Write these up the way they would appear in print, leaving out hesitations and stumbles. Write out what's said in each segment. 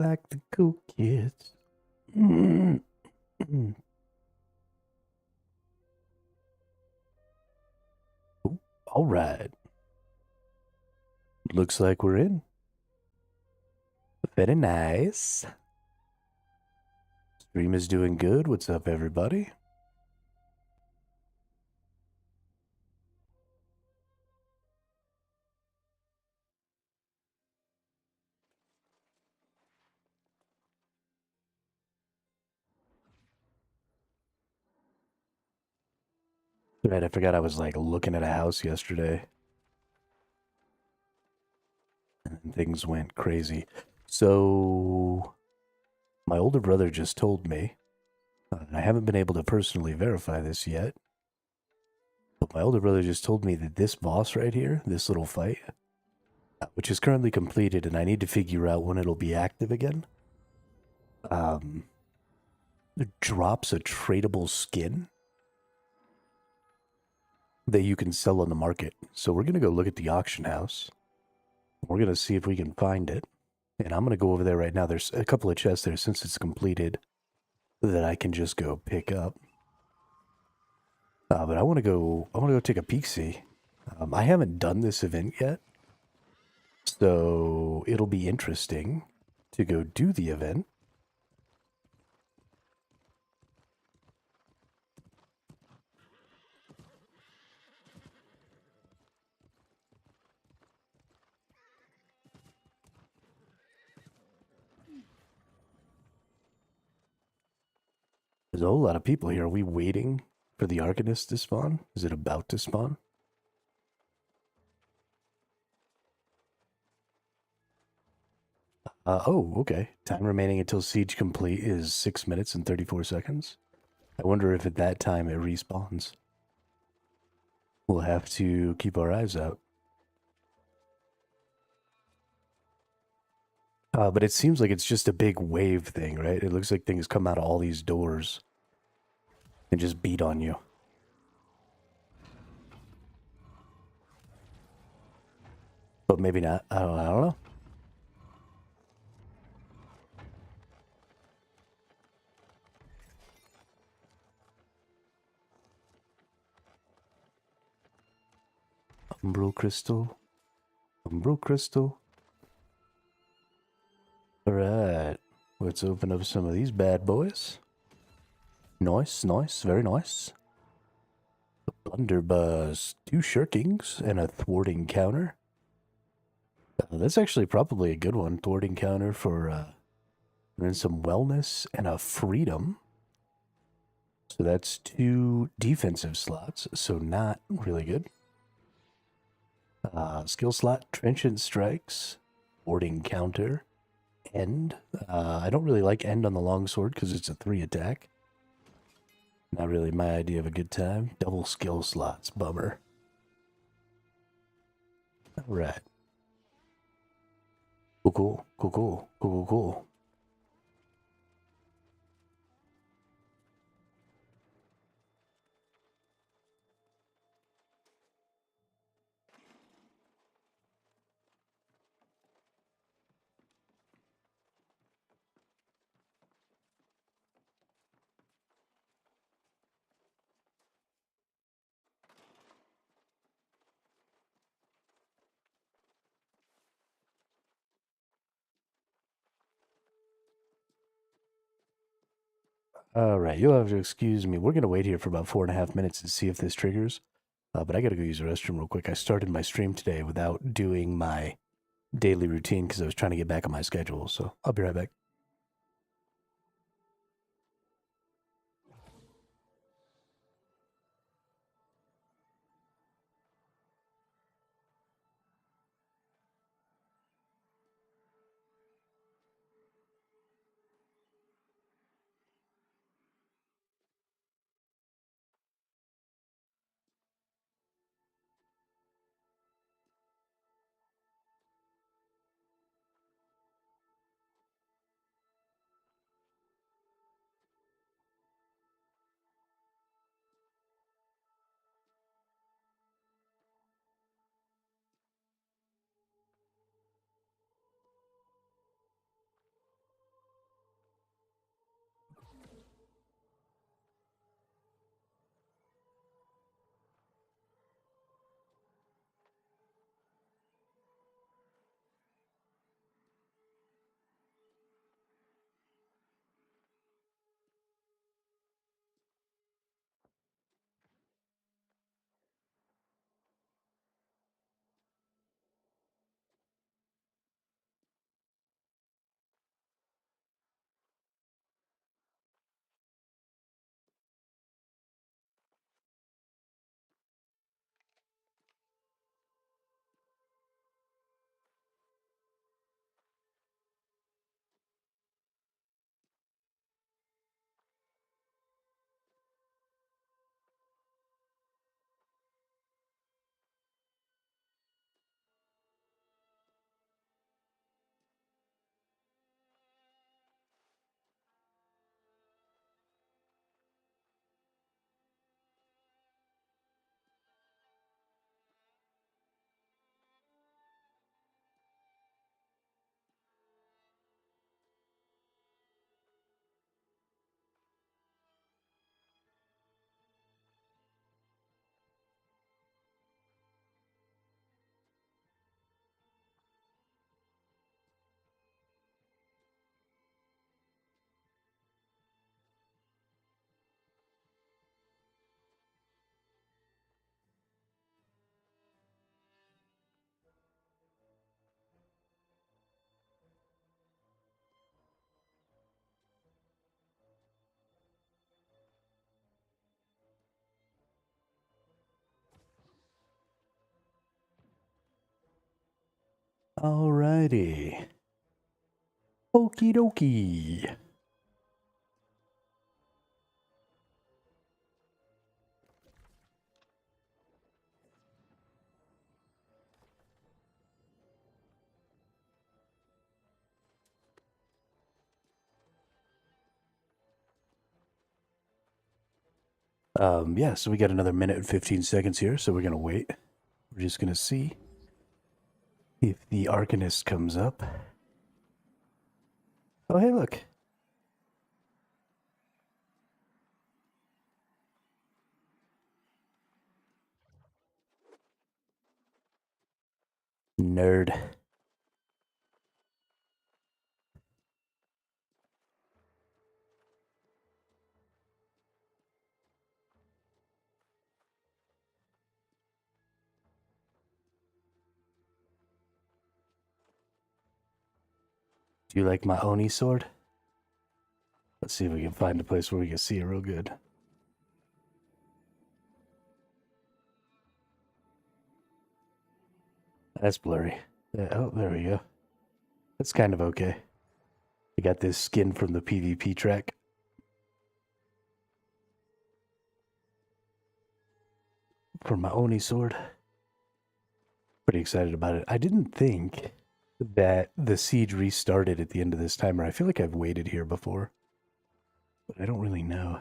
like the cool kids. Mm. All right. Looks like we're in. Very nice. Stream is doing good. What's up, everybody? Right, I forgot I was like looking at a house yesterday. And things went crazy. So, my older brother just told me, and I haven't been able to personally verify this yet, but my older brother just told me that this boss right here, this little fight, which is currently completed, and I need to figure out when it'll be active again, um, drops a tradable skin that you can sell on the market. So we're going to go look at the auction house. We're going to see if we can find it. And I'm going to go over there right now. There's a couple of chests there since it's completed that I can just go pick up. But I want to go take a peek-see. I haven't done this event yet. So it'll be interesting to go do the event. There's a whole lot of people here. Are we waiting for the Arcanist to spawn? Is it about to spawn? Oh, okay. Time remaining until siege complete is 6 minutes and 34 seconds. I wonder if at that time it respawns. We'll have to keep our eyes out. But it seems like it's just a big wave thing, right? It looks like things come out of all these doors and just beat on you. But maybe not. I don't know. Umbral crystal. Umbral crystal. Alright. Let's open up some of these bad boys. Nice, nice, very nice. Blunderbuss. 2 shirkings and a thwarting counter. That's actually probably a good one. Thwarting counter for, and then some wellness and a freedom. So that's 2 defensive slots, so not really good. Skill slot, trenchant strikes, warding counter, end. I don't really like end on the longsword because it's a 3 attack. Not really my idea of a good time. Double skill slots, bummer. Alright. Cool. Alright, you'll have to excuse me. We're going to wait here for about 4.5 minutes to see if this triggers. But I got to go use the restroom real quick. I started my stream today without doing my daily routine because I was trying to get back on my schedule. So I'll be right back. Alrighty. Okie dokie. Yeah, so we got another minute and 15 seconds here, so we're gonna wait. We're just gonna see if the Arcanist comes up. Oh, hey, look. Nerd. Do you like my Oni sword? Let's see if we can find a place where we can see it real good. That's blurry. Oh, there we go. That's kind of okay. I got this skin from the PvP track. For my Oni sword. Pretty excited about it. I didn't think that the siege restarted at the end of this timer. I feel like I've waited here before, but I don't really know.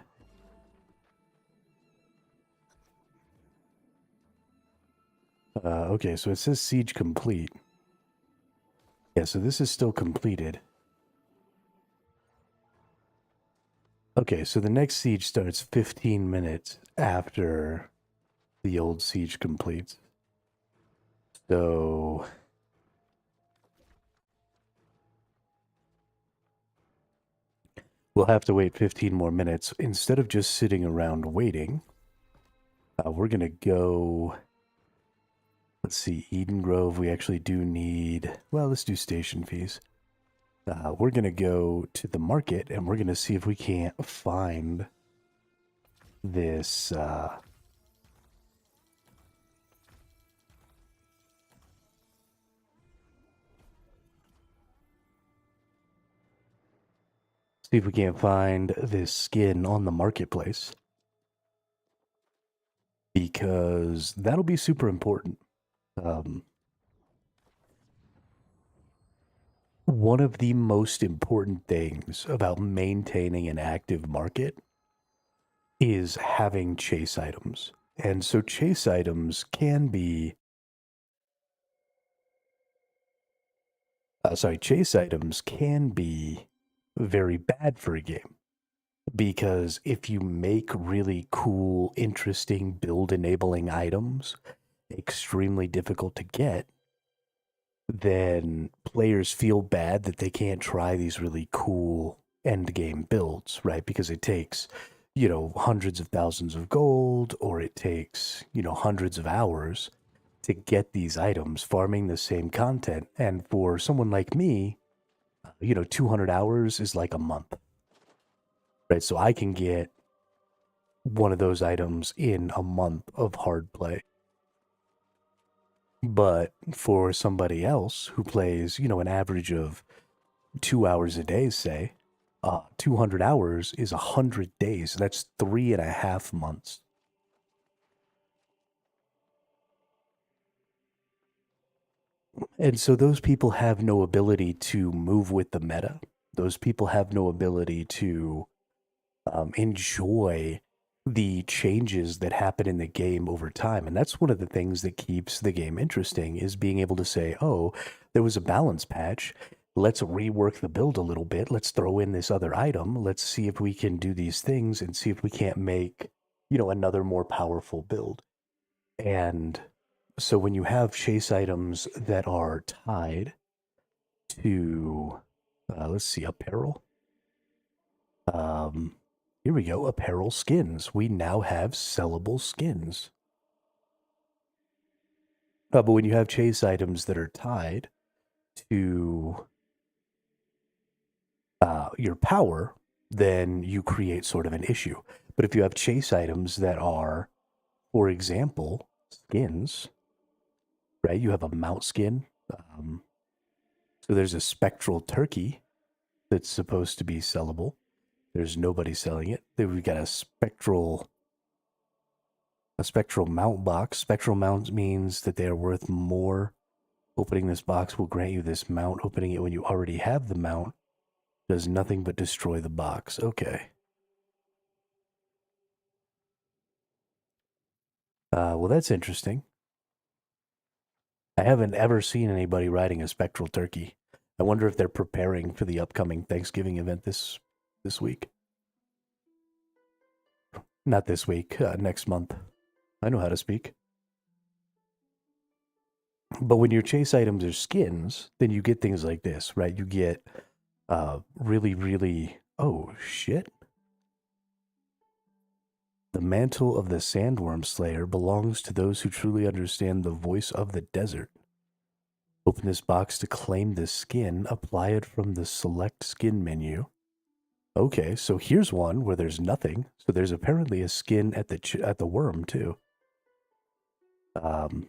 Okay, so it says siege complete. Yeah, so this is still completed. Okay, so the next siege starts 15 minutes after the old siege completes. So we'll have to wait 15 more minutes. Instead of just sitting around waiting, we're going to go... Let's see, Eden Grove, we actually do need... Well, let's do station fees. We're going to go to the market, and we're going to see if we can't find this... See if we can't find this skin on the marketplace. Because that'll be super important. One of the most important things about maintaining an active market is having chase items. And so chase items can be... chase items can be very bad for a game. Because if you make really cool, interesting build-enabling items extremely difficult to get, then players feel bad that they can't try these really cool end-game builds, right? Because it takes, hundreds of thousands of gold, or it takes, hundreds of hours to get these items, farming the same content. And for someone like me, 200 hours is like a month. Right, so I can get one of those items in a month of hard play. But for somebody else who plays, an average of 2 hours a day, say, 200 hours is 100 days. That's 3.5 months. And so those people have no ability to move with the meta. Those people have no ability to enjoy the changes that happen in the game over time. And that's one of the things that keeps the game interesting, is being able to say, oh, there was a balance patch. Let's rework the build a little bit. Let's throw in this other item. Let's see if we can do these things and see if we can't make, another more powerful build. And so when you have chase items that are tied to, let's see, apparel. Here we go, apparel skins. We now have sellable skins. But when you have chase items that are tied to your power, then you create sort of an issue. But if you have chase items that are, for example, skins, right? You have a mount skin. So there's a spectral turkey that's supposed to be sellable. There's nobody selling it. Then we've got a spectral mount box. Spectral mount means that they are worth more. Opening this box will grant you this mount. Opening it when you already have the mount does nothing but destroy the box. Okay. Well, that's interesting. I haven't ever seen anybody riding a spectral turkey. I wonder if they're preparing for the upcoming Thanksgiving event this week. Not this week, next month. I know how to speak. But when your chase items are skins, then you get things like this, right? You get really, really... Oh, shit. The mantle of the sandworm slayer belongs to those who truly understand the voice of the desert. Open this box to claim this skin. Apply it from the select skin menu. Okay, so here's one where there's nothing. So there's apparently a skin at the worm too. The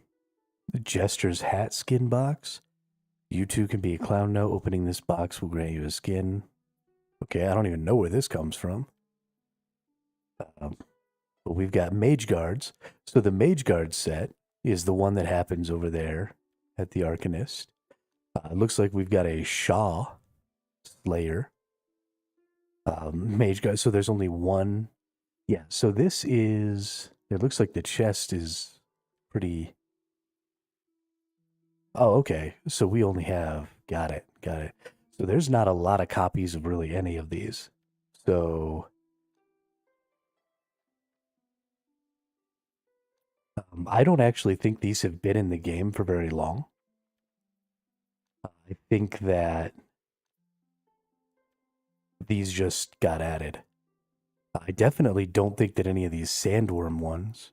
Jester's hat skin box. You too can be a clown now. Opening this box will grant you a skin. Okay, I don't even know where this comes from. But we've got mage guards. So the mage guard set is the one that happens over there at the Arcanist. It looks like we've got a Shaw Slayer. Mage guard. So there's only one. Yeah, so this is... It looks like the chest is pretty... Oh, okay. So we only have... Got it. So there's not a lot of copies of really any of these. So... I don't actually think these have been in the game for very long. I think that these just got added. I definitely don't think that any of these sandworm ones...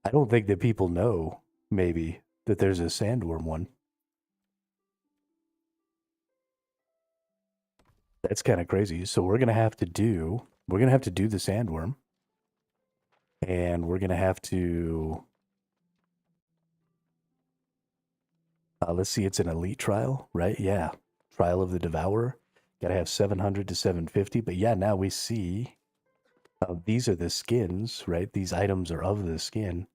I don't think that people know, maybe, that there's a sandworm one. That's kind of crazy. So we're gonna have to do the sandworm. And we're gonna have to... let's see, it's an elite trial, right? Yeah. Trial of the Devourer. Gotta have 700 to 750. But yeah, now we see these are the skins, right? These items are of the skin.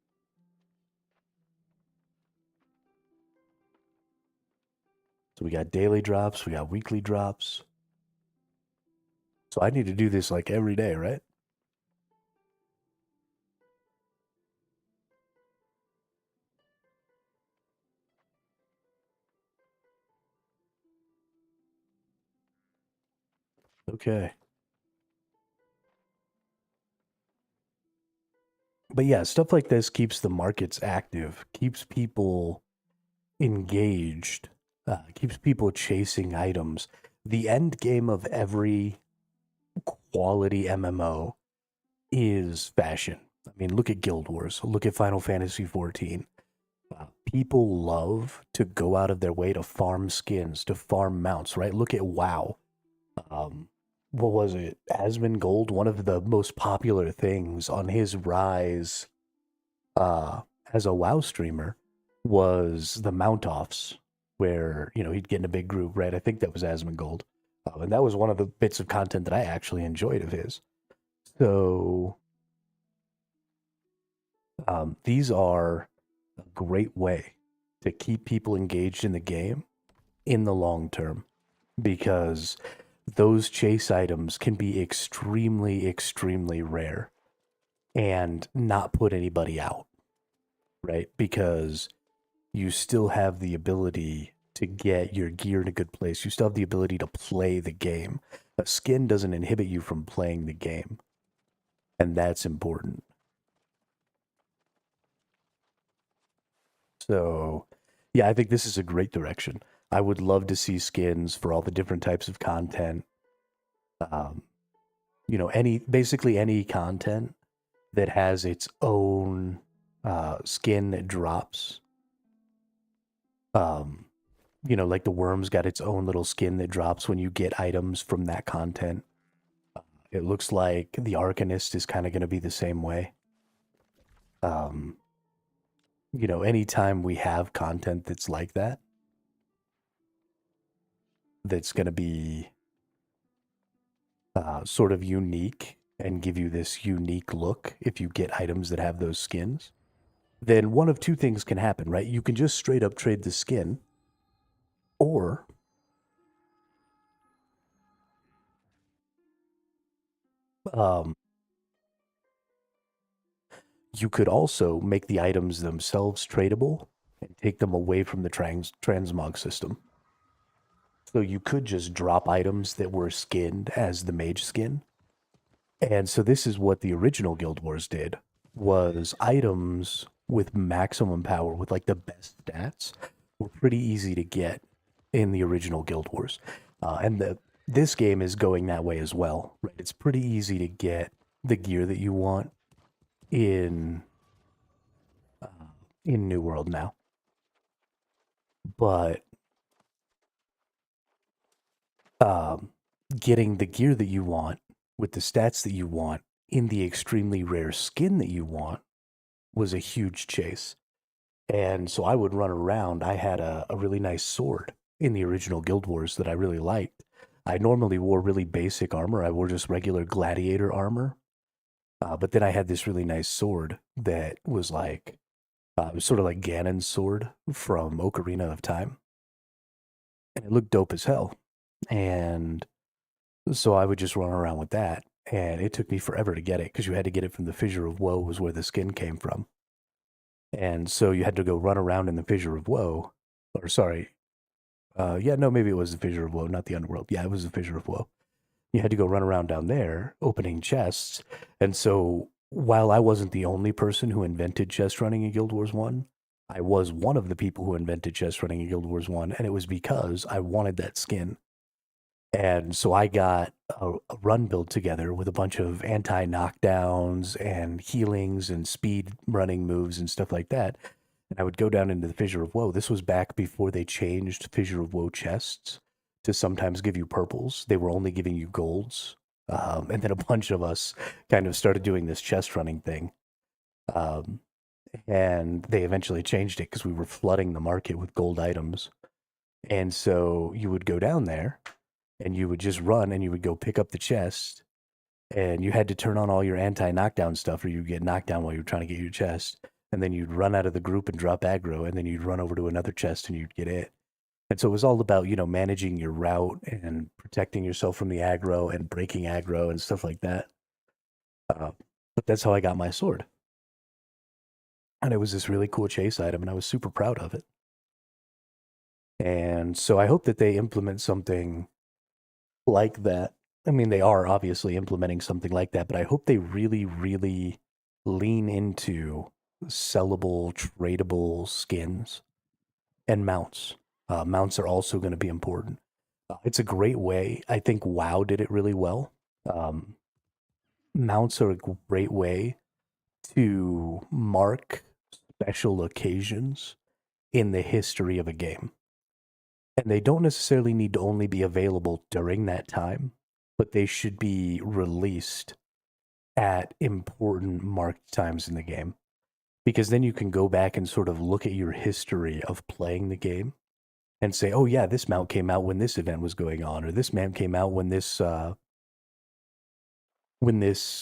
So we got daily drops, we got weekly drops. So I need to do this like every day, right? Okay. But yeah, stuff like this keeps the markets active, keeps people engaged, keeps people chasing items. The end game of every quality MMO is fashion. I mean, look at Guild Wars, look at Final Fantasy XIV. People love to go out of their way to farm skins, to farm mounts, right? Look at WoW. What was it? Asmongold, one of the most popular things on his rise as a WoW streamer was the mount-offs, where, you know, he'd get in a big group, right? I think that was Asmongold. And that was one of the bits of content that I actually enjoyed of his. So these are a great way to keep people engaged in the game in the long term, because those chase items can be extremely, extremely rare and not put anybody out, right? Because you still have the ability to get your gear in a good place. You still have the ability to play the game. A skin doesn't inhibit you from playing the game, and that's important. So, yeah, I think this is a great direction. I would love to see skins for all the different types of content. You know, basically any content that has its own skin that drops. You know, like the worm's got its own little skin that drops when you get items from that content. It looks like the Arcanist is kind of going to be the same way. You know, anytime we have content that's like that, that's going to be sort of unique and give you this unique look if you get items that have those skins, then one of two things can happen, right? You can just straight up trade the skin, or um, you could also make the items themselves tradable and take them away from the transmog system. So you could just drop items that were skinned as the mage skin. And so this is what the original Guild Wars did, was items with maximum power, with like the best stats, were pretty easy to get in the original Guild Wars. This game is going that way as well, right? It's pretty easy to get the gear that you want in uh, in New World now. But um, getting the gear that you want with the stats that you want in the extremely rare skin that you want was a huge chase. And so I would run around. I had a really nice sword in the original Guild Wars that I really liked. I normally wore really basic armor. I wore just regular gladiator armor. But then I had this really nice sword that was like, it was sort of like Ganon's sword from Ocarina of Time. And it looked dope as hell. And so I would just run around with that. And it took me forever to get it because you had to get it from the Fissure of Woe, was where the skin came from. And so you had to go run around in the Fissure of Woe. Or sorry. Yeah, no, maybe it was the Fissure of Woe, not the Underworld. Yeah, it was the Fissure of Woe. You had to go run around down there opening chests. And so while I wasn't the only person who invented chest running in Guild Wars 1, I was one of the people who invented chest running in Guild Wars 1, and it was because I wanted that skin. And so I got a run build together with a bunch of anti knockdowns and healings and speed running moves and stuff like that. And I would go down into the Fissure of Woe. This was back before they changed Fissure of Woe chests to sometimes give you purples. They were only giving you golds. And then a bunch of us kind of started doing this chest running thing. Um, and they eventually changed it because we were flooding the market with gold items. And so you would go down there and you would just run and you would go pick up the chest, and you had to turn on all your anti-knockdown stuff or you'd get knocked down while you were trying to get your chest. And then you'd run out of the group and drop aggro, and then you'd run over to another chest and you'd get it. And so it was all about, managing your route and protecting yourself from the aggro and breaking aggro and stuff like that. But that's how I got my sword. And it was this really cool chase item, and I was super proud of it. And so I hope that they implement something like that. I mean, they are obviously implementing something like that, but I hope they really, really lean into sellable, tradable skins and mounts. Mounts are also going to be important. It's a great way. I think WoW did it really well. Um, Mounts are a great way to mark special occasions in the history of a game. And they don't necessarily need to only be available during that time, but they should be released at important marked times in the game. Because then you can go back and sort of look at your history of playing the game and say, oh yeah, this mount came out when this event was going on, or this mount came out when this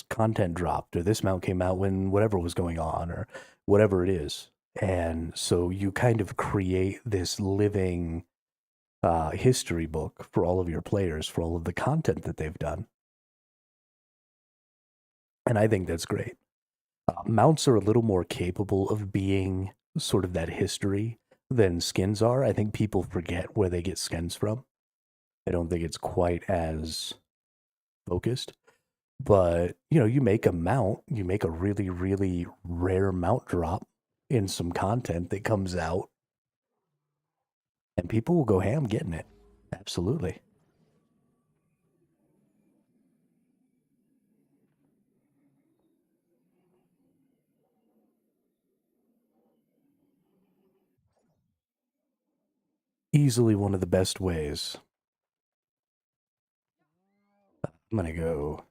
content dropped, or this mount came out when whatever was going on, or whatever it is. And so you kind of create this living history book for all of your players, for all of the content that they've done. And I think that's great. Mounts are a little more capable of being sort of that history than skins are. I think people forget where they get skins from. I don't think it's quite as focused. But, you make a mount, you make a really, really rare mount drop in some content that comes out, and people will go ham getting it. Absolutely. Easily one of the best ways. I'm going to go.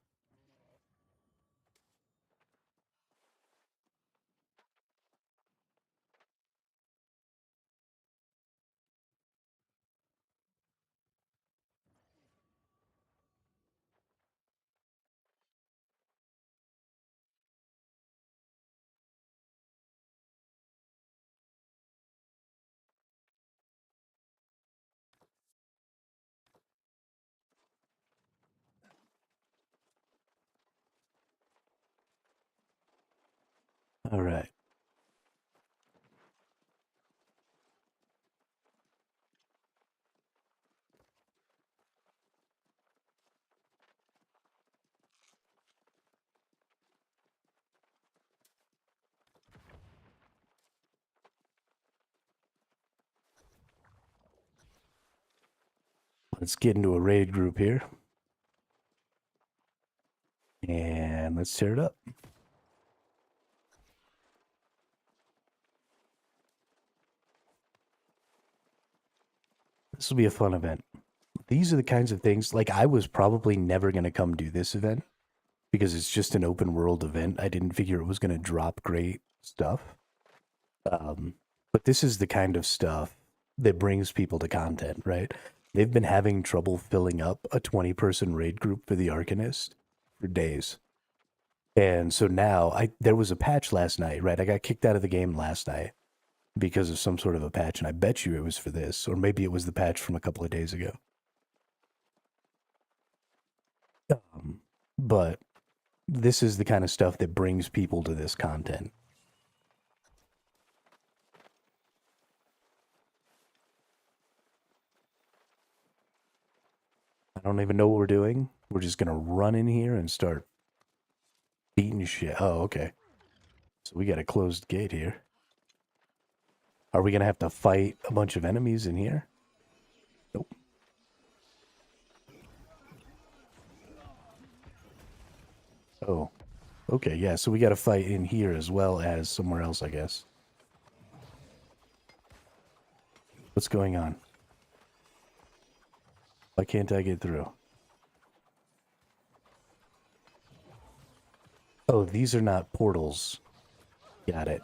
All right. Let's get into a raid group here. And let's tear it up. This will be a fun event. These are the kinds of things, like I was probably never going to come do this event because it's just an open world event. I didn't figure it was going to drop great stuff. But this is the kind of stuff that brings people to content, right? They've been having trouble filling up a 20-person raid group for the Arcanist for days. And so now, there was a patch last night, right? I got kicked out of the game last night because of some sort of a patch, and I bet you it was for this, or maybe it was the patch from a couple of days ago. But this is the kind of stuff that brings people to this content. I don't even know what we're doing. We're just going to run in here and start beating shit. Oh, okay. So we got a closed gate here. Are we going to have to fight a bunch of enemies in here? Nope. Oh. Okay, yeah, so we got to fight in here as well as somewhere else, I guess. What's going on? Why can't I get through? Oh, these are not portals. Got it.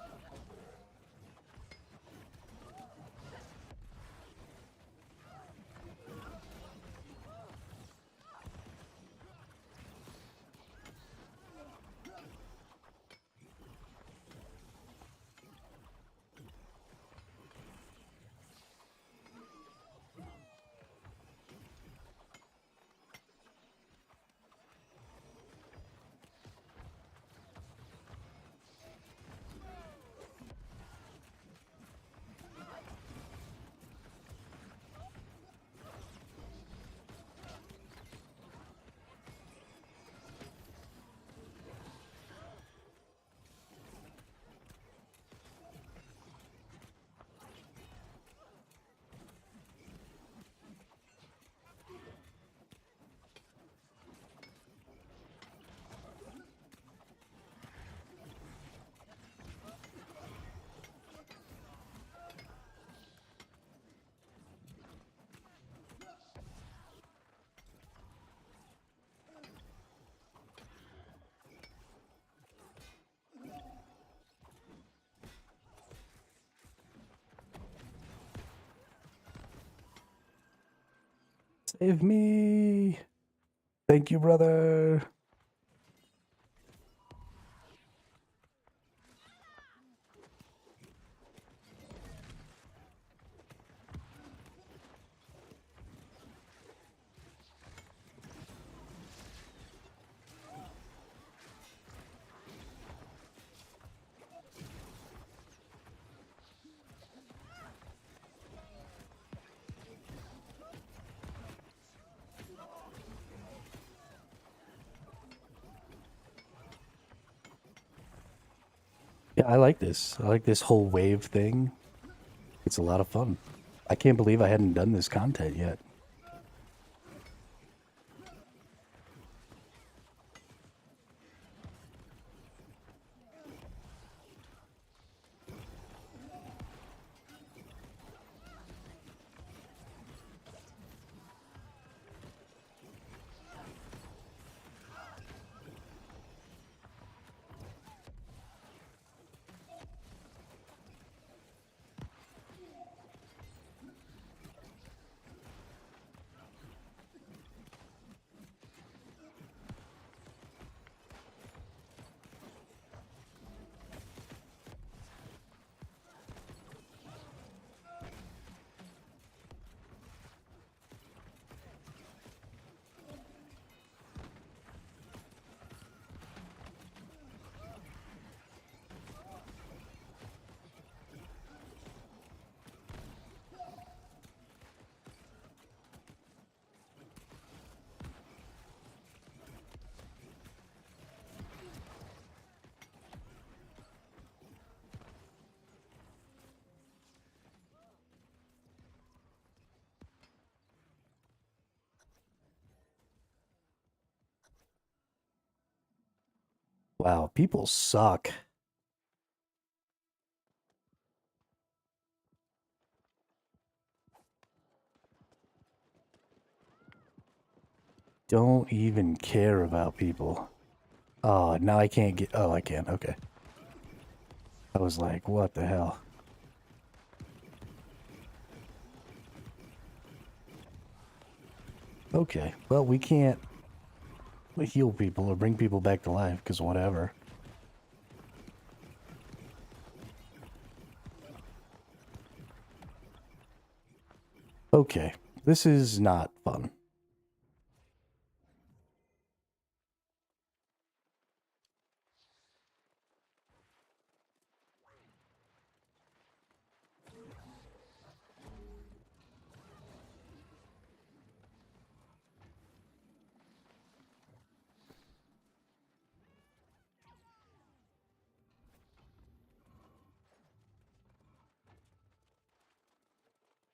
Save me. Thank you, brother. Yeah, I like this. I like this whole wave thing. It's a lot of fun. I can't believe I hadn't done this content yet. Wow, people suck. Don't even care about people. Oh, now I can't get... Oh, I can. Okay. I was like, what the hell? Okay, well, we can't heal people or bring people back to life, because whatever. Okay, this is not fun.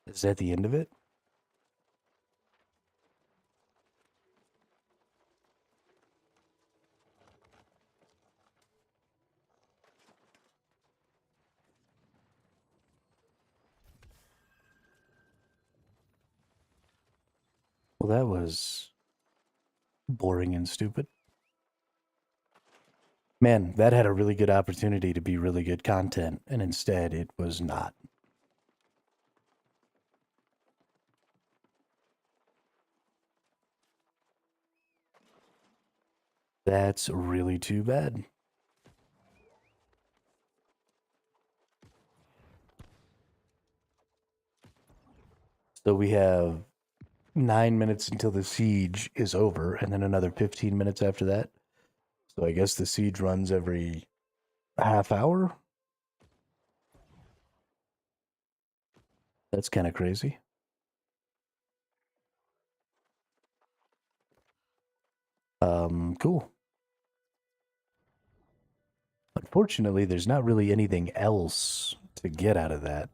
Is that the end of it? Well, that was boring and stupid. Man, that had a really good opportunity to be really good content, and instead it was not. That's really too bad. So we have 9 minutes until the siege is over, and then another 15 minutes after that. So I guess the siege runs every half hour? That's kind of crazy. Cool. Unfortunately, there's not really anything else to get out of that.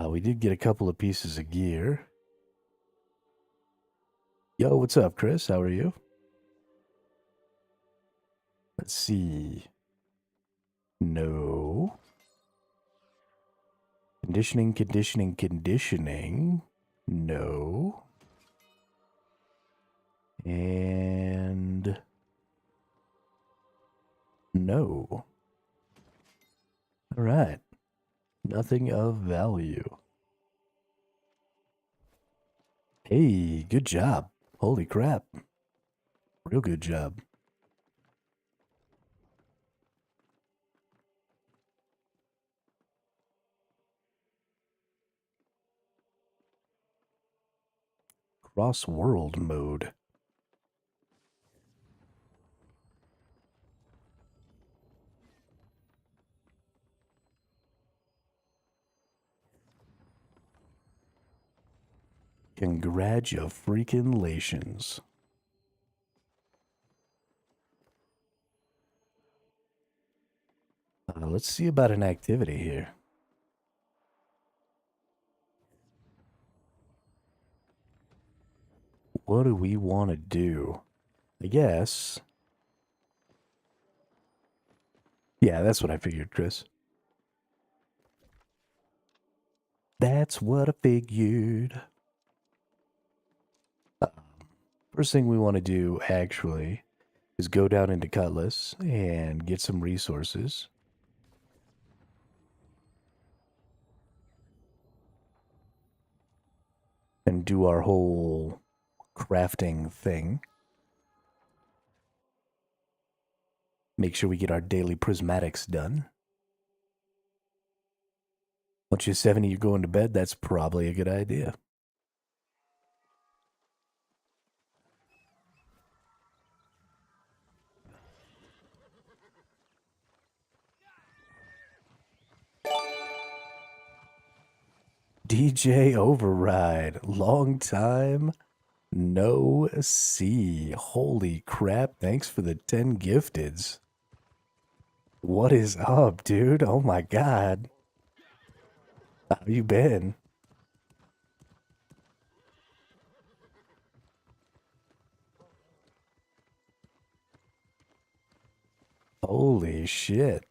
We did get a couple of pieces of gear. Yo, what's up, Chris? How are you? Let's see. No. Conditioning, conditioning, conditioning. No. And no. All right. Nothing of value. Hey, good job. Holy crap. Real good job. Cross-world mode. Congratulations. Let's see about an activity here. What do we want to do? I guess. Yeah, that's what I figured, Chris. That's what I figured. First thing we want to do, actually, is go down into Cutlass and get some resources. And do our whole crafting thing. Make sure we get our daily prismatics done. Once you're 70, you're going to bed. That's probably a good idea. DJ Override. Long time no see. Holy crap. Thanks for the 10 gifteds. What is up, dude? Oh my god. How you been? Holy shit.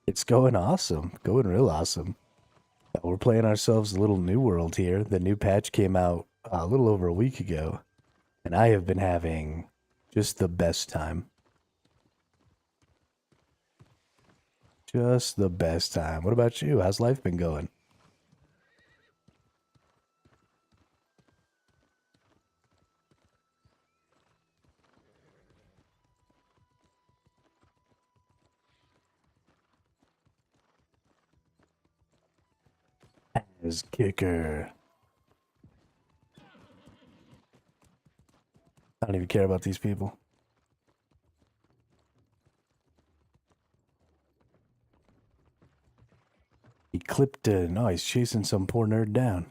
It's going awesome. Going real awesome. We're playing ourselves a little new world here. The new patch came out a little over a week ago, and I have been having just the best time. Just the best time. What about you? How's life been going? As kicker. I don't even care about these people. He clipped no, he's chasing some poor nerd down.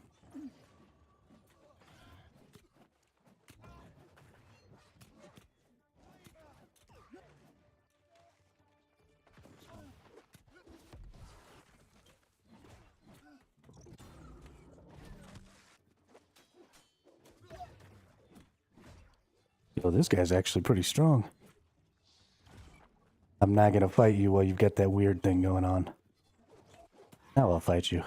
Yo, this guy's actually pretty strong. I'm not gonna fight you while you've got that weird thing going on. Now I'll fight you.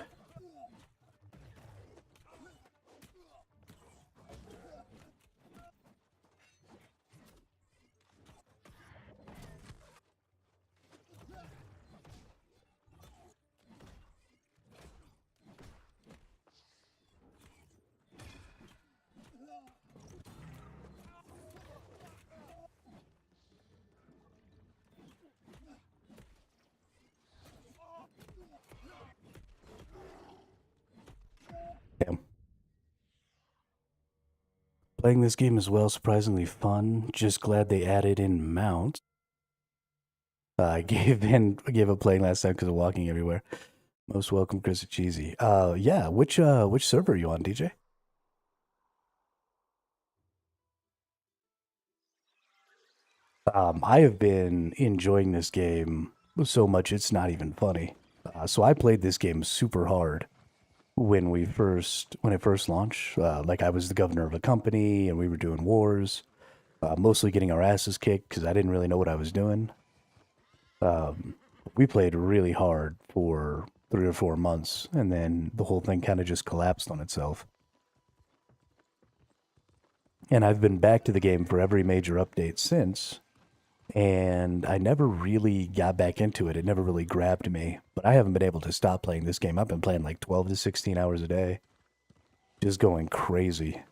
Damn. Playing this game as well, surprisingly fun. Just glad they added in mounts. I gave up playing last time because of walking everywhere. Most welcome, Chris and Cheesy. Yeah, which server are you on, DJ? I have been enjoying this game so much it's not even funny. So I played this game super hard when it first launched. Like I was the governor of a company and we were doing wars, mostly getting our asses kicked because I didn't really know what I was doing. We played really hard for 3 or 4 months, and then the whole thing kind of just collapsed on itself. And I've been back to the game for every major update since, and I never really got back into it. It never really grabbed me, but I haven't been able to stop playing this game. I've been playing like 12 to 16 hours a day, just going crazy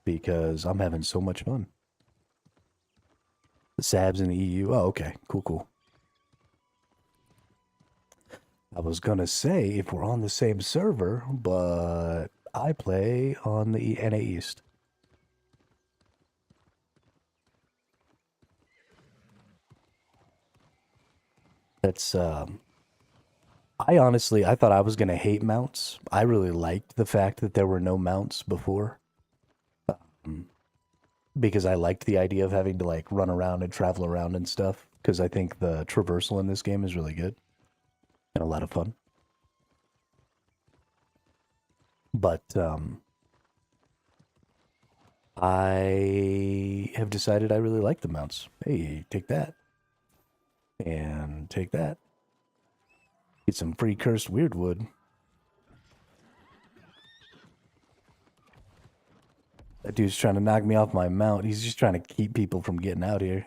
because I'm having so much fun. The Sabs in the EU. Oh, okay. Cool. I was gonna say if we're on the same server, but I play on the NA East. That's I thought I was gonna hate mounts. I really liked the fact that there were no mounts before. Because I liked the idea of having to like run around and travel around and stuff. Because I think the traversal in this game is really good and a lot of fun. But I have decided I really like the mounts. Hey, take that. And take that. Get some free cursed weird wood. That dude's trying to knock me off my mount. He's just trying to keep people from getting out here.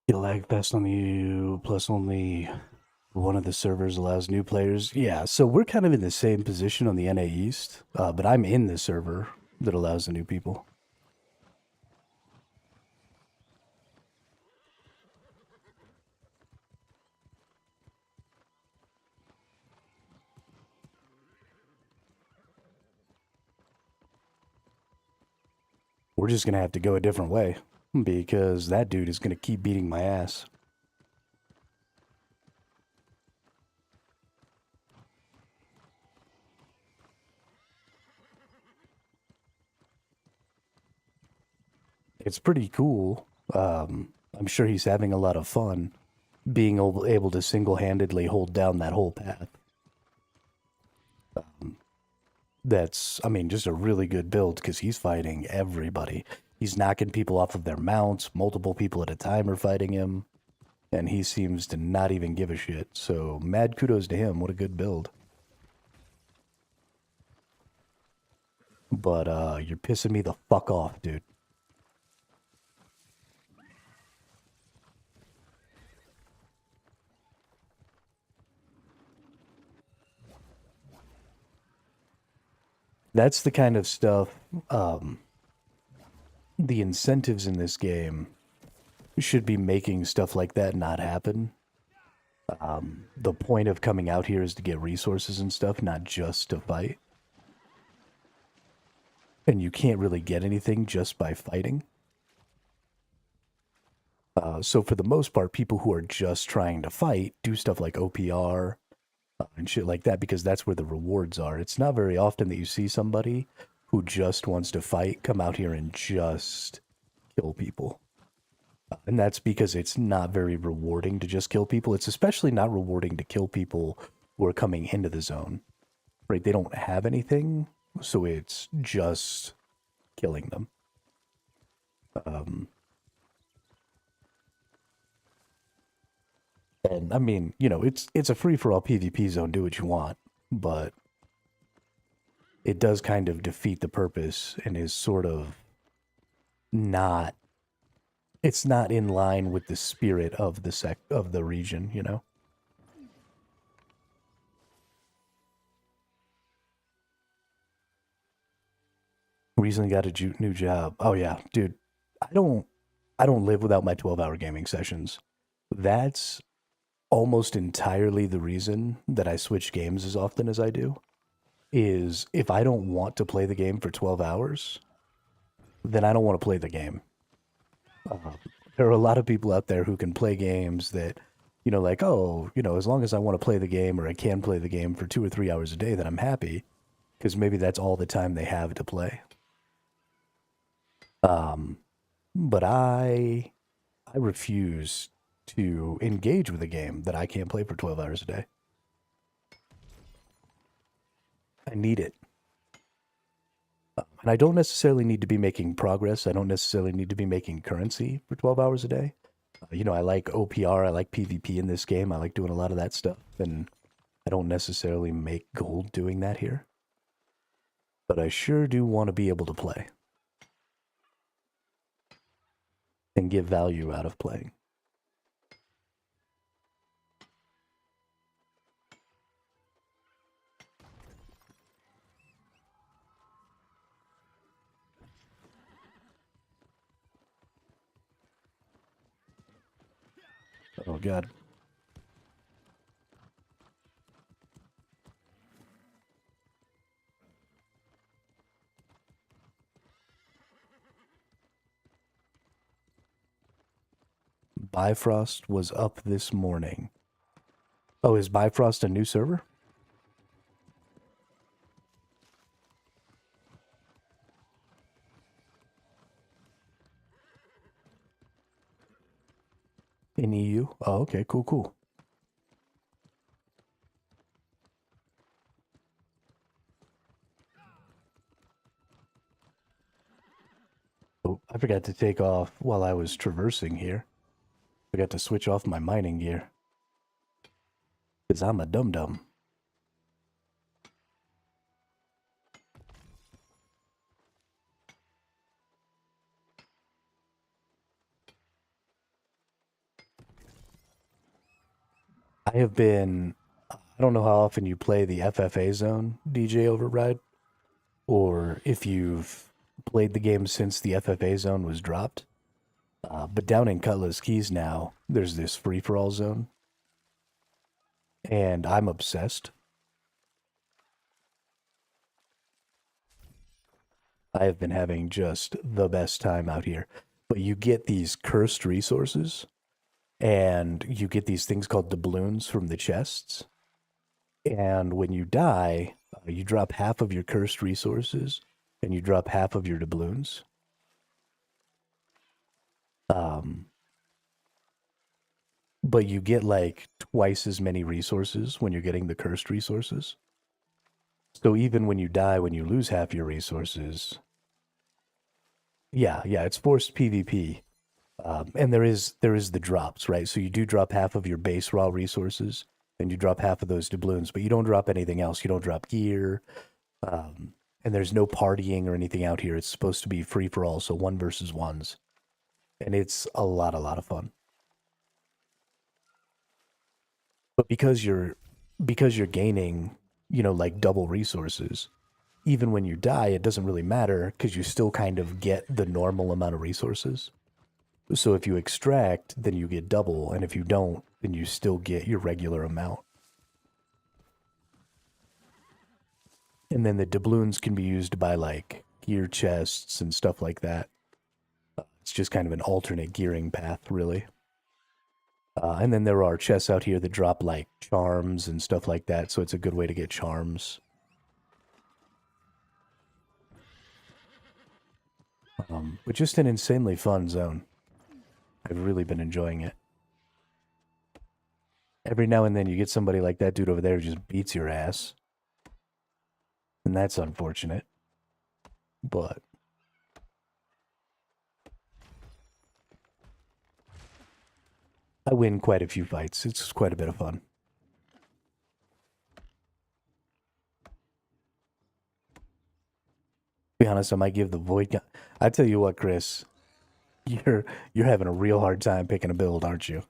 Get a lag fest on you, plus only one of the servers allows new players. Yeah, so we're kind of in the same position on the NA East, but I'm in the server that allows the new people. We're just going to have to go a different way because that dude is going to keep beating my ass. It's pretty cool. I'm sure he's having a lot of fun being able to single-handedly hold down that whole path. That's, I mean, just a really good build because he's fighting everybody. He's knocking people off of their mounts. Multiple people at a time are fighting him. And he seems to not even give a shit. So, mad kudos to him. What a good build. But, you're pissing me the fuck off, dude. That's the kind of stuff, the incentives in this game should be making stuff like that not happen. The point of coming out here is to get resources and stuff, not just to fight. And you can't really get anything just by fighting. So for the most part, people who are just trying to fight do stuff like OPR and shit like that because that's where the rewards are. It's not very often that you see somebody who just wants to fight come out here and just kill people. And that's because it's not very rewarding to just kill people. It's especially not rewarding to kill people who are coming into the zone, right? They don't have anything, so it's just killing them. And I mean, you know, it's a free for all PvP zone. Do what you want, but it does kind of defeat the purpose and is sort of not. It's not in line with the spirit of the region. You know. Recently got a new job. Oh yeah, dude. I don't. I don't live without my 12-hour gaming sessions. That's almost entirely the reason that I switch games as often as I do. Is if I don't want to play the game for 12 hours, then I don't want to play the game. There are a lot of people out there who can play games that, you know, like, oh, you know, as long as I want to play the game or I can play the game for 2 or 3 hours a day, then I'm happy because maybe that's all the time they have to play. But I refuse to engage with a game that I can't play for 12 hours a day. I need it. And I don't necessarily need to be making progress. I don't necessarily need to be making currency for 12 hours a day. You know, I like OPR, I like PvP in this game. I like doing a lot of that stuff. And I don't necessarily make gold doing that here. But I sure do want to be able to play and get value out of playing. Oh, God. Bifrost was up this morning. Oh, is Bifrost a new server? In EU? Oh, okay, cool, cool. Oh, I forgot to take off while I was traversing here. Forgot to switch off my mining gear. Because I'm a dum-dum. I have been, I don't know how often you play the FFA zone, DJ Override, or if you've played the game since the FFA zone was dropped. But down in Cutlass Keys now, there's this free for all zone, and I'm obsessed. I have been having just the best time out here. But you get these cursed resources, and you get these things called doubloons from the chests. And when you die, you drop half of your cursed resources, and you drop half of your doubloons. But you get like twice as many resources when you're getting the cursed resources. So even when you die, when you lose half your resources, yeah, it's forced PvP. And there is the drops, right? So you do drop half of your base raw resources, and you drop half of those doubloons, but you don't drop anything else. You don't drop gear, and there's no partying or anything out here. It's supposed to be free for all, so 1 versus 1s, and it's a lot of fun. But because you're gaining, like double resources, even when you die, it doesn't really matter because you still kind of get the normal amount of resources. So if you extract, then you get double, and if you don't, then you still get your regular amount. And then the doubloons can be used by like gear chests and stuff like that. It's just kind of an alternate gearing path, really. And then there are chests out here that drop like charms and stuff like that, so it's a good way to get charms. But just an insanely fun zone. I've really been enjoying it. Every now and then you get somebody like that dude over there who just beats your ass. And that's unfortunate. But I win quite a few fights. It's quite a bit of fun. To be honest, I might give the void gun. I tell you what, Chris, you're having a real hard time picking a build, aren't you?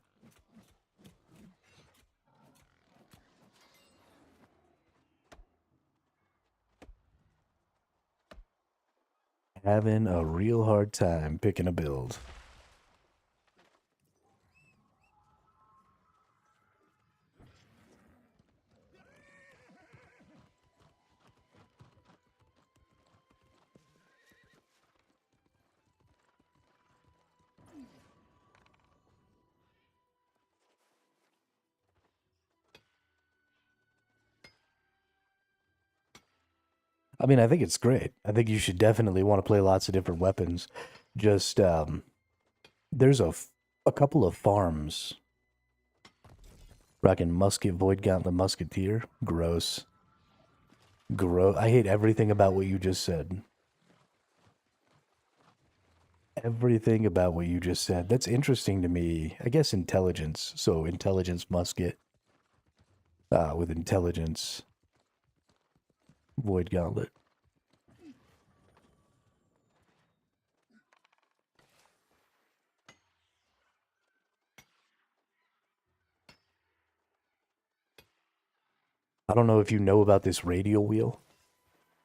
Having a real hard time picking a build. I mean, I think it's great. I think you should definitely want to play lots of different weapons. Just, there's a couple of farms. Rocking musket, void gauntlet, musketeer. Gross. Gross. I hate everything about what you just said. Everything about what you just said. That's interesting to me. I guess intelligence. So intelligence musket. With intelligence. Void gauntlet. I don't know if you know about this radial wheel.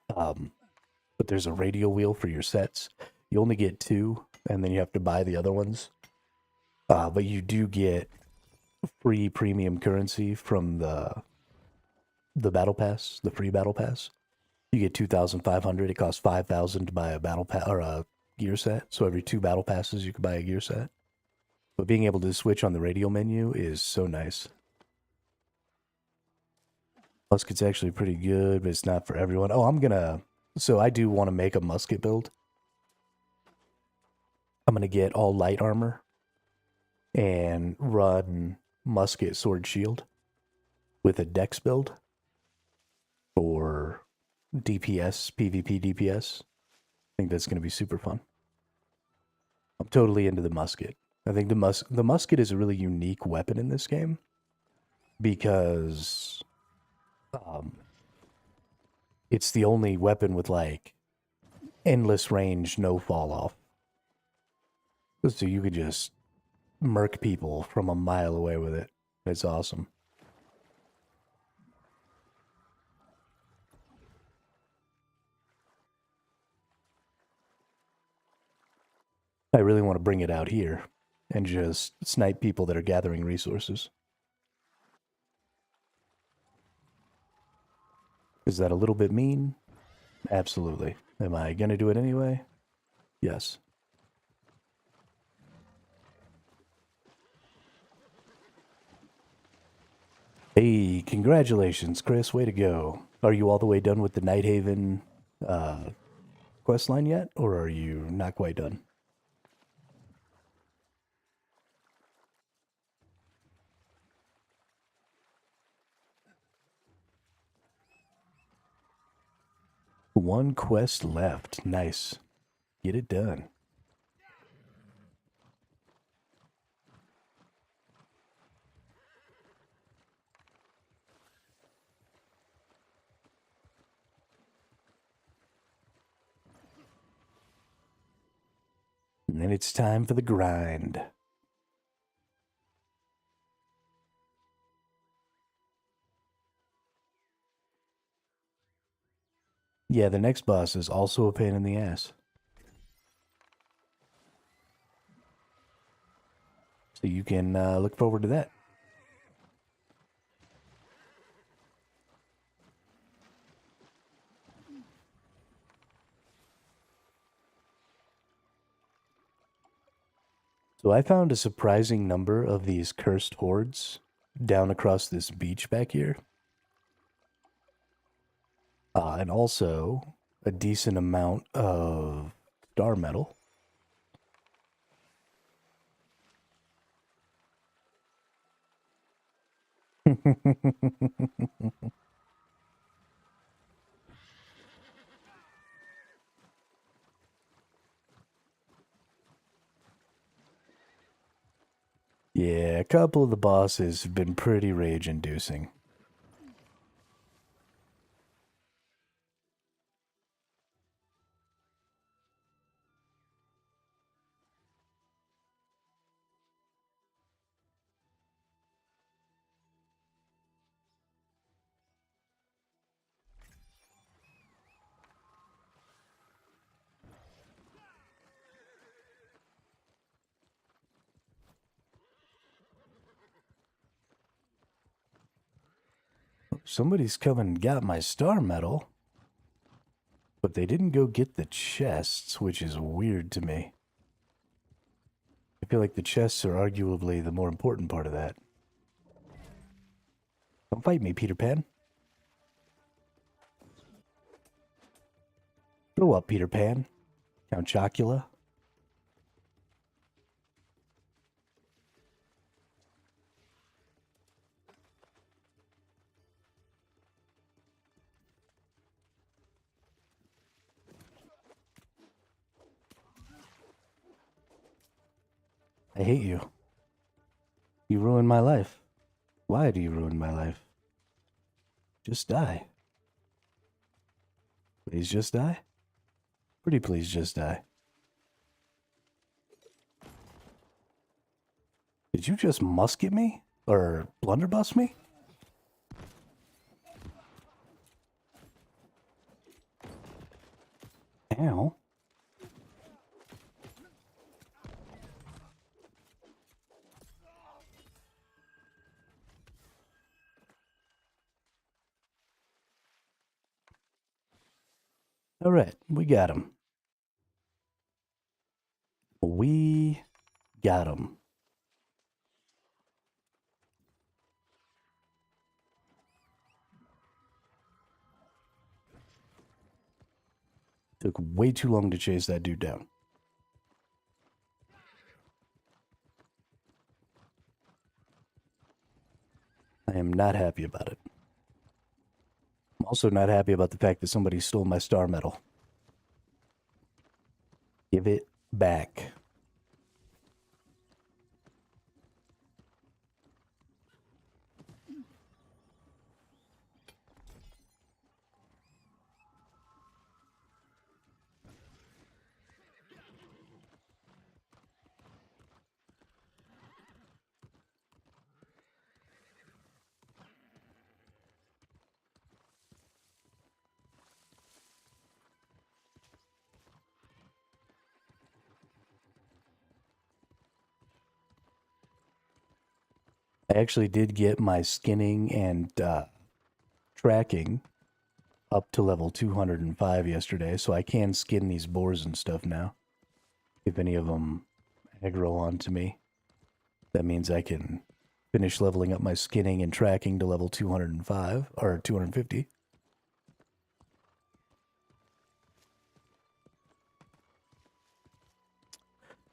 But there's a radial wheel for your sets. You only get 2, and then you have to buy the other ones. But you do get free premium currency from the battle pass, the free battle pass. You get 2,500. It costs 5,000 to buy a battle pass or a gear set. So every 2 battle passes, you can buy a gear set. But being able to switch on the radial menu is so nice. Musket's actually pretty good, but it's not for everyone. Oh, so I do want to make a musket build. I'm gonna get all light armor and run musket sword shield with a dex build for DPS, PvP DPS. I think that's gonna be super fun. I'm totally into the musket. I think the musket is a really unique weapon in this game because it's the only weapon with like endless range, no fall off. So you could just murk people from a mile away with it. It's awesome. I really want to bring it out here and just snipe people that are gathering resources. Is that a little bit mean? Absolutely. Am I going to do it anyway? Yes. Hey, congratulations, Chris. Way to go. Are you all the way done with the Nighthaven quest line yet, or are you not quite done? One quest left. Nice. Get it done. And then it's time for the grind. Yeah, the next boss is also a pain in the ass. So you can look forward to that. So I found a surprising number of these cursed hordes down across this beach back here. And also a decent amount of star metal. Yeah, a couple of the bosses have been pretty rage-inducing. Somebody's come and got my star medal, but they didn't go get the chests, which is weird to me. I feel like the chests are arguably the more important part of that. Don't fight me, Peter Pan. Grow up, Peter Pan. Count Chocula. I hate you. You ruined my life. Why do you ruin my life? Just die. Please just die? Pretty please just die. Did you just musket me? Or blunderbuss me? Ow. All right, we got him. We got him. Took way too long to chase that dude down. I am not happy about it. I'm also not happy about the fact that somebody stole my star medal. Give it back. I actually did get my skinning and tracking up to level 205 yesterday, so I can skin these boars and stuff now. If any of them aggro onto me, that means I can finish leveling up my skinning and tracking to level 205 or 250.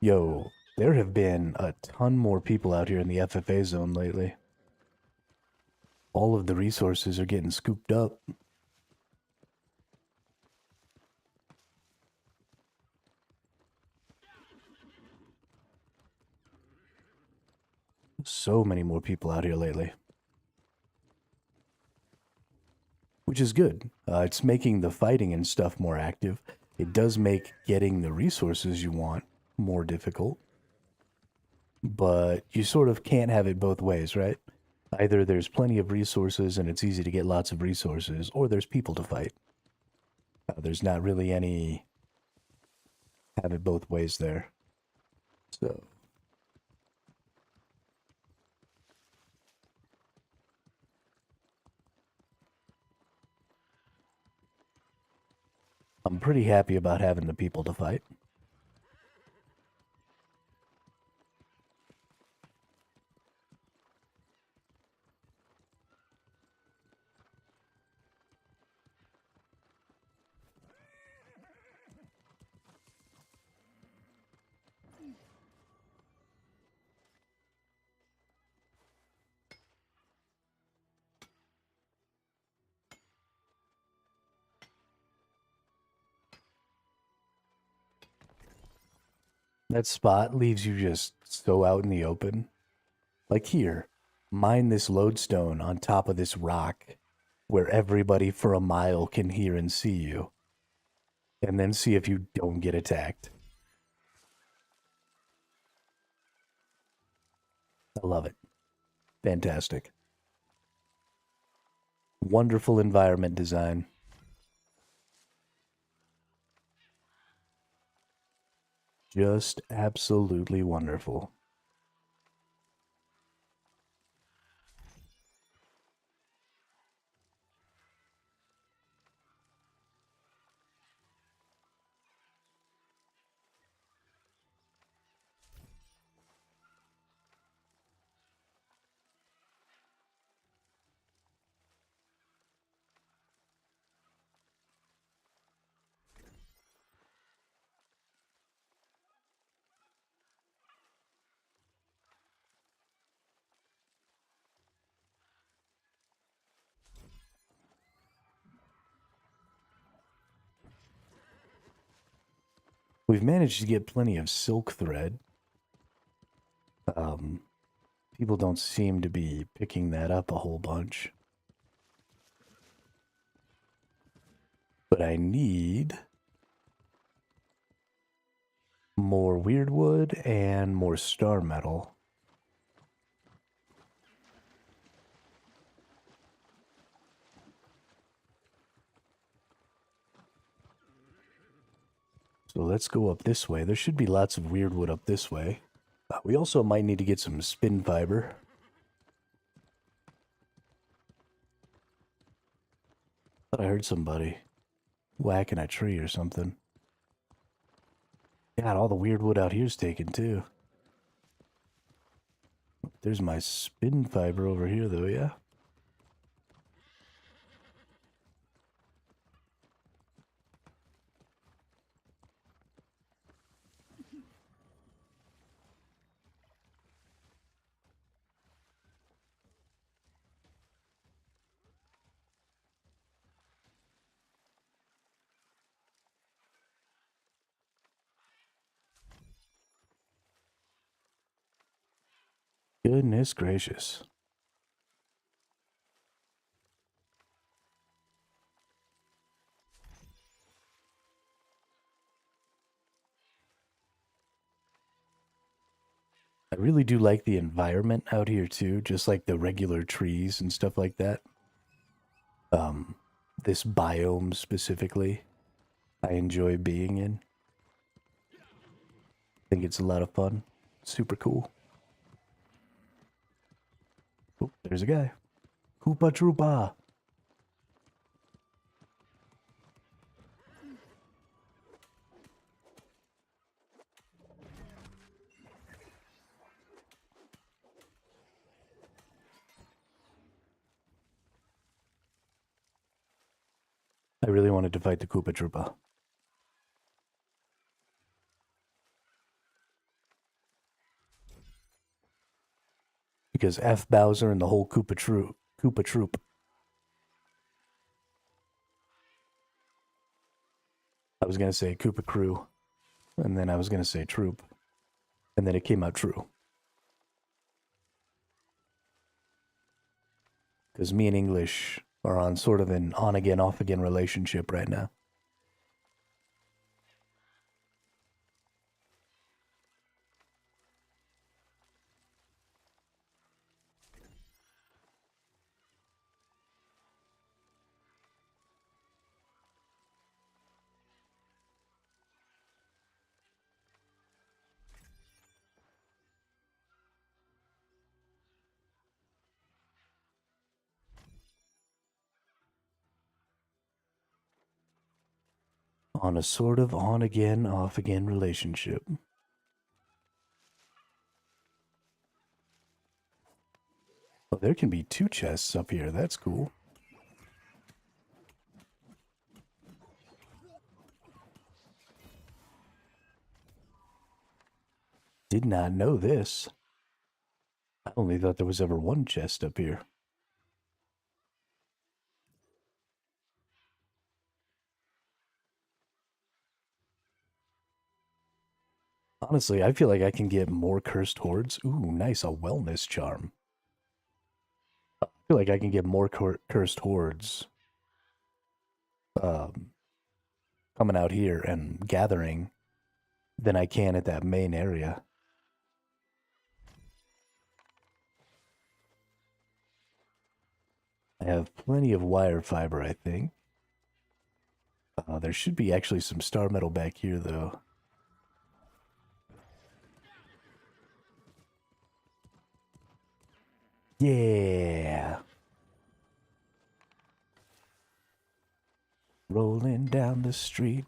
Yo, there have been a ton more people out here in the FFA zone lately. All of the resources are getting scooped up. So many more people out here lately. Which is good. It's making the fighting and stuff more active. It does make getting the resources you want more difficult. But you sort of can't have it both ways, right? Either there's plenty of resources and it's easy to get lots of resources, or there's people to fight. There's not really any have it both ways there. So I'm pretty happy about having the people to fight. That spot leaves you just so out in the open. Like here, mine this lodestone on top of this rock where everybody for a mile can hear and see you. And then see if you don't get attacked. I love it. Fantastic. Wonderful environment design. Just absolutely wonderful. We've managed to get plenty of silk thread. People don't seem to be picking that up a whole bunch. But I need more weirdwood and more star metal. So let's go up this way. There should be lots of weirdwood up this way. We also might need to get some spin fiber. Thought I heard somebody whacking a tree or something. God, all the weirdwood out here's taken too. There's my spin fiber over here though, yeah. Goodness gracious. I really do like the environment out here too, just like the regular trees and stuff like that. This biome specifically, I enjoy being in. I think it's a lot of fun. Super cool. Oh, there's a guy. Koopa Troopa. I really wanted to fight the Koopa Troopa. Because F Bowser and the whole Koopa Troop. I was going to say Koopa Crew, and then I was going to say Troop, and then it came out true. Because me and English are on sort of an on-again, off-again relationship right now. On a sort of on-again, off-again relationship. Oh, there can be 2 chests up here. That's cool. Did not know this. I only thought there was ever 1 chest up here. Honestly, I feel like I can get more cursed hordes. Ooh, nice, a wellness charm. I feel like I can get more cursed hordes coming out here and gathering than I can at that main area. I have plenty of wire fiber, I think. There should be actually some star metal back here, though. Yeah. Rolling down the street.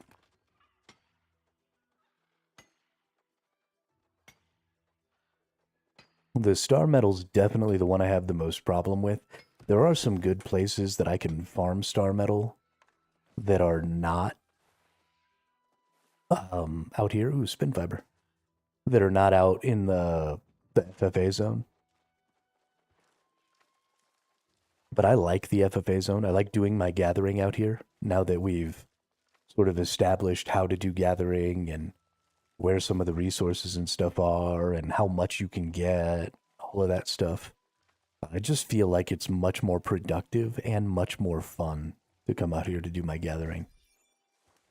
The star metal's definitely the one I have the most problem with. There are some good places that I can farm star metal that are not out here. Ooh, spin fiber. That are not out in the FFA zone. But I like the FFA zone. I like doing my gathering out here now that we've sort of established how to do gathering and where some of the resources and stuff are and how much you can get, all of that stuff. I just feel like it's much more productive and much more fun to come out here to do my gathering.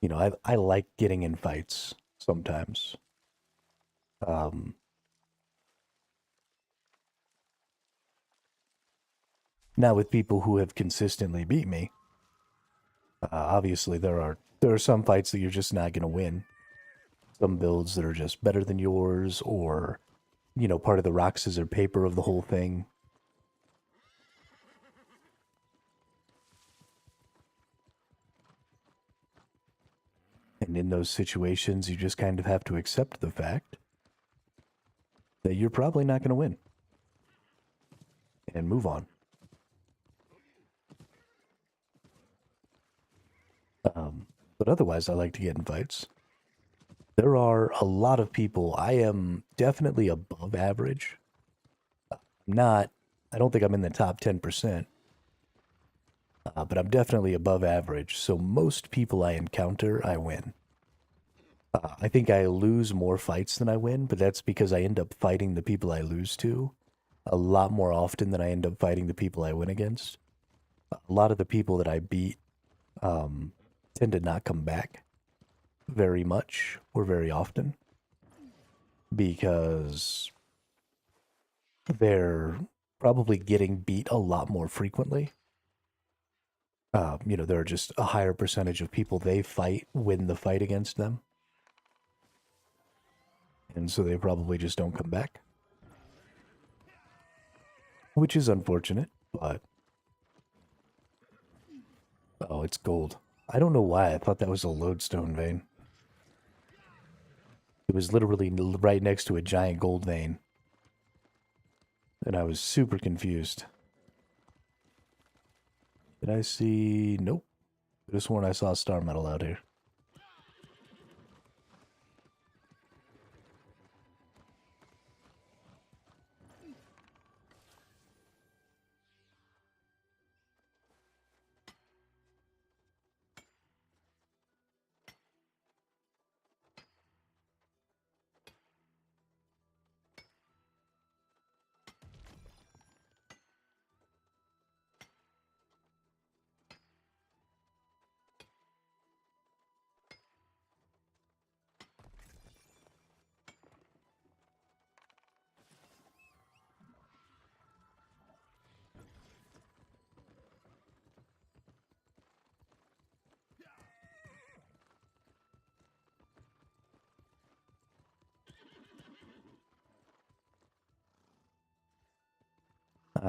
You know, I like getting in fights sometimes. Now with people who have consistently beat me, obviously there are some fights that you're just not going to win. Some builds that are just better than yours, or, you know, part of the rock, scissors, paper of the whole thing. And in those situations, you just kind of have to accept the fact that you're probably not going to win. And move on. But otherwise, I like to get in fights. There are a lot of people. I am definitely above average. I don't think I'm in the top 10%. But I'm definitely above average. So most people I encounter, I win. I think I lose more fights than I win, but that's because I end up fighting the people I lose to a lot more often than I end up fighting the people I win against. A lot of the people that I beat tend to not come back very much or very often because they're probably getting beat a lot more frequently. You know, there are just a higher percentage of people they fight win the fight against them. And so they probably just don't come back. which is unfortunate, but... Oh, it's gold. I don't know why I thought that was a lodestone vein. It was literally right next to a giant gold vein. And I was super confused. Did I see... Nope. I just sworn I saw star metal out here.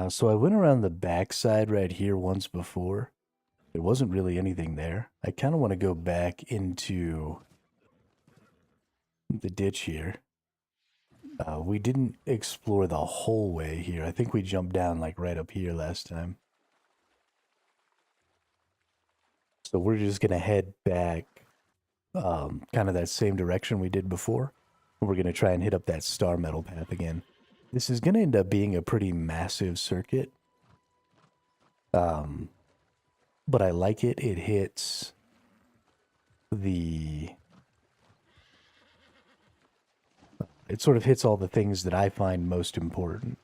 So I went around the backside right here once before. There wasn't really anything there. I kind of want to go back into the ditch here. We didn't explore the whole way here. I think we jumped down like right up here last time. So we're just going to head back kind of that same direction we did before. We're going to try and hit up that star metal path again. This is going to end up being a pretty massive circuit. But I like it. It hits the... It sort of hits all the things that I find most important.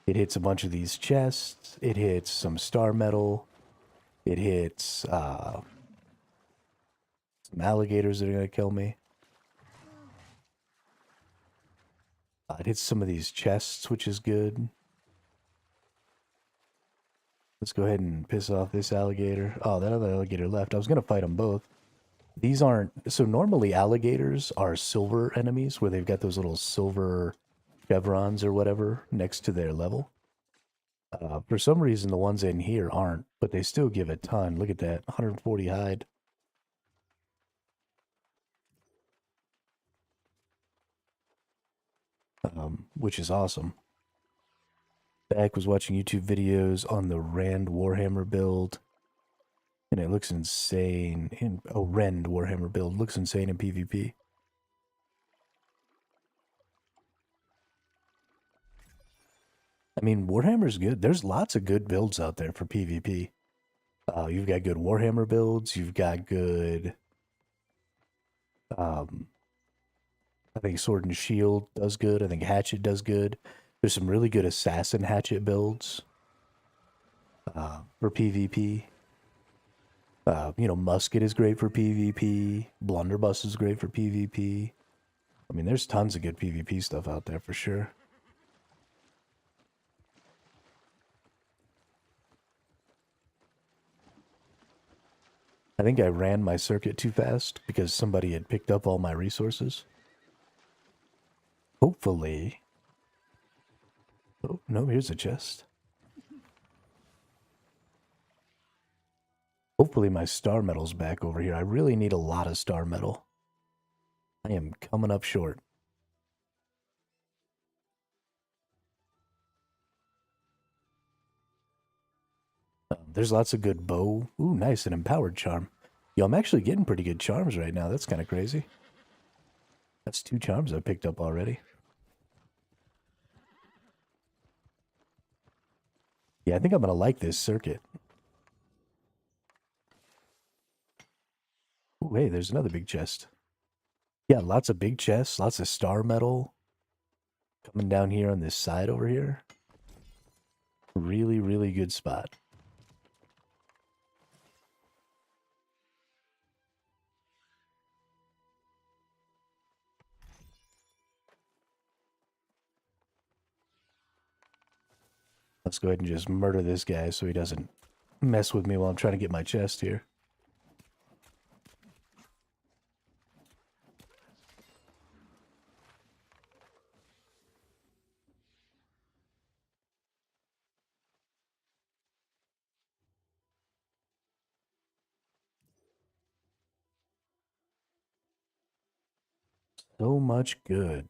It hits a bunch of these chests. It hits some star metal. It hits some alligators that are going to kill me. It hits some of these chests, which is good. Let's go ahead and piss off this alligator. Oh, that other alligator left. I was going to fight them both. These aren't... So normally alligators are silver enemies, where they've got those little silver chevrons or whatever next to their level. For some reason, the ones in here aren't, but they still give a ton. Look at that, 140 hide. Which is awesome. Back was watching YouTube videos on the Rand Warhammer build, and it looks insane. Rend Warhammer build looks insane in PvP. I mean, Warhammer's good. There's lots of good builds out there for PvP. You've got good Warhammer builds. You've got good... I think Sword and Shield does good. I think Hatchet does good. There's some really good Assassin Hatchet builds for PvP. Musket is great for PvP. Blunderbuss is great for PvP. I mean, there's tons of good PvP stuff out there for sure. I think I ran my circuit too fast because somebody had picked up all my resources. Hopefully... Oh, no, here's a chest. Hopefully my star metal's back over here. I really need a lot of star metal. I am coming up short. There's lots of good bow. Ooh, nice, an empowered charm. Yo, I'm actually getting pretty good charms right now. That's kind of crazy. That's 2 charms I picked up already. Yeah, I think I'm going to like this circuit. Ooh, hey, there's another big chest. Yeah, lots of big chests, lots of star metal. Coming down here on this side over here. Really, really good spot. Let's go ahead and just murder this guy so he doesn't mess with me while I'm trying to get my chest here. So much good.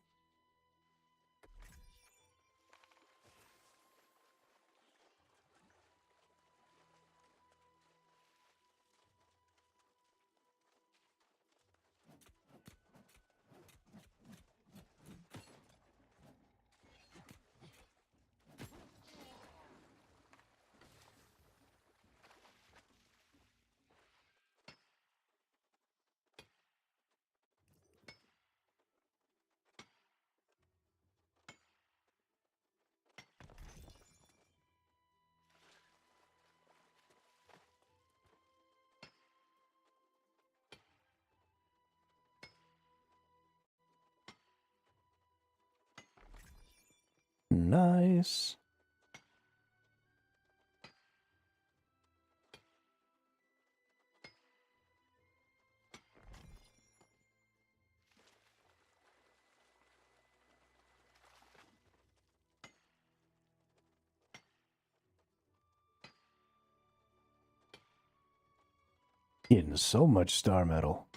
Nice. Getting so much star metal.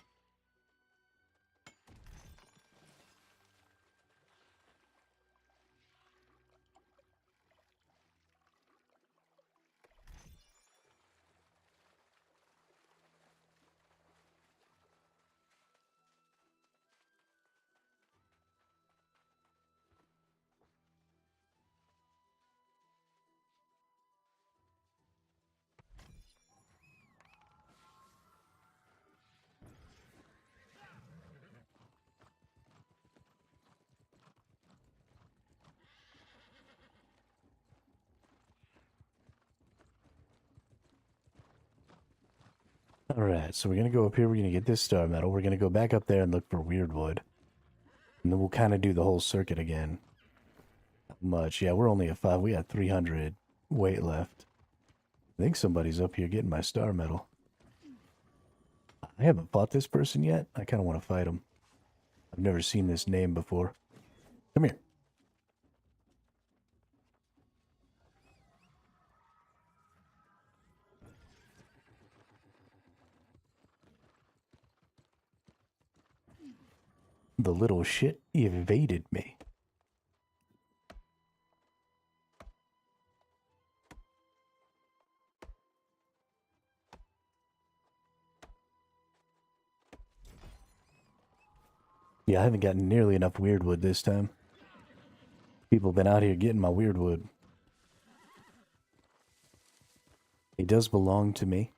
Alright, so we're going to go up here. We're going to get this star metal. We're going to go back up there and look for weird wood. And then we'll kind of do the whole circuit again. Not much. Yeah, we're only at 5. We got 300 weight left. I think somebody's up here getting my star metal. I haven't fought this person yet. I kind of want to fight him. I've never seen this name before. Come here. The little shit evaded me. Yeah, I haven't gotten nearly enough weird wood this time. People have been out here getting my weird wood. It does belong to me.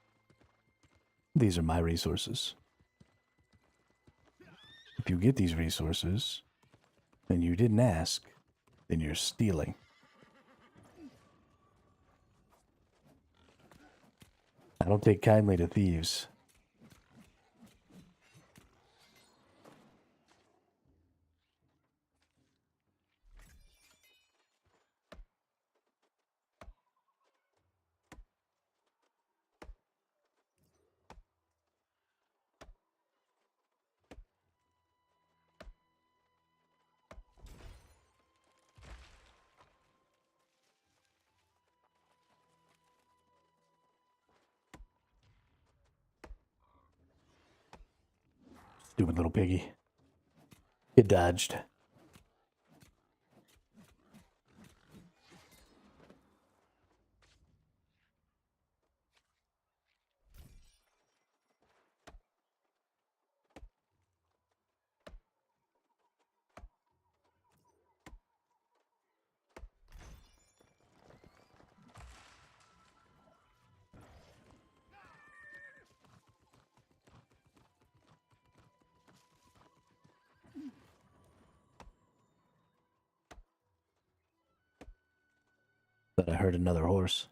These are my resources. If you get these resources, and you didn't ask, then you're stealing. I don't take kindly to thieves. Stupid little piggy. It dodged. But I heard another horse.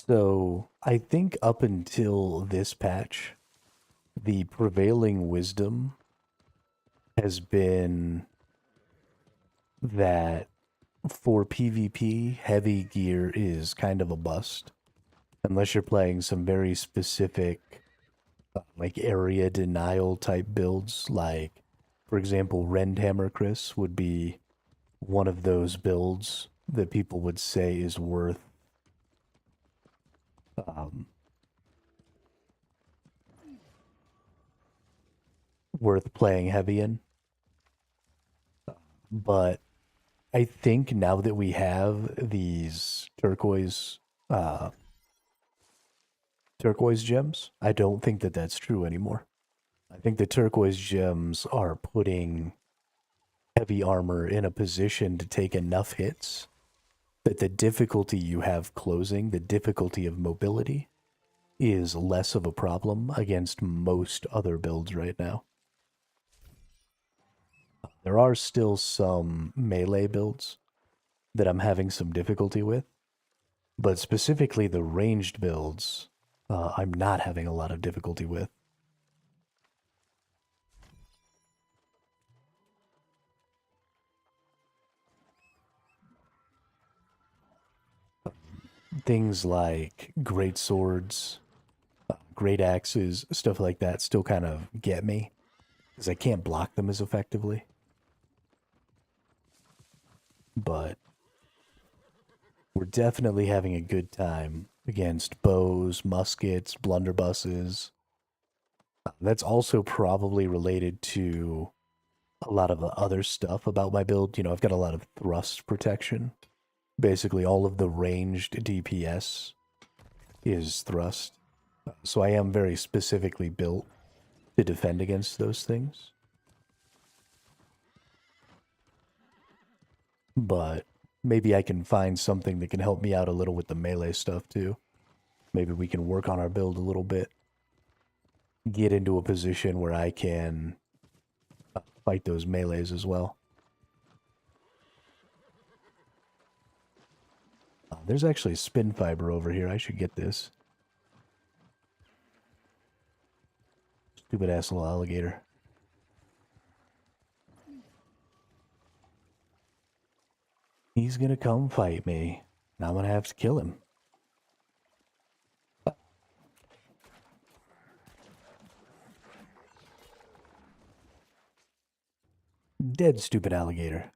So, I think up until this patch, the prevailing wisdom has been that for PvP, heavy gear is kind of a bust. Unless you're playing some very specific, like area denial type builds, like, for example, Rendhammer Chris would be one of those builds that people would say is um, worth playing heavy in. But I think now that we have these turquoise gems, I don't think that that's true anymore. I think the turquoise gems are putting heavy armor in a position to take enough hits that the difficulty you have closing, the difficulty of mobility, is less of a problem against most other builds right now. There are still some melee builds that I'm having some difficulty with, but specifically the ranged builds, I'm not having a lot of difficulty with. Things like great swords, great axes, stuff like that still kind of get me because I can't block them as effectively. But we're definitely having a good time against bows, muskets, blunderbusses. That's also probably related to a lot of the other stuff about my build. You know, I've got a lot of thrust protection. Basically, all of the ranged DPS is thrust. So I am very specifically built to defend against those things. But maybe I can find something that can help me out a little with the melee stuff too. Maybe we can work on our build a little bit. Get into a position where I can fight those melees as well. There's actually spin fiber over here. I should get this. Stupid ass little alligator. He's gonna come fight me. And I'm gonna have to kill him. Dead stupid alligator.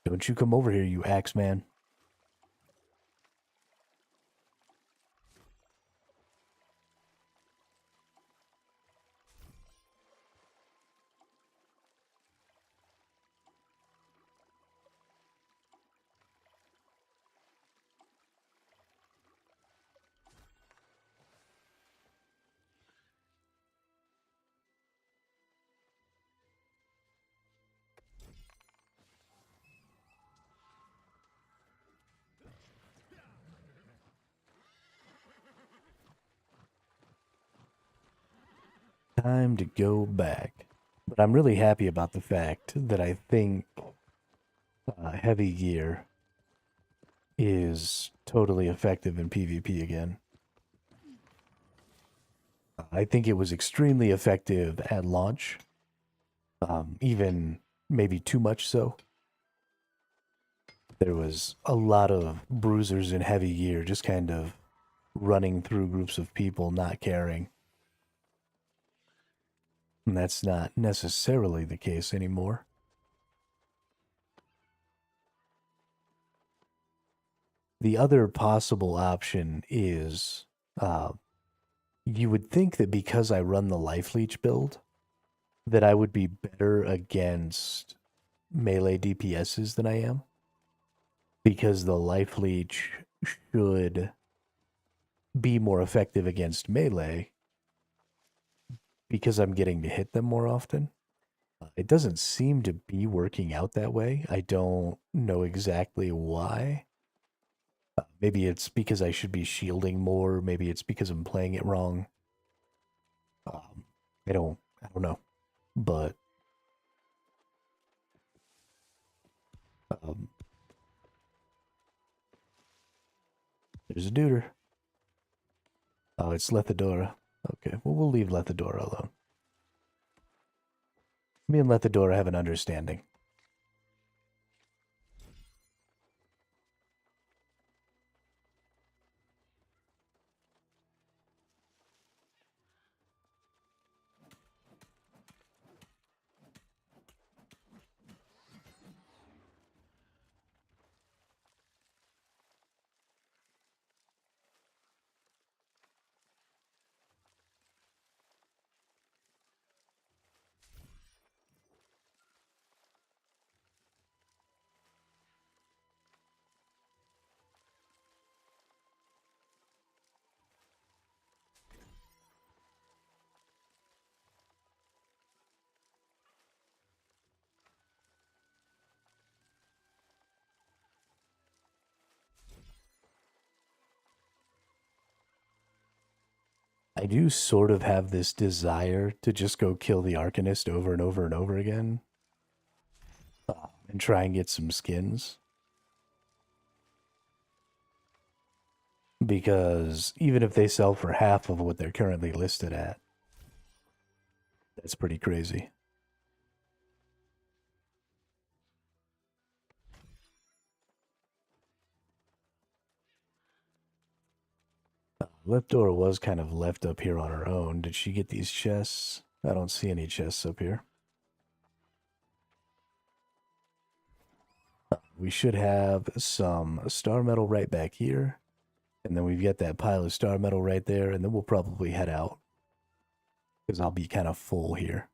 Don't you come over here, you axe man. Time to go back. But I'm really happy about the fact that I think heavy gear is totally effective in PvP again. I think it was extremely effective at launch, even maybe too much so. There was a lot of bruisers in heavy gear just kind of running through groups of people, not caring. And that's not necessarily the case anymore. The other possible option is you would think that because I run the life leech build, that I would be better against melee DPSs than I am. Because the life leech should be more effective against melee because I'm getting to hit them more often. It doesn't seem to be working out that way. I don't know exactly why. Maybe it's because I should be shielding more. Maybe it's because I'm playing it wrong. I don't know. But there's a duder. Oh, it's Lethadora. Okay, well, we'll leave Lethadora alone. Me and let the door have an understanding. I do sort of have this desire to just go kill the Arcanist over and over and over again. And try and get some skins. Because even if they sell for half of what they're currently listed at, that's pretty crazy. Leptor was kind of left up here on her own. Did she get these chests? I don't see any chests up here. We should have some star metal right back here. And then we've got that pile of star metal right there. And then we'll probably head out. Because I'll be kind of full here.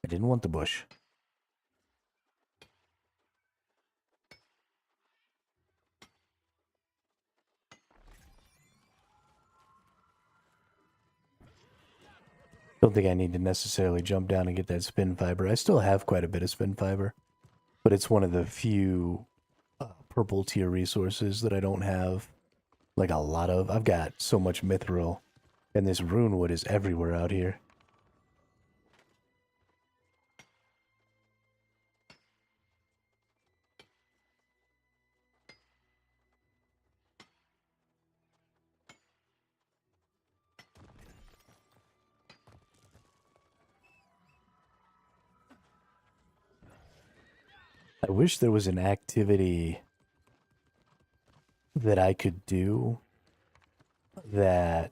I didn't want the bush. Don't think I need to necessarily jump down and get that spin fiber. I still have quite a bit of spin fiber, but it's one of the few purple tier resources that I don't have like a lot of. I've got so much mithril, and this rune wood is everywhere out here. I wish there was an activity that I could do that...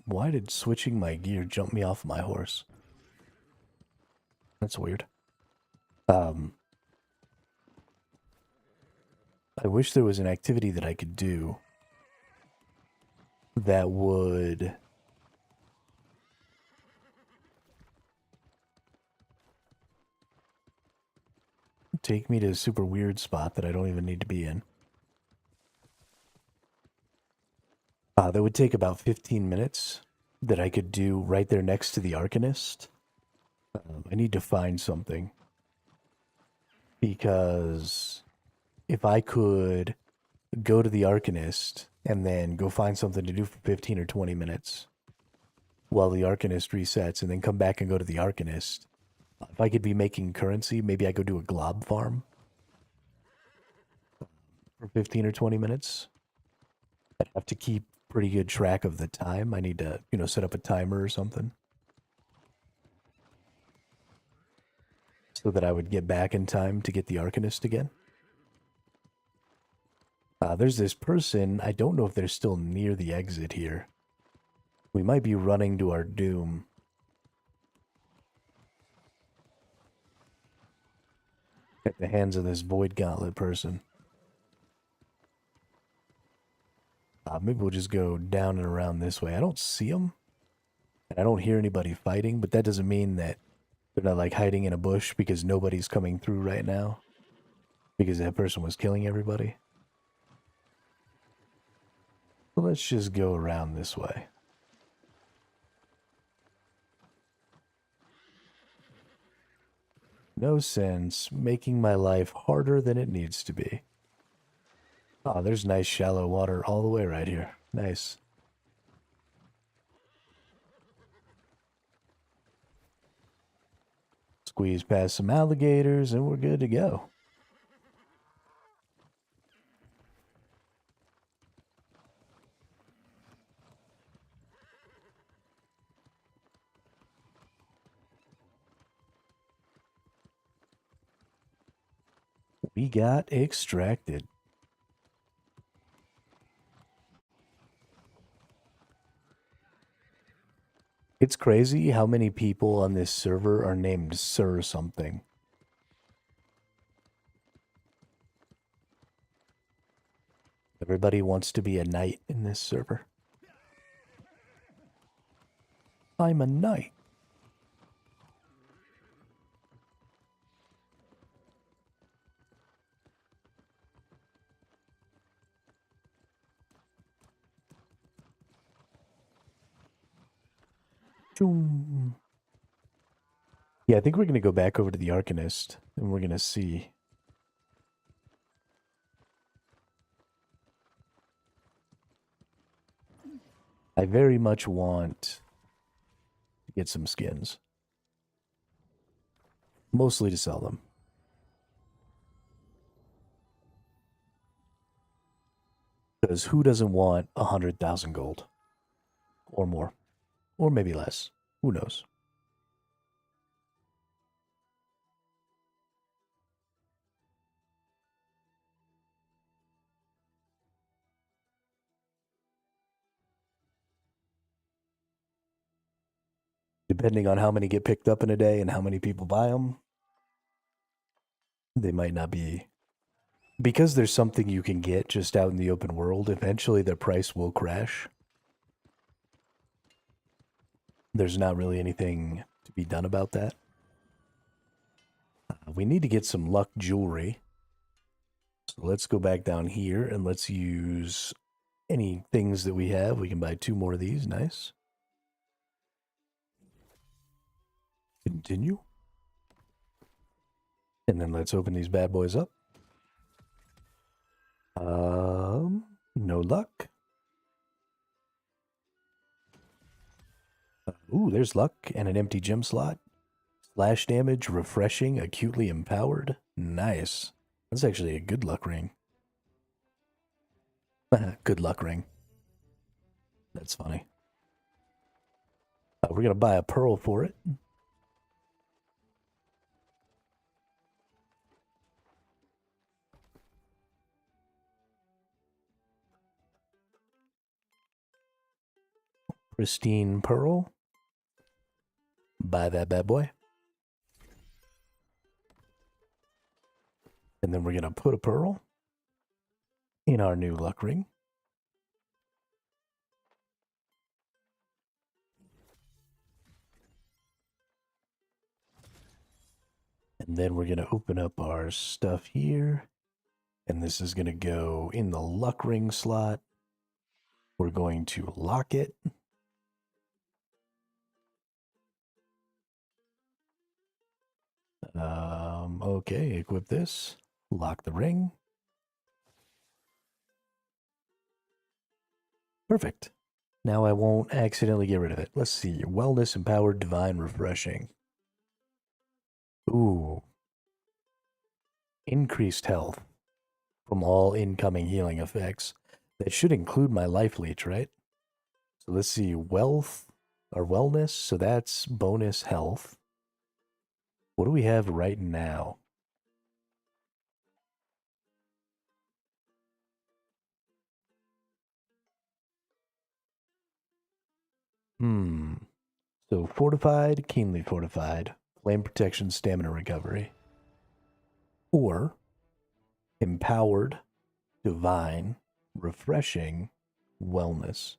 Why did switching my gear jump me off my horse? That's weird. I wish there was an activity that I could do that would... take me to a super weird spot that I don't even need to be in. That would take about 15 minutes that I could do right there next to the Arcanist. I need to find something. Because if I could go to the Arcanist and then go find something to do for 15 or 20 minutes while the Arcanist resets and then come back and go to the Arcanist, if I could be making currency, maybe I go do a glob farm for 15 or 20 minutes. I'd have to keep pretty good track of the time. I need to, set up a timer or something. So that I would get back in time to get the Arcanist again. There's this person. I don't know if they're still near the exit here. We might be running to our doom. At the hands of this Void Gauntlet person. Maybe we'll just go down and around this way. I don't see them. And I don't hear anybody fighting, but that doesn't mean that they're not like hiding in a bush because nobody's coming through right now. Because that person was killing everybody. So let's just go around this way. No sense making my life harder than it needs to be. Oh, there's nice shallow water all the way right here. Nice. Squeeze past some alligators and we're good to go. We got extracted. It's crazy how many people on this server are named Sir something. Everybody wants to be a knight in this server. I'm a knight. Choom. Yeah, I think we're going to go back over to the Arcanist and we're going to see. I very much want to get some skins. Mostly to sell them. Because who doesn't want 100,000 gold? Or more. Or maybe less. Who knows? Depending on how many get picked up in a day and how many people buy them, they might not be. Because there's something you can get just out in the open world, eventually their price will crash. There's not really anything to be done about that. We need to get some luck jewelry. So let's go back down here and let's use any things that we have. We can buy 2 more of these. Nice. Continue. And then let's open these bad boys up. No luck. Ooh, there's luck and an empty gem slot. Slash damage, refreshing, acutely empowered. Nice. That's actually a good luck ring. Good luck ring. That's funny. We're going to buy a pearl for it. Pristine pearl. Buy that bad boy. And then we're going to put a pearl in our new luck ring. And then we're going to open up our stuff here. And this is going to go in the luck ring slot. We're going to lock it. Okay, equip this. Lock the ring. Perfect. Now I won't accidentally get rid of it. Let's see. Wellness, empowered, divine, refreshing. Ooh. Increased health from all incoming healing effects. That should include my life leech, right? So let's see. Wealth or wellness. So that's bonus health. What do we have right now? So fortified, keenly fortified, flame protection, stamina recovery. Or empowered, divine, refreshing, wellness.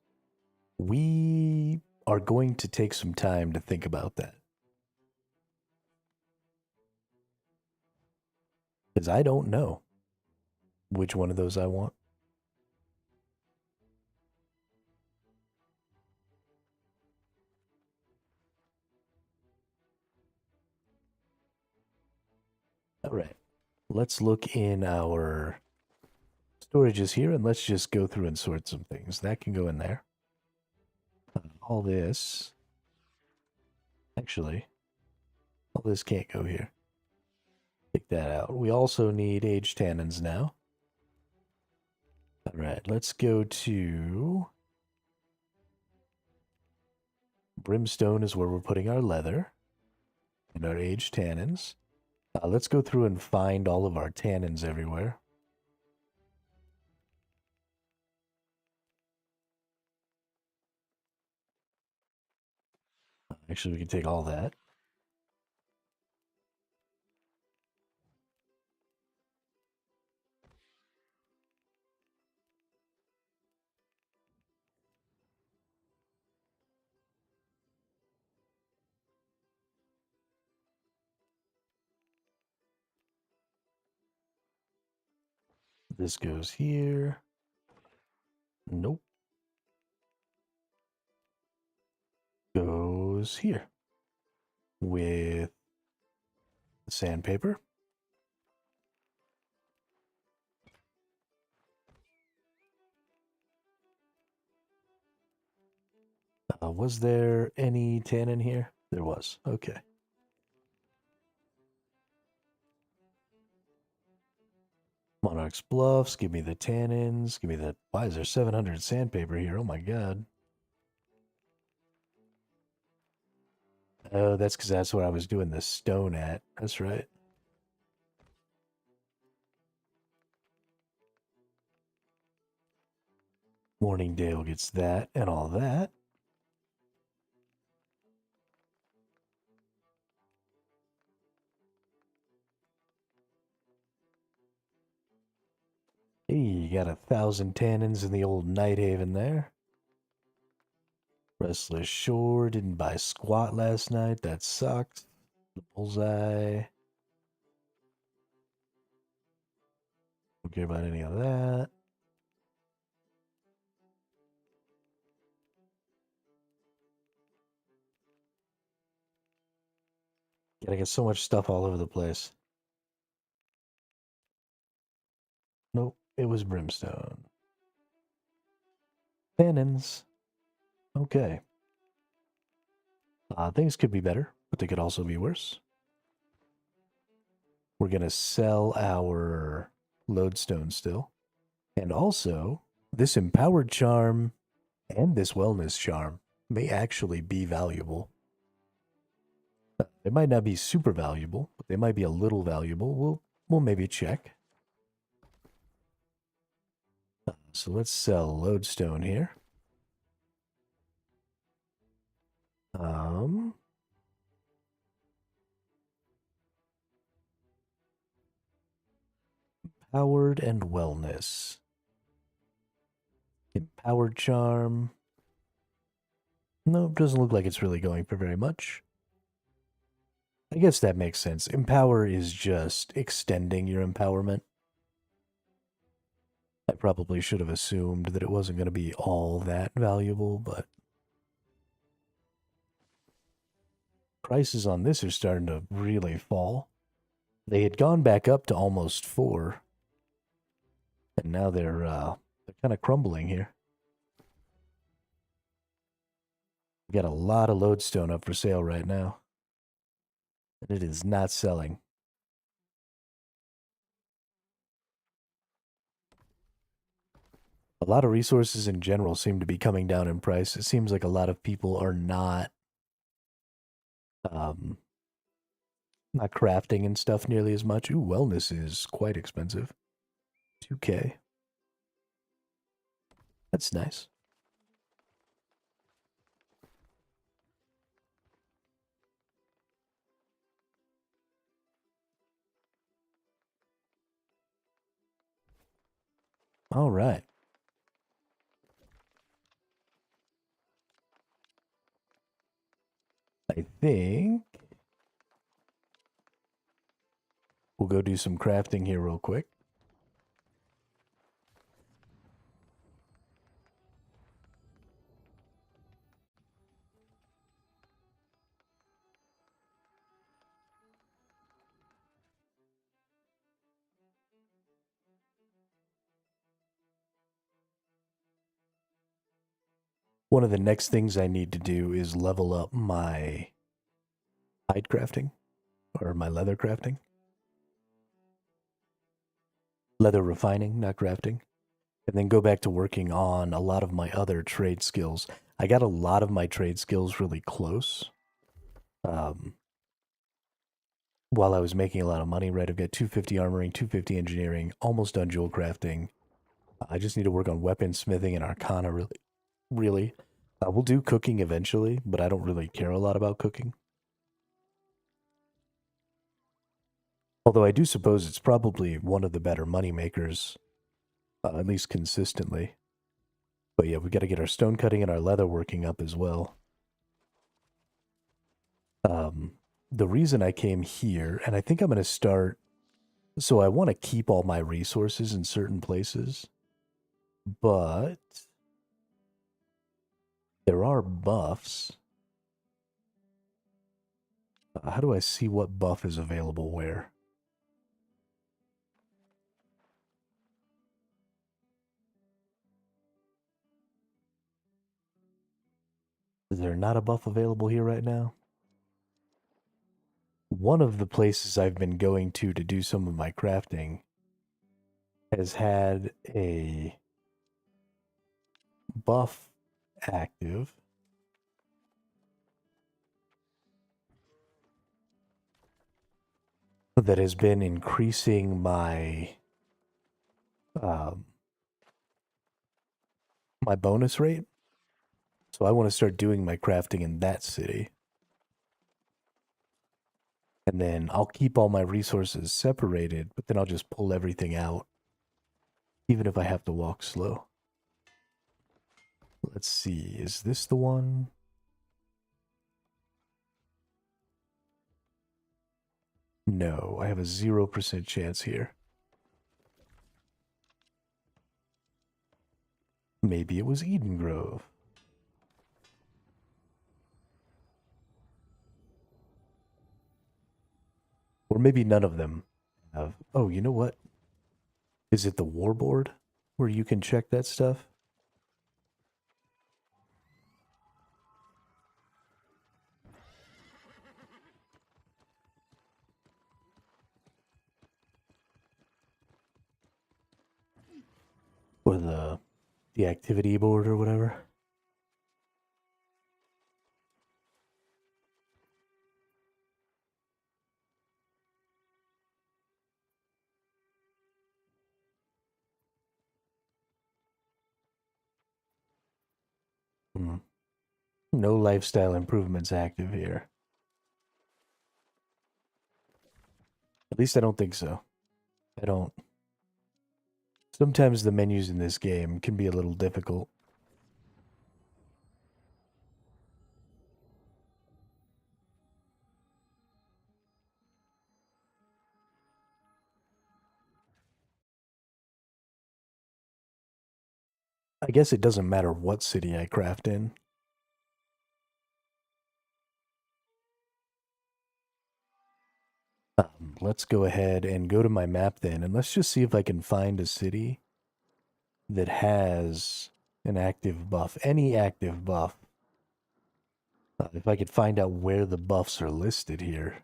We are going to take some time to think about that. Because I don't know which one of those I want. All right. Let's look in our Storage is here, and let's just go through and sort some things. That can go in there. All this. Actually, all this can't go here. Take that out. We also need aged tannins now. All right, let's go to... Brimstone is where we're putting our leather and our aged tannins. Let's go through and find all of our tannins everywhere. Actually, we can take all that. This goes here. Nope. Goes here. With the sandpaper. Was there any tannin here? There was. Okay. Monarch's Bluffs. Give me the tannins. Give me the... Why is there 700 sandpaper here? Oh my god. Oh, that's because that's what I was doing the stone at. That's right. Morningdale gets that and all that. Hey, you got 1,000 tannins in the old Nighthaven there. Restless Shore didn't buy squat last night. That sucks. The bullseye. Don't care about any of that. Gotta get so much stuff all over the place. Nope, it was Brimstone. Tannins. Okay. Things could be better, but they could also be worse. We're gonna sell our lodestone still. And also, this empowered charm and this wellness charm may actually be valuable. They might not be super valuable, but they might be a little valuable. We'll maybe check. So let's sell lodestone here. Empowered and wellness. Empowered charm. Nope, doesn't look like it's really going for very much. I guess that makes sense. Empower is just extending your empowerment. I probably should have assumed that it wasn't going to be all that valuable, but prices on this are starting to really fall. They had gone back up to almost 4, and now they're kind of crumbling here. We got a lot of lodestone up for sale right now, and it is not selling. A lot of resources in general seem to be coming down in price. It seems like a lot of people are not crafting and stuff nearly as much. Ooh, wellness is quite expensive. 2K. That's nice. All right. I think we'll go do some crafting here real quick. One of the next things I need to do is level up my hide crafting, or my leather crafting. Leather refining, not crafting. And then go back to working on a lot of my other trade skills. I got a lot of my trade skills really close. While I was making a lot of money, right? I've got 250 armoring, 250 engineering, almost done jewel crafting. I just need to work on weapon smithing and arcana, really. Really. We'll do cooking eventually, but I don't really care a lot about cooking. Although I do suppose it's probably one of the better money makers, at least consistently. But yeah, we got to get our stone cutting and our leather working up as well. The reason I came here, and I think I'm going to start... So I want to keep all my resources in certain places, but there are buffs. How do I see what buff is available where? Is there not a buff available here right now? One of the places I've been going to do some of my crafting has had a buff active. That has been increasing my my bonus rate. So I want to start doing my crafting in that city. And then I'll keep all my resources separated, but then I'll just pull everything out, even if I have to walk slow. Let's see, is this the one? No, I have a 0% chance here. Maybe it was Eden Grove. Or maybe none of them have. Oh, you know what? Is it the warboard where you can check that stuff? Or the activity board or whatever? Hmm. No lifestyle improvements active here. At least I don't think so. I don't. Sometimes the menus in this game can be a little difficult. I guess it doesn't matter what city I craft in. Let's go ahead and go to my map then, and let's just see if I can find a city that has an active buff, any active buff. If I could find out where the buffs are listed here.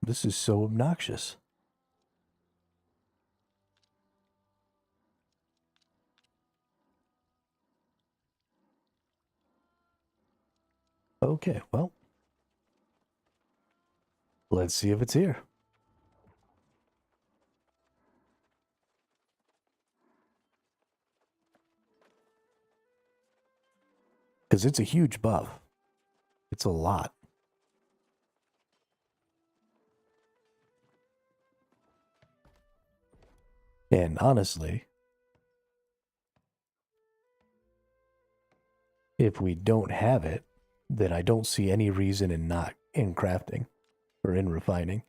This is so obnoxious. Okay, well, let's see if it's here. Because it's a huge buff. It's a lot. And honestly, if we don't have it, then I don't see any reason in not in crafting or in refining.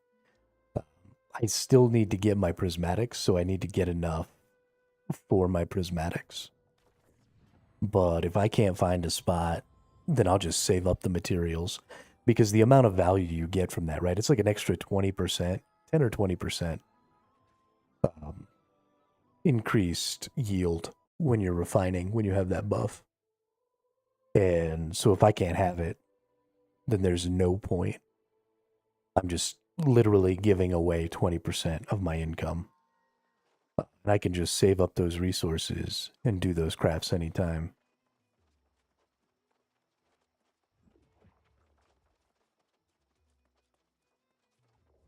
I still need to get my prismatics, so I need to get enough for my prismatics. But if I can't find a spot, then I'll just save up the materials, because the amount of value you get from that, right? It's like an extra 20%, 10 or 20% increased yield when you're refining, when you have that buff. And so if I can't have it, then there's no point. I'm just literally giving away 20% of my income. And I can just save up those resources and do those crafts anytime.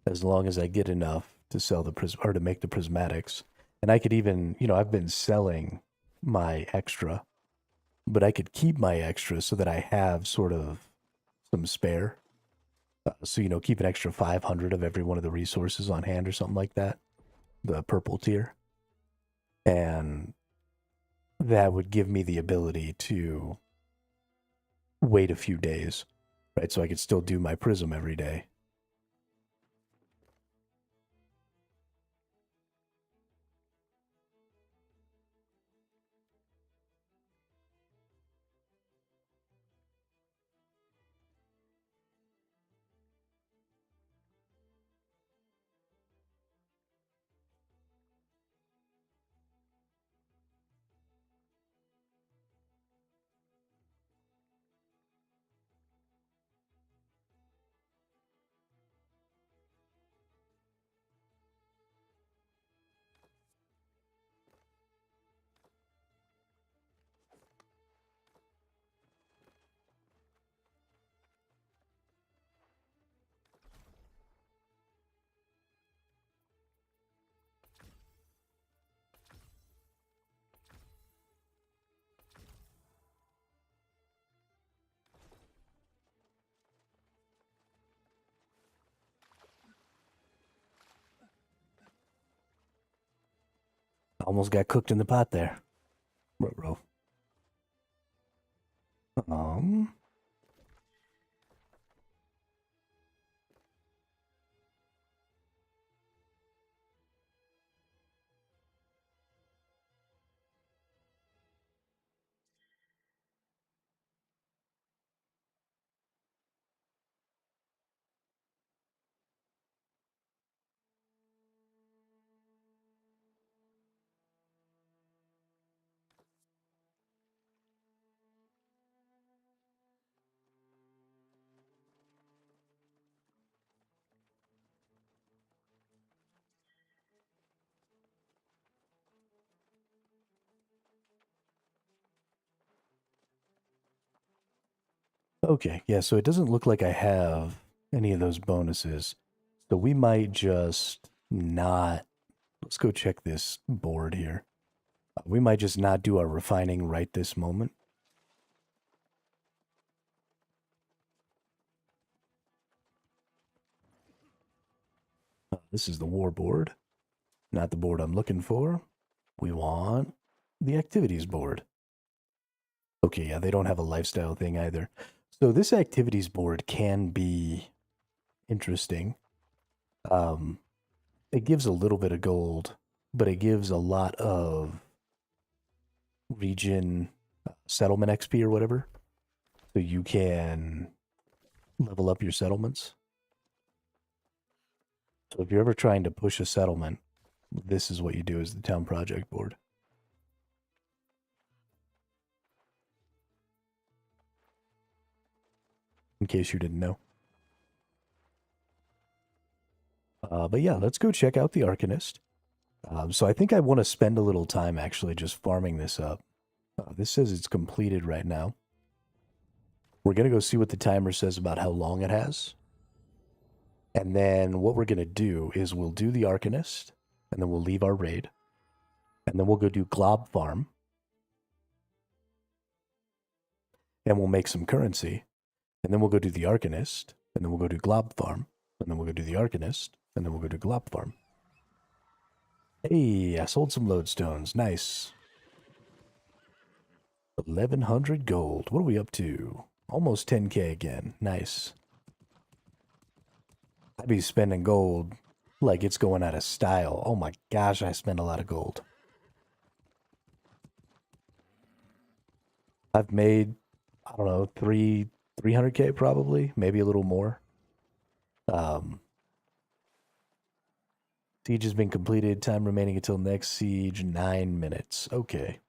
As long as I get enough to sell the or to make the prismatics. And I could even, I've been selling my extra, but I could keep my extra so that I have sort of some spare. So, keep an extra 500 of every one of the resources on hand or something like that. The purple tier. And that would give me the ability to wait a few days, right? So I could still do my prism every day. Almost got cooked in the pot there. Bro. Okay, yeah, so it doesn't look like I have any of those bonuses. So we might just not... Let's go check this board here. We might just not do our refining right this moment. This is the war board. Not the board I'm looking for. We want the activities board. Okay, yeah, they don't have a lifestyle thing either. So this activities board can be interesting. It gives a little bit of gold, but it gives a lot of region settlement XP or whatever. So you can level up your settlements. So if you're ever trying to push a settlement, this is what you do as the town project board. In case you didn't know. But yeah, let's go check out the Arcanist. So I think I want to spend a little time actually just farming this up. This says it's completed right now. We're going to go see what the timer says about how long it has. And then what we're going to do is we'll do the Arcanist, and then we'll leave our raid. And then we'll go do Glob Farm. And we'll make some currency. And then we'll go do the Arcanist, and then we'll go do Glob Farm. And then we'll go do the Arcanist, and then we'll go to Glob Farm. Hey, I sold some lodestones. Nice. 1,100 gold. What are we up to? Almost 10k again. Nice. I'd be spending gold like it's going out of style. Oh my gosh, I spent a lot of gold. I've made, I don't know, 300K probably, maybe a little more. Um, Siege has been completed. Time remaining until next siege, 9 minutes. Okay.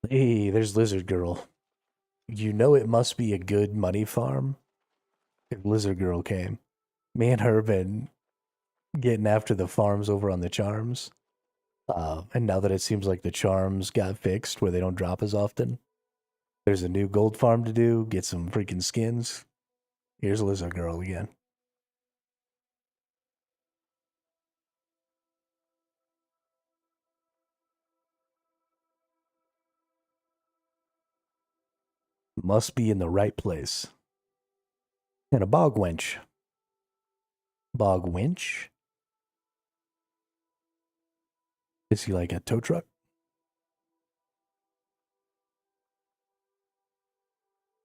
Hey, there's Lizard Girl. You know it must be a good money farm if Lizard Girl came. Me and her been getting after the farms over on the charms. And now that it seems like the charms got fixed where they don't drop as often, there's a new gold farm to do, get some freaking skins. Here's Lizard Girl again. Must be in the right place. And a bog wench. Bog winch? Is he like a tow truck?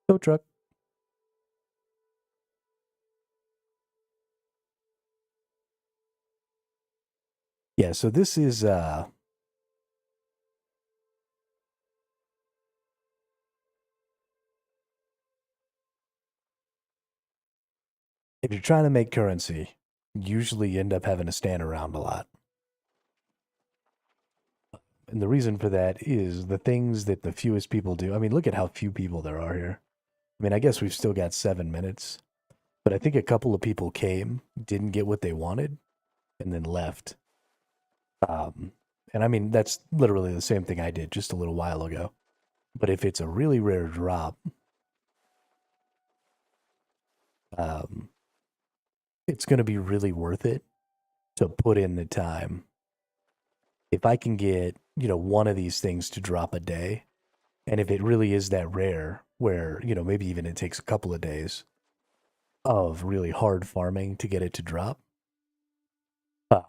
Tow truck. Yeah, so this is if you're trying to make currency, usually you end up having to stand around a lot. And the reason for that is the things that the fewest people do. I mean, look at how few people there are here. I mean, I guess we've still got 7 minutes, but I think a couple of people came, didn't get what they wanted, and then left. And I mean, that's literally the same thing I did just a little while ago. But if it's a really rare drop, um, it's going to be really worth it to put in the time. If I can get, one of these things to drop a day, and if it really is that rare, where, maybe even it takes a couple of days of really hard farming to get it to drop, uh,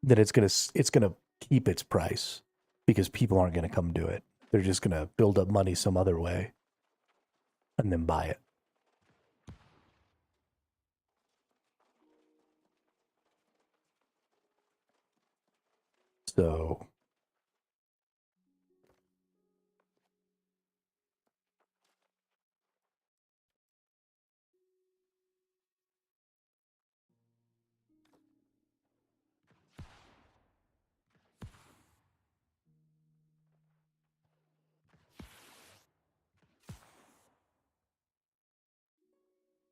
then it's gonna keep its price because people aren't gonna come do it. They're just gonna build up money some other way and then buy it. So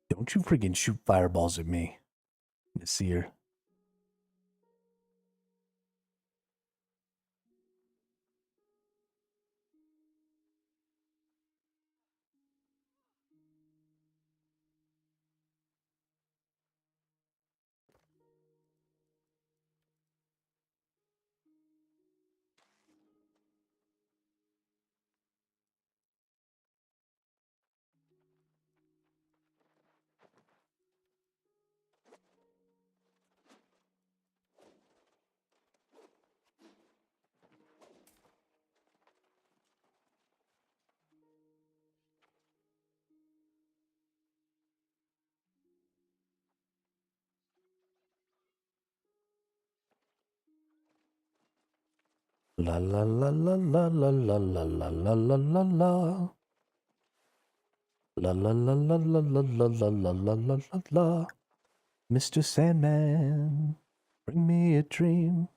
don't you freaking shoot fireballs at me, Nasir. La la la la la la la la la la la la la. La la la la la la la la la la la la la. Mr. Sandman, bring me a dream.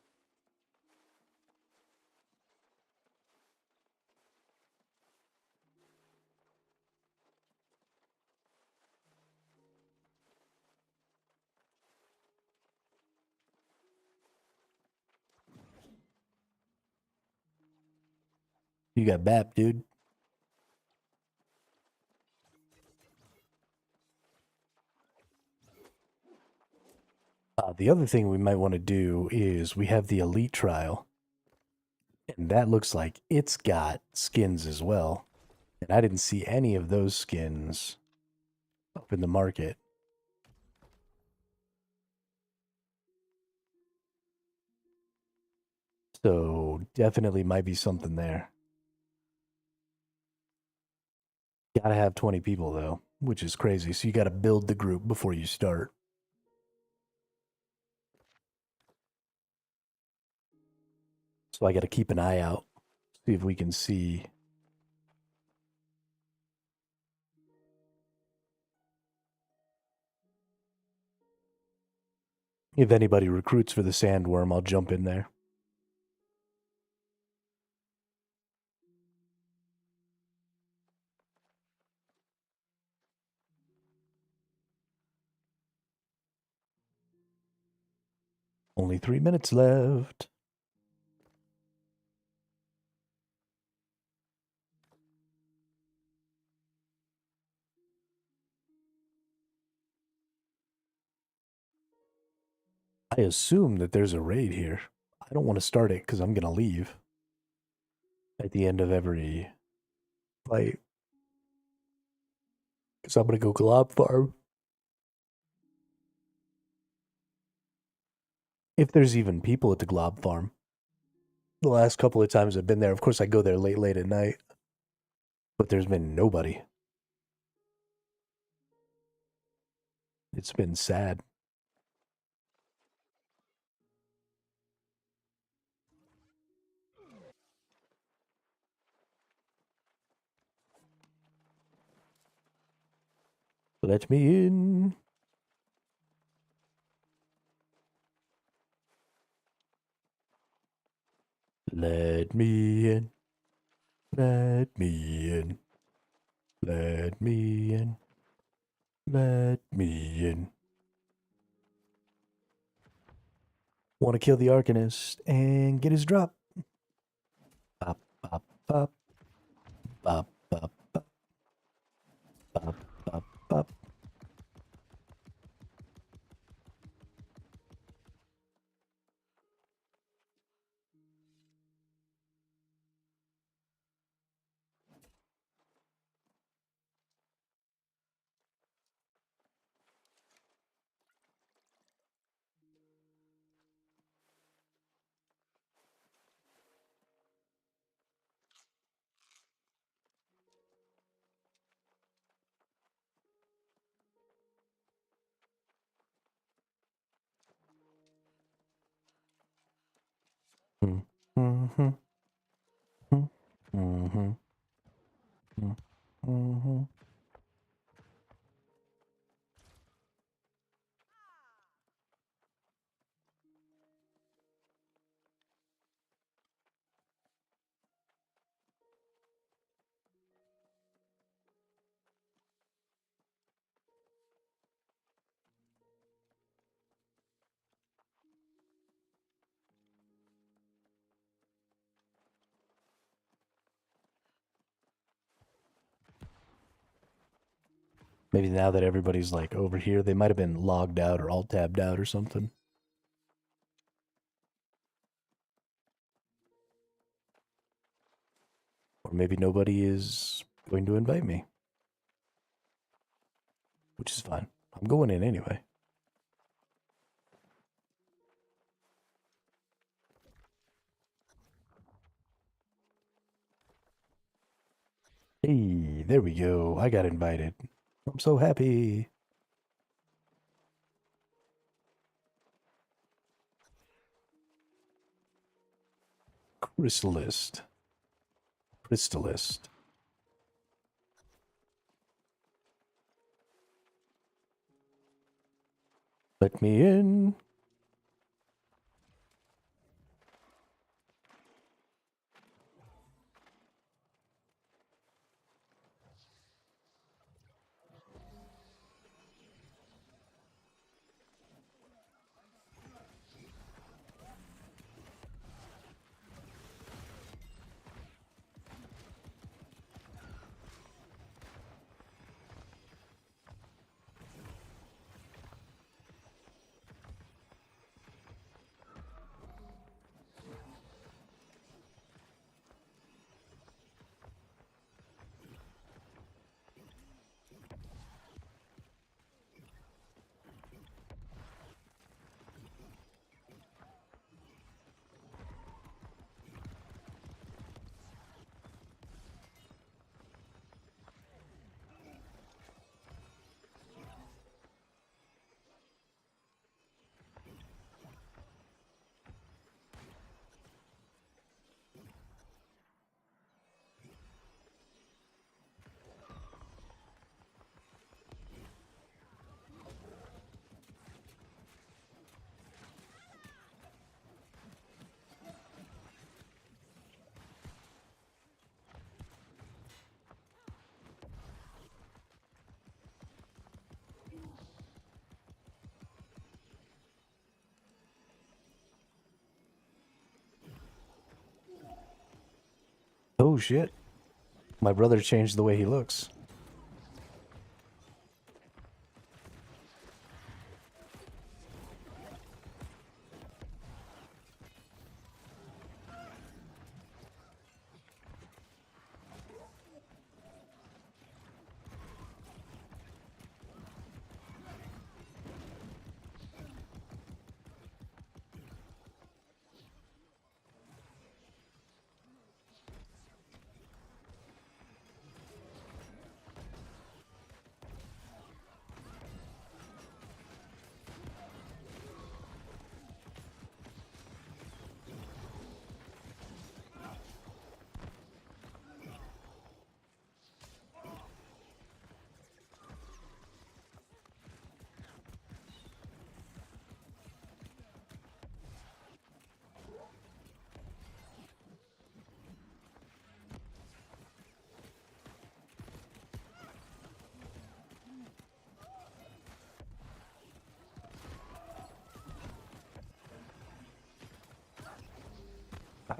You got BAP, dude. The other thing we might want to do is we have the Elite Trial, and that looks like it's got skins as well. And I didn't see any of those skins up in the market. So definitely might be something there. Gotta have 20 people though, which is crazy. So you gotta build the group before you start. So I gotta keep an eye out, see if we can see if anybody recruits for the sandworm. I'll jump in there. Only 3 minutes left. I assume that there's a raid here. I don't want to start it because I'm going to leave at the end of every fight. Because I'm going to go glob farm. If there's even people at the glob farm. The last couple of times I've been there, of course I go there late at night. But there's been nobody. It's been sad. Let me in. Let me in. Let me in. Let me in. Let me in. Want to kill the Arcanist and get his drop. Bop, bop, bop. Bop, bop, bop. Bop, bop, bop. Mm-hmm. Mm-hmm. Mm-hmm. Maybe now that everybody's like over here, they might have been logged out or alt tabbed out or something. Or maybe nobody is going to invite me. Which is fine. I'm going in anyway. Hey, there we go. I got invited. I'm so happy. Crystalist. Crystalist. Let me in. Oh shit. My brother changed the way he looks.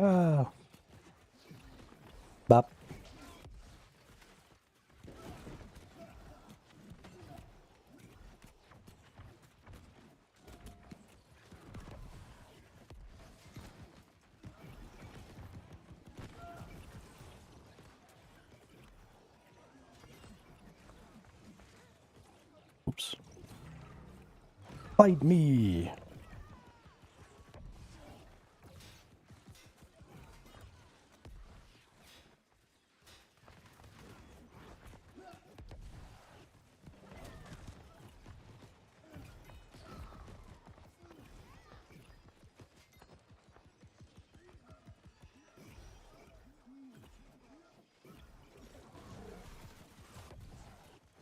Ah. Bop. Oops. Fight me.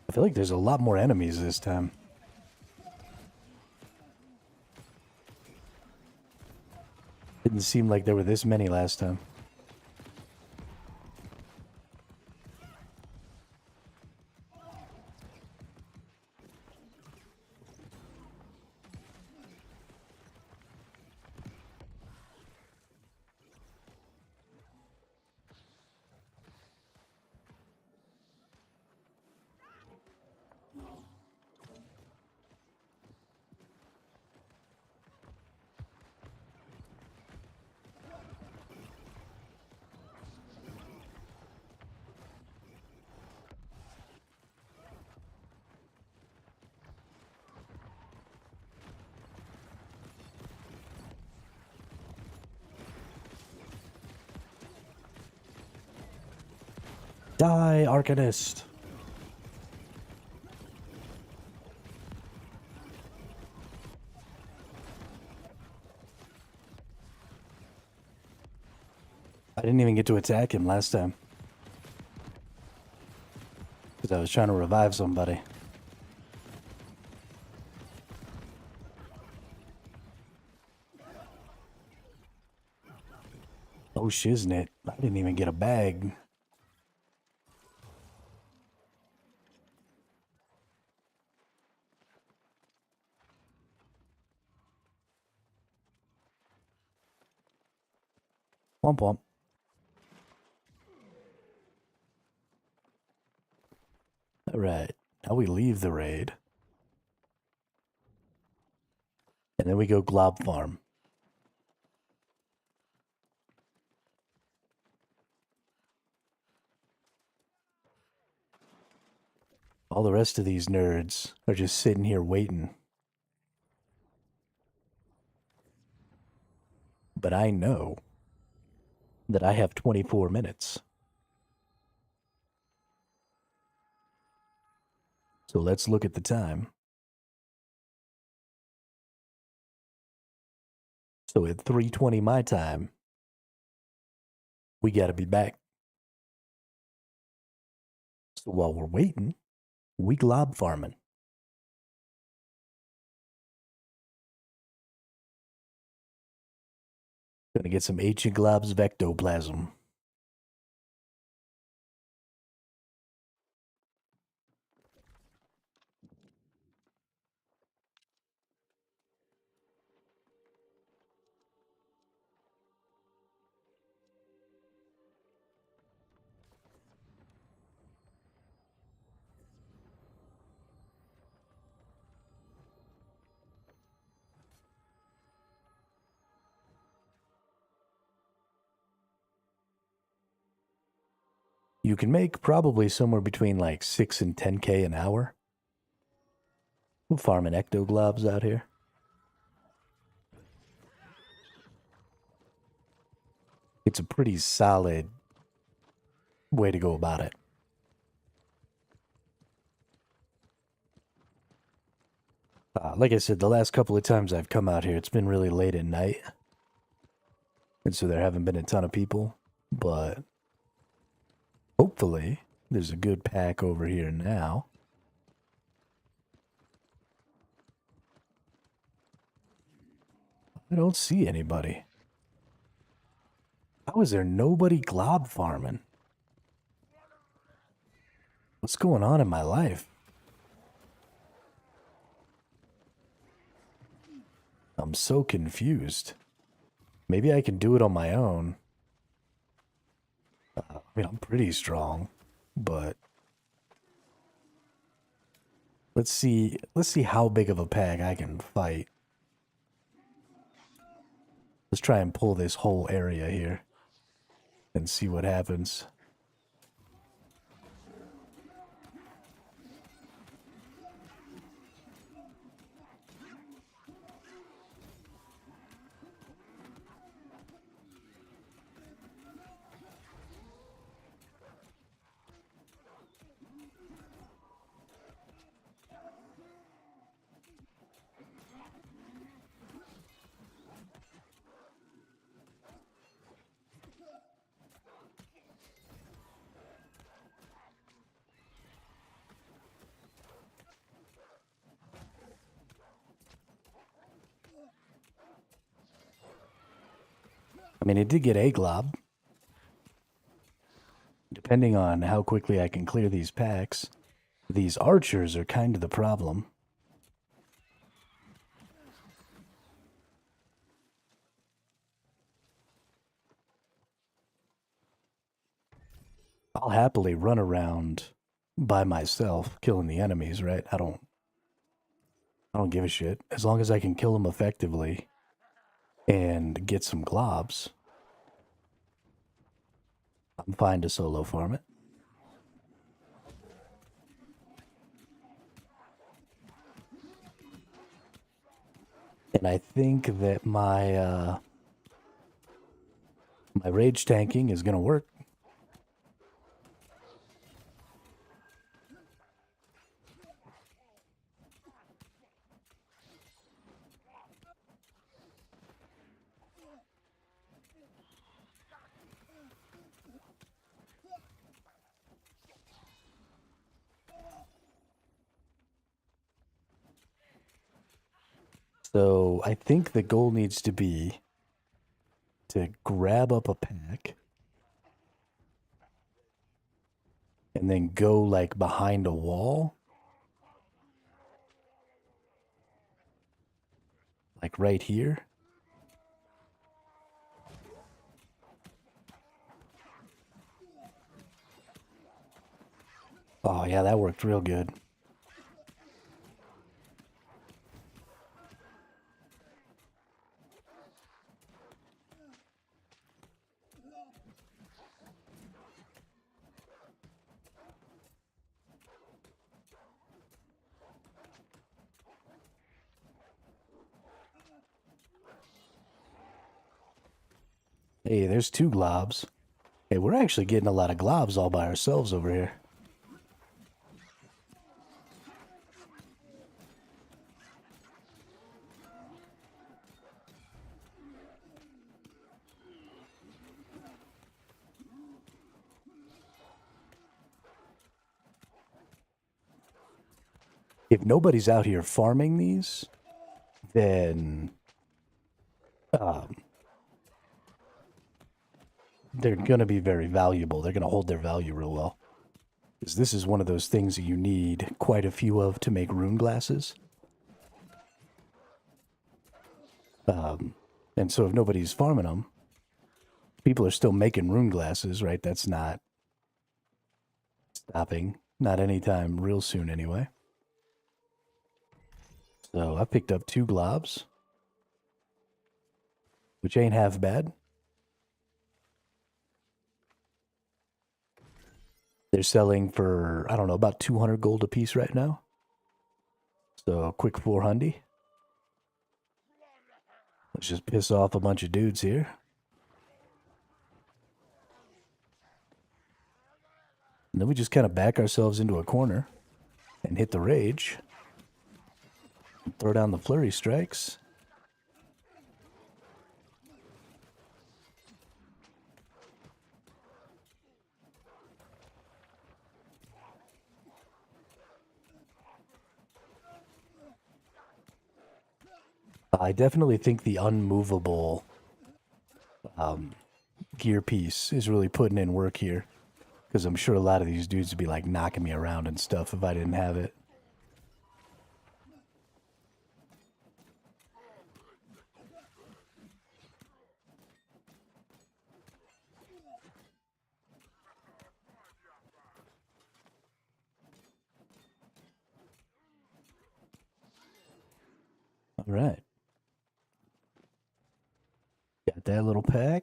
I feel like there's a lot more enemies this time. Didn't seem like there were this many last time. Die, Arcanist. I didn't even get to attack him last time. Because I was trying to revive somebody. Oh, shiznit. I didn't even get a bag. Womp womp. Alright, now we leave the raid. And then we go glob farm. All the rest of these nerds are just sitting here waiting. But I know that I have 24 minutes. So let's look at the time. So at 3:20 my time, we gotta be back. So while we're waiting, we glob farming. Gonna get some ancient globs vectoplasm. You can make probably somewhere between like 6 and 10K an hour. We're farming ectoglobs out here. It's a pretty solid way to go about it. Like I said, the last couple of times I've come out here, it's been really late at night. And so there haven't been a ton of people. But hopefully there's a good pack over here now. I don't see anybody. How is there nobody glob farming? What's going on in my life? I'm so confused. Maybe I can do it on my own. I mean, I'm pretty strong, but let's see how big of a pack I can fight. Let's try and pull this whole area here and see what happens. I mean, it did get a glob. Depending on how quickly I can clear these packs, these archers are kind of the problem. I'll happily run around by myself killing the enemies, right? I don't give a shit. As long as I can kill them effectively and get some globs, I'm fine to solo farm it. And I think that my my rage tanking is gonna work. So I think the goal needs to be to grab up a pack and then go like behind a wall. Like right here. Oh yeah, that worked real good. Hey, there's 2 globs. Hey, we're actually getting a lot of globs all by ourselves over here. If nobody's out here farming these, then they're going to be very valuable. They're going to hold their value real well. Because this is one of those things that you need quite a few of to make rune glasses. And so if nobody's farming them, people are still making rune glasses, right? That's not stopping. Not anytime real soon anyway. So I picked up 2 globs, which ain't half bad. They're selling for, I don't know, about 200 gold a piece right now. So a quick 400. Let's just piss off a bunch of dudes here. And then we just kind of back ourselves into a corner and hit the rage. Throw down the flurry strikes. I definitely think the unmovable gear piece is really putting in work here. Because I'm sure a lot of these dudes would be like knocking me around and stuff if I didn't have it. All right. Got that little pack.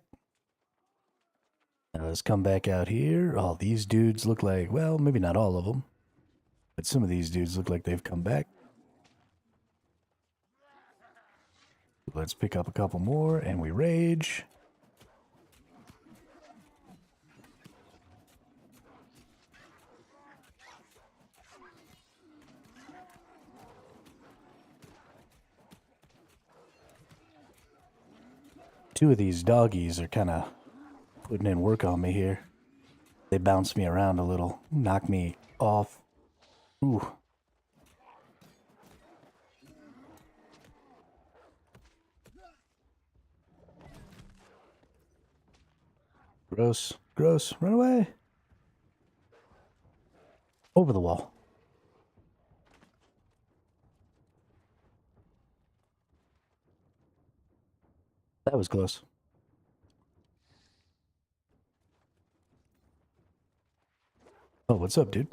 Now let's come back out here. Oh, these dudes look like, well, maybe not all of them. But some of these dudes look like they've come back. Let's pick up a couple more and we rage. Two of these doggies are kind of putting in work on me here. They bounce me around a little, knock me off. Ooh. Gross, gross, run away. Over the wall. That was close. Oh, what's up, dude?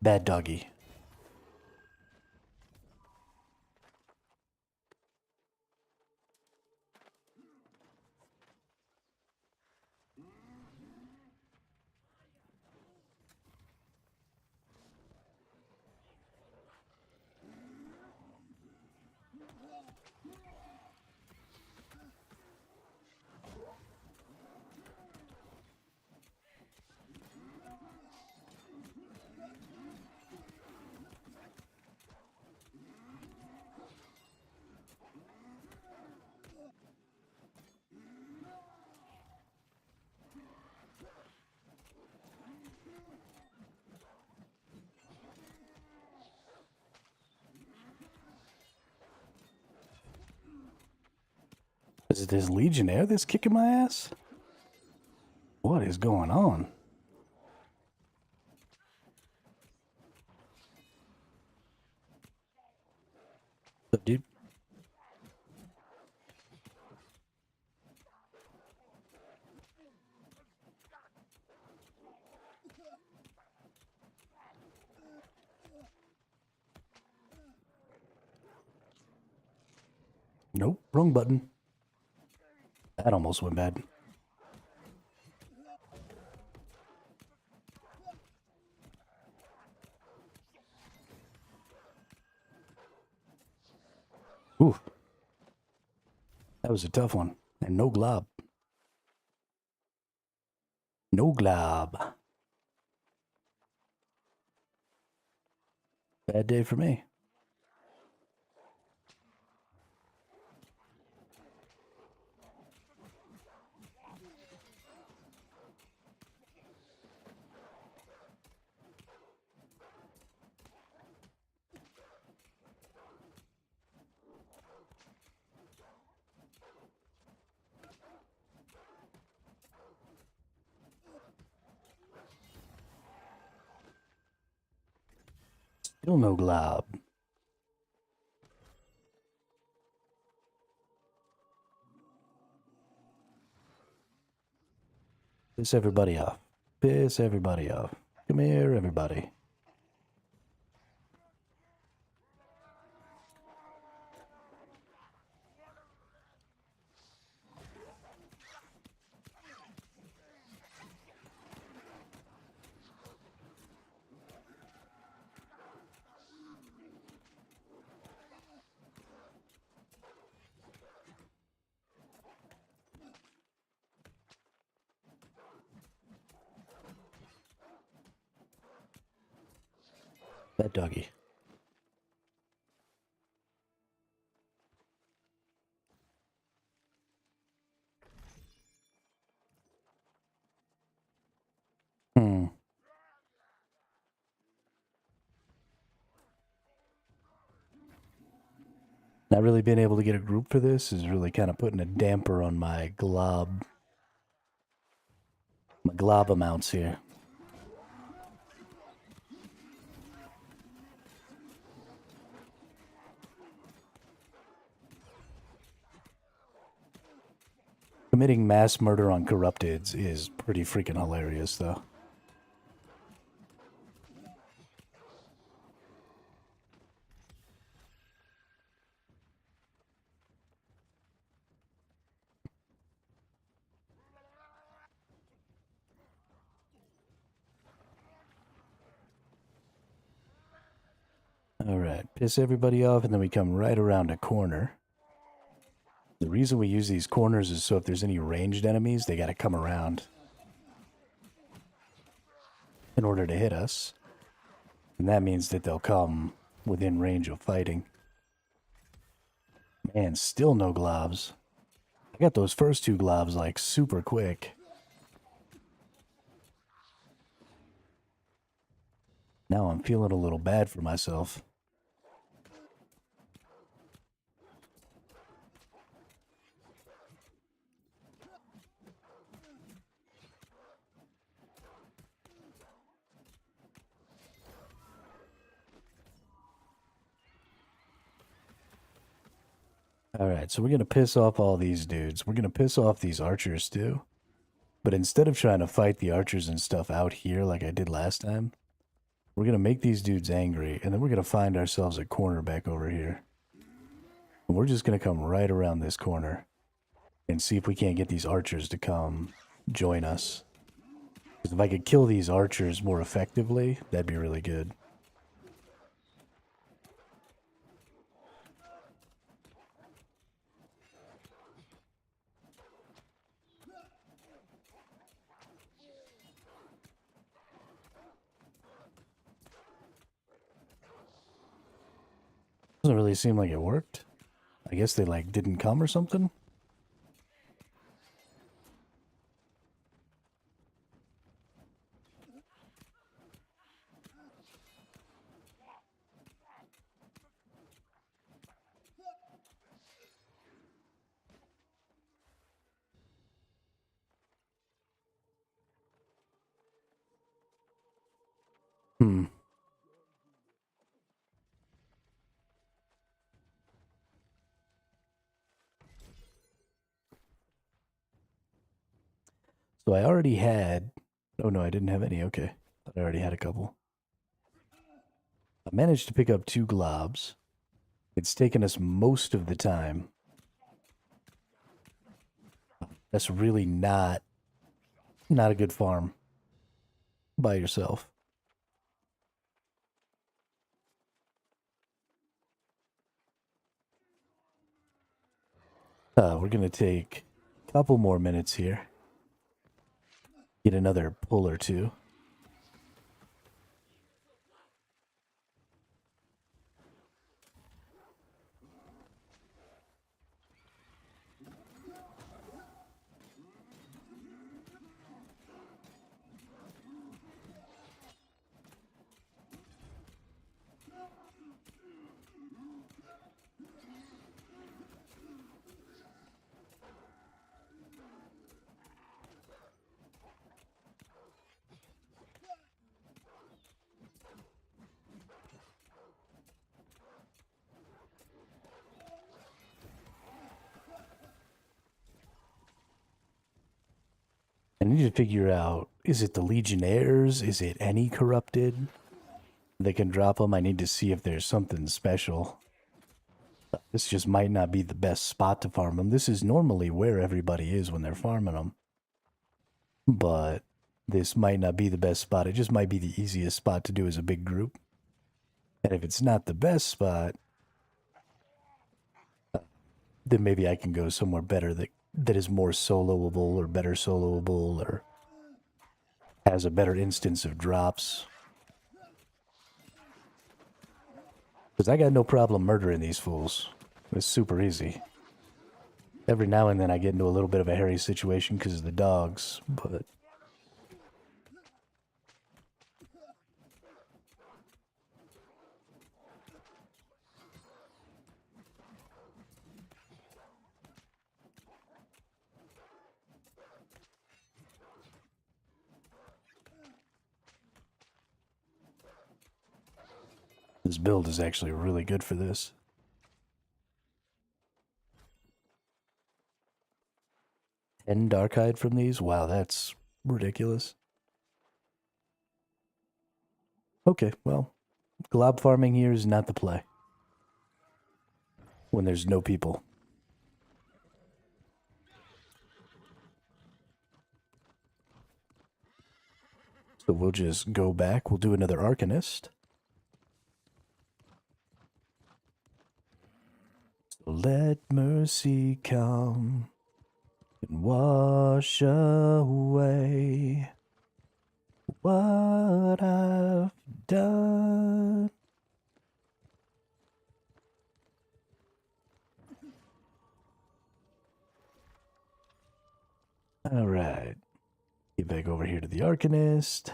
Bad doggy. Is it this Legionnaire that's kicking my ass? What is going on? What's up, dude? Nope, wrong button. That almost went bad. Ooh. That was a tough one. And no glob. No glob. Bad day for me. Still no glob. Piss everybody off. Piss everybody off. Come here, everybody. That doggy. Hmm. Not really being able to get a group for this is really kind of putting a damper on my glob amounts here. Committing mass murder on corrupteds is pretty freaking hilarious, though. Alright, piss everybody off, and then we come right around a corner. The reason we use these corners is so if there's any ranged enemies, they gotta come around in order to hit us. And that means that they'll come within range of fighting. Man, still no globs. I got those first two globs like super quick. Now I'm feeling a little bad for myself. Alright, so we're going to piss off all these dudes. We're going to piss off these archers too. But instead of trying to fight the archers and stuff out here like I did last time, we're going to make these dudes angry, and then we're going to find ourselves a corner back over here. And we're just going to come right around this corner and see if we can't get these archers to come join us. Because if I could kill these archers more effectively, that'd be really good. Doesn't really seem like it worked. I guess they like didn't come or something. So I already had... Oh no, I didn't have any. Okay. I already had a couple. I managed to pick up 2 globs. It's taken us most of the time. That's really not a good farm by yourself. We're going to take a couple more minutes here. Get another pull or two. I need to figure out, is it the Legionnaires? Is it any corrupted? They can drop them. I need to see if there's something special. This just might not be the best spot to farm them. This is normally where everybody is when they're farming them. But this might not be the best spot. It just might be the easiest spot to do as a big group. And if it's not the best spot, then maybe I can go somewhere better that is more soloable or better soloable or has a better instance of drops. Because I got no problem murdering these fools. It's super easy. Every now and then I get into a little bit of a hairy situation because of the dogs, but... This build is actually really good for this. And Dark-Hide from these? Wow, that's ridiculous. Okay, well, glob farming here is not the play. When there's no people. So we'll just go back. We'll do another Arcanist. So let mercy come and wash away what I've done. All right. Get back over here to the Arcanist.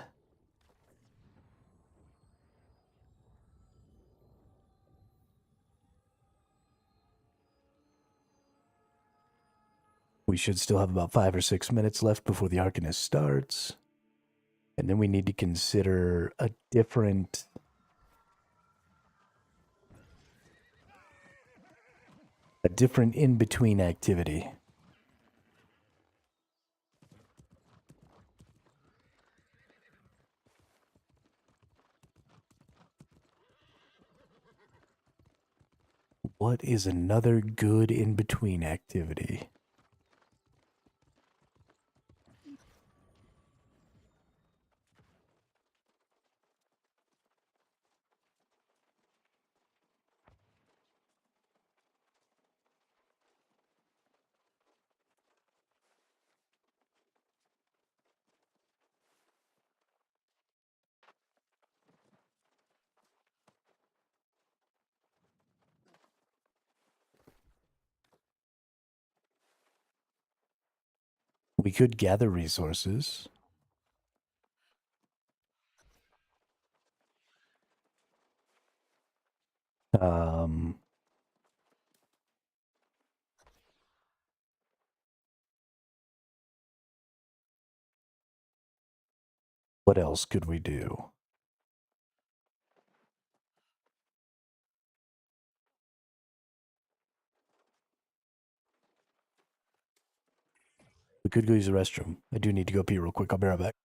We should still have about 5 or 6 minutes left before the Arcanist starts. And then we need to consider a different... in-between activity. What is another good in-between activity? We could gather resources. What else could we do? We could go use the restroom. I do need to go pee real quick. I'll be right back.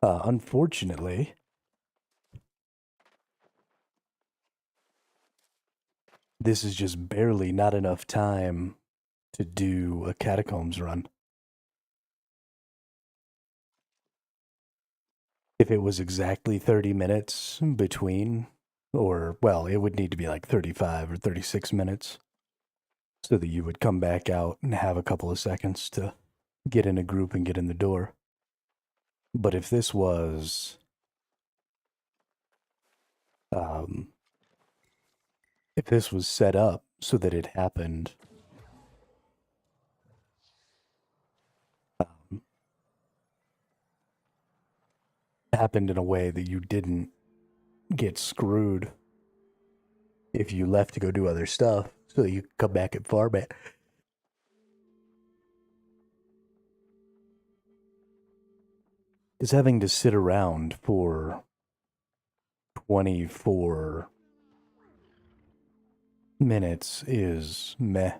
Unfortunately, this is just barely not enough time to do a catacombs run. if it was exactly 30 minutes between, or, well, it would need to be like 35 or 36 minutes so that you would come back out and have a couple of seconds to get in a group and get in the door. But um, if this was set up so that it um, happened in a way that you didn't get screwed if you left to go do other stuff, so that you could come back and farm it. Is having to sit around for 24 minutes is meh.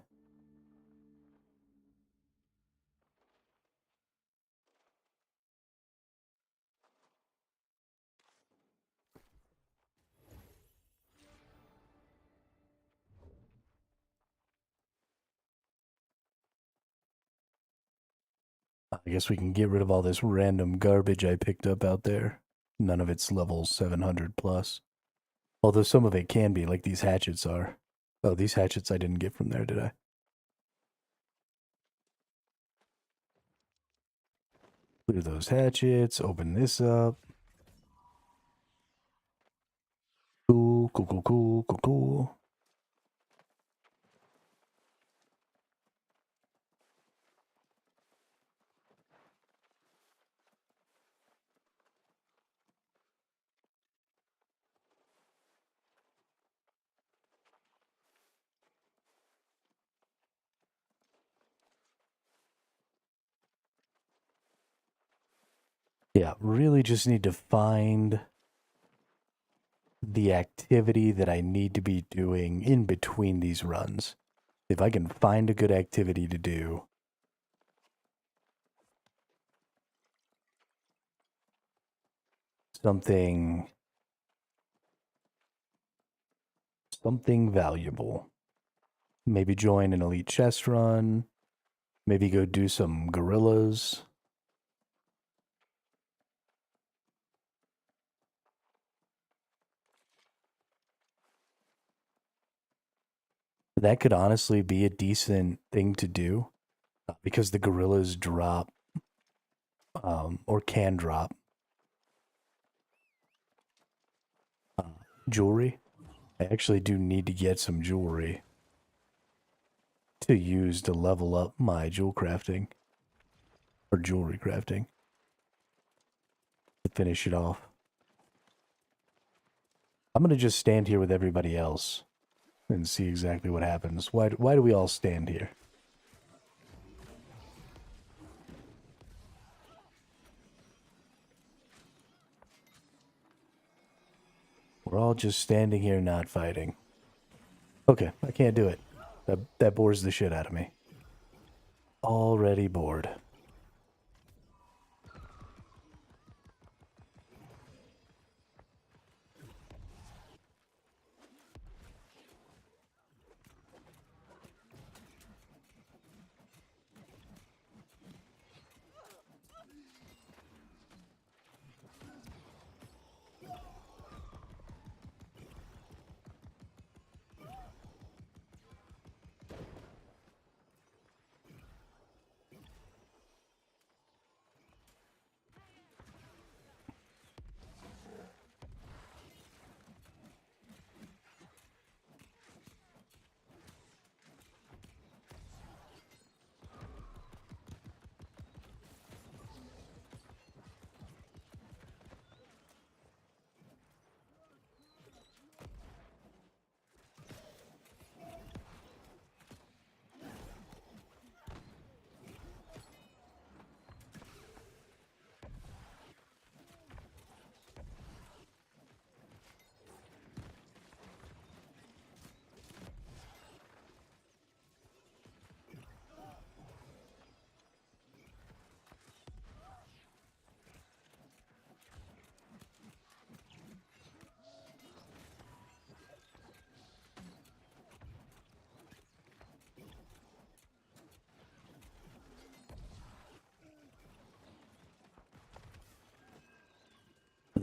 I guess we can get rid of all this random garbage I picked up out there. None of it's level 700 plus. Although some of it can be, like these hatchets are. Oh, these hatchets I didn't get from there, did I? Clear those hatchets, open this up. Cool, cool, cool, cool, cool, cool. Yeah, really just need to find the activity that I need to be doing in between these runs. If I can find a good activity to do, something valuable. Maybe join an elite chest run, maybe go do some gorillas. That could honestly be a decent thing to do because the gorillas drop or can drop jewelry. I actually do need to get some jewelry to use to level up my jewel crafting or jewelry crafting to finish it off. I'm gonna just stand here with everybody else and see exactly what happens. Why do we all stand here? We're all just standing here not fighting. Okay, I can't do it. That bores the shit out of me. Already bored.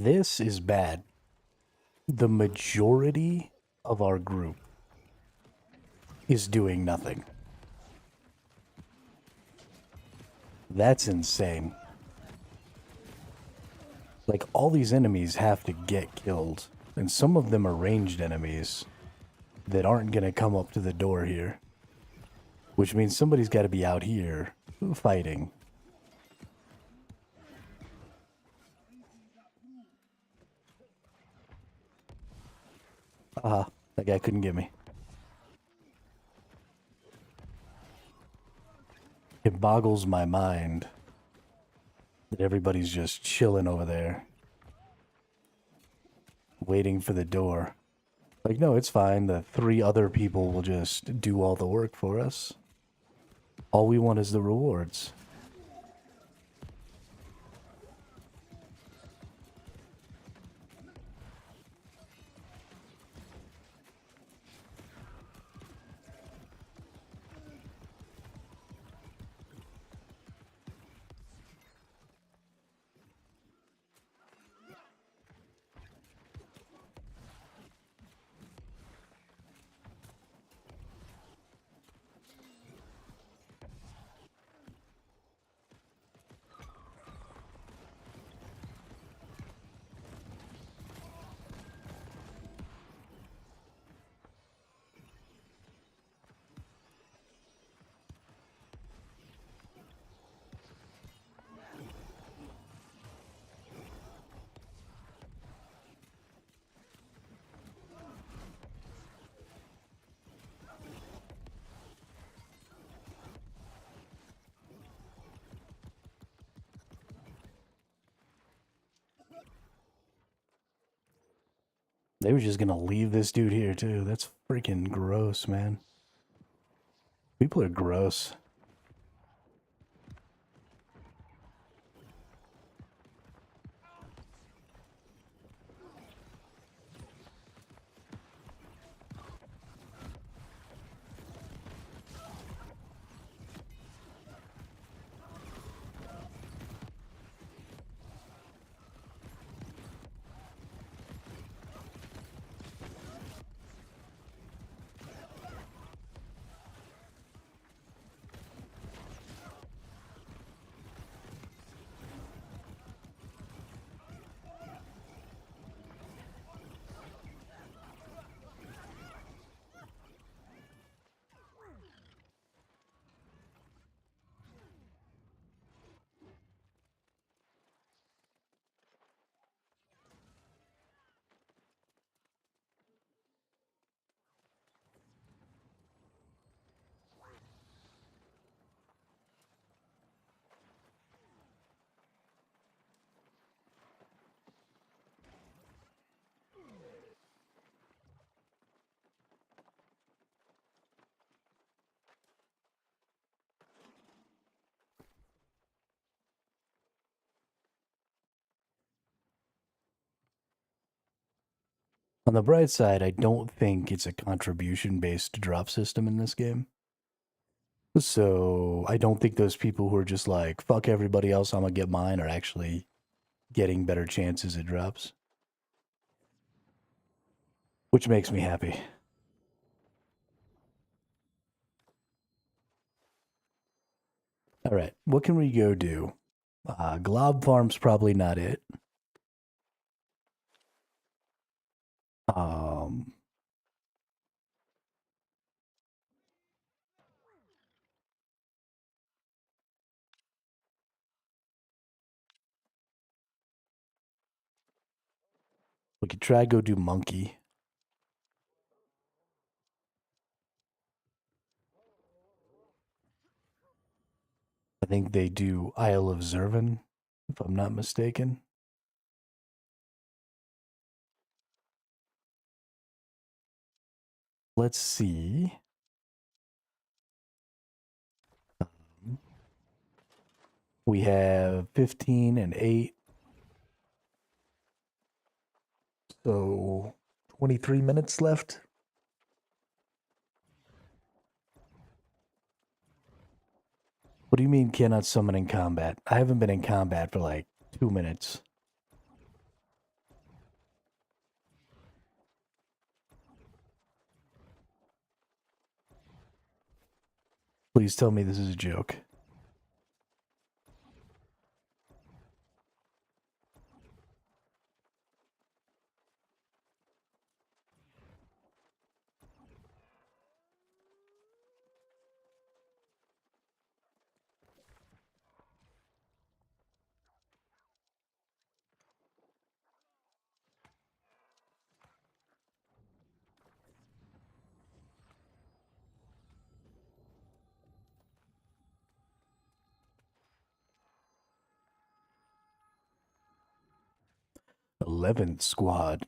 This is bad. The majority of our group is doing nothing. That's insane. Like, all these enemies have to get killed. And some of them are ranged enemies that aren't going to come up to the door here. Which means somebody's got to be out here fighting. That guy couldn't get me. It boggles my mind that everybody's just chilling over there, waiting for the door. Like, no, it's fine. The 3 other people will just do all the work for us. All we want is the rewards. They were just gonna leave this dude here too. That's freaking gross, man. People are gross. On the bright side, I don't think it's a contribution-based drop system in this game. So I don't think those people who are just like, fuck everybody else, I'm gonna get mine, are actually getting better chances at drops. Which makes me happy. Alright, what can we go do? Glob Farm's probably not it. We could try go do Monkey. I think they do Isle of Zervin, if I'm not mistaken. Let's see. We have 15 and 8. So 23 minutes left. What do you mean cannot summon in combat? I haven't been in combat for like 2 minutes. Please tell me this is a joke. '11th squad.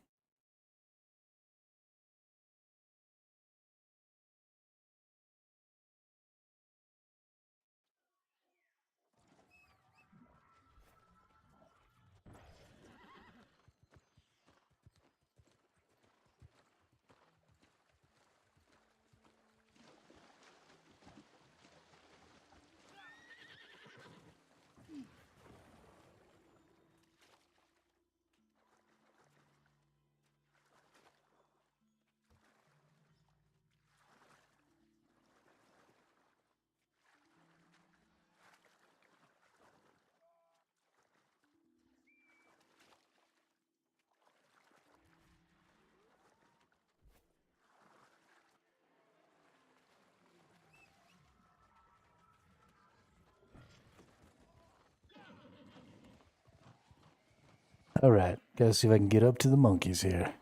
Alright, gotta see if I can get up to the monkeys here.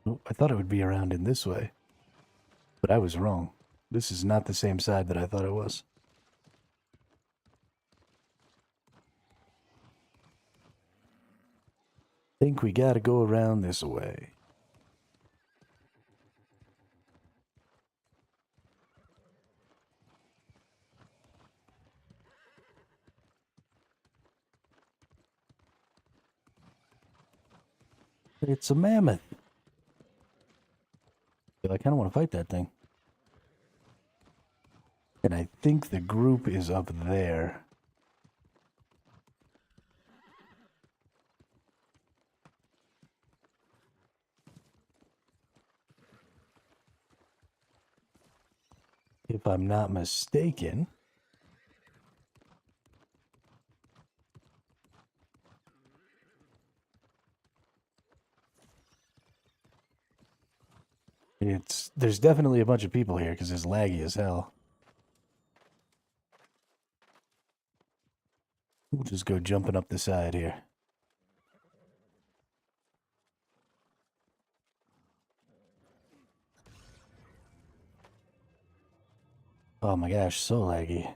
Oh, I thought it would be around in this way. But I was wrong. This is not the same side that I thought it was. Think we gotta go around this way. It's a mammoth. I kind of want to fight that thing. And I think the group is up there. If I'm not mistaken. There's definitely a bunch of people here because it's laggy as hell. We'll just go jumping up the side here. Oh my gosh, so laggy.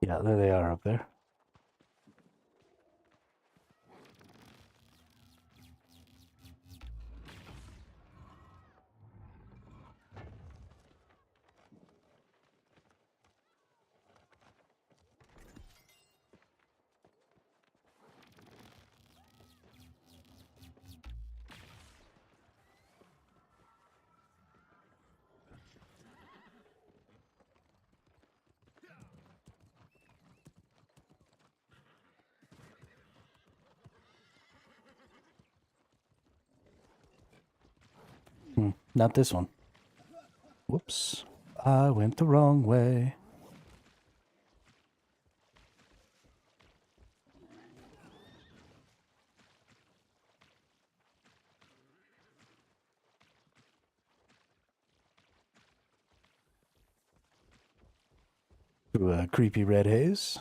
Yeah, there they are up there. Not this one. Whoops. I went the wrong way. Through a creepy red haze.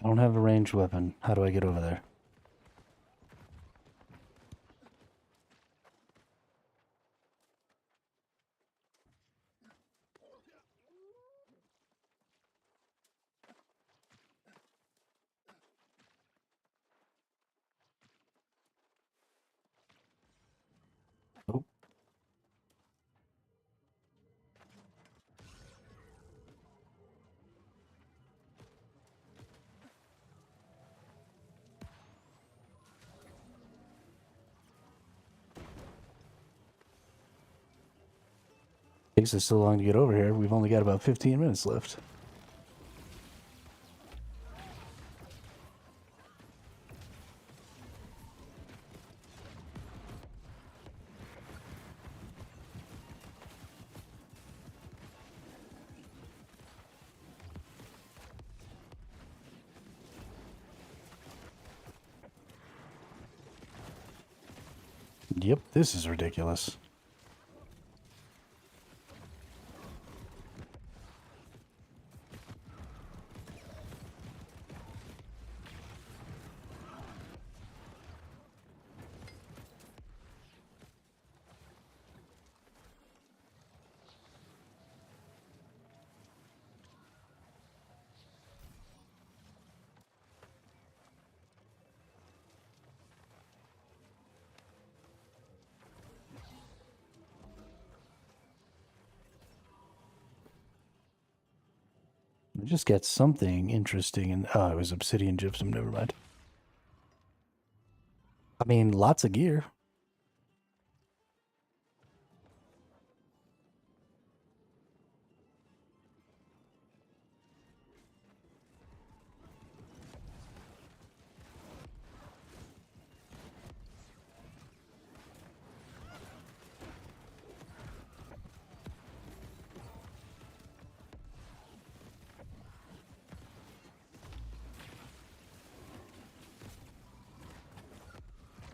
I don't have a ranged weapon. How do I get over there? Takes us so long to get over here. We've only got about 15 minutes left. Yep, this is ridiculous. I just got something interesting, and oh, it was obsidian gypsum. Never mind. I mean, lots of gear.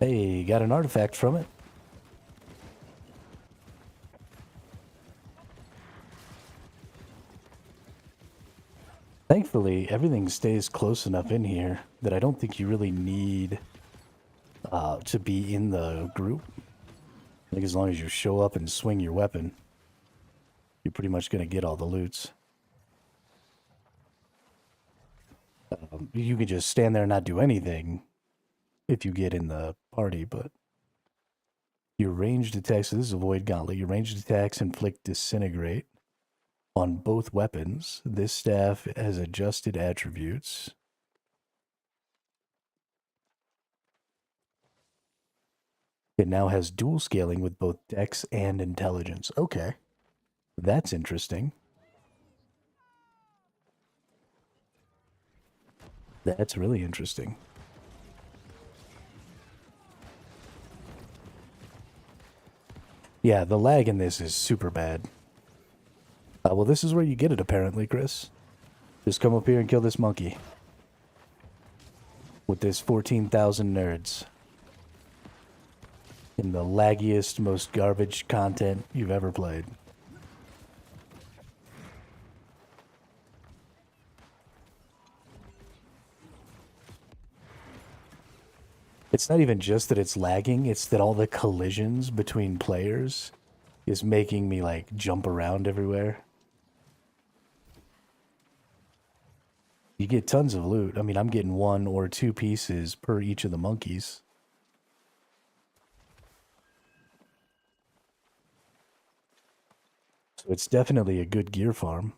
Hey, got an artifact from it. Thankfully, everything stays close enough in here that I don't think you really need to be in the group. I think as long as you show up and swing your weapon, you're pretty much going to get all the loots. You can just stand there and not do anything if you get in the party, but your ranged attacks, so this is a void gauntlet, your ranged attacks inflict disintegrate on both weapons. This staff has adjusted attributes. It now has dual scaling with both dex and intelligence. Okay. That's interesting. That's really interesting. Yeah, the lag in this is super bad. Well, this is where you get it, apparently, Chris. Just come up here and kill this monkey. With this 14,000 nerds. In the laggiest, most garbage content you've ever played. It's not even just that it's lagging, it's that all the collisions between players is making me, like, jump around everywhere. You get tons of loot. I mean, I'm getting 1 or 2 pieces per each of the monkeys. So it's definitely a good gear farm.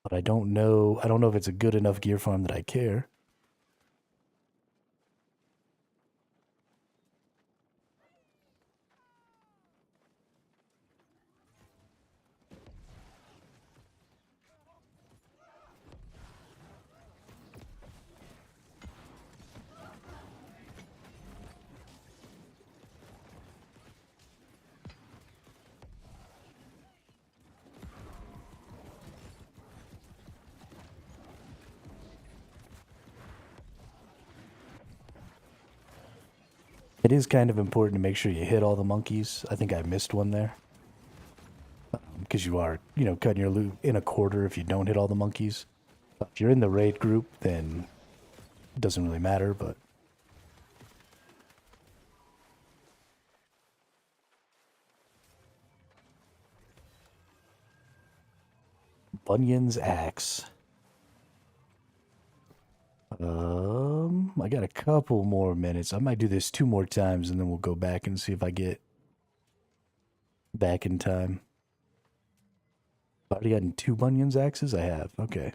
But I don't know if it's a good enough gear farm that I care. It is kind of important to make sure you hit all the monkeys. I think I missed one there. Because you are, cutting your loot in a quarter if you don't hit all the monkeys. If you're in the raid group, then it doesn't really matter, but... Bunyan's axe. I got a couple more minutes. I might do this 2 more times and then we'll go back and see if I get back in time. I've already gotten 2 Bunyan's axes? I have. Okay.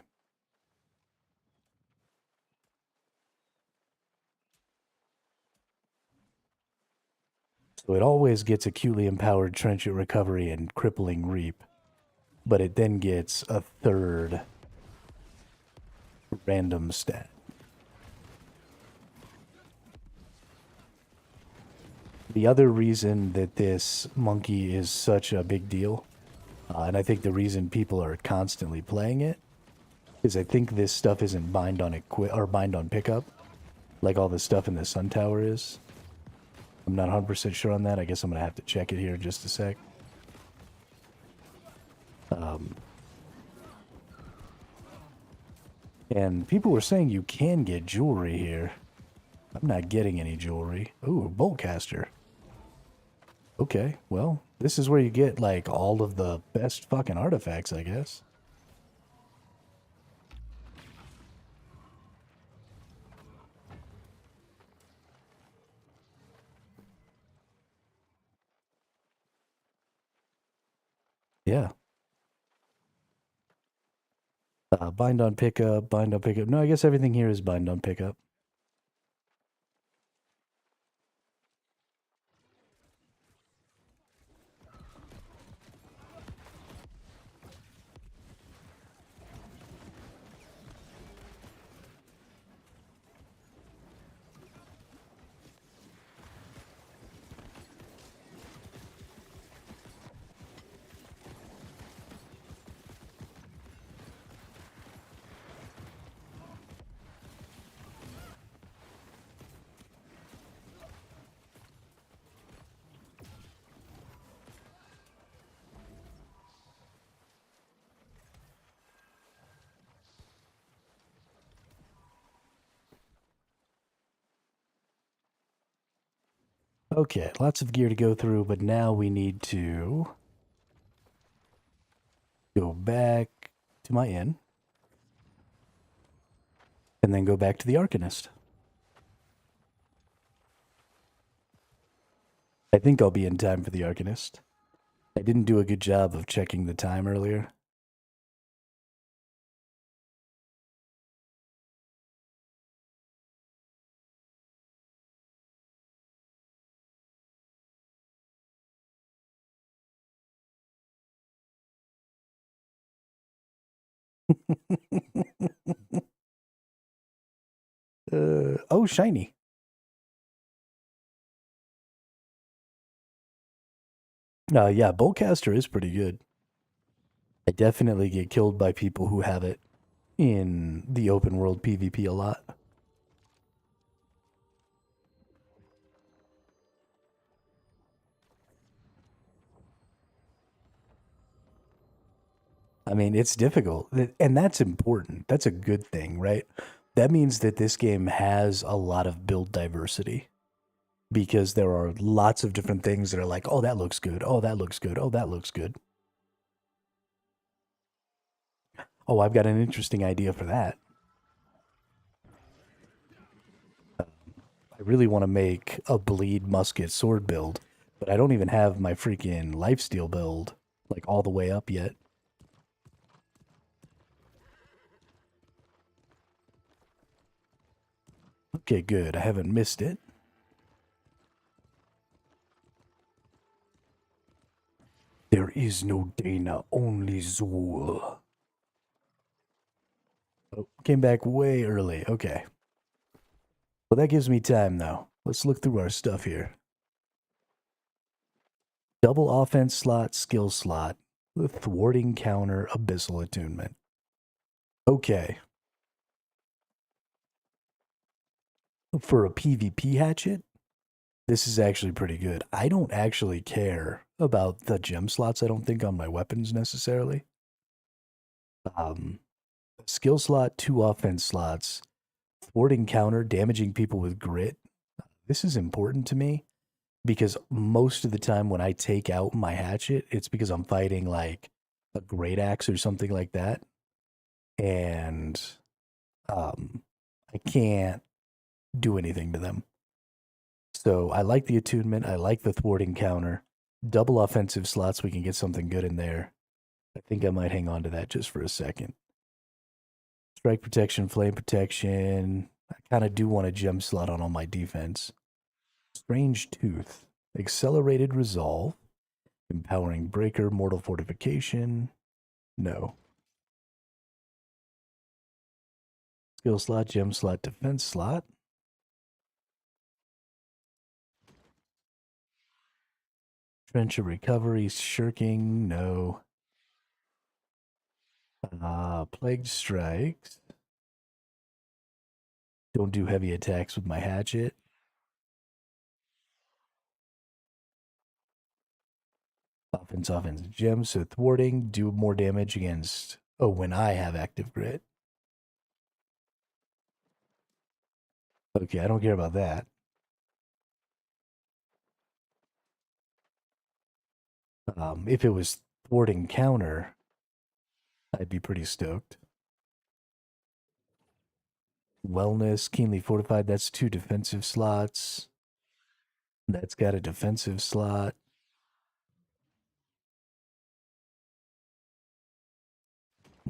So it always gets acutely empowered trenchant recovery and crippling reap, but it then gets a third random stat. The other reason that this monkey is such a big deal, and I think the reason people are constantly playing it, is I think this stuff isn't bind on bind on pickup, like all the stuff in the Sun Tower is. I'm not 100% sure on that. I guess I'm gonna have to check it here in just a sec. And people were saying you can get jewelry here. I'm not getting any jewelry. Ooh, boltcaster. Okay, well, this is where you get, like, all of the best fucking artifacts, I guess. Yeah. Bind on pickup, bind on pickup. No, I guess everything here is bind on pickup. Okay, lots of gear to go through, but now we need to go back to my inn and then go back to the Arcanist. I think I'll be in time for the Arcanist. I didn't do a good job of checking the time earlier. Oh, shiny. Yeah, Boltcaster is pretty good. I definitely get killed by people who have it in the open world PvP a lot. I mean, it's difficult, and that's important. That's a good thing, right? That means that this game has a lot of build diversity because there are lots of different things that are like, oh, that looks good. Oh, that looks good. Oh, that looks good. Oh, I've got an interesting idea for that. I really want to make a bleed musket sword build, but I don't even have my freaking lifesteal build like all the way up yet. Okay, good. I haven't missed it. There is no Dana, only Zool. Oh, came back way early. Okay. Well, that gives me time, though. Let's look through our stuff here. Double offense slot, skill slot, thwarting counter, abyssal attunement. Okay. For a PvP hatchet, this is actually pretty good. I don't actually care about the gem slots, I don't think, on my weapons necessarily. Skill slot, 2 offense slots, thwarting counter, damaging people with grit. This is important to me because most of the time when I take out my hatchet, it's because I'm fighting like a great axe or something like that. And I can't do anything to them. So I like the attunement. I like the thwarting counter. Double offensive slots, we can get something good in there. I think I might hang on to that just for a second. Strike protection, flame protection. I kind of do want a gem slot on all my defense. Strange tooth. Accelerated resolve. Empowering breaker, mortal fortification. No. Skill slot, gem slot, defense slot. Trench of recovery, shirking, no. Plague strikes. Don't do heavy attacks with my hatchet. Offense, gem. So thwarting, do more damage against. Oh, when I have active grit. Okay, I don't care about that. If it was thwarting counter, I'd be pretty stoked. Wellness, keenly fortified. That's 2 defensive slots. That's got a defensive slot.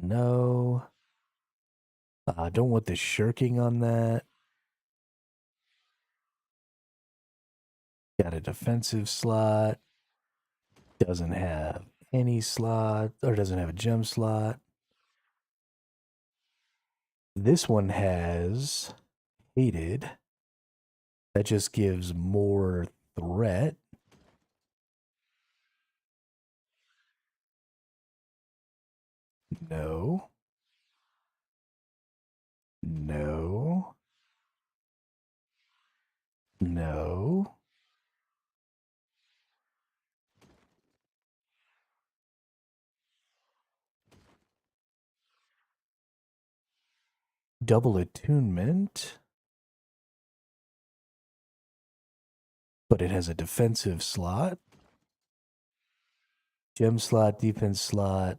No. Don't want the shirking on that. Got a defensive slot. Doesn't have any slot, or doesn't have a gem slot. This one has hated. That just gives more threat. No. No. No. Double attunement. But it has a defensive slot. Gem slot, defense slot.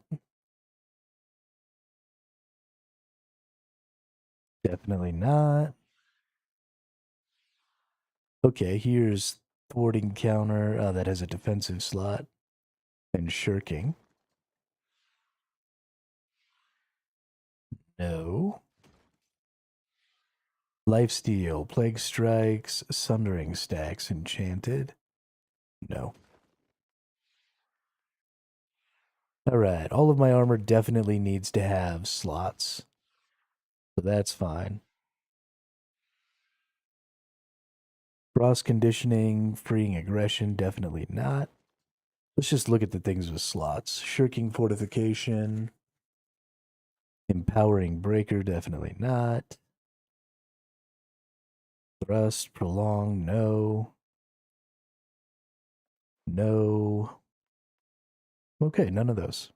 Definitely not. Okay, here's thwarting counter that has a defensive slot and shirking. No. Lifesteal, plague strikes, sundering stacks, enchanted. No. Alright, all of my armor definitely needs to have slots. So that's fine. Frost conditioning, freeing aggression, definitely not. Let's just look at the things with slots. Shirking fortification. Empowering breaker, definitely not. Thrust, prolong, no. No. Okay, none of those.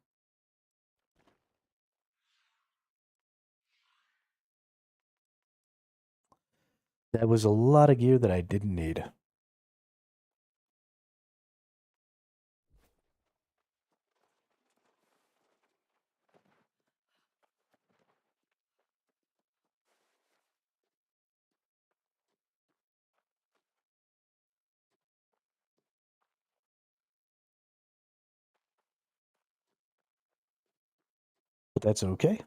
That was a lot of gear that I didn't need. But that's okay.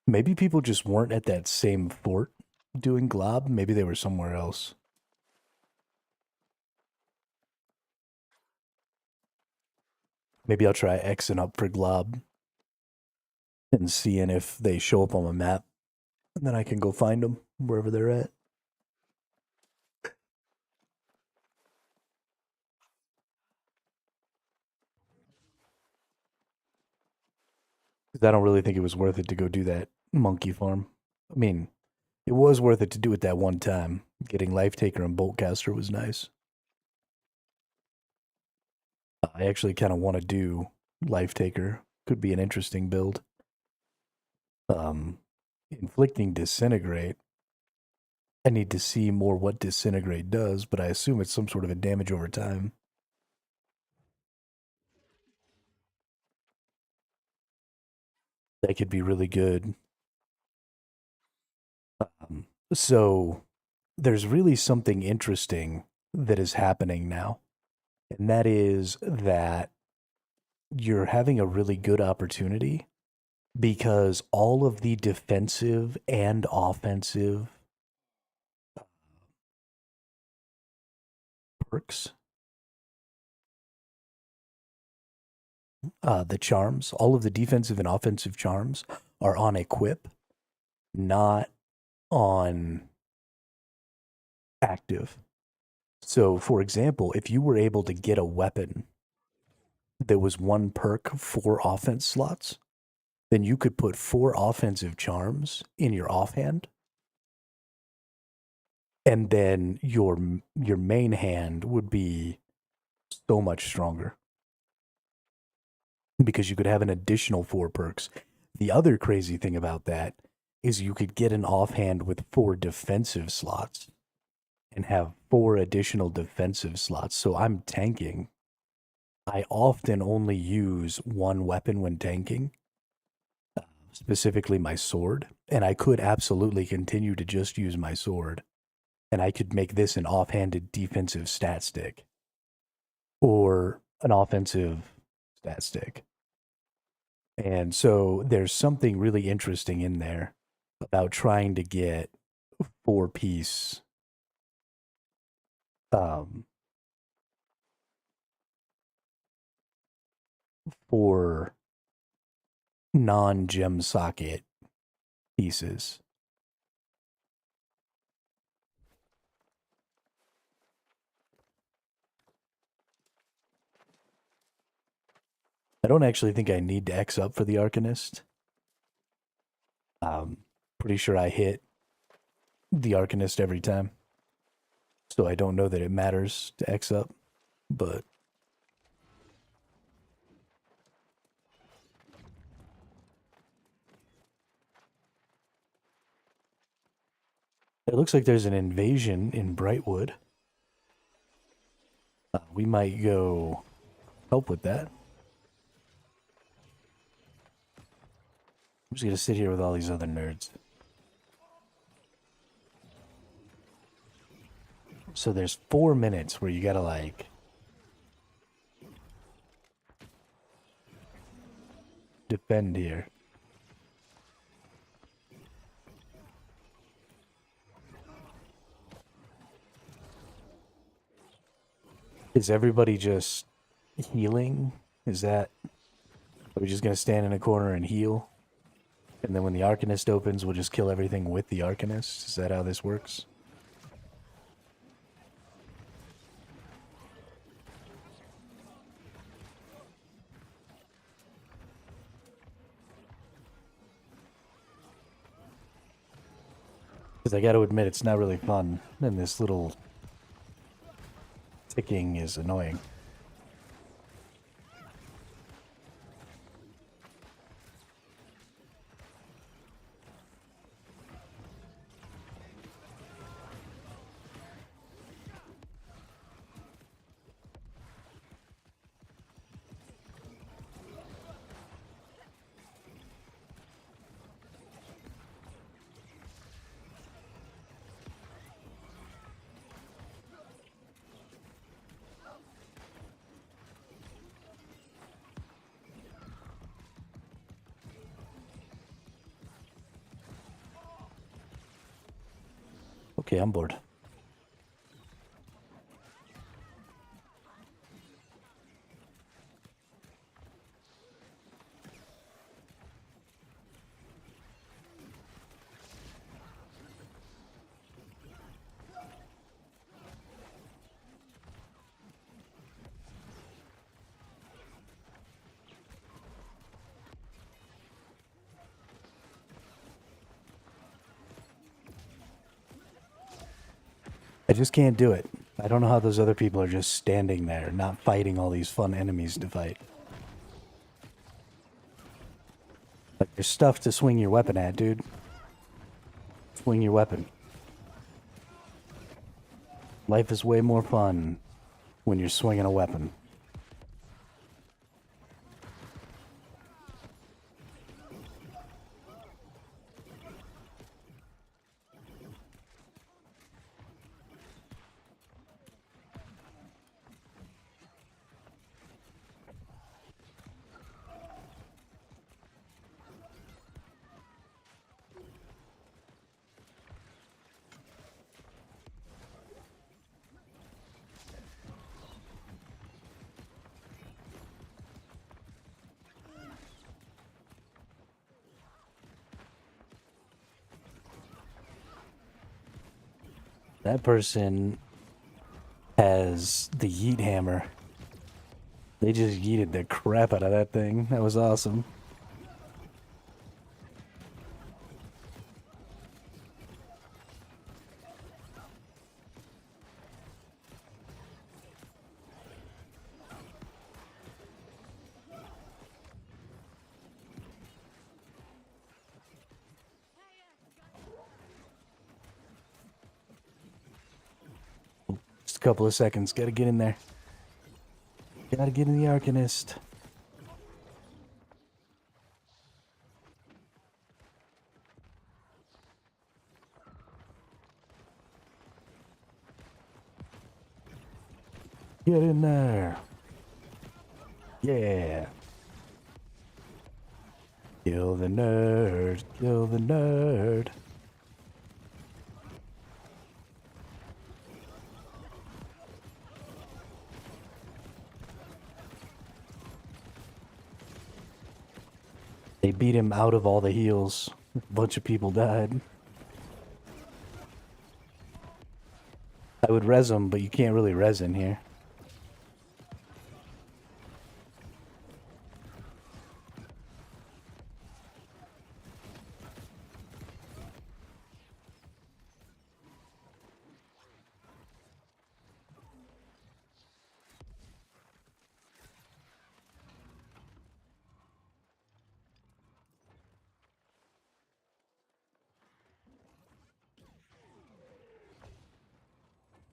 Maybe people just weren't at that same fort doing glob. Maybe they were somewhere else. Maybe I'll try Xing up for glob and seeing if they show up on my map. And then I can go find them wherever they're at. Because I don't really think it was worth it to go do that monkey farm. I mean, it was worth it to do it that one time. Getting Life Taker and Boltcaster was nice. I actually kind of want to do Life Taker. Could be an interesting build. Inflicting Disintegrate. I need to see more what Disintegrate does, but I assume it's some sort of a damage over time. That could be really good. So there's really something interesting that is happening now, and that is that you're having a really good opportunity because all of the defensive and offensive perks, the charms, all of the defensive and offensive charms are on equip, not on active. So, for example, if you were able to get a weapon that was one perk, 4 offense slots, then you could put 4 offensive charms in your offhand, and then your main hand would be so much stronger because you could have an additional 4 perks. The other crazy thing about that is you could get an offhand with 4 defensive slots and have 4 additional defensive slots. So I'm tanking. I often only use one weapon when tanking, specifically my sword, and I could absolutely continue to just use my sword, and I could make this an offhanded defensive stat stick or an offensive stat stick. And so there's something really interesting in there about trying to get 4-piece for non-gem socket pieces. I don't actually think I need to X up for the Arcanist. Pretty sure I hit the Arcanist every time. So I don't know that it matters to X up, but it looks like there's an invasion in Brightwood. We might go help with that. I'm just gonna sit here with all these other nerds. So there's 4 minutes where you gotta like defend here. Is everybody just healing? Is that... Are we just gonna stand in a corner and heal? And then when the Arcanist opens, we'll just kill everything with the Arcanist? Is that how this works? Because I gotta admit, it's not really fun, and this little ticking is annoying. Okay, I'm bored. I just can't do it. I don't know how those other people are just standing there, not fighting all these fun enemies to fight. Like, there's stuff to swing your weapon at, dude. Swing your weapon. Life is way more fun when you're swinging a weapon. That person has the yeet hammer. They just yeeted the crap out of that thing. That was awesome. Just a couple of seconds. Gotta get in there. Gotta get in the Arcanist. Get in there. Yeah. Kill the nerd. Kill the nerd. They beat him out of all the heals. A bunch of people died. I would res him, but you can't really res in here.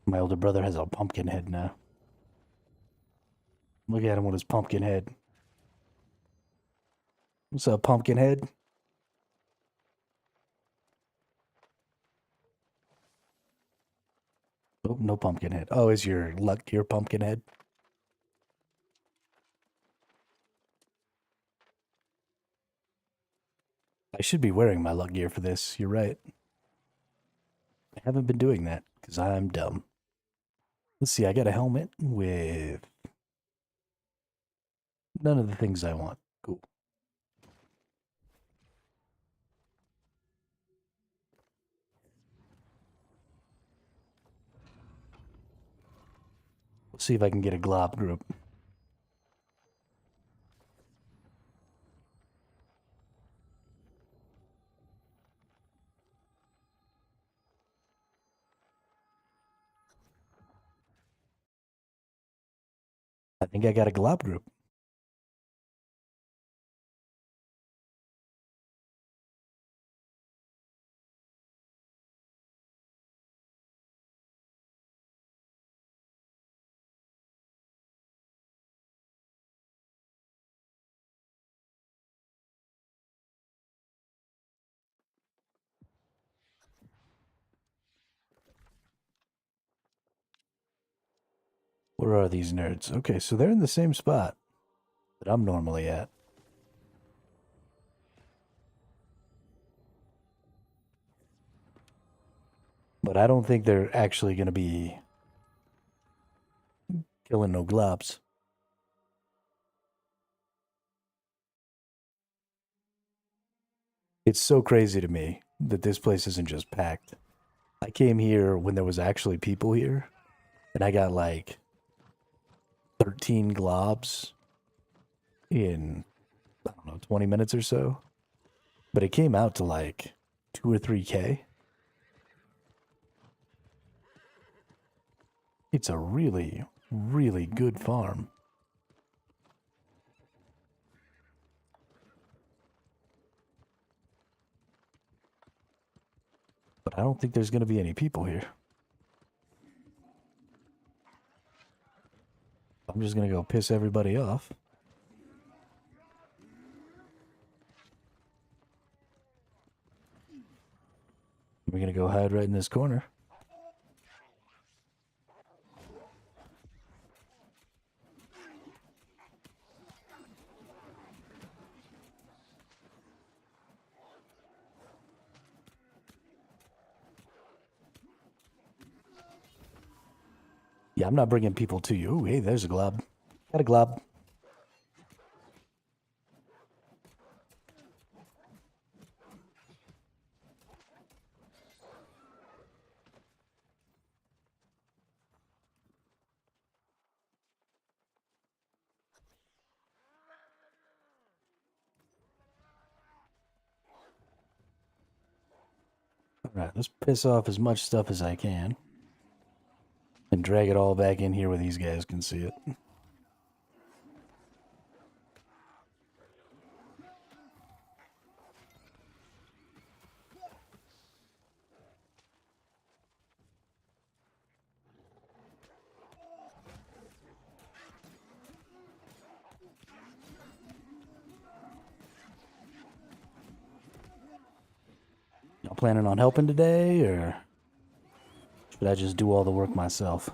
My older brother has a pumpkin head now. Look at him with his pumpkin head. What's up, pumpkin head? Oh, no pumpkin head. Oh, is your luck gear pumpkin head? I should be wearing my luck gear for this. You're right. I haven't been doing that because I'm dumb. Let's see, I got a helmet with none of the things I want. Cool. Let's see if I can get a glob group. I think I got a glob group. Where are these nerds? Okay, so they're in the same spot that I'm normally at. But I don't think they're actually going to be killing no globs. It's so crazy to me that this place isn't just packed. I came here when there was actually people here, and I got like 13 globs in, I don't know, 20 minutes or so. But it came out to like 2 or 3K. It's a really, really good farm. But I don't think there's going to be any people here. I'm just going to go piss everybody off. We're going to go hide right in this corner. Yeah, I'm not bringing people to you. Ooh, hey, there's a glob. Got a glob. Alright, let's piss off as much stuff as I can. And drag it all back in here where these guys can see it. Y'all planning on helping today, or should I just do all the work myself?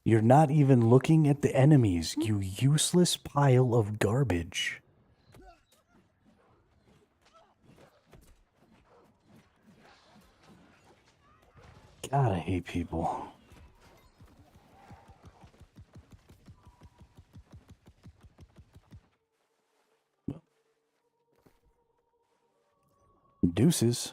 You're not even looking at the enemies, you useless pile of garbage. God, I hate people. Deuces.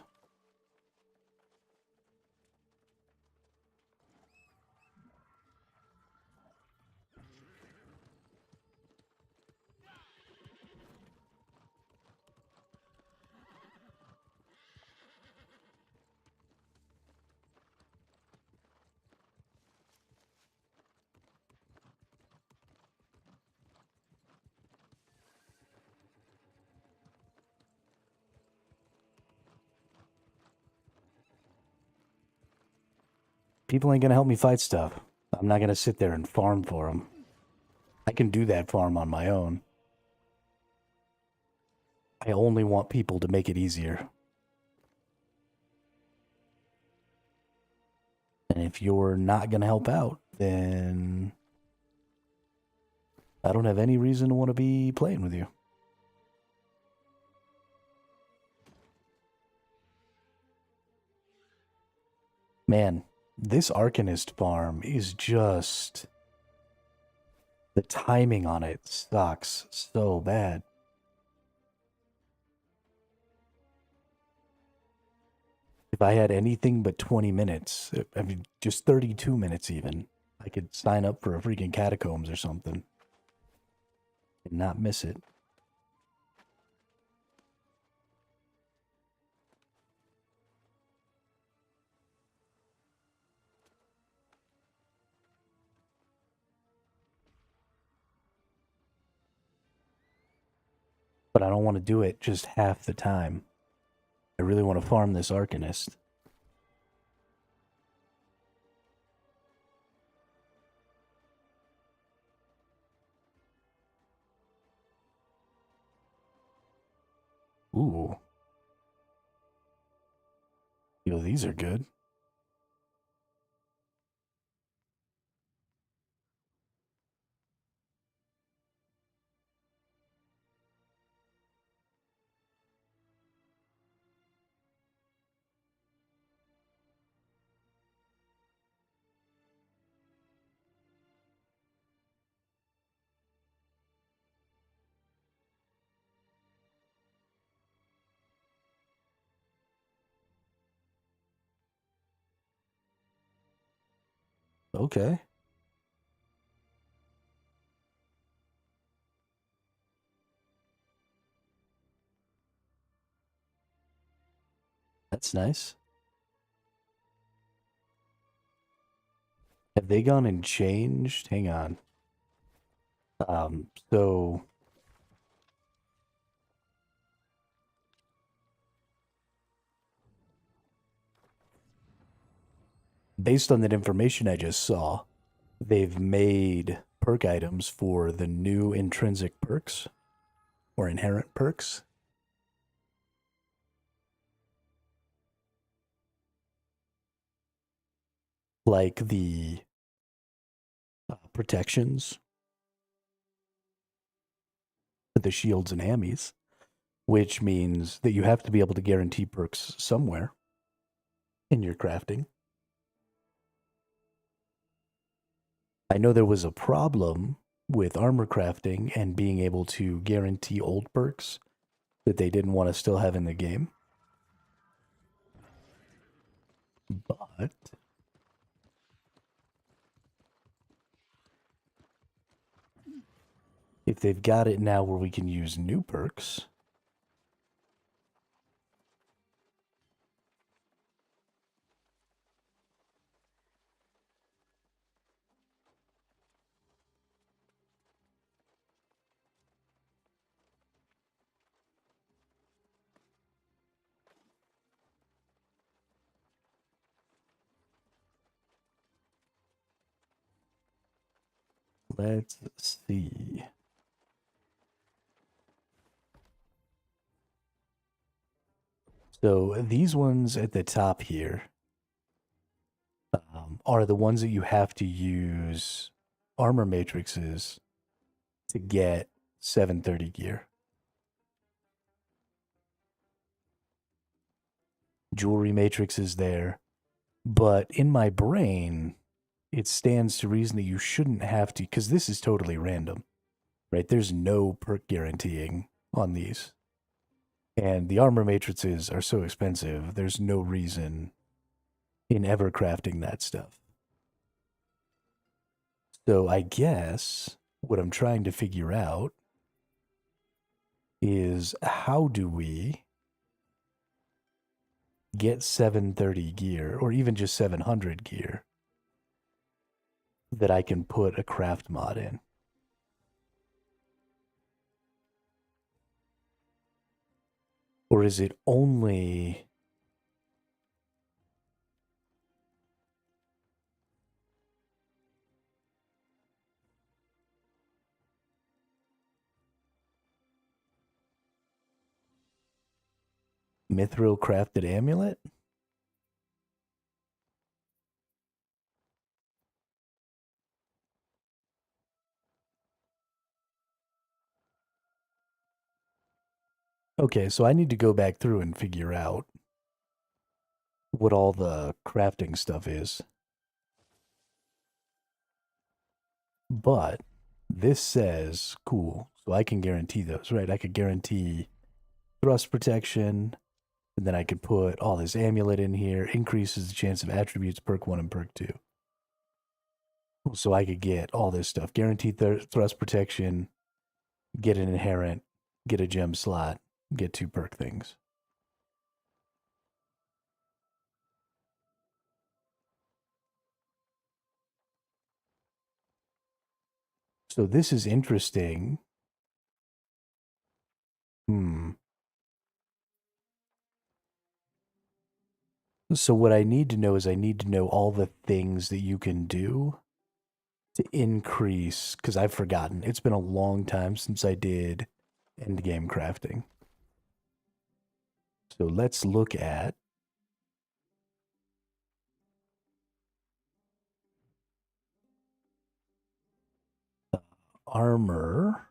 People ain't gonna help me fight stuff. I'm not gonna sit there and farm for them. I can do that farm on my own. I only want people to make it easier. And if you're not gonna help out, then I don't have any reason to want to be playing with you. Man, this Arcanist farm is just... The timing on it sucks so bad. If I had anything but 20 minutes, I mean, just 32 minutes even, I could sign up for a freaking catacombs or something. And not miss it. But I don't want to do it just half the time. I really want to farm this Arcanist. Ooh. Yo, these are good. Okay. That's nice. Have they gone and changed? Hang on. So based on that information I just saw, they've made perk items for the new intrinsic perks or inherent perks. Like the protections, the shields and hammies, which means that you have to be able to guarantee perks somewhere in your crafting. I know there was a problem with armor crafting and being able to guarantee old perks that they didn't want to still have in the game. But if they've got it now where we can use new perks, let's see. So these ones at the top here are the ones that you have to use armor matrices to get 730 gear. Jewelry matrix is there, but in my brain, it stands to reason that you shouldn't have to, because this is totally random, right? There's no perk guaranteeing on these. And the armor matrices are so expensive, there's no reason in ever crafting that stuff. So I guess what I'm trying to figure out is how do we get 730 gear, or even just 700 gear, that I can put a craft mod in. Or is it only mithril crafted amulet? Okay, so I need to go back through and figure out what all the crafting stuff is. But this says, cool, so I can guarantee those, right? I could guarantee thrust protection, and then I could put all this amulet in here, increases the chance of attributes perk 1 and perk 2. So I could get all this stuff, guaranteed thrust protection, get an inherent, get a gem slot, get 2 perk things. So this is interesting. So what I need to know is I need to know all the things that you can do to increase, because I've forgotten. It's been a long time since I did endgame crafting. So let's look at armor,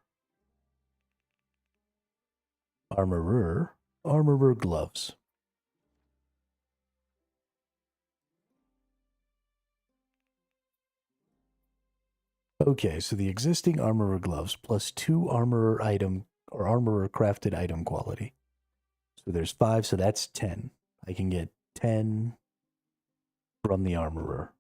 armorer gloves. Okay, so the existing armorer gloves plus 2 armorer item or armorer crafted item quality. So there's 5, so that's 10. I can get 10 from the armorer.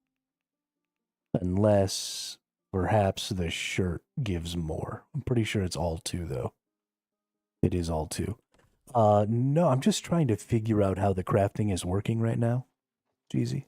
Unless perhaps the shirt gives more. I'm pretty sure it's all 2 though. It is all 2. No, I'm just trying to figure out how the crafting is working right now. Jeezy.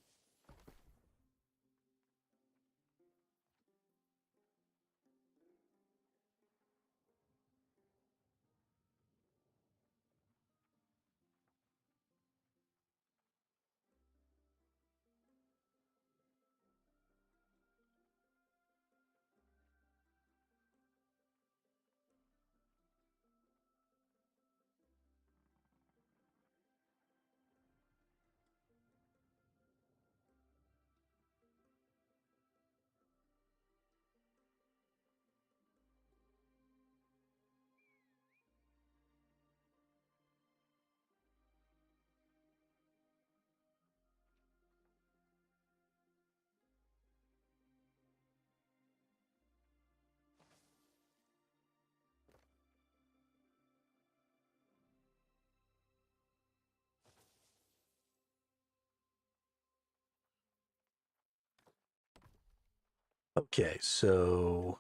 Okay, so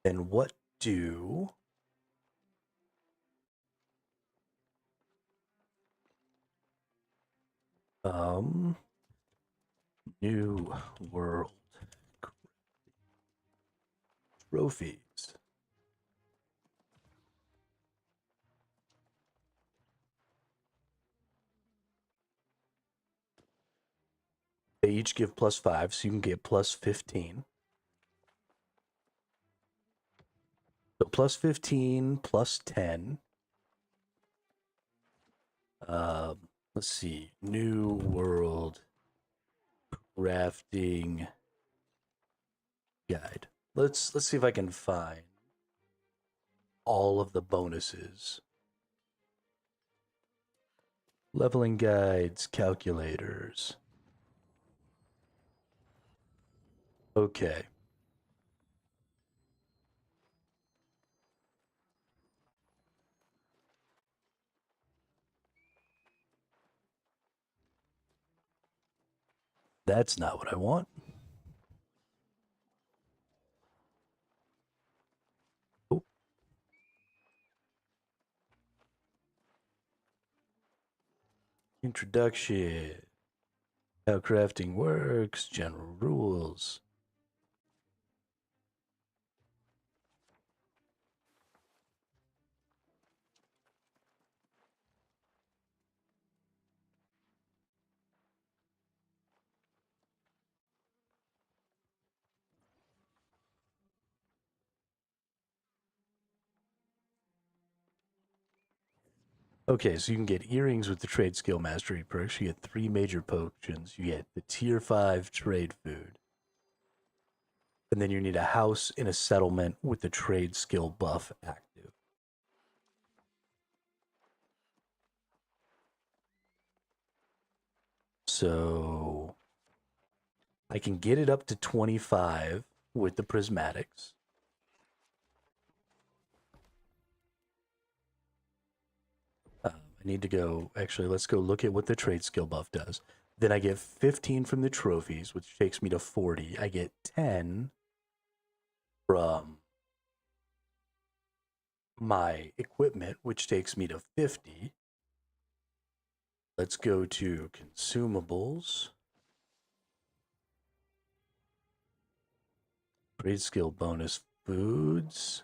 then what do New World trophies? They each give +5, so you can get +15. So +15, +10. Let's see. New World Crafting Guide. Let's see if I can find all of the bonuses. Leveling guides, calculators. Okay. That's not what I want. Oh. Introduction. How crafting works, general rules. Okay, so you can get earrings with the trade skill mastery perks. You get 3 major potions. You get the tier 5 trade food. And then you need a house in a settlement with the trade skill buff active. So I can get it up to 25 with the prismatics. I need to go, actually, let's go look at what the trade skill buff does. Then I get 15 from the trophies, which takes me to 40. I get 10 from my equipment, which takes me to 50. Let's go to consumables. Trade skill bonus foods.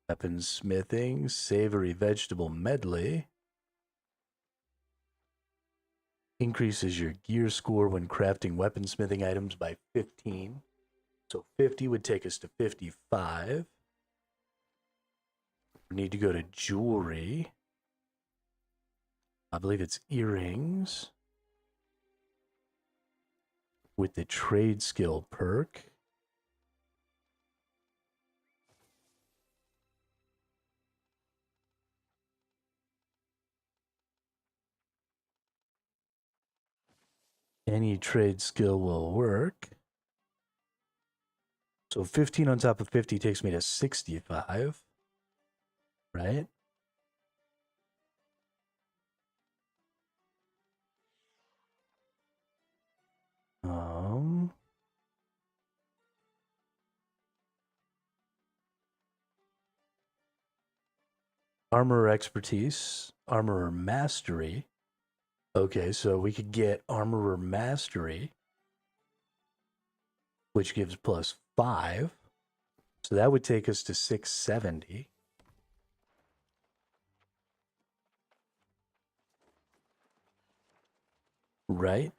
Weapon smithing. Savory vegetable medley. Increases your gear score when crafting weaponsmithing items by 15. So 50 would take us to 55. We need to go to jewelry. I believe it's earrings with the trade skill perk. Any trade skill will work. So 15 on top of 50 takes me to 65, right? Um, Armor expertise, armorer mastery. Okay, so we could get armorer mastery, which gives +5. So that would take us to 670. Right?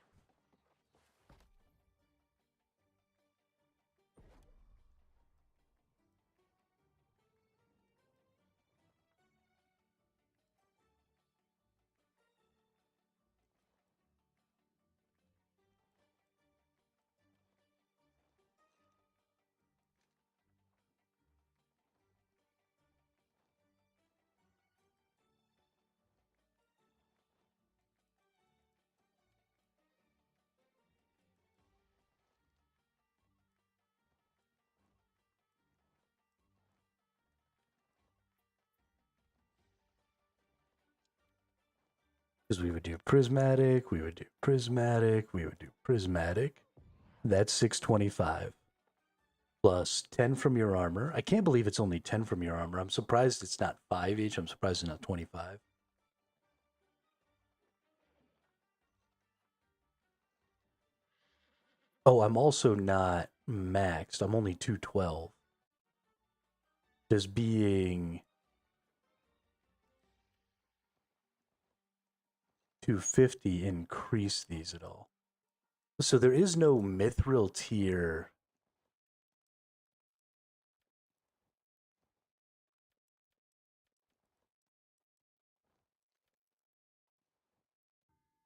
Because we would do prismatic, we would do prismatic, we would do prismatic. That's 625. Plus 10 from your armor. I can't believe it's only 10 from your armor. I'm surprised it's not 5 each. I'm surprised it's not 25. Oh, I'm also not maxed. I'm only 212. Does being 250 increase these at all? So there is no mithril tier.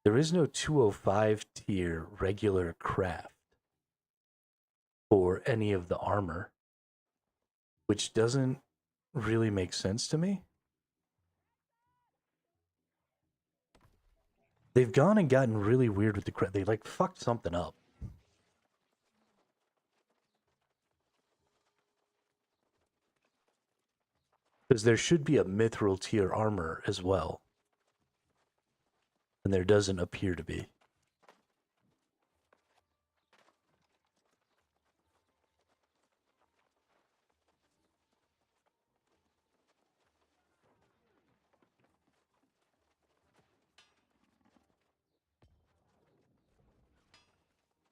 There is no 205 tier regular craft for any of the armor, which doesn't really make sense to me. They've gone and gotten really weird with the craft. They like fucked something up. Because there should be a mithril tier armor as well. And there doesn't appear to be.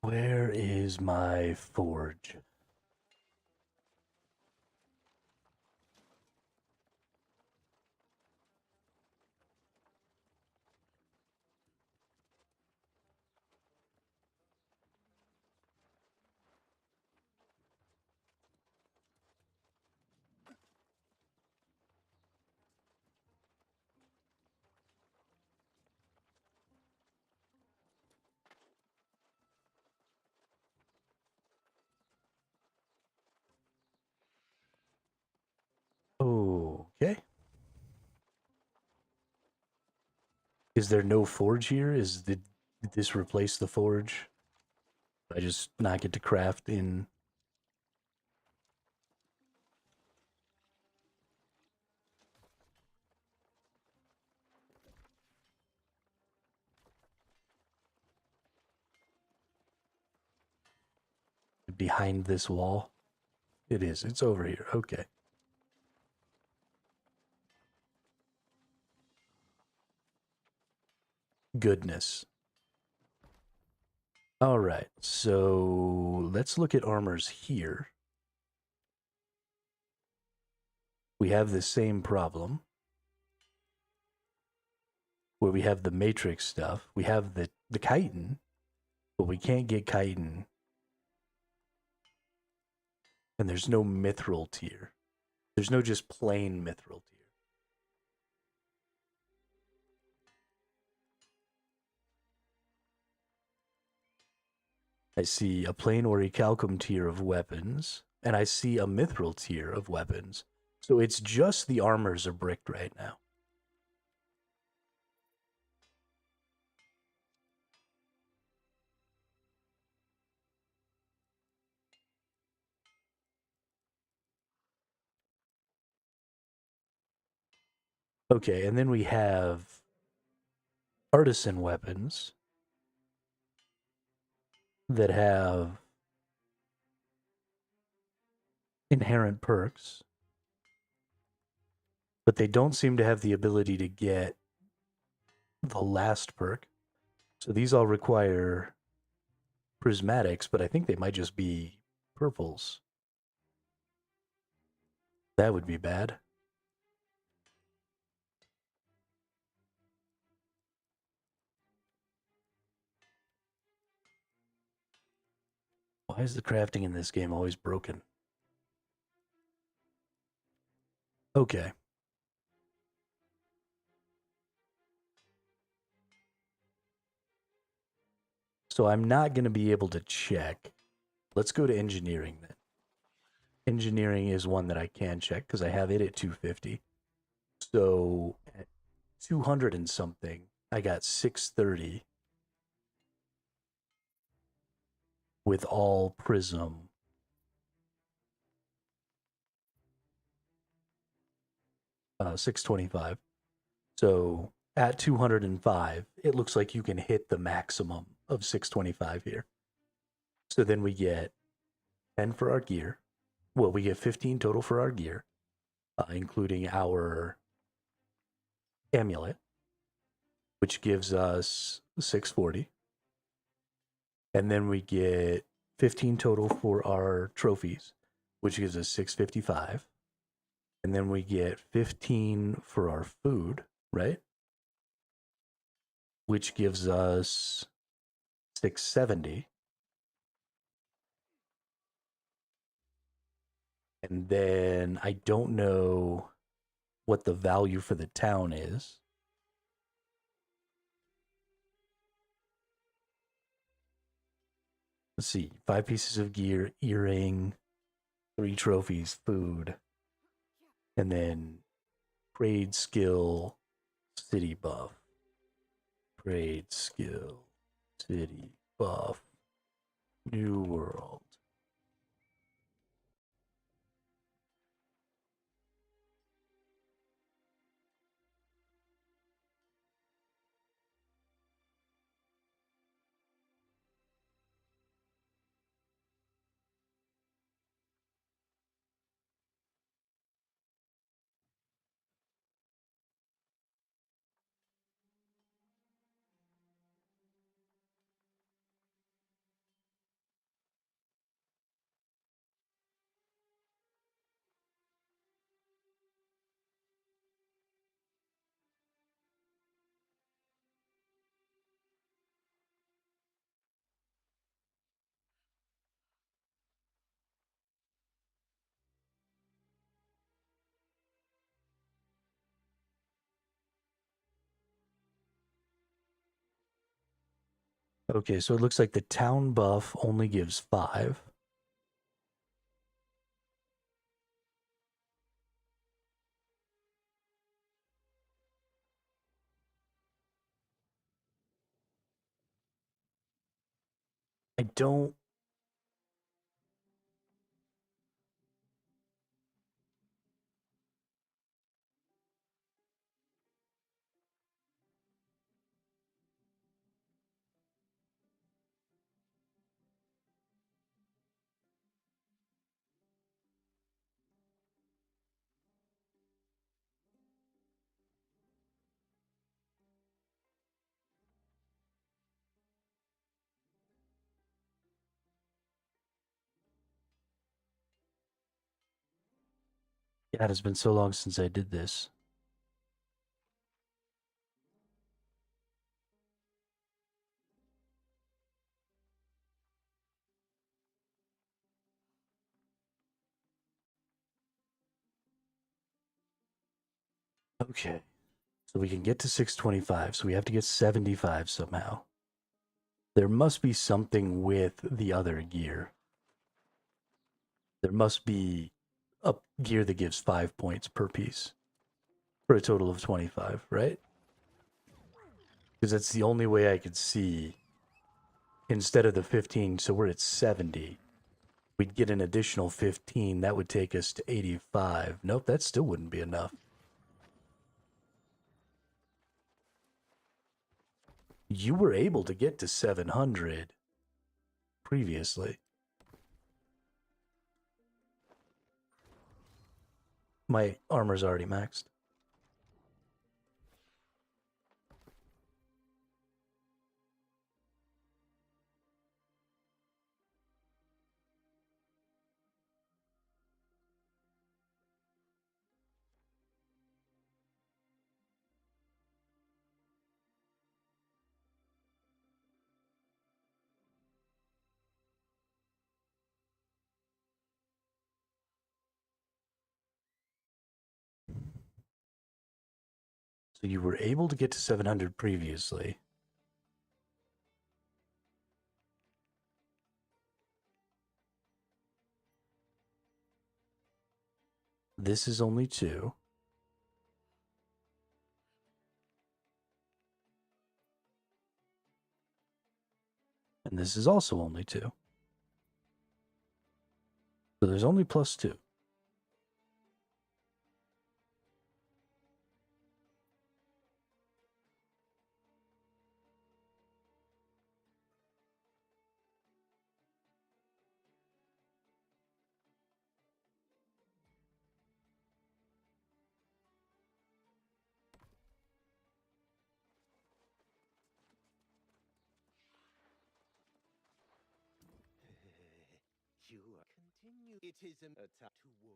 Where is my forge? Okay. Is there no forge here? Did this replace the forge? I just not get to craft in. Behind this wall? It is. It's over here. Okay. Goodness. All right. So let's look at armors here. We have the same problem where we have the matrix stuff. We have the chitin, but we can't get chitin. And there's no mithril tier. There's no just plain mithril tier. I see a plain orichalcum tier of weapons, and I see a mithril tier of weapons. So it's just the armors are bricked right now. Okay, and then we have artisan weapons that have inherent perks, but they don't seem to have the ability to get the last perk. So these all require prismatics, but I think they might just be purples. That would be bad. Why is the crafting in this game always broken? Okay. So I'm not going to be able to check. Let's go to engineering then. Engineering is one that I can check because I have it at 250. So at 200 and something, I got 630 with all prism. Uh, 625. So at 205, it looks like you can hit the maximum of 625 here. So then we get 10 for our gear. Well, we get 15 total for our gear, including our amulet, which gives us 640. And then we get 15 total for our trophies, which gives us 655. And then we get 15 for our food, right? Which gives us 670. And then I don't know what the value for the town is. Let's see, 5 pieces of gear, earring, 3 trophies, food, and then trade skill, city buff. Trade skill, city buff, new world. Okay, so it looks like the town buff only gives 5. I don't. God, it's been so long since I did this. Okay, so we can get to 625, so we have to get 75 somehow. There must be something with the other gear. There must be a gear that gives 5 points per piece for a total of 25, right? Because that's the only way I could see. Instead of the 15, so we're at 70. We'd get an additional 15. That would take us to 85. Nope, that still wouldn't be enough. You were able to get to 700 previously. My armor's already maxed. So you were able to get to 700 previously. This is only 2. And this is also only 2. So there's only +2. You continue. It is an attack toward.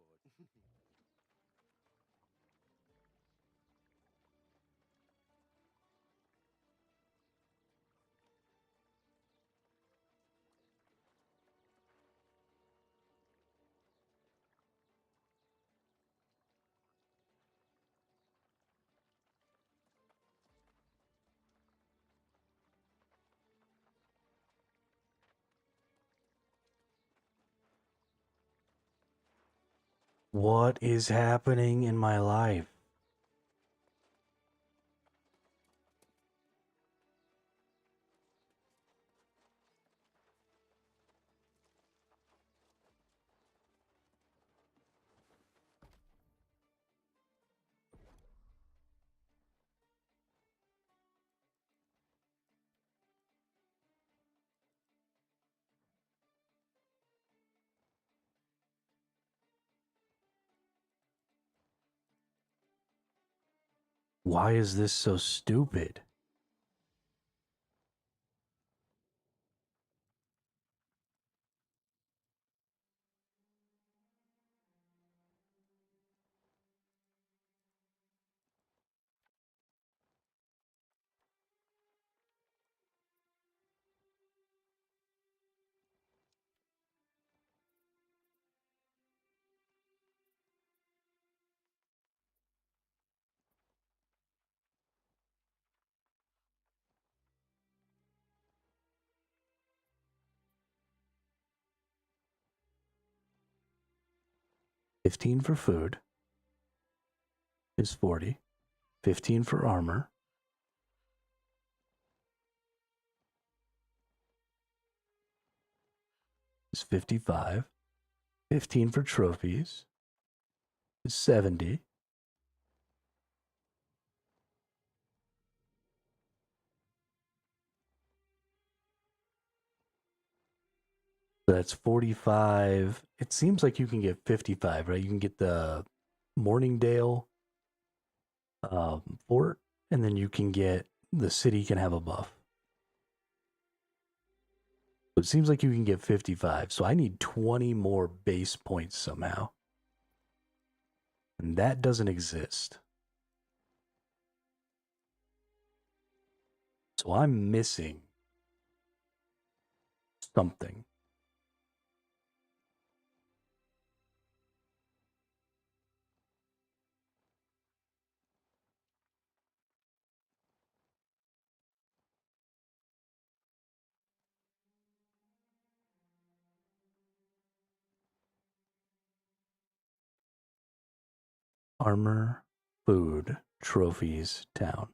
What is happening in my life? Why is this so stupid? $15 for food is 40. 15 for armor is 55. 15 for trophies is 70. That's 45. It seems like you can get 55, right? You can get the Morningdale fort, and then you can get the city can have a buff. So it seems like you can get 55. So I need 20 more base points somehow. And that doesn't exist. So I'm missing something. Armor, food, trophies, town.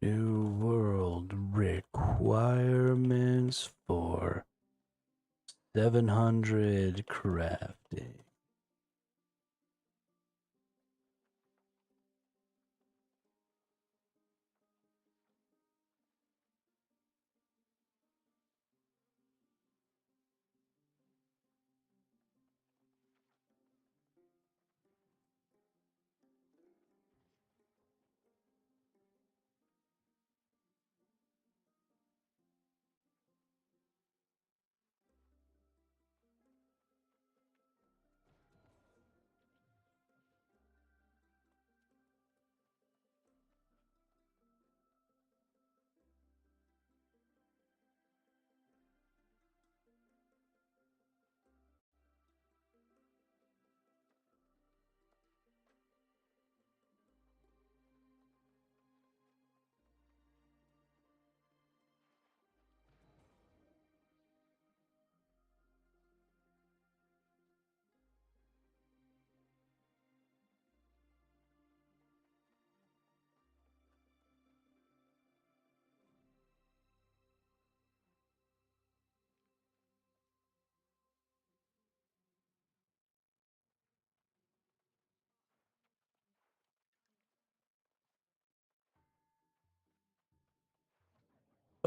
New world requirements for 700 crafting.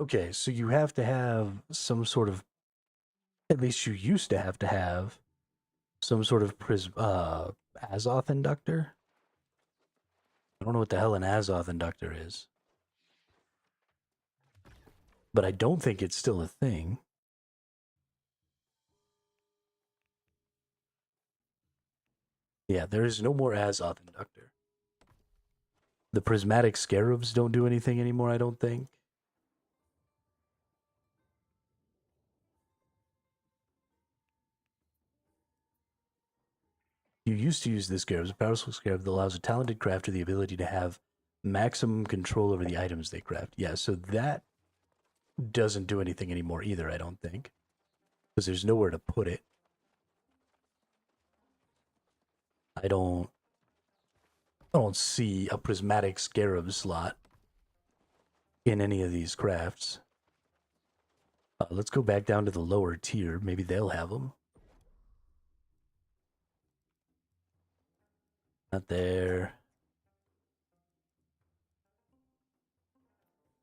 Okay, so you have to have some sort of, at least you used to have some sort of Azoth inductor. I don't know what the hell an Azoth inductor is, but I don't think it's still a thing. Yeah, there is no more Azoth inductor. The prismatic scarabs don't do anything anymore, I don't think. You used to use this scarab, a powerful scarab that allows a talented crafter the ability to have maximum control over the items they craft. Yeah, so that doesn't do anything anymore either, I don't think. Because there's nowhere to put it. I don't see a prismatic scarab slot in any of these crafts. Let's go back down to the lower tier. Maybe they'll have them. Not there.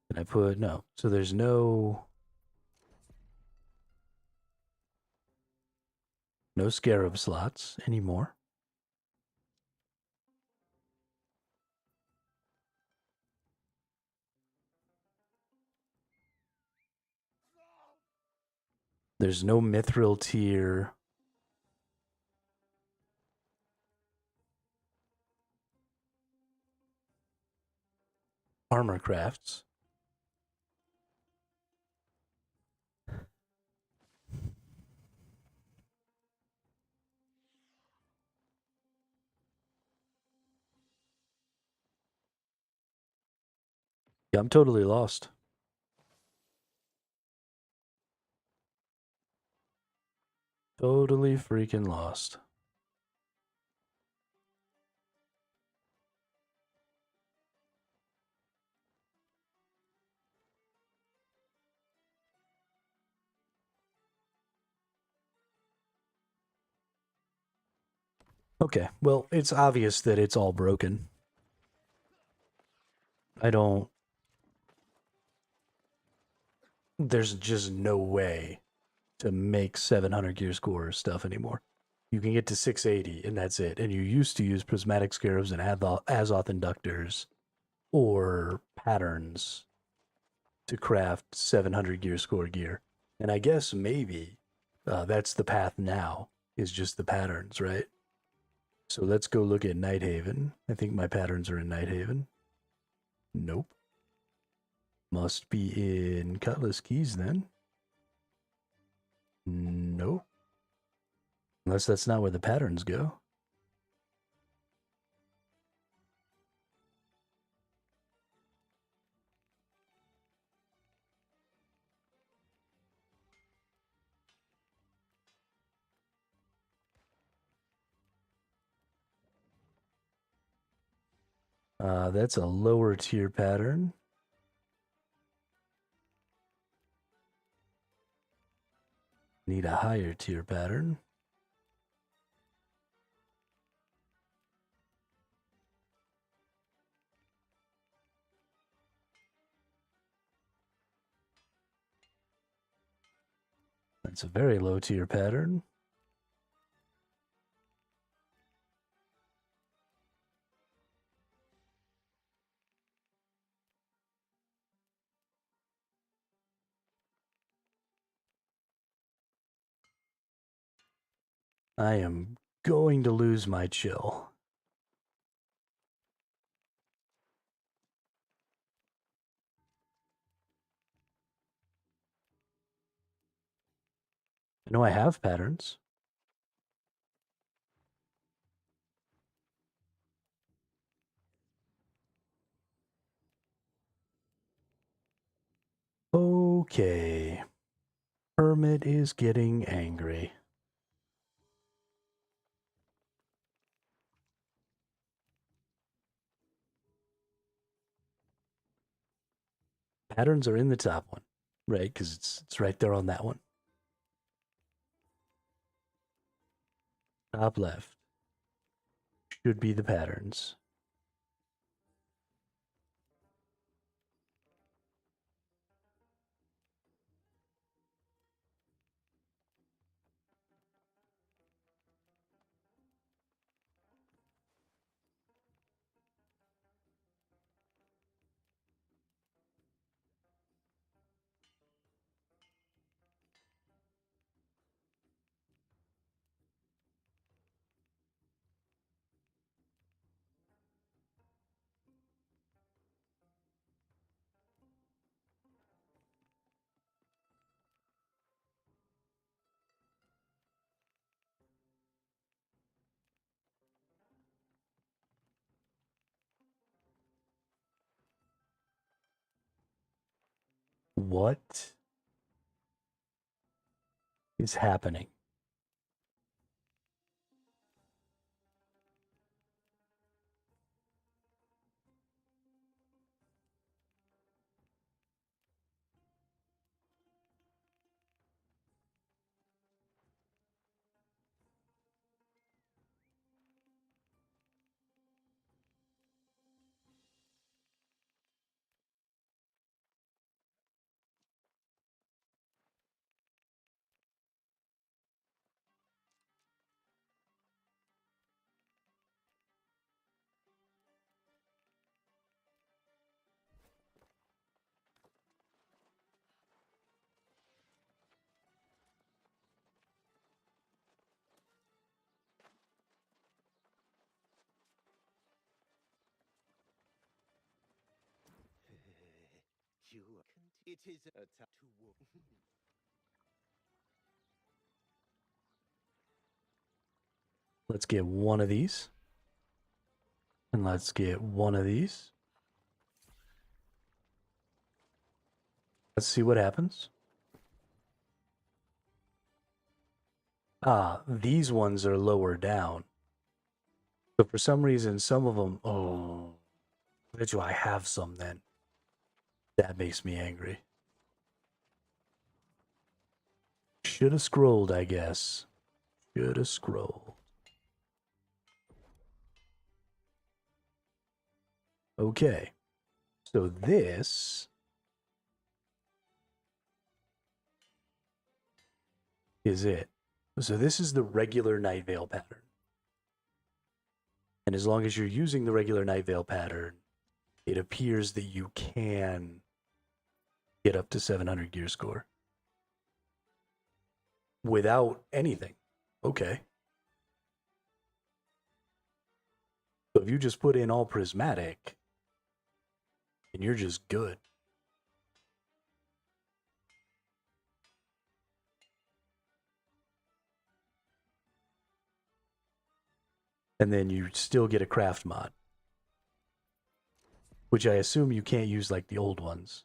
Can I put... No. So there's no scarab slots anymore. There's no mithril tier. Armor crafts. Yeah, I'm totally lost. Totally freaking lost. Okay, well, it's obvious that it's all broken. I don't... There's just no way to make 700 gear score stuff anymore. You can get to 680 and that's it. And you used to use prismatic scarabs and Azoth inductors or patterns to craft 700 gear score gear. And I guess maybe that's the path now, is just the patterns, right? So let's go look at Nighthaven. I think my patterns are in Nighthaven. Nope. Must be in Cutlass Keys then. Nope. Unless that's not where the patterns go. That's a lower tier pattern. Need a higher tier pattern. That's a very low tier pattern. I am going to lose my chill. I know I have patterns. Okay. Hermit is getting angry. Patterns are in the top one, right? Because it's right there on that one. Top left should be the patterns. What is happening? It is an attack toward. Let's get one of these. And let's get one of these. Let's see what happens. Ah, these ones are lower down. So for some reason, some of them... Oh, I bet you I have some then. That makes me angry. Should have scrolled, I guess. Should have scrolled. Okay. So this is it. So this is the regular Night Veil pattern. And as long as you're using the regular Night Veil pattern, it appears that you can get up to 700 gear score. Without anything. Okay. So if you just put in all prismatic, and you're just good. And then you still get a craft mod. Which I assume you can't use like the old ones.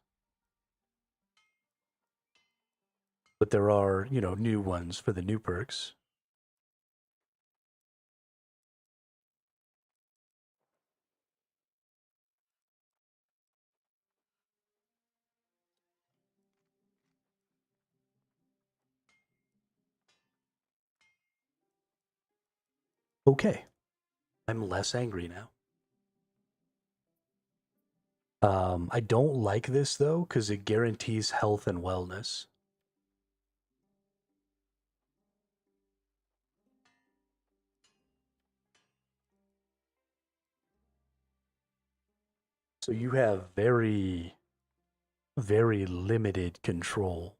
But there are, you know, new ones for the new perks. Okay. I'm less angry now. I don't like this though, because it guarantees health and wellness. So you have very, very limited control.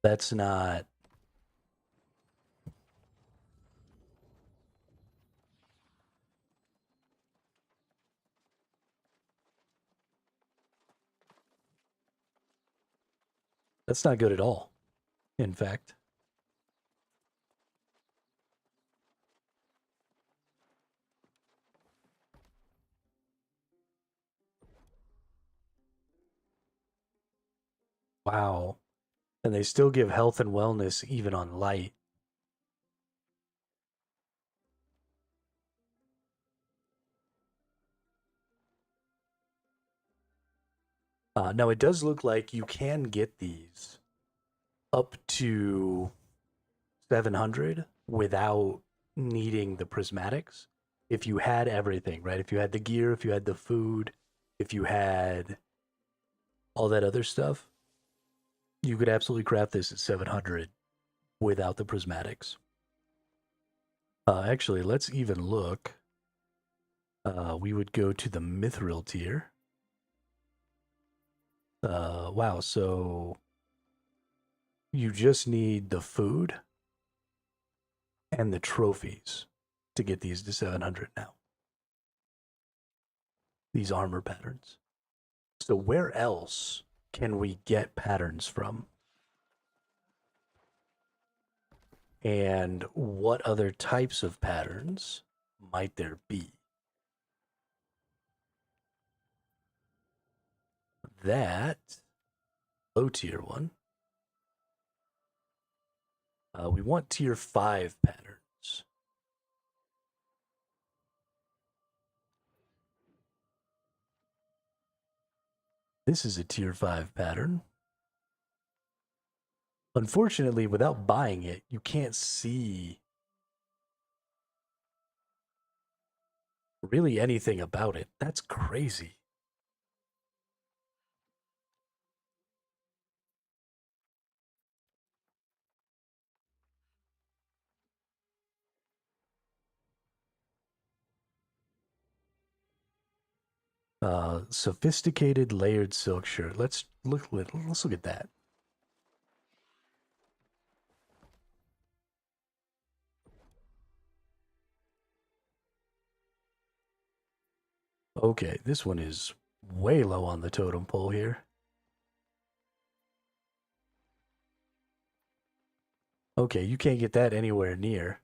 That's not... That's not good at all, in fact. Wow. And they still give health and wellness even on light. Now, it does look like you can get these up to 700 without needing the prismatics. If you had everything, right? If you had the gear, if you had the food, if you had all that other stuff, you could absolutely craft this at 700 without the prismatics. Actually, let's even look. We would go to the mithril tier. Wow, so you just need the food and the trophies to get these to 700 now. These armor patterns. So where else can we get patterns from? And what other types of patterns might there be? That low tier one. We want tier 5 patterns. This is a tier 5 pattern. Unfortunately, without buying it, you can't see really anything about it. That's crazy. Sophisticated layered silk shirt. Let's look at that. Okay, this one is way low on the totem pole here. Okay, you can't get that anywhere near.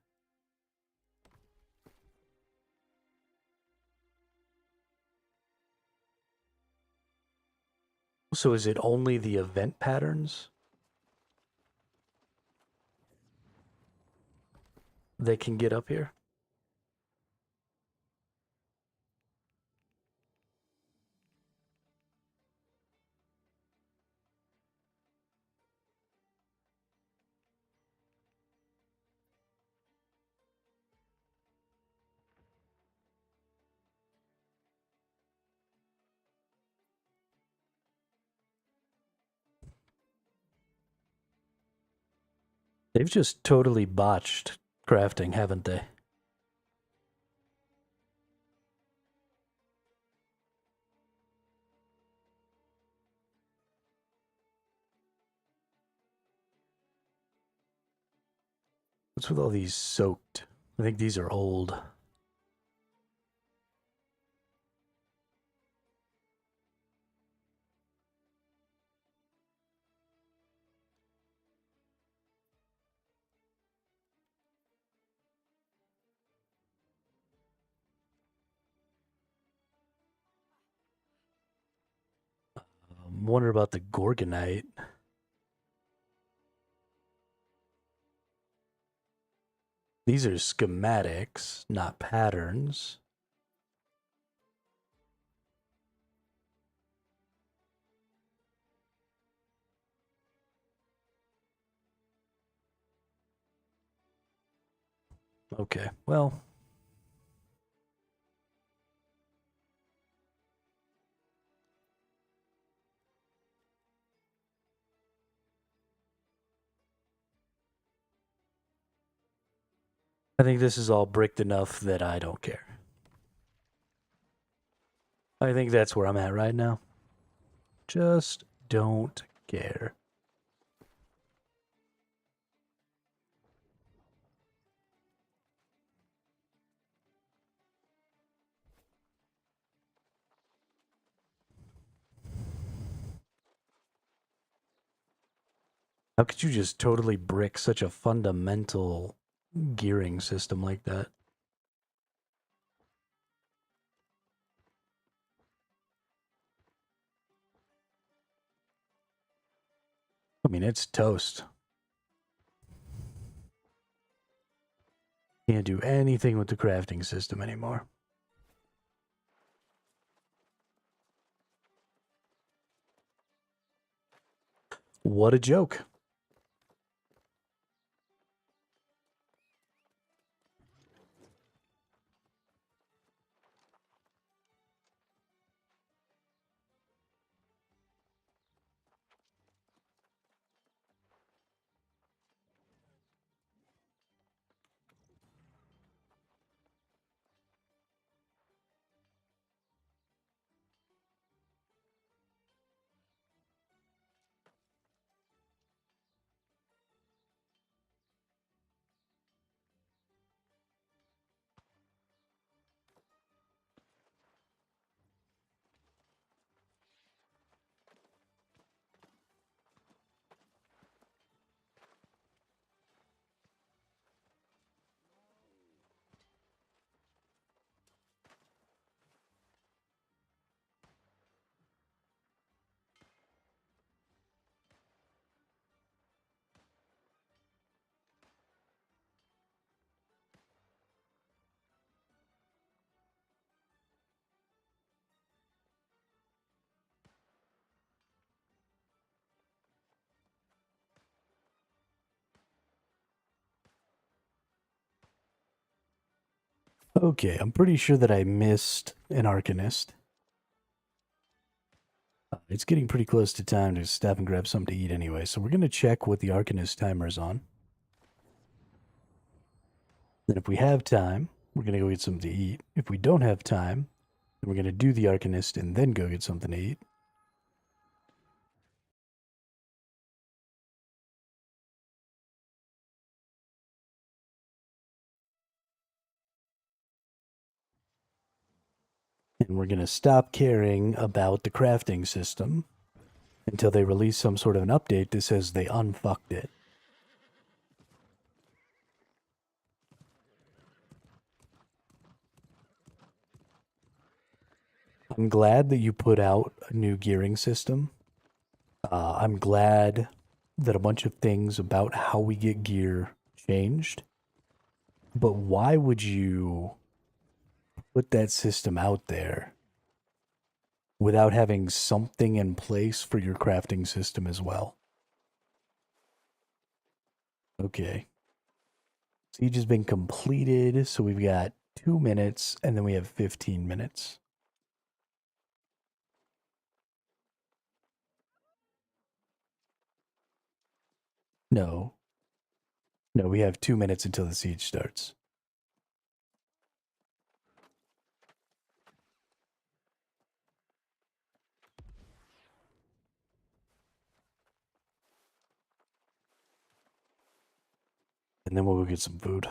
So is it only the event patterns that can get up here? They've just totally botched crafting, haven't they? What's with all these soaked? I think these are old. Wonder about the Gorgonite. These are schematics, not patterns. Okay, well. I think this is all bricked enough that I don't care. I think that's where I'm at right now. Just don't care. How could you just totally brick such a fundamental gearing system like that? I mean, it's toast. Can't do anything with the crafting system anymore. What a joke. Okay, I'm pretty sure that I missed an Arcanist. It's getting pretty close to time to stop and grab something to eat anyway, so we're going to check what the Arcanist timer is on. Then if we have time, we're going to go get something to eat. If we don't have time, then we're going to do the Arcanist and then go get something to eat. And we're going to stop caring about the crafting system until they release some sort of an update that says they unfucked it. I'm glad that you put out a new gearing system. I'm glad that a bunch of things about how we get gear changed. But why would you put that system out there without having something in place for your crafting system as well? Okay. Siege has been completed, so we've got 2 minutes, and then we have 15 minutes. No. No, we have 2 minutes until the siege starts. And then we'll go get some food.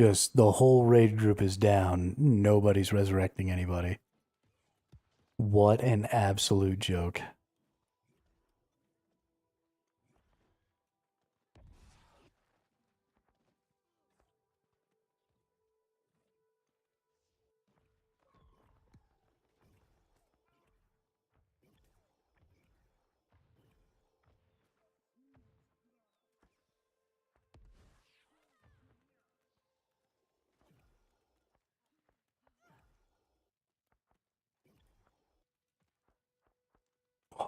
Just the whole raid group is down. Nobody's resurrecting anybody. What an absolute joke.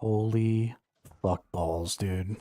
Holy fuck balls, dude.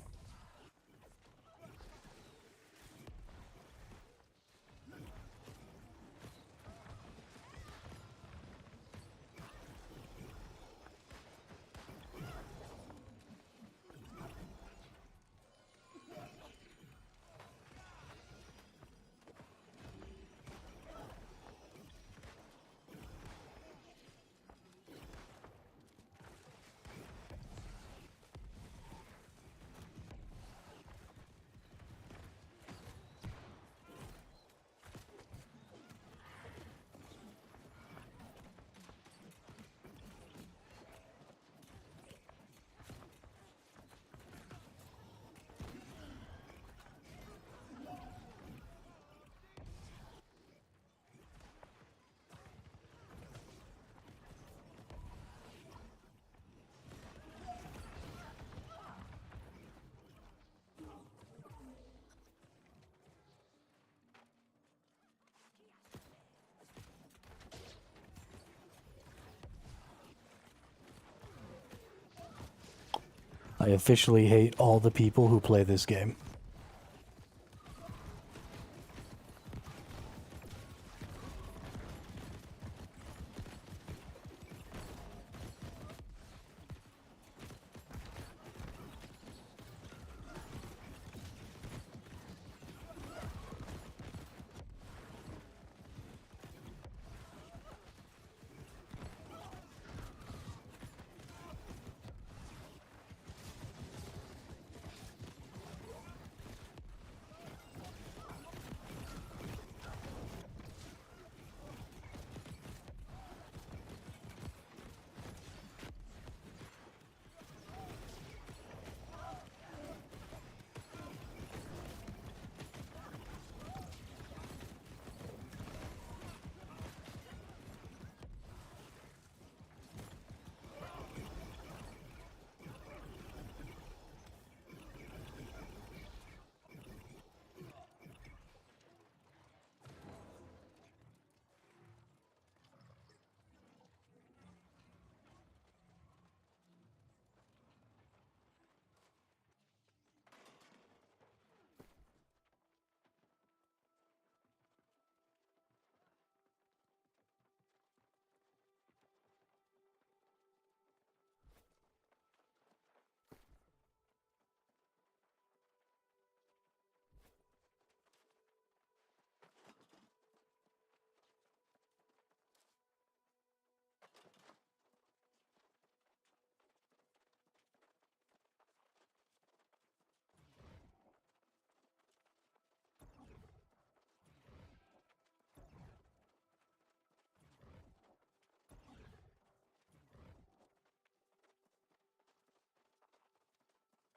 I officially hate all the people who play this game.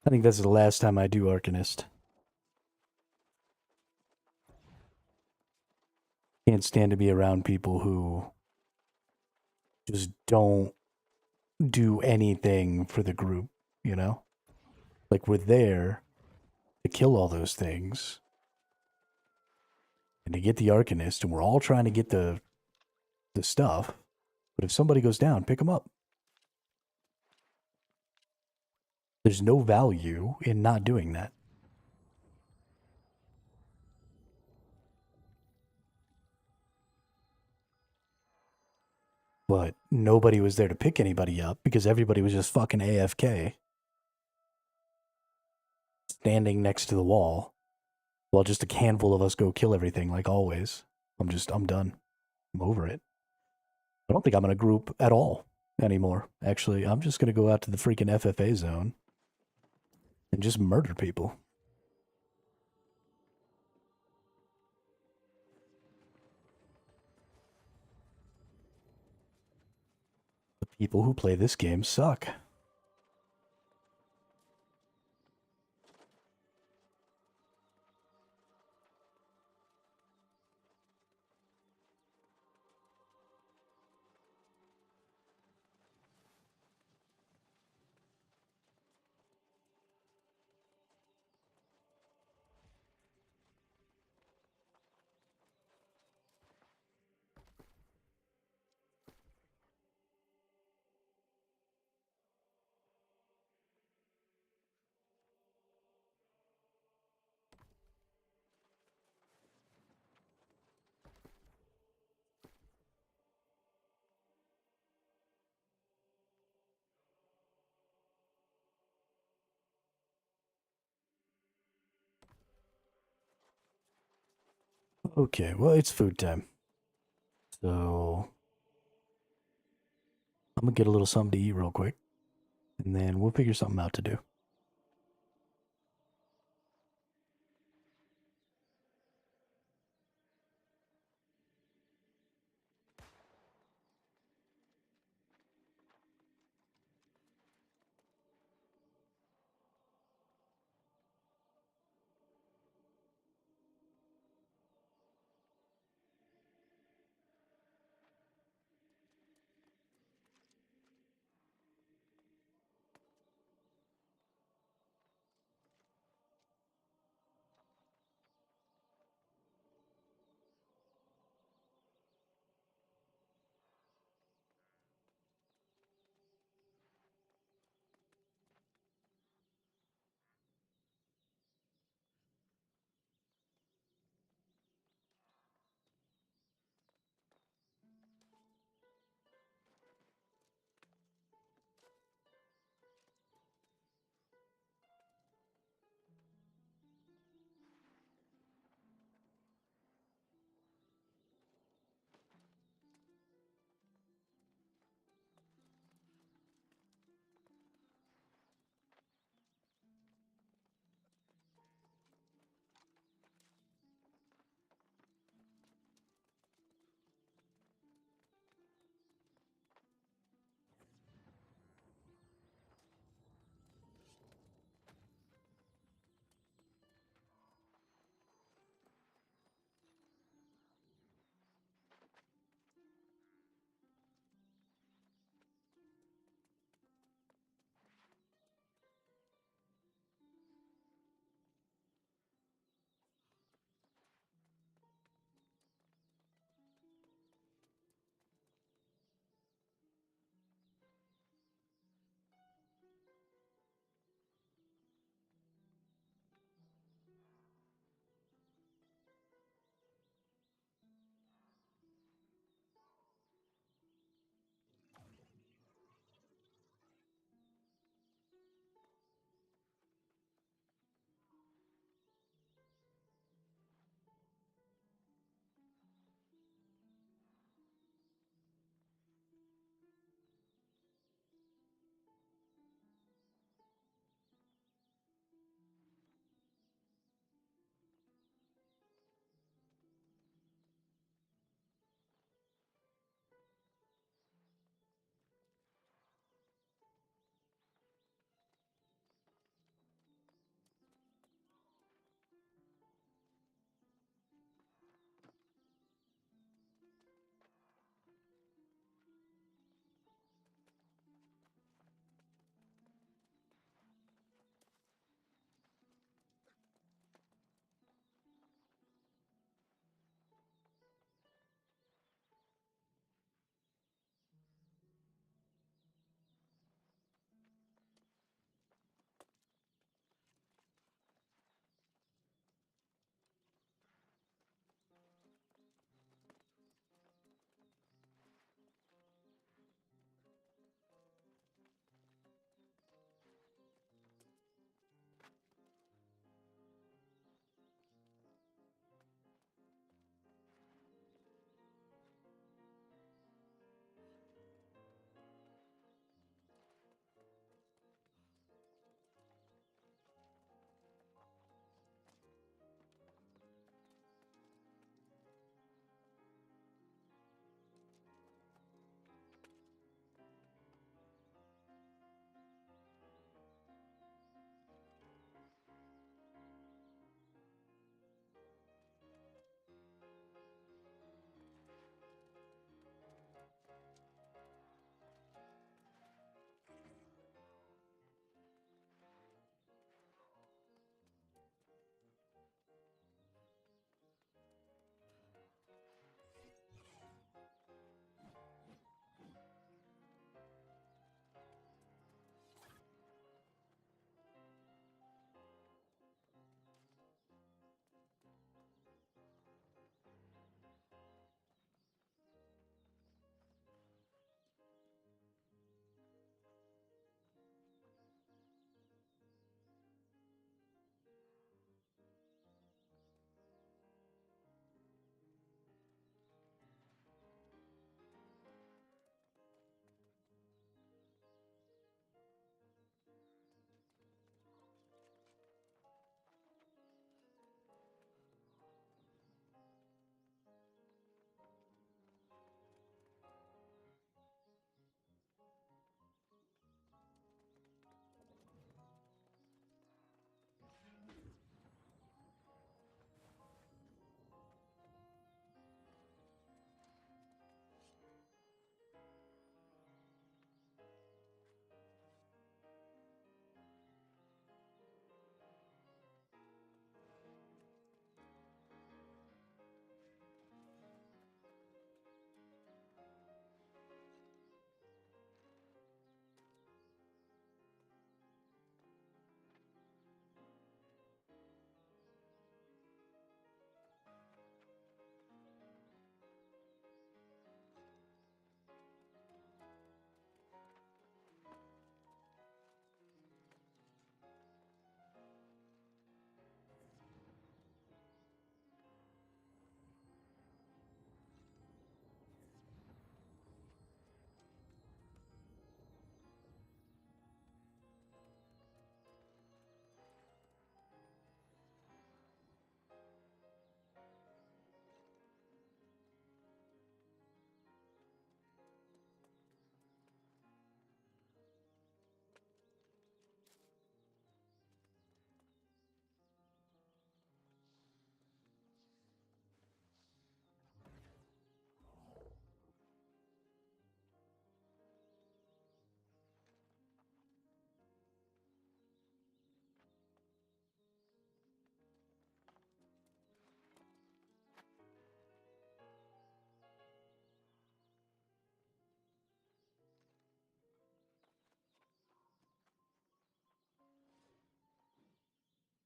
I think that's the last time I do Arcanist. Can't stand to be around people who just don't do anything for the group, you know? Like, we're there to kill all those things and to get the Arcanist, and we're all trying to get the stuff. But if somebody goes down, pick them up. There's no value in not doing that. But nobody was there to pick anybody up because everybody was just fucking AFK. Standing next to the wall while just a handful of us go kill everything like always. I'm done. I'm over it. I don't think I'm in a group at all anymore. Actually, I'm just going to go out to the freaking FFA zone and just murder people. The people who play this game suck. Okay, well, it's food time. So I'm gonna get a little something to eat real quick, and then we'll figure something out to do.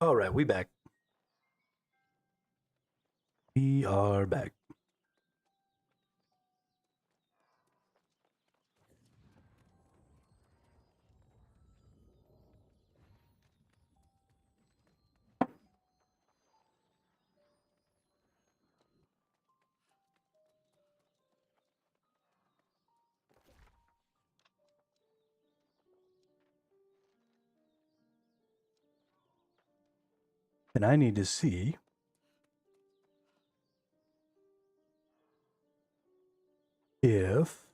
All right, we back. We are back. And I need to see if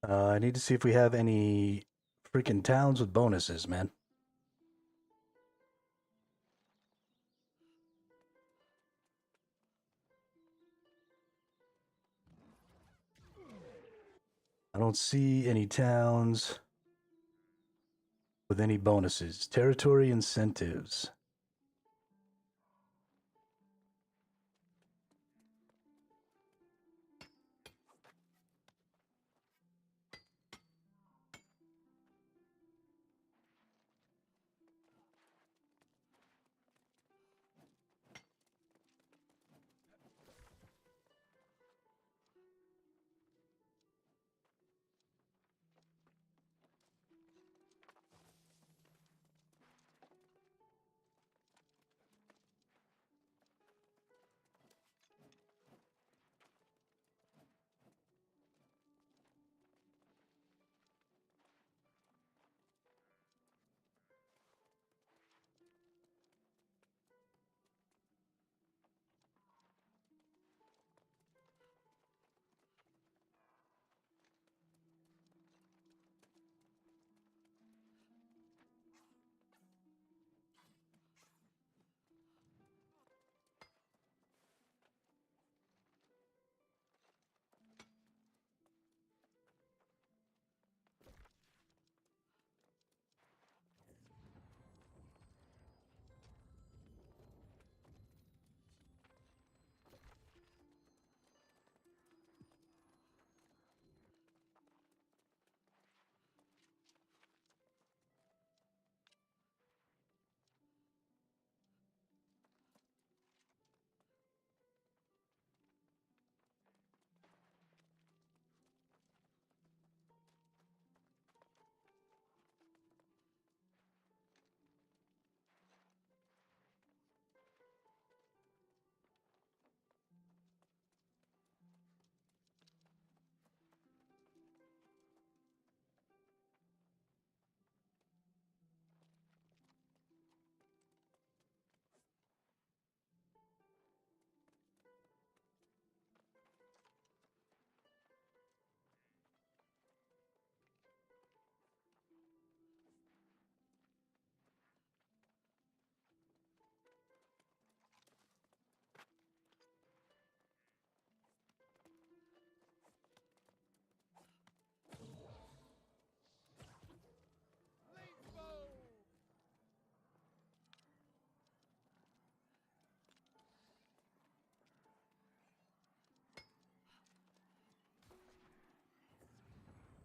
I need to see if we have any freaking towns with bonuses, man. I don't see any towns with any bonuses. Territory incentives.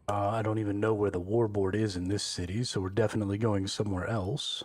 I don't even know where the warboard is in this city, so we're definitely going somewhere else.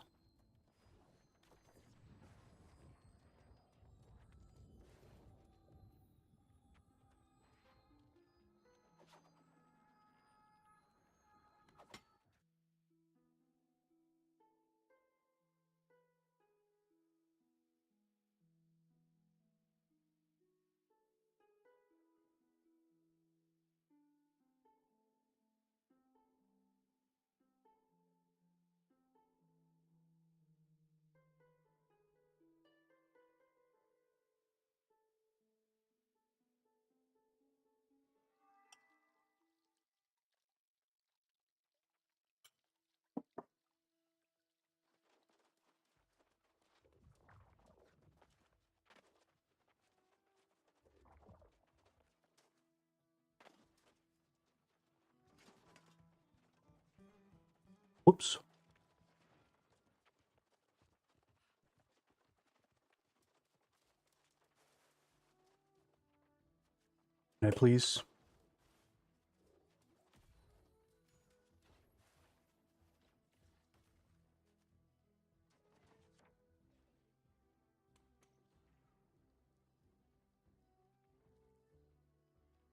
Whoops. Can I please?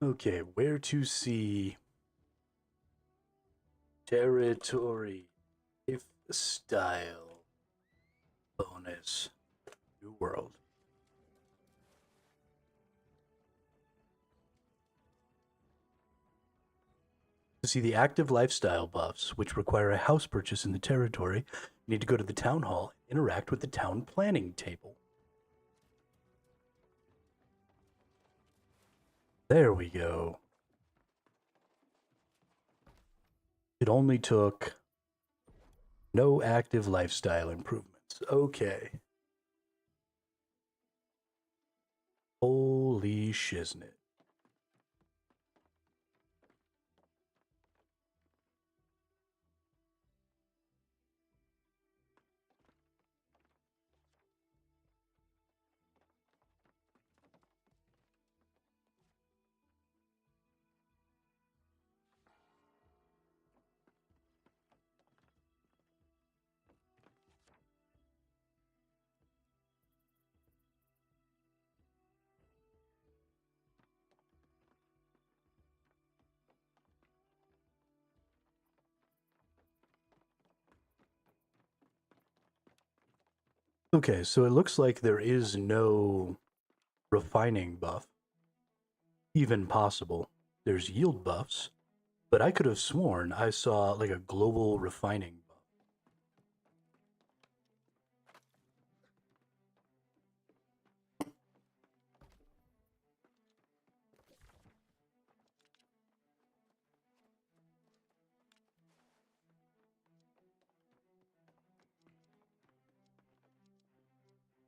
Okay, where to see territory if style bonus new world. To see the active lifestyle buffs, which require a house purchase in the territory, you need to go to the town hall and interact with the town planning table. There we go. It only took no active lifestyle improvements. Okay. Holy shiznit. Okay, so it looks like there is no refining buff even possible. There's yield buffs, but I could have sworn I saw like a global refining buff.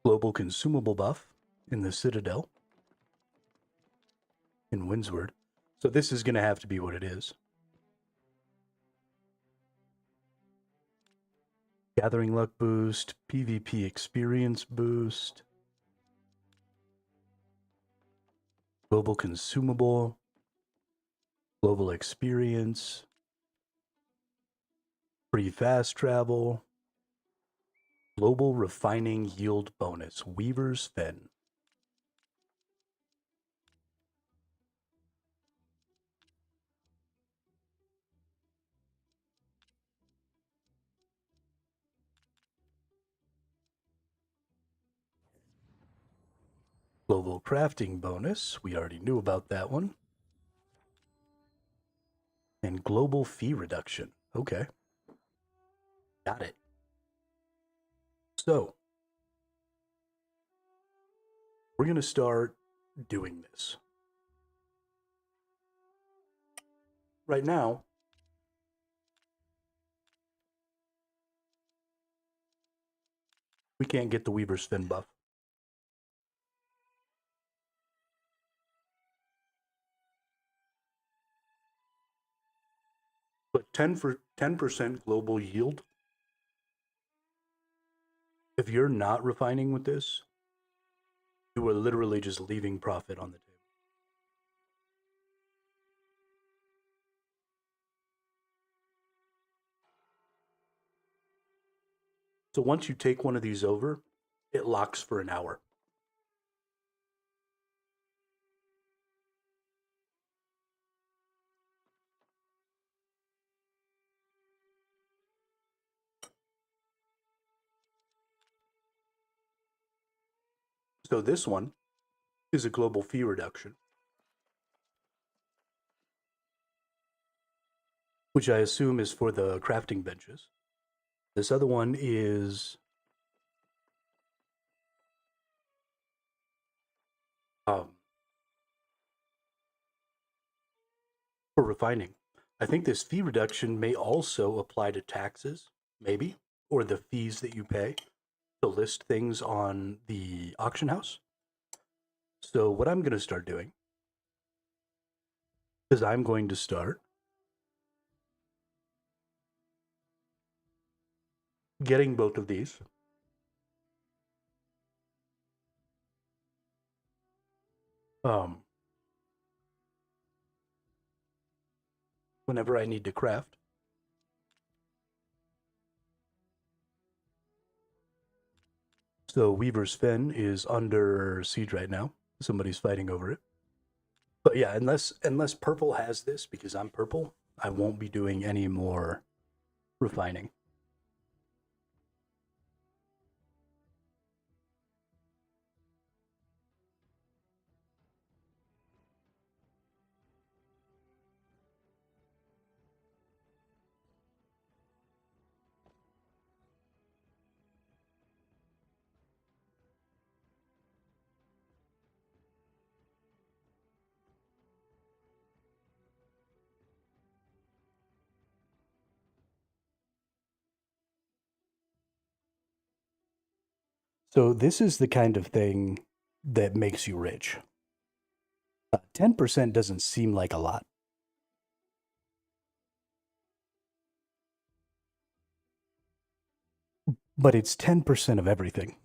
Global consumable buff in the Citadel in Windsward. So this is going to have to be what it is. Gathering luck boost, PvP experience boost, global consumable, global experience, free fast travel, global refining yield bonus, Weaver's Fen. Global crafting bonus, we already knew about that one. And global fee reduction. Okay. Got it. So, we're going to start doing this. Right now, we can't get the Weaver's Fin buff. But 10% global yield, if you're not refining with this, you are literally just leaving profit on the table. So once you take one of these over, it locks for an hour. So this one is a global fee reduction, which I assume is for the crafting benches. This other one is for refining. I think this fee reduction may also apply to taxes, maybe, or the fees that you pay to list things on the auction house. So what I'm going to start doing is I'm going to start getting both of these. whenever I need to craft. So Weaver's Fen is under siege right now. Somebody's fighting over it. But yeah, unless purple has this, because I'm purple, I won't be doing any more refining. So this is the kind of thing that makes you rich. 10% doesn't seem like a lot. But it's 10% of everything.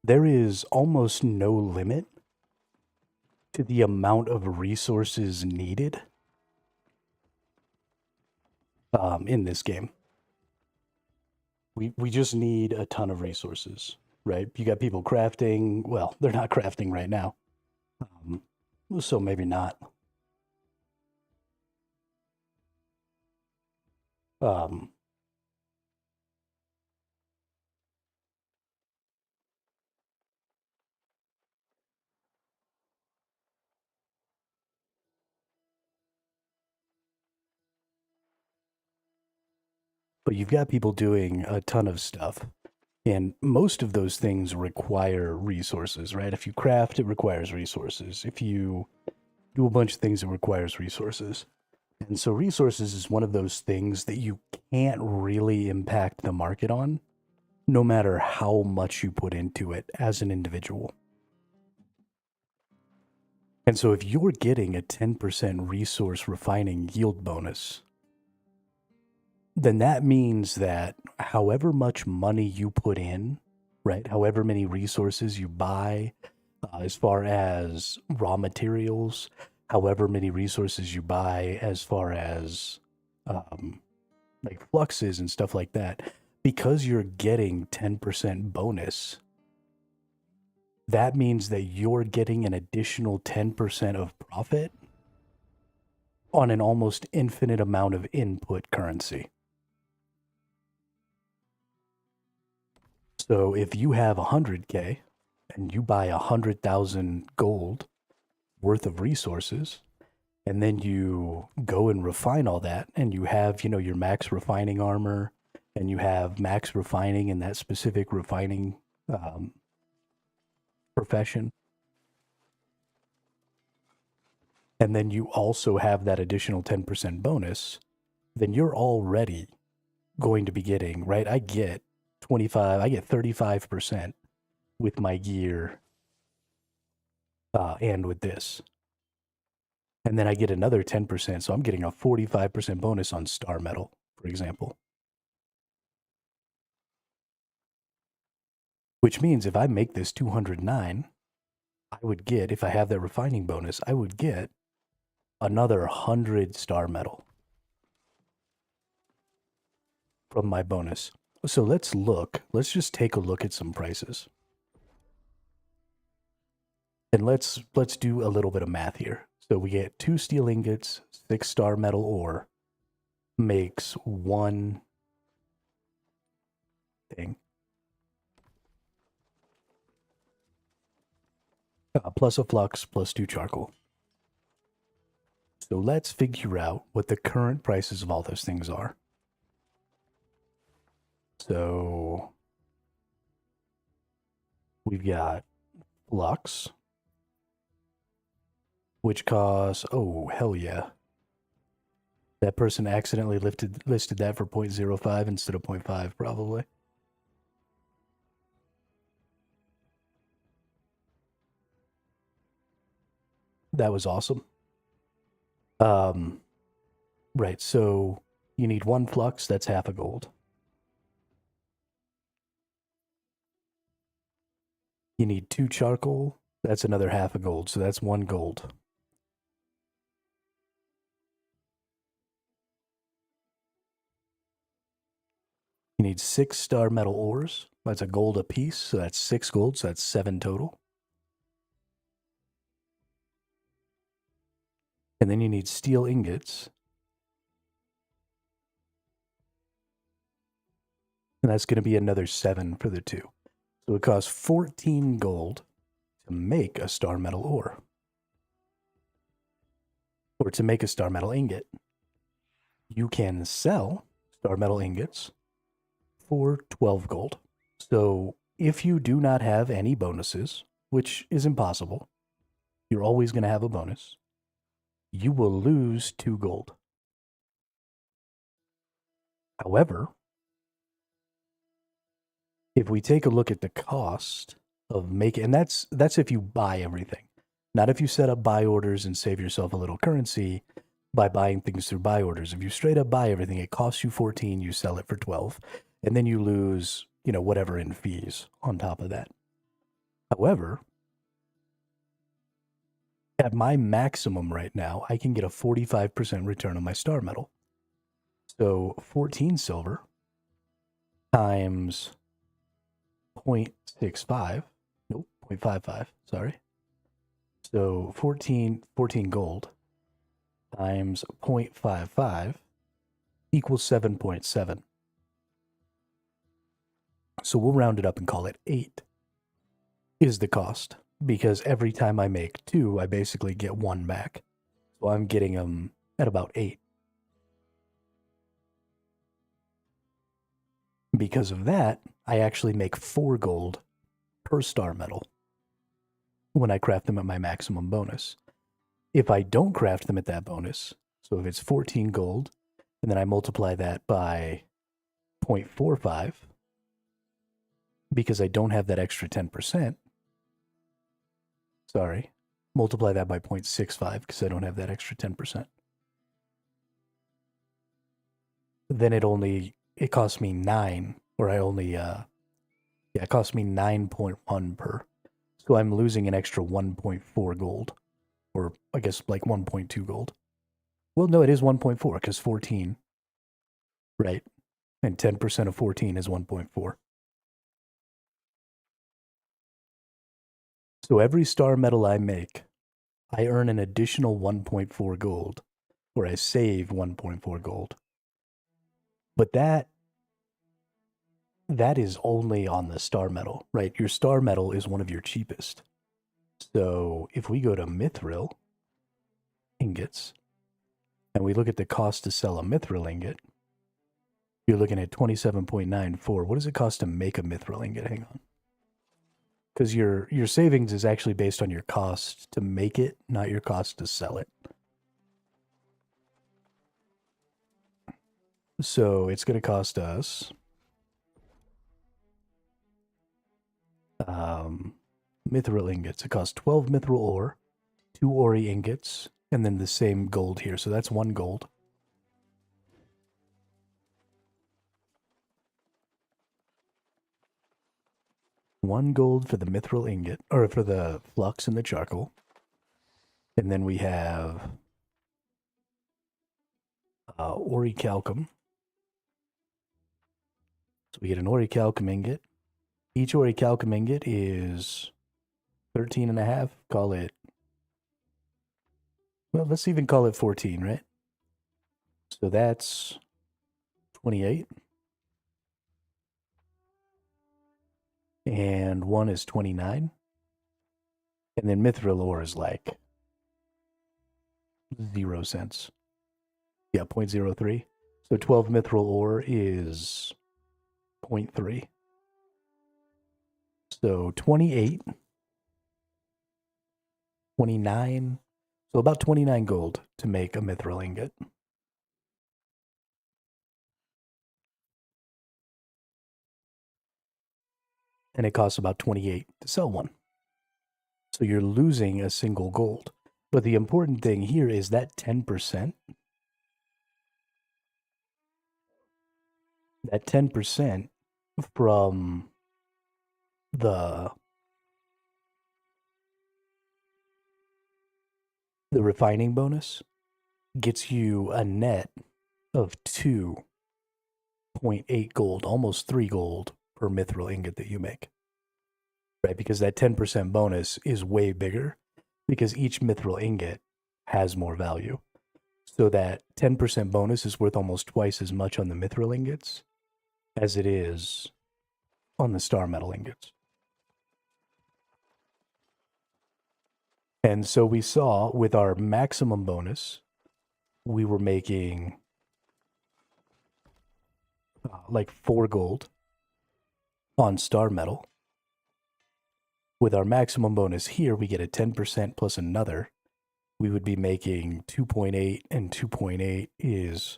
There is almost no limit to the amount of resources needed in this game. We just need a ton of resources, right? You got people crafting. Well, they're not crafting right now. So maybe not. But you've got people doing a ton of stuff. And most of those things require resources, right? If you craft, it requires resources. If you do a bunch of things, it requires resources. And so resources is one of those things that you can't really impact the market on, no matter how much you put into it as an individual. And so if you're getting a 10% resource refining yield bonus, then that means that however much money you put in, right, however many resources you buy, as far as raw materials, however many resources you buy as far as like fluxes and stuff like that, because you're getting 10% bonus, that means that you're getting an additional 10% of profit on an almost infinite amount of input currency. So if you have 100K and you buy 100,000 gold worth of resources, and then you go and refine all that, and you have, your max refining armor, and you have max refining in that specific refining profession, and then you also have that additional 10% bonus, then you're already going to be getting, right? I get 35% with my gear and with this. And then I get another 10%, so I'm getting a 45% bonus on star metal, for example. Which means if I make this 209, I would get, if I have that refining bonus, I would get another 100 star metal from my bonus. So let's just take a look at some prices. And let's do a little bit of math here. So we get 2 steel ingots, 6 star metal ore makes 1 thing. Plus a flux, plus 2 charcoal. So let's figure out what the current prices of all those things are. So we've got flux, which costs, oh, hell yeah. That person accidentally listed that for 0.05 instead of 0.5, probably. That was awesome. Right, so you need 1 flux, that's half a gold. You need 2 charcoal. That's another half a gold, so that's 1 gold. You need 6 star metal ores. That's a gold apiece, so that's 6 gold, so that's 7 total. And then you need steel ingots. And that's going to be another 7 for the 2. So it costs 14 gold to make a star metal ore. Or to make a star metal ingot. You can sell star metal ingots for 12 gold. So if you do not have any bonuses, which is impossible, you're always going to have a bonus, you will lose 2 gold. However, if we take a look at the cost of making, and that's if you buy everything, not if you set up buy orders and save yourself a little currency by buying things through buy orders. If you straight up buy everything, it costs you 14, you sell it for 12, and then you lose, whatever in fees on top of that. However, at my maximum right now, I can get a 45% return on my star metal. So 14 silver times 0.65, nope, 0.55, sorry. So 14 gold times 0.55 equals 7.7. So we'll round it up and call it 8 is the cost, because every time I make 2, I basically get 1 back. So I'm getting them at about 8. Because of that, I actually make 4 gold per star metal when I craft them at my maximum bonus. If I don't craft them at that bonus, so if it's 14 gold, and then I multiply that by 0.45, because I don't have that extra 10%, sorry, multiply that by 0.65 because I don't have that extra 10%. Then it costs me 9, or it costs me 9.1 per. So I'm losing an extra 1.4 gold, or I guess like 1.2 gold. Well, no, it is 1.4 because 14, right? And 10% of 14 is 1.4. So every star metal I make, I earn an additional 1.4 gold, or I save 1.4 gold. But that is only on the star metal, right? Your star metal is one of your cheapest. So if we go to mithril ingots, and we look at the cost to sell a mithril ingot, you're looking at 27.94. What does it cost to make a mithril ingot? Hang on. Because your savings is actually based on your cost to make it, not your cost to sell it. So it's going to cost us mithril ingots. It costs 12 mithril ore, 2 ori ingots, and then the same gold here. So that's 1 gold. One gold for the mithril ingot, or for the flux and the charcoal. And then we have orichalcum. So we get an orichalcum ingot. Each orichalcum ingot is 13.5. Call it, well, let's even call it 14, right? So that's 28. And 1 is 29. And then mithril ore is like 0 cents. Yeah, 0.03. So 12 mithril ore is 0.3. So 28, 29. So about 29 gold to make a mithril ingot. And it costs about 28 to sell one. So you're losing a single gold. But the important thing here is that 10%. That 10% from the the refining bonus gets you a net of 2.8 gold, almost 3 gold per mithril ingot that you make. Right? Because that 10% bonus is way bigger because each mithril ingot has more value. So that 10% bonus is worth almost twice as much on the mithril ingots as it is on the star metal ingots. And so we saw with our maximum bonus, we were making like 4 gold on star metal. With our maximum bonus here, we get a 10% plus another. We would be making 2.8, and 2.8 is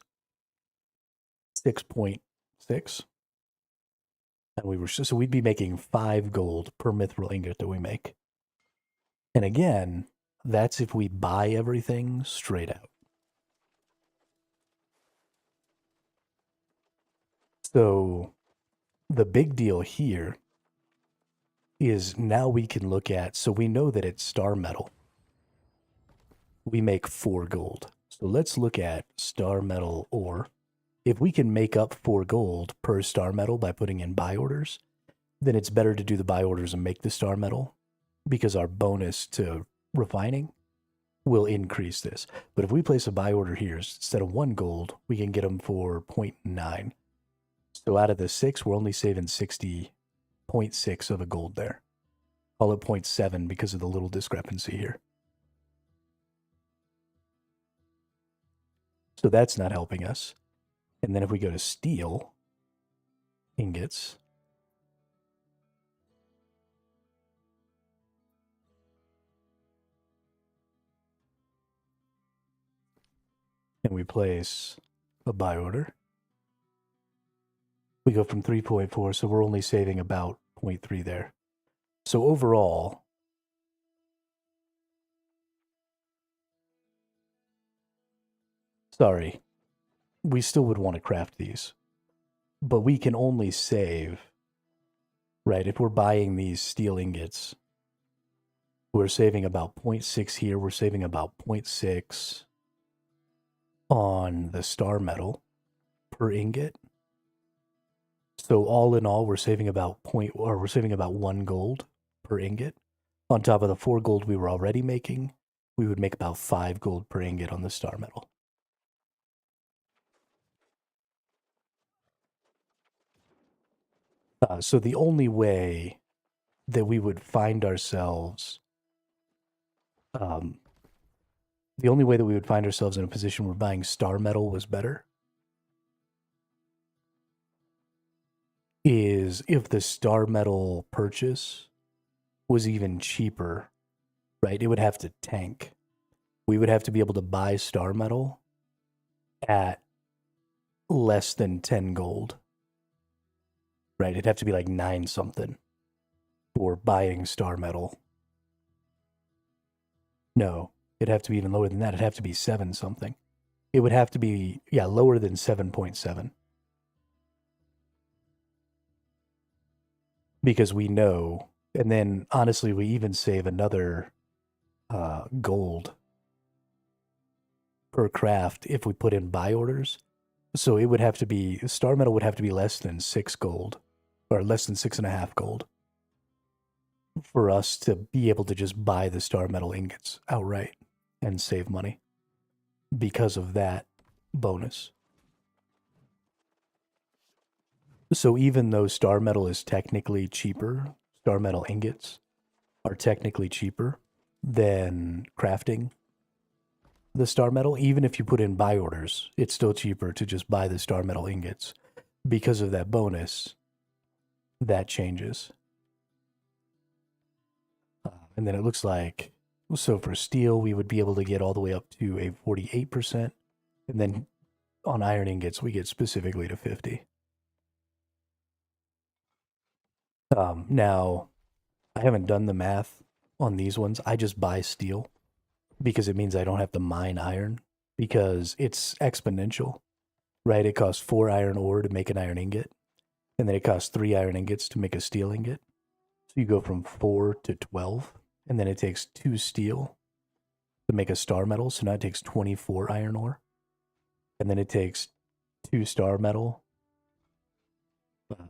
6.6. And so we'd be making 5 gold per mithril ingot that we make. And again, that's if we buy everything straight out. So the big deal here is now we can look at, so we know that it's star metal. We make 4 gold. So let's look at star metal ore. If we can make up 4 gold per star metal by putting in buy orders, then it's better to do the buy orders and make the star metal because our bonus to refining will increase this. But if we place a buy order here, instead of 1 gold, we can get them for 0.9. So out of the 6, we're only saving 60.6 of a gold there. Call it 0.7 because of the little discrepancy here. So that's not helping us. And then if we go to steel ingots, and we place a buy order, we go from 3.4, so we're only saving about 0.3 there. So overall, sorry, we still would want to craft these, but we can only save, right? If we're buying these steel ingots, we're saving about 0.6 here. We're saving about 0.6 on the star metal per ingot. So all in all, we're saving about 1 gold per ingot. On top of the 4 gold we were already making, we would make about 5 gold per ingot on the star metal. So the only way that we would find ourselves, in a position where buying star metal was better is if the star metal purchase was even cheaper, right? It would have to tank. We would have to be able to buy star metal at less than 10 gold, right? It'd have to be like 9 something for buying star metal. No, it'd have to be even lower than that. It'd have to be 7 something. It would have to be, lower than 7.7. Because we know, and then honestly, we even save another gold per craft if we put in buy orders. So it would have to be, star metal would have to be less than 6 gold, or less than 6.5 gold, for us to be able to just buy the star metal ingots outright and save money because of that bonus. So even though star metal is technically cheaper, star metal ingots are technically cheaper than crafting the star metal. Even if you put in buy orders, it's still cheaper to just buy the star metal ingots because of that bonus. That changes. And then it looks like, so for steel, we would be able to get all the way up to a 48%. And then on iron ingots, we get specifically to 50. Now, I haven't done the math on these ones. I just buy steel because it means I don't have to mine iron because it's exponential, right? It costs 4 iron ore to make an iron ingot, and then it costs 3 iron ingots to make a steel ingot. So you go from 4 to 12, and then it takes 2 steel to make a star metal. So now it takes 24 iron ore. And then it takes 2 star metal.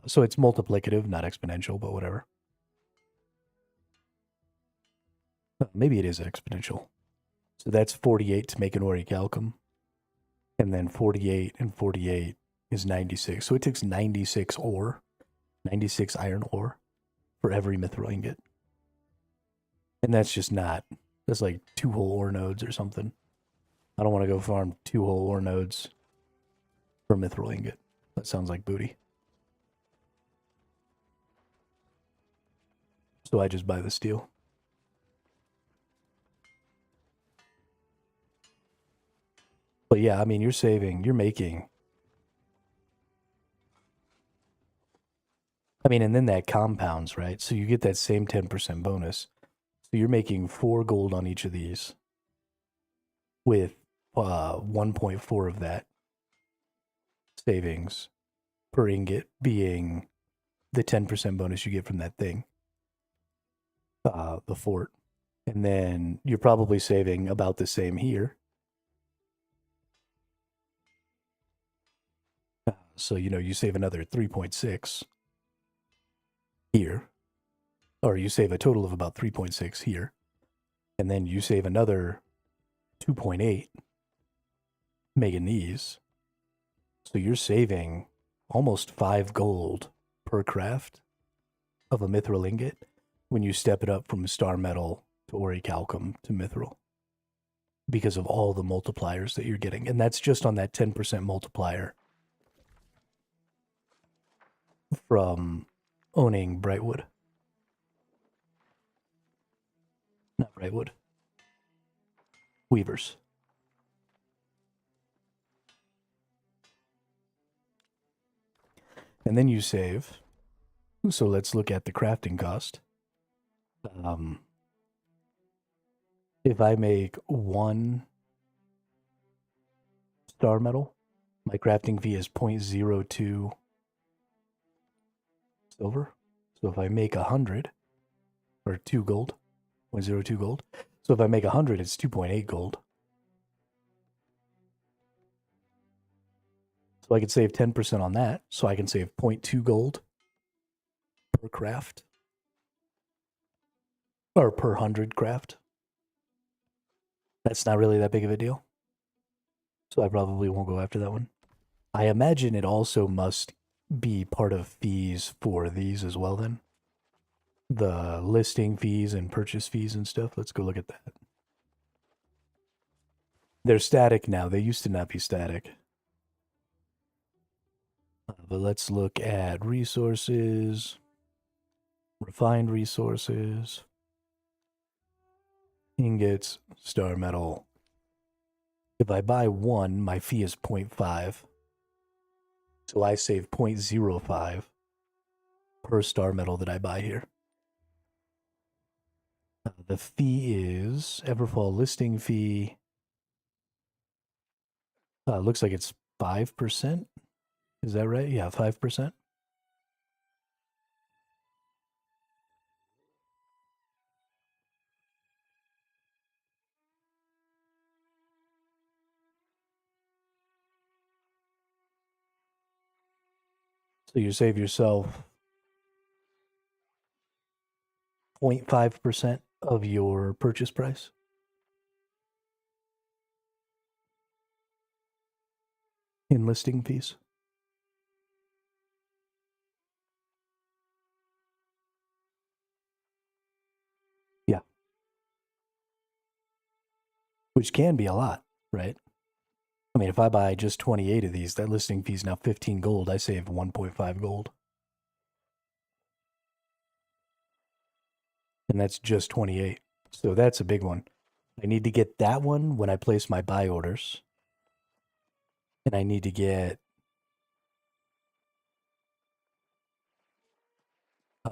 So it's multiplicative, not exponential, but whatever. Maybe it is exponential. So that's 48 to make an orichalcum. And then 48 and 48 is 96. So it takes 96 ore, 96 iron ore for every mithril ingot. And that's just not, that's like 2 whole ore nodes or something. I don't want to go farm 2 whole ore nodes for mithril ingot. That sounds like booty. So I just buy the steel. But yeah, I mean, you're making. I mean, and then that compounds, right? So you get that same 10% bonus. So you're making 4 gold on each of these with 1.4 of that savings per ingot being the 10% bonus you get from that thing, the fort. And then you're probably saving about the same here. So, you save another 3.6 here, or you save a total of about 3.6 here, and then you save another 2.8 making these. So you're saving almost 5 gold per craft of a mithril ingot when you step it up from star metal to orichalcum to mithril, because of all the multipliers that you're getting. And that's just on that 10% multiplier from owning Brightwood. Not Brightwood. Weavers. And then you save. So let's look at the crafting cost. If I make 1 star metal, my crafting fee is 0.02 silver. So if I make 100, or 2 gold, 0.02 gold. So if I make 100, it's 2.8 gold. So I can save 10% on that. So I can save 0.2 gold per craft. Or per 100 craft. That's not really that big of a deal. So I probably won't go after that one. I imagine it also must be part of fees for these as well then. The listing fees and purchase fees and stuff. Let's go look at that. They're static now. They used to not be static. But let's look at resources. Refined resources. Ingots. Star metal. If I buy 1, my fee is 0.5. So I save 0.05 per star metal that I buy here. The fee is Everfall listing fee. Looks like it's 5%. Is that right? Yeah, 5%. So you save yourself 0.5% of your purchase price. In listing fees. Yeah. Which can be a lot, right? I mean, if I buy just 28 of these, that listing fee is now 15 gold. I save 1.5 gold. And that's just 28. So that's a big one. I need to get that one when I place my buy orders. And I need to get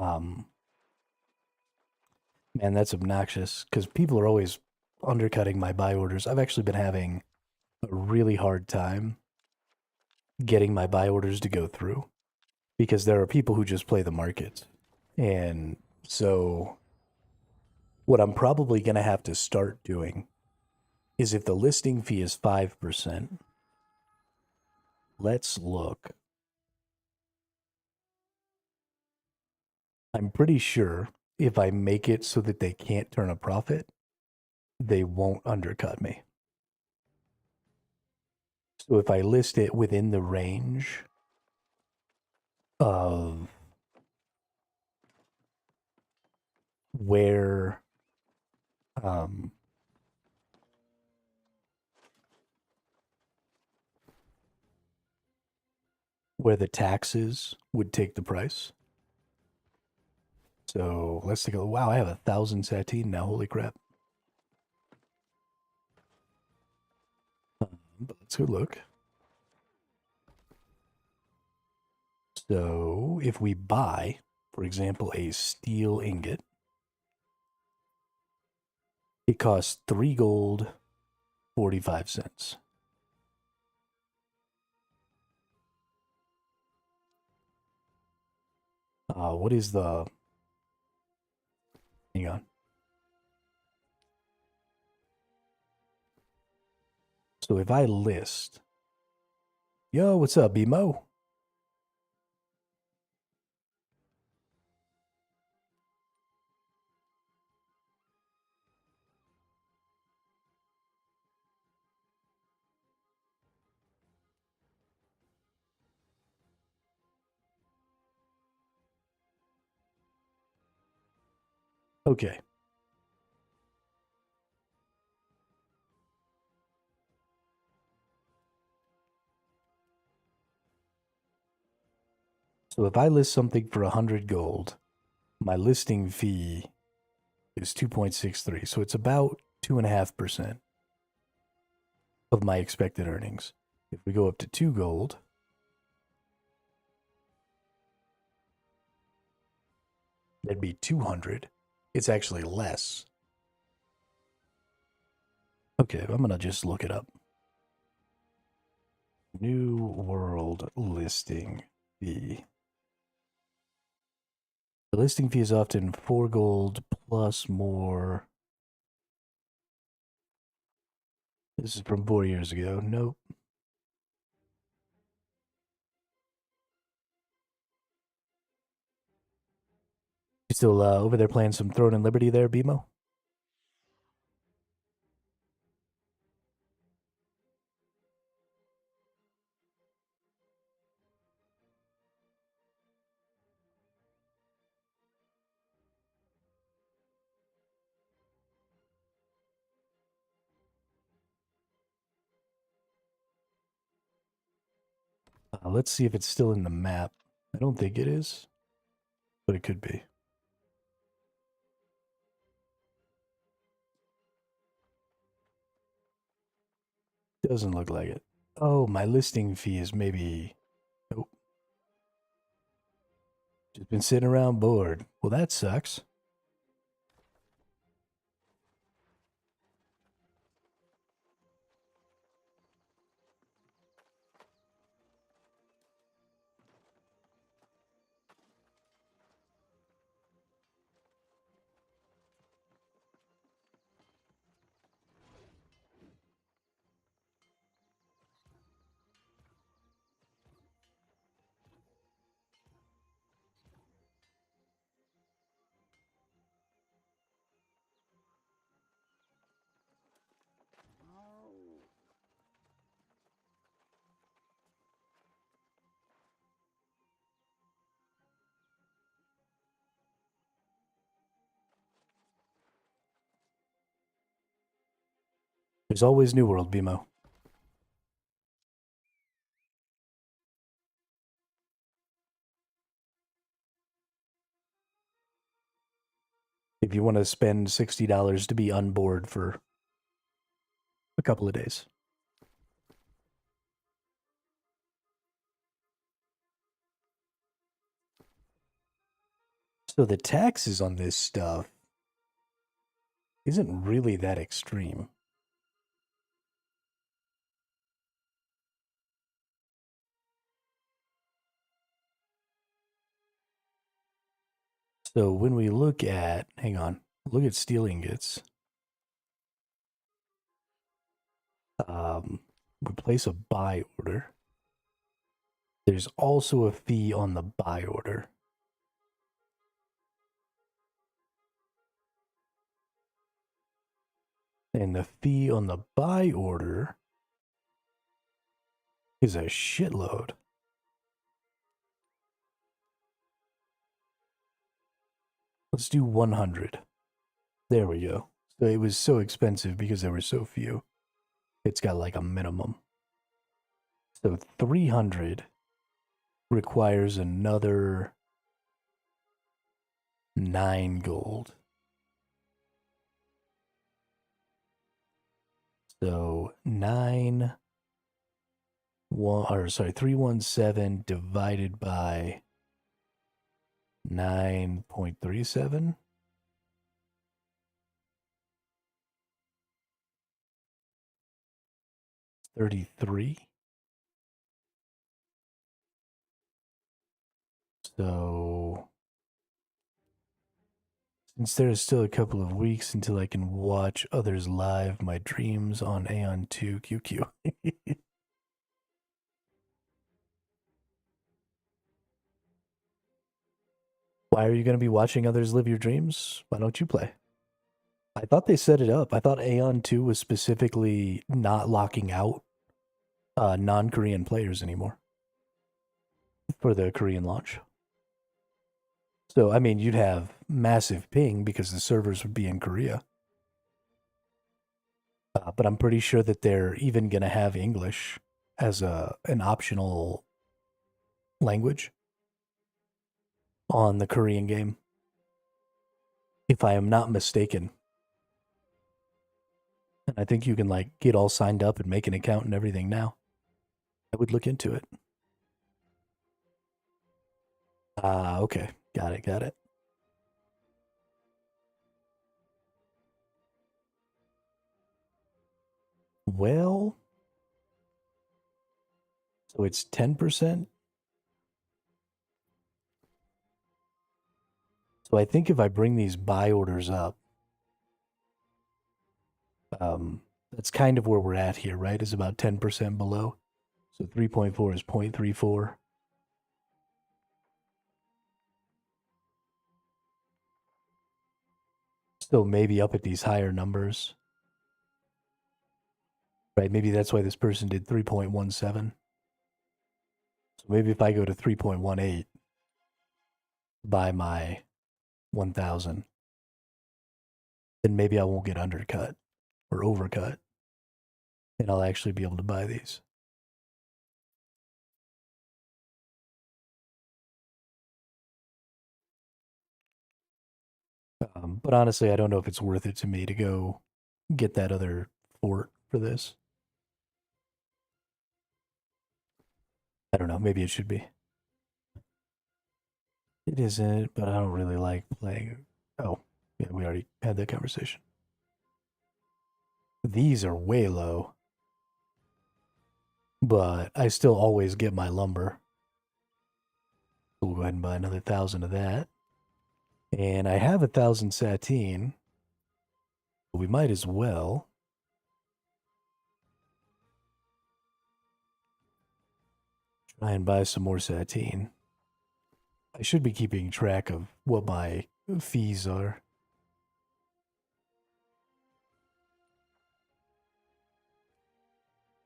man, that's obnoxious because people are always undercutting my buy orders. I've actually been having a really hard time getting my buy orders to go through because there are people who just play the market. And so what I'm probably going to have to start doing is if the listing fee is 5%. Let's look. I'm pretty sure if I make it so that they can't turn a profit, they won't undercut me. So if I list it within the range of where where the taxes would take the price. So let's take a look. Wow, I have 1,000 satine now. Holy crap. But let's go look. So if we buy, for example, a steel ingot, it costs 3 gold, 45 cents. What is the... Hang on. So if I list... Yo, what's up, BMO? Okay. So if I list something for 100 gold, my listing fee is 2.63. So it's about 2.5% of my expected earnings. If we go up to 2 gold, that'd be 200. It's actually less. Okay, I'm going to just look it up. New world listing fee. The listing fee is often 4 gold plus more. This is from 4 years ago. Nope. You still over there playing some Throne and Liberty there, BMO? Let's see if it's still in the map. I don't think it is, but it could be. Doesn't look like it. Oh, my listing fee is maybe... Nope. Just been sitting around bored. Well, that sucks. There's always New World, BMO. If you want to spend $60 to be on board for a couple of days. So the taxes on this stuff isn't really that extreme. So when we look at, hang on, look at steel ingots. we place a buy order. There's also a fee on the buy order. And the fee on the buy order is a shitload. Let's do 100. There we go. So it was so expensive because there were so few. It's got like a minimum. So 300 requires another 9 gold. So 317 divided by 9.37. $33. So since there is still a couple of weeks until I can watch others live, my dreams on Aeon 2 QQ. Why are you going to be watching others live your dreams? Why don't you play? I thought they set it up. I thought Aeon 2 was specifically not locking out non-Korean players anymore for the Korean launch. So, I mean, you'd have massive ping because the servers would be in Korea. But I'm pretty sure that they're even going to have English as an optional language on the Korean game, if I am not mistaken. And I think you can like get all signed up and make an account and everything now. I would look into it. Okay. Got it. Well, so it's 10%. So I think if I bring these buy orders up, that's kind of where we're at here, right? Is about 10% below. So 3.4 is 0.34. Still maybe up at these higher numbers. Right, maybe that's why this person did 3.17. So maybe if I go to 3.18 by my 1,000, then maybe I won't get undercut or overcut, and I'll actually be able to buy these. But honestly, I don't know if it's worth it to me to go get that other fort for this. I don't know. Maybe it should be. It isn't, but I don't really like playing. Oh, yeah, we already had that conversation. These are way low, but I still always get my lumber. So we'll go ahead and buy another 1,000 of that. And I have 1,000 satine. But we might as well try and buy some more satine. I should be keeping track of what my fees are.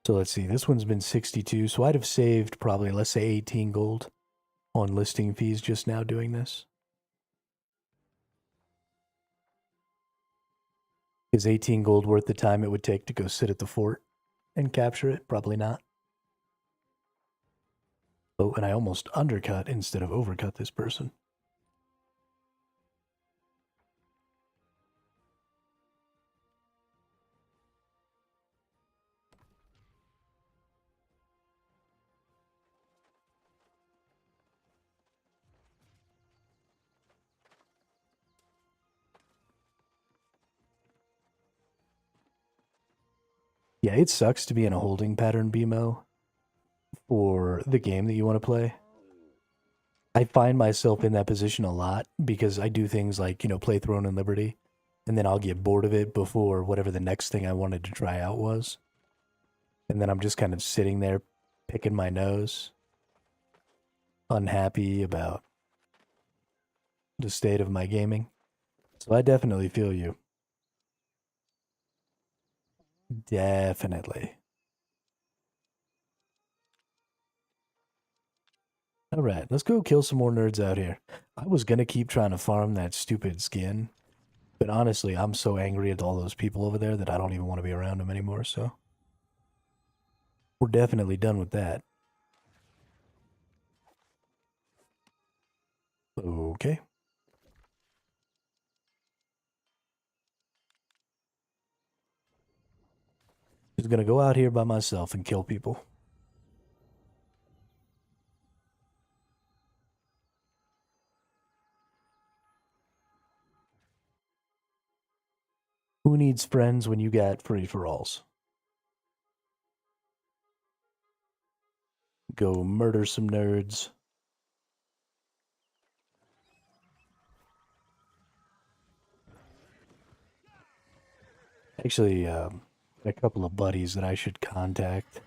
So let's see, this one's been 62, so I'd have saved probably, let's say 18 gold on listing fees just now doing this. Is 18 gold worth the time it would take to go sit at the fort and capture it? Probably not. Oh, and I almost undercut instead of overcut this person. Yeah, it sucks to be in a holding pattern BMO for the game that you want to play. I find myself in that position a lot because I do things like, play Throne and Liberty, and then I'll get bored of it before whatever the next thing I wanted to try out was. And then I'm just kind of sitting there picking my nose, unhappy about the state of my gaming. So I definitely feel you. Definitely. All right, let's go kill some more nerds out here. I was going to keep trying to farm that stupid skin, but honestly, I'm so angry at all those people over there that I don't even want to be around them anymore, so we're definitely done with that. Okay. Just going to go out here by myself and kill people. Who needs friends when you got free-for-alls? Go murder some nerds. Actually, a couple of buddies that I should contact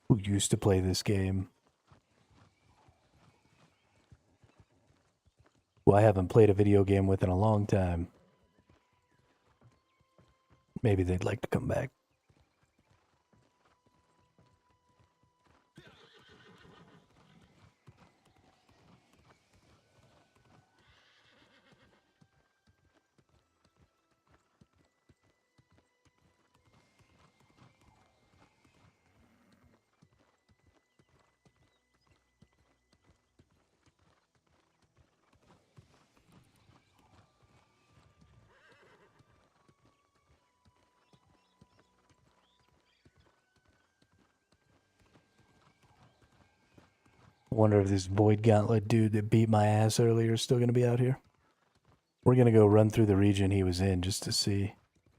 who used to play this game. Who I haven't played a video game with in a long time. Maybe they'd like to come back. I wonder if this Void Gauntlet dude that beat my ass earlier is still going to be out here. We're going to go run through the region he was in just to see.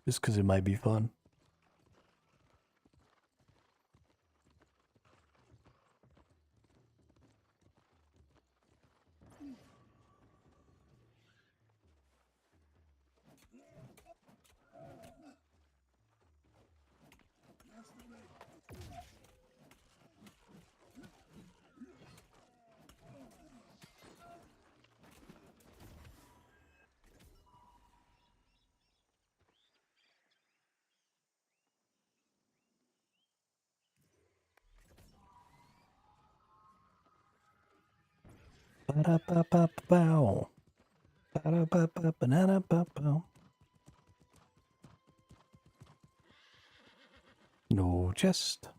Just because it might be fun. Ba-da-ba-ba-bow. Ba-da-ba-ba-ba-da-ba-bow. No chest.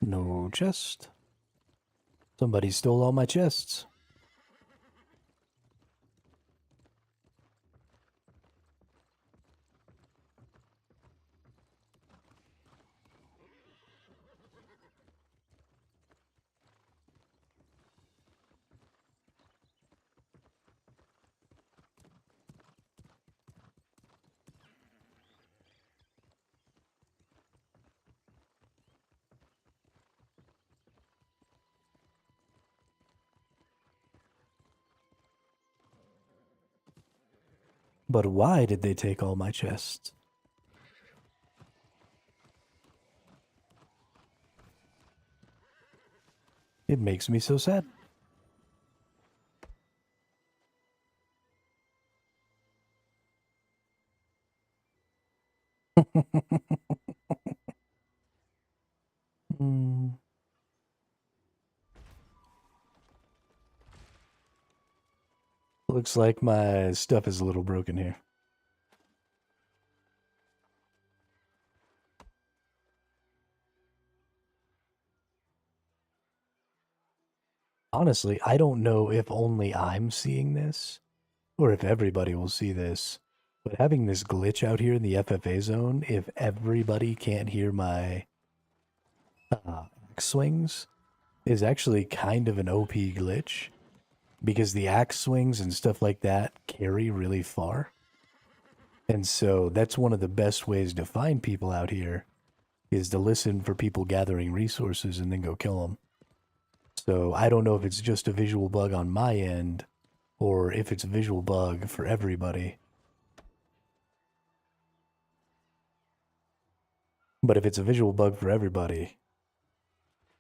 No chest. Somebody stole all my chests. But why did they take all my chests? It makes me so sad. Hmm. Looks like my stuff is a little broken here. Honestly, I don't know if only I'm seeing this or if everybody will see this. But having this glitch out here in the FFA zone, if everybody can't hear my axe swings, is actually kind of an OP glitch. Because the axe swings and stuff like that carry really far. And so that's one of the best ways to find people out here is to listen for people gathering resources and then go kill them. So I don't know if it's just a visual bug on my end or if it's a visual bug for everybody. But if it's a visual bug for everybody,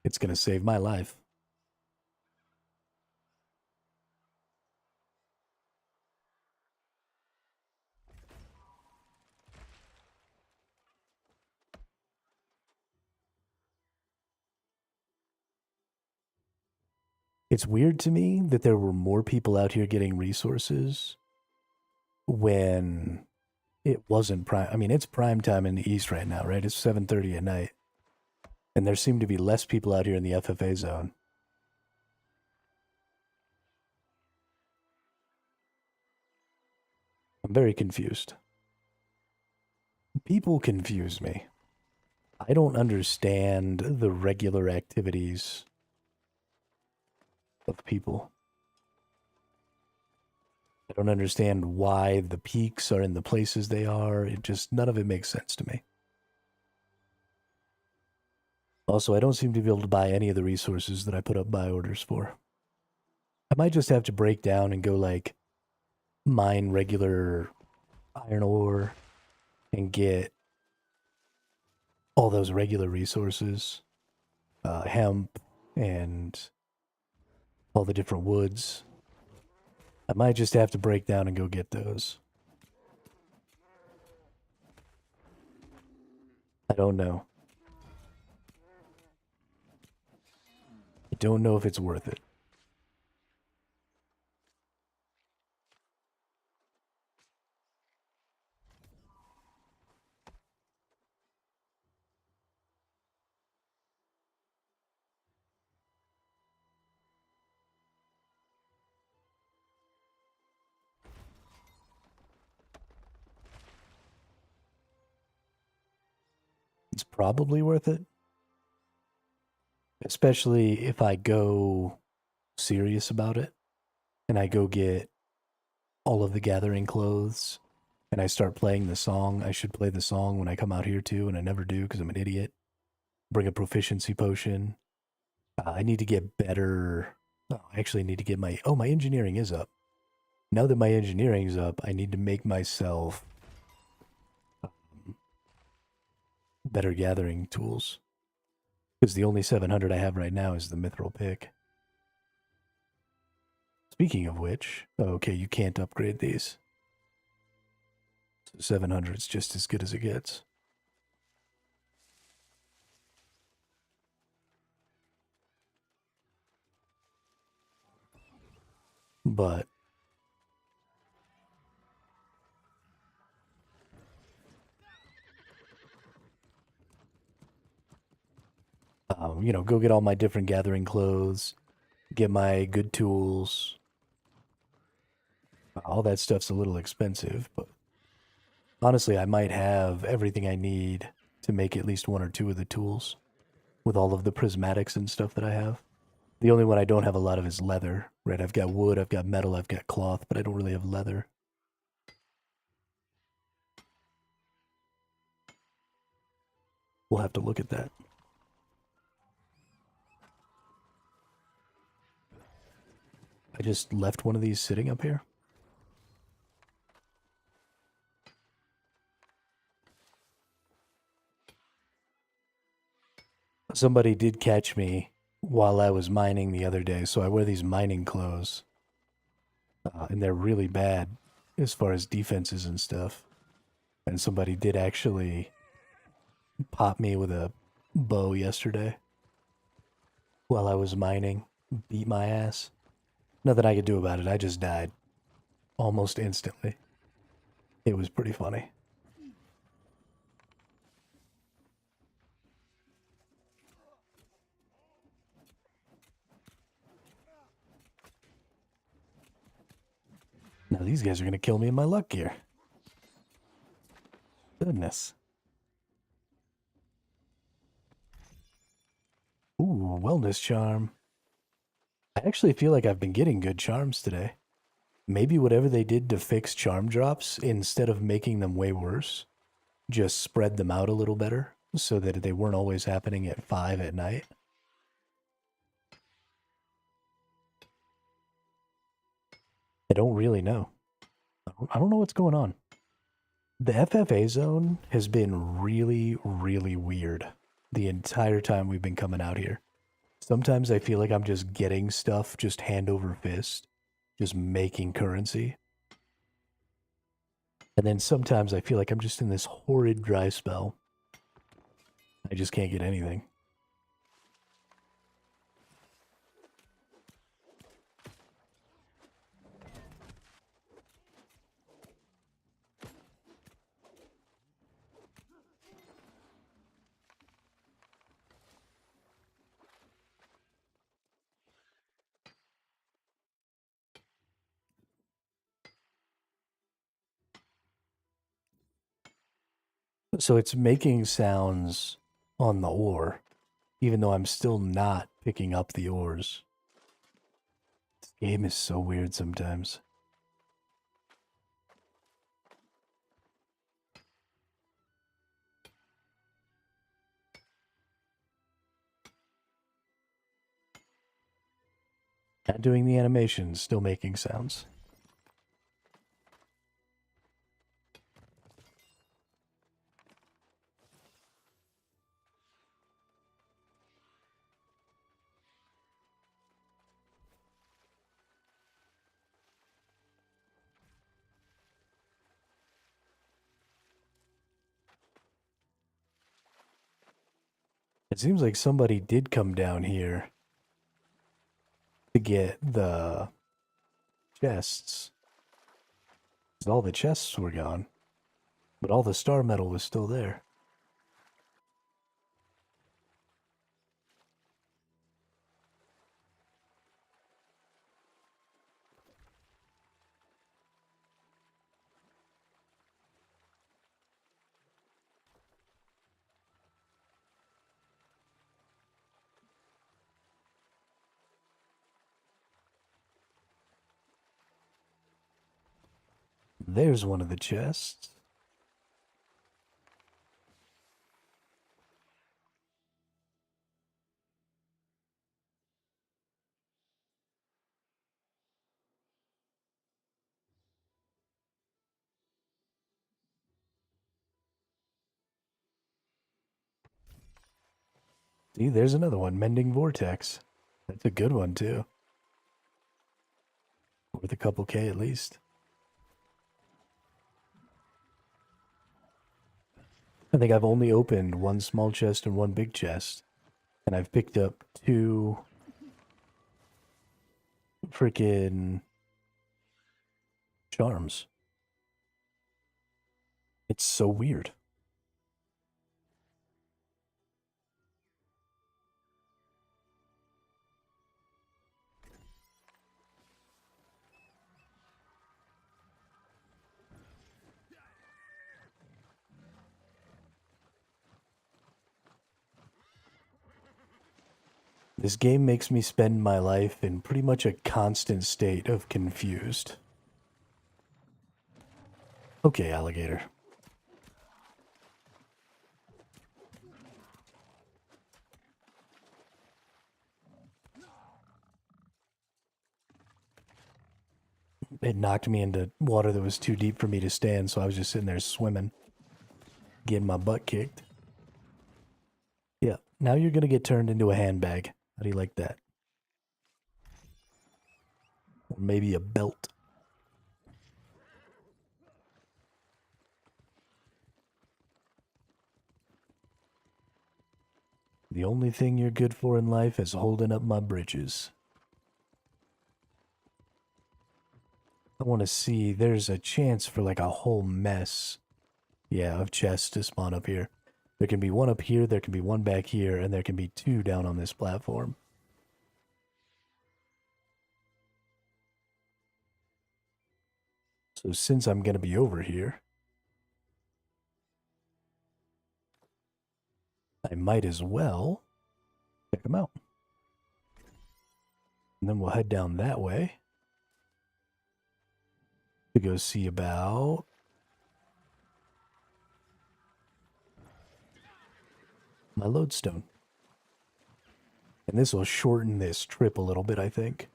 it's going to save my life. It's weird to me that there were more people out here getting resources when it wasn't prime. I mean, it's prime time in the East right now, right? It's 7:30 at night. And there seem to be less people out here in the FFA zone. I'm very confused. People confuse me. I don't understand the regular activities of people. I don't understand why the peaks are in the places they are. None of it makes sense to me. Also, I don't seem to be able to buy any of the resources that I put up buy orders for. I might just have to break down and go like mine regular iron ore and get all those regular resources, hemp and all the different woods. I might just have to break down and go get those. I don't know. I don't know if it's worth it. It's probably worth it. Especially if I go serious about it and I go get all of the gathering clothes and I start playing the song. I should play the song when I come out here too, and I never do because I'm an idiot. Bring a proficiency potion. I need to get better. Oh, I actually need to get my engineering is up. Now that my engineering is up, I need to make myself better gathering tools. Because the only 700 I have right now is the mithril pick. Speaking of which, okay, you can't upgrade these. So 700 is just as good as it gets. But go get all my different gathering clothes, get my good tools. All that stuff's a little expensive, but honestly, I might have everything I need to make at least one or two of the tools with all of the prismatics and stuff that I have. The only one I don't have a lot of is leather, right? I've got wood, I've got metal, I've got cloth, but I don't really have leather. We'll have to look at that. I just left one of these sitting up here. Somebody did catch me while I was mining the other day, so I wear these mining clothes. And they're really bad as far as defenses and stuff. And somebody did actually pop me with a bow yesterday while I was mining, beat my ass. Nothing I could do about it. I just died almost instantly. It was pretty funny. Now these guys are going to kill me in my luck gear. Goodness. Ooh, wellness charm. I actually feel like I've been getting good charms today. Maybe whatever they did to fix charm drops, instead of making them way worse, just spread them out a little better so that they weren't always happening at 5 at night. I don't really know. I don't know what's going on. The FFA zone has been really, really weird the entire time we've been coming out here. Sometimes I feel like I'm just getting stuff just hand over fist, just making currency. And then sometimes I feel like I'm just in this horrid dry spell. I just can't get anything. So it's making sounds on the ore, even though I'm still not picking up the ores. This game is so weird sometimes. Not doing the animations, still making sounds. It seems like somebody did come down here to get the chests. 'Cause all the chests were gone, but all the star metal was still there. There's one of the chests. See, there's another one, Mending Vortex. That's a good one, too. Worth a couple K at least. I think I've only opened one small chest and one big chest. And I've picked up 2 freaking charms. It's so weird. This game makes me spend my life in pretty much a constant state of confused. Okay, alligator. It knocked me into water that was too deep for me to stand, so I was just sitting there swimming, getting my butt kicked. Yeah, now you're gonna get turned into a handbag. How do you like that? Or maybe a belt. The only thing you're good for in life is holding up my britches. I want to see, there's a chance for like a whole mess, yeah, of chests to spawn up here. There can be one up here, there can be one back here, and there can be 2 down on this platform. So since I'm going to be over here, I might as well check them out. And then we'll head down that way to go see about my lodestone. And this will shorten this trip a little bit, I think.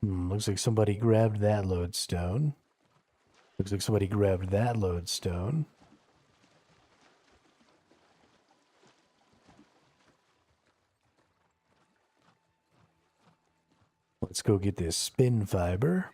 Looks like somebody grabbed that lodestone. Looks like somebody grabbed that lodestone. Let's go get this spin fiber.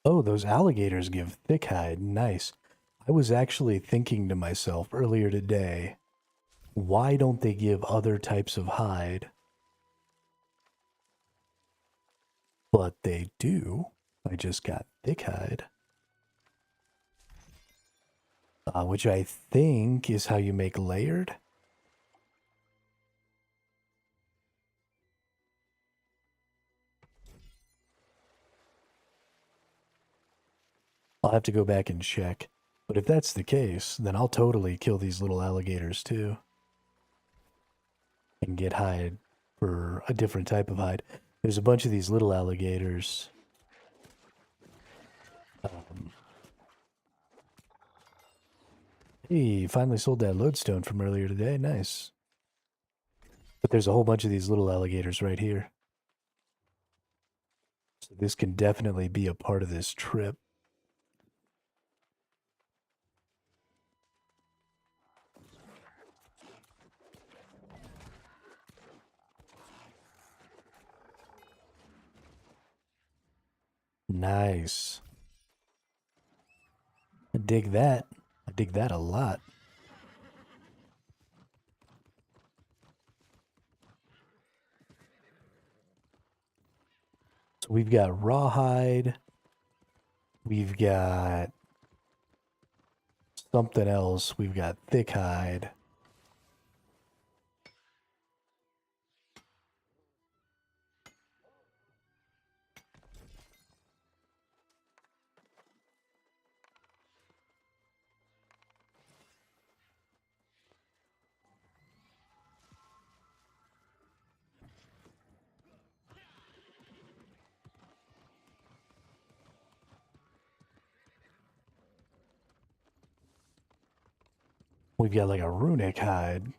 Oh, those alligators give thick hide. Nice. I was actually thinking to myself earlier today, why don't they give other types of hide? But they do. I just got thick hide. Which I think is how you make layered. I'll have to go back and check. But if that's the case, then I'll totally kill these little alligators too. And get hide for a different type of hide. There's a bunch of these little alligators. Hey, finally sold that lodestone from earlier today. Nice. But there's a whole bunch of these little alligators right here. So this can definitely be a part of this trip. Nice. I dig that. I dig that a lot. So we've got rawhide. We've got something else. We've got thick hide. We've got like a runic hide.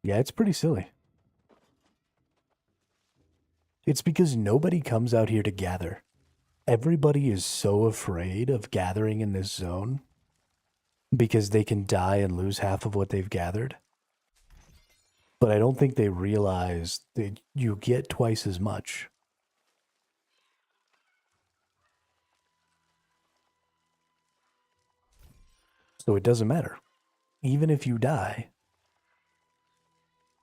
Yeah, it's pretty silly. It's because nobody comes out here to gather. Everybody is so afraid of gathering in this zone because they can die and lose half of what they've gathered. But I don't think they realize that you get twice as much. So it doesn't matter. Even if you die,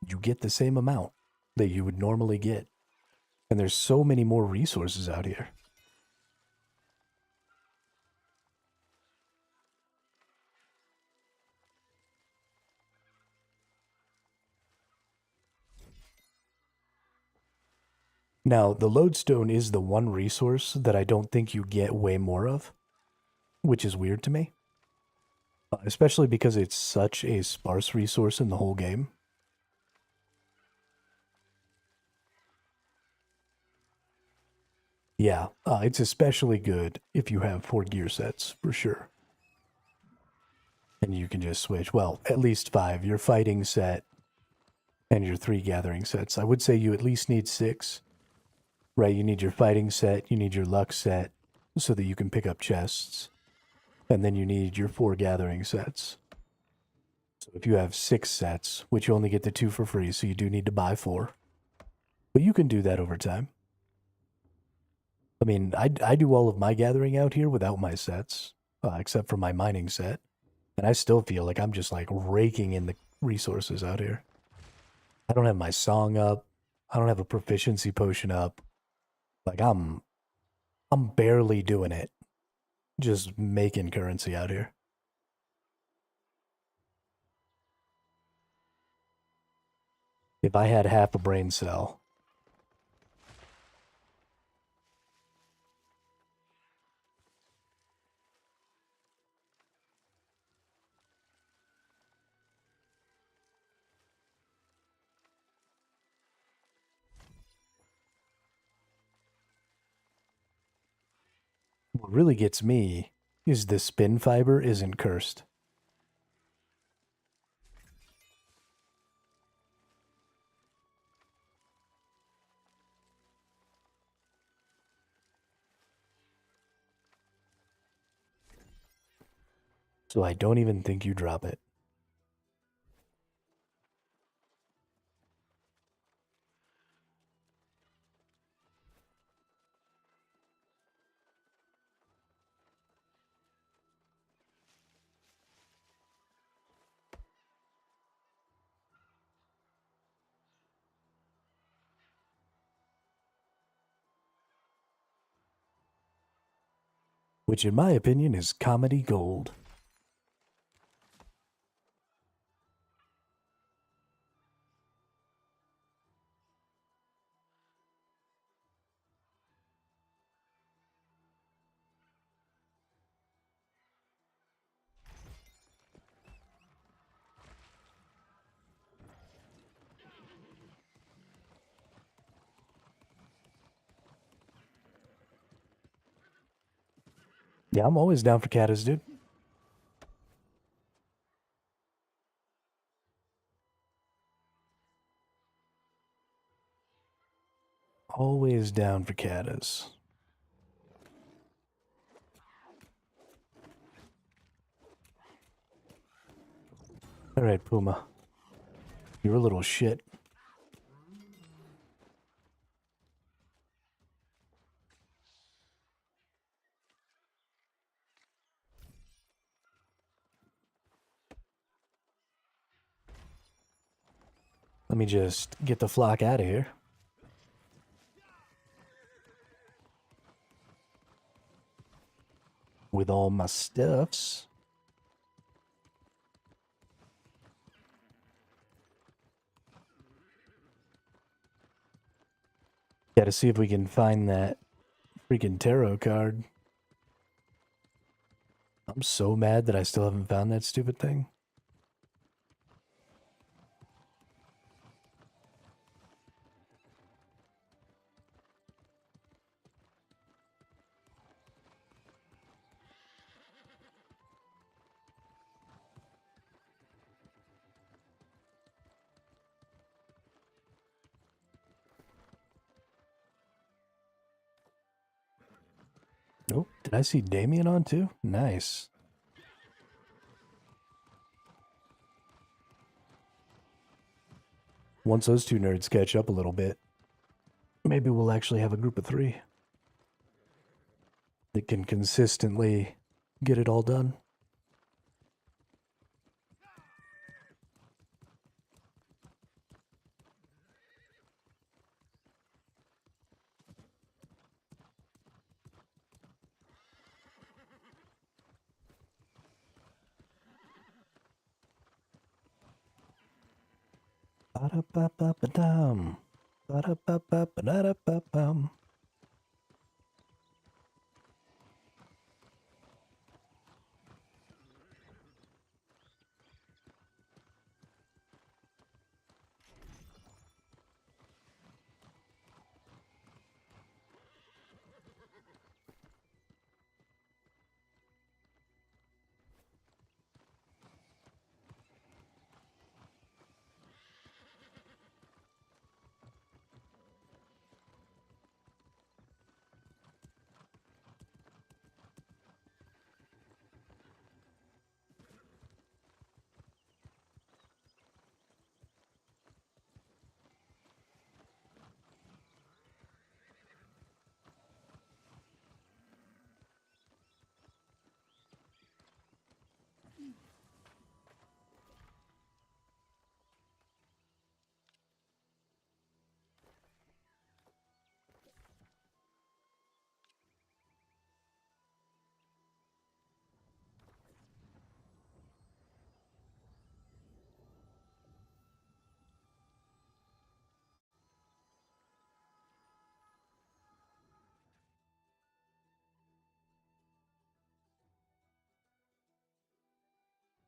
you get the same amount that you would normally get. And there's so many more resources out here. Now, the lodestone is the one resource that I don't think you get way more of, which is weird to me. Especially because it's such a sparse resource in the whole game. Yeah, it's especially good if you have 4 gear sets, for sure. And you can just switch, well, at least 5. Your fighting set and your 3 gathering sets. I would say you at least need 6. Right, you need your fighting set, you need your luck set, so that you can pick up chests. And then you need your 4 gathering sets. So if you have 6 sets, which you only get the 2 for free, so you do need to buy 4. But you can do that over time. I mean, I do all of my gathering out here without my sets, except for my mining set. And I still feel like I'm just like raking in the resources out here. I don't have my song up. I don't have a proficiency potion up. Like I'm I'm barely doing it. Just making currency out here. If I had half a brain cell. What really gets me is the spin fiber isn't cursed. So I don't even think you drop it. Which in my opinion is comedy gold. Yeah, I'm always down for catas, dude. Always down for catas. Alright, Puma. You're a little shit. Let me just get the flock out of here. With all my stuffs. Gotta see if we can find that freaking tarot card. I'm so mad that I still haven't found that stupid thing. Oh, did I see Damien on too? Nice. Once those two nerds catch up a little bit, maybe we'll actually have a group of 3 that can consistently get it all done. Ba-da-ba-ba-ba-dum. Ba-da-ba-ba-ba-da-ba-bum.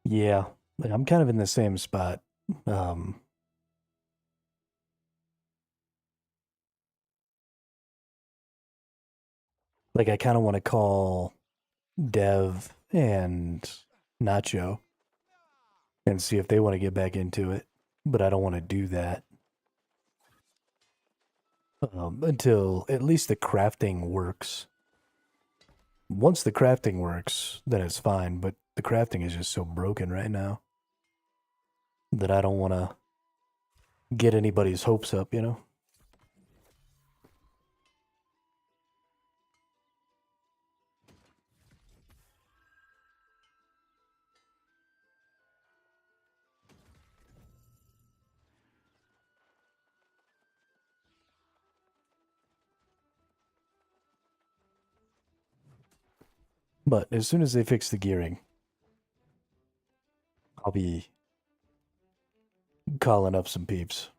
Yeah, I'm kind of in the same spot. Um, like I kind of want to call Dev and Nacho and see if they want to get back into it, but I don't want to do that until at least the crafting works. Once the crafting works, then it's fine, but the crafting is just so broken right now that I don't want to get anybody's hopes up, you know? But as soon as they fix the gearing, I'll be calling up some peeps.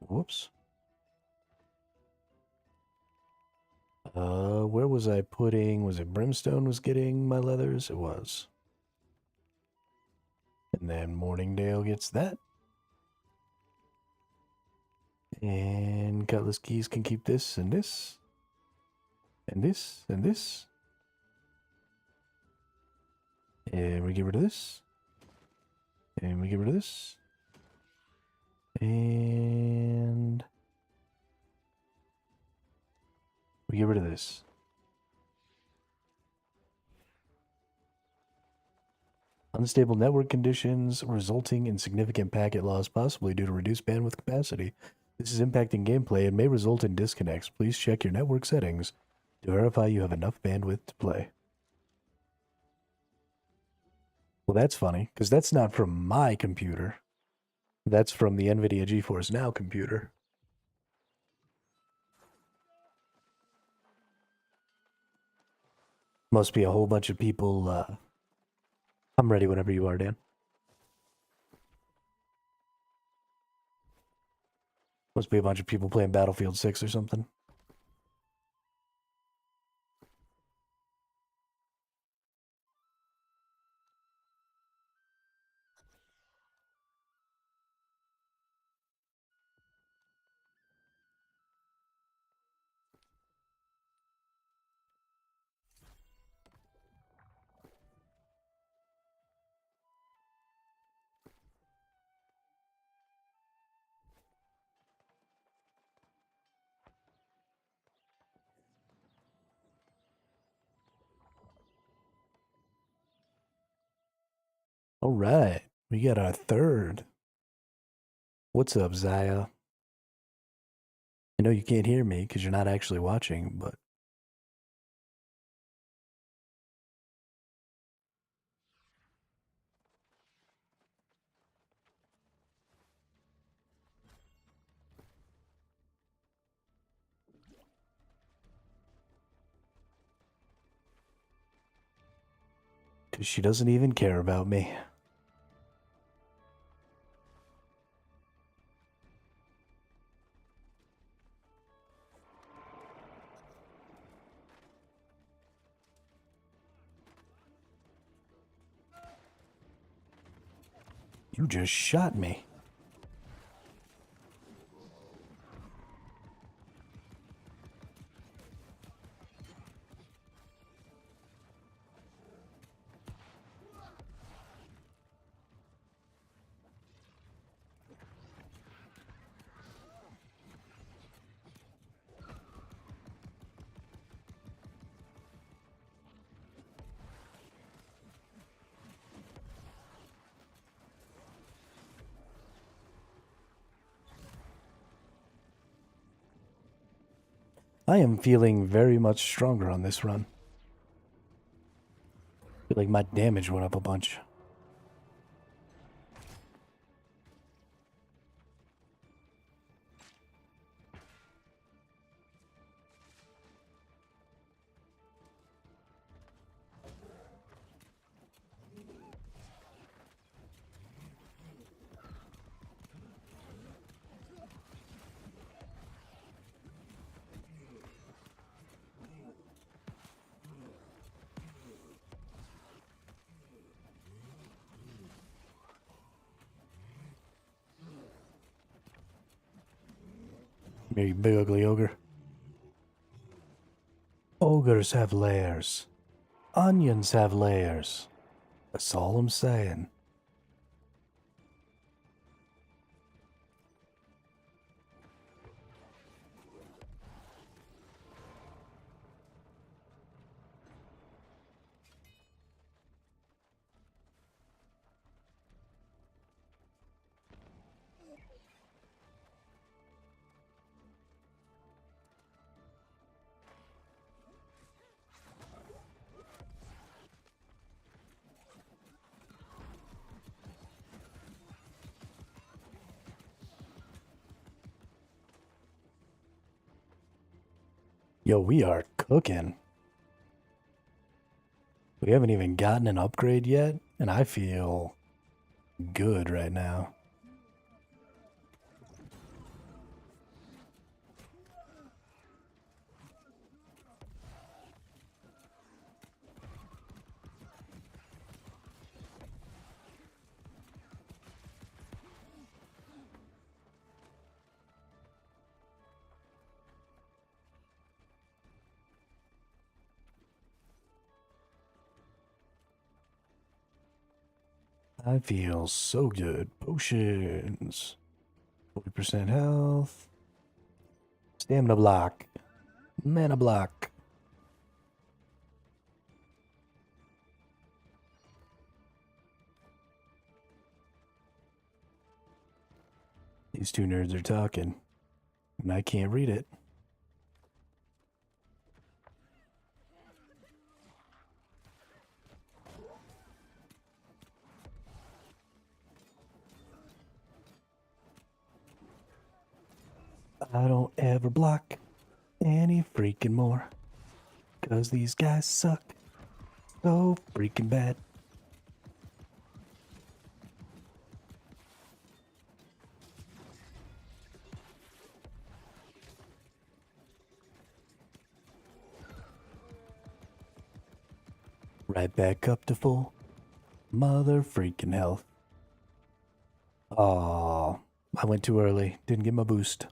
Whoops. Where was I putting? Was it Brimstone was getting my leathers? It was. And then Morningdale gets that. And Cutlass Keys can keep this and this. And this and this. And we get rid of this. And we get rid of this. And we get rid of this. Unstable network conditions resulting in significant packet loss, possibly due to reduced bandwidth capacity. This is impacting gameplay and may result in disconnects. Please check your network settings to verify you have enough bandwidth to play. Well, that's funny, because that's not from my computer. That's from the NVIDIA GeForce Now computer. Must be a whole bunch of people. I'm ready whenever you are, Dan. Must be a bunch of people playing Battlefield 6 or something. All right, we got our third. What's up, Zaya? I know you can't hear me because you're not actually watching, but because she doesn't even care about me. You just shot me. I am feeling very much stronger on this run. I feel like my damage went up a bunch. Here, you big ugly ogre. Ogres have layers. Onions have layers. That's all I'm saying. Yo, we are cooking. We haven't even gotten an upgrade yet, and I feel good right now. I feel so good. Potions. 40% health. Stamina block. Mana block. These two nerds are talking, and I can't read it. I don't ever block any freaking more, 'cause these guys suck so freaking bad. Right back up to full mother freaking health. Aw, I went too early. Didn't get my boost.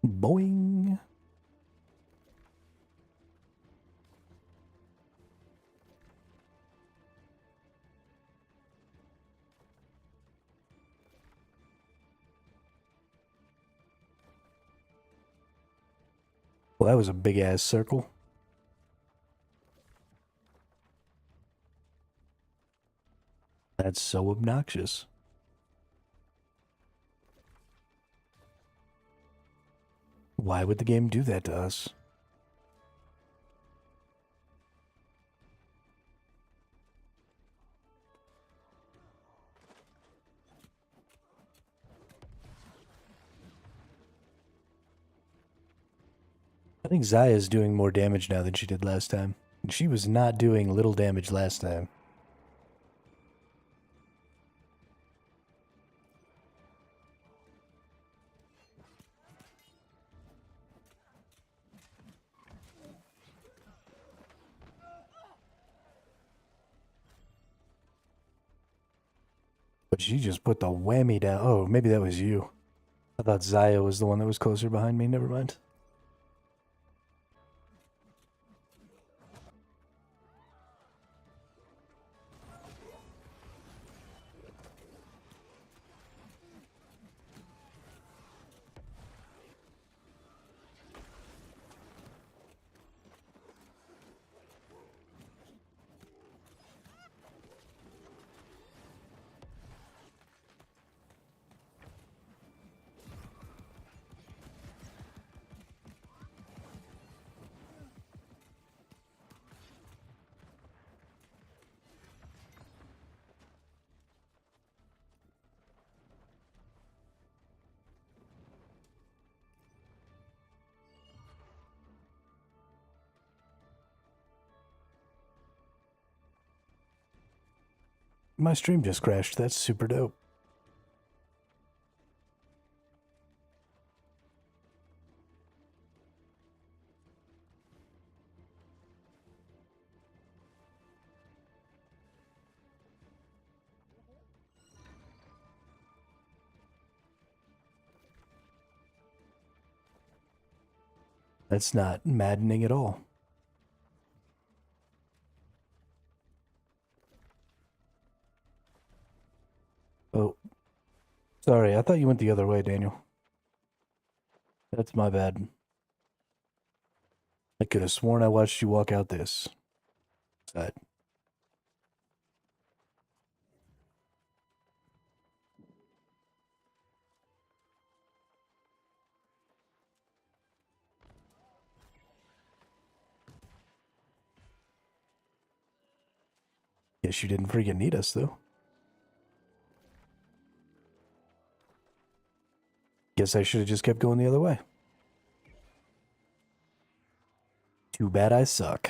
Boing. Well, that was a big ass circle. That's so obnoxious. Why would the game do that to us? I think Zaya's doing more damage now than she did last time. And she was not doing little damage last time. But she just put the whammy down. Oh, maybe that was you. I thought Zaya was the one that was closer behind me. Never mind. My stream just crashed. That's super dope. That's not maddening at all. Oh, sorry. I thought you went the other way, Daniel. That's my bad. I could have sworn I watched you walk out this side. Guess you didn't freaking need us, though. Guess I should have just kept going the other way. Too bad I suck.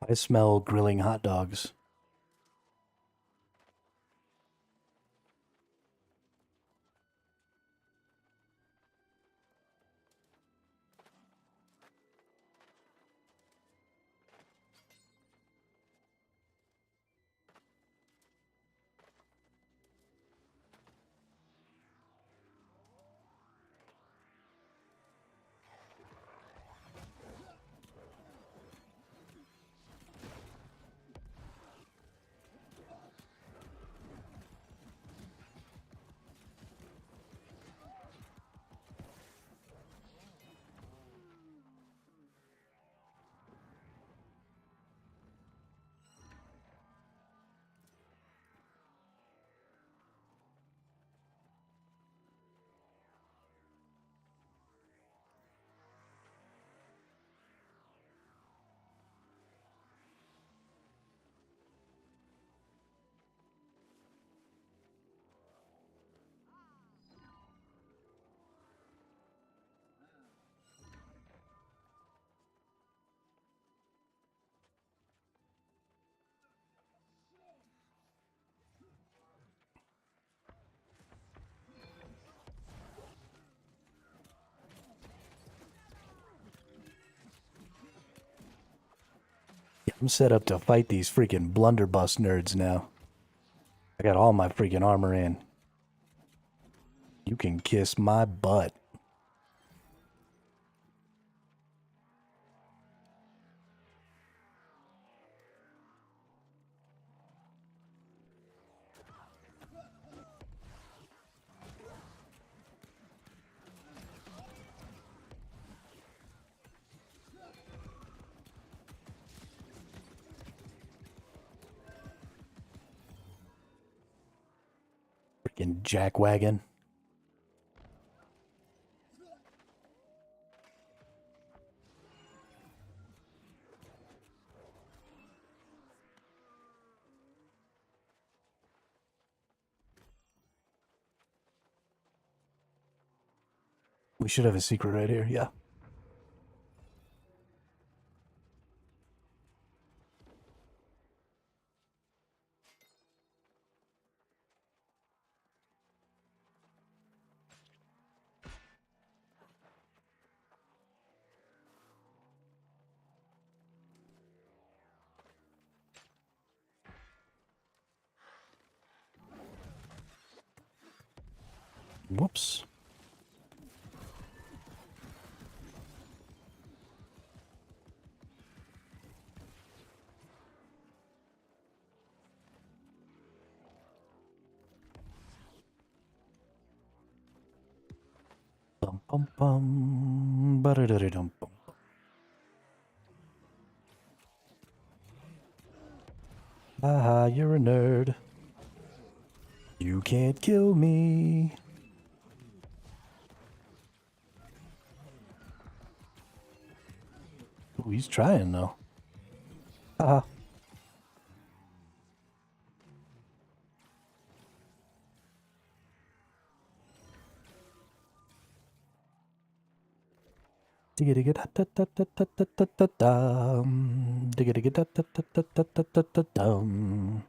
I smell grilling hot dogs. I'm set up to fight these freaking blunderbuss nerds now. I got all my freaking armor in. You can kiss my butt. Freaking jackwagon. We should have a secret right here, yeah. Whoops. Bum bum bum. Ba-da-da-da-dum bum. Haha, you're a nerd. You can't kill me. Ooh, he's trying though. Haha. Digga-digga-da-da-da-da-da-da-da-dum. Digga-digga-da-da-da-da-da-da-dum.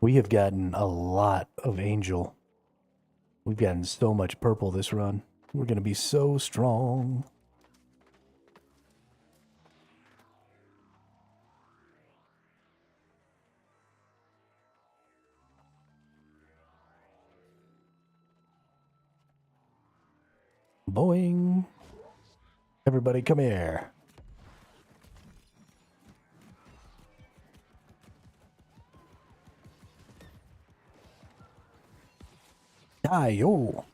We have gotten a lot of angel. We've gotten so much purple this run. We're gonna be so strong. Boing. Everybody come here. Die, yo.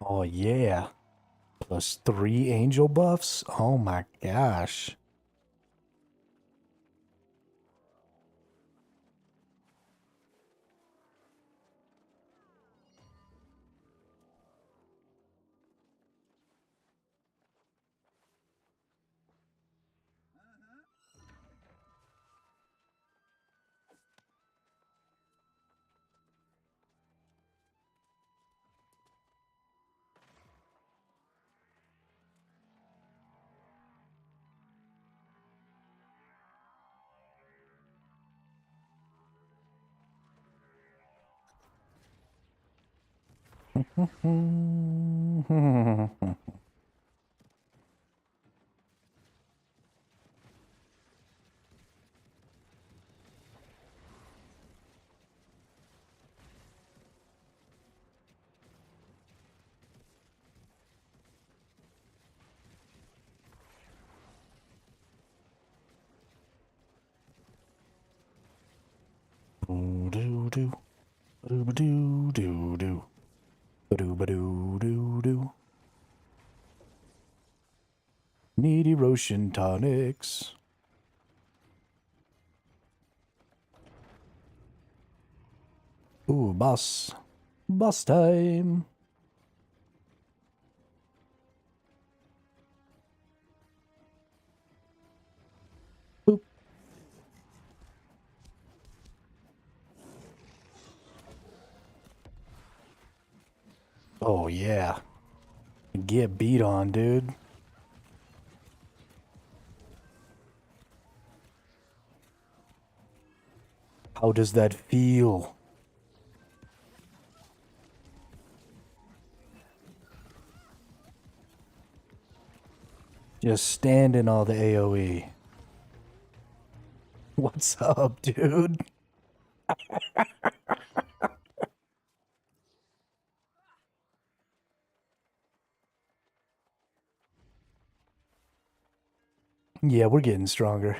Oh, yeah. Plus 3 angel buffs? Oh my gosh. Doo-doo-doo. Doo-ba-doo-doo-doo. Ba-doo-ba-doo-doo-doo. Need erosion tonics. Ooh, boss. Boss time. Boop. Oh, yeah. Get beat on, dude. How does that feel? Just standing all the AoE. What's up, dude? Yeah, we're getting stronger.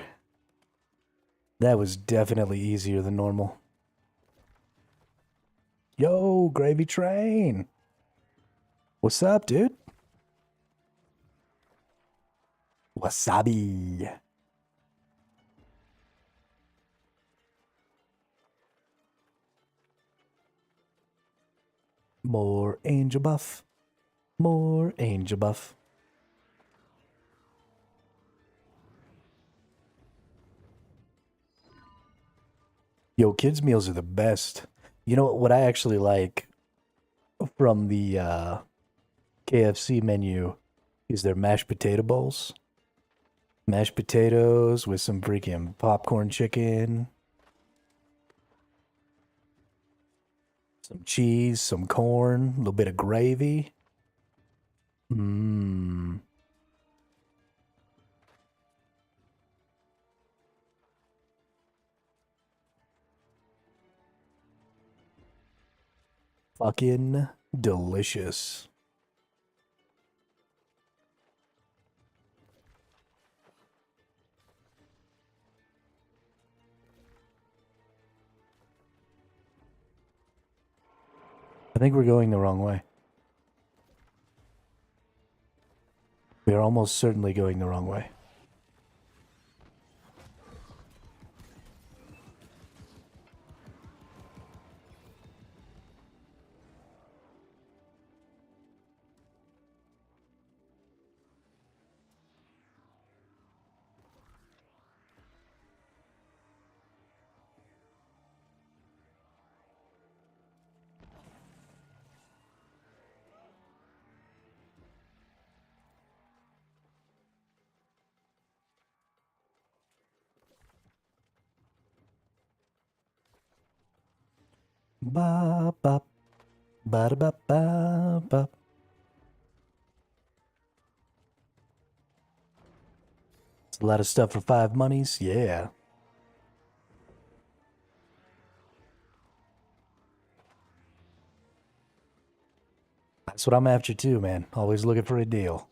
That was definitely easier than normal. Yo, gravy train. What's up, dude? Wasabi. More angel buff. More angel buff. Yo, kids' meals are the best. You know what I actually like from the KFC menu is their mashed potato bowls. Mashed potatoes with some freaking popcorn chicken. Some cheese, some corn, a little bit of gravy. Mmm. Fucking delicious. I think we're going the wrong way. We are almost certainly going the wrong way. Ba ba ba da ba ba ba. It's a lot of stuff for 5 monies. Yeah. That's what I'm after too, man. Always looking for a deal.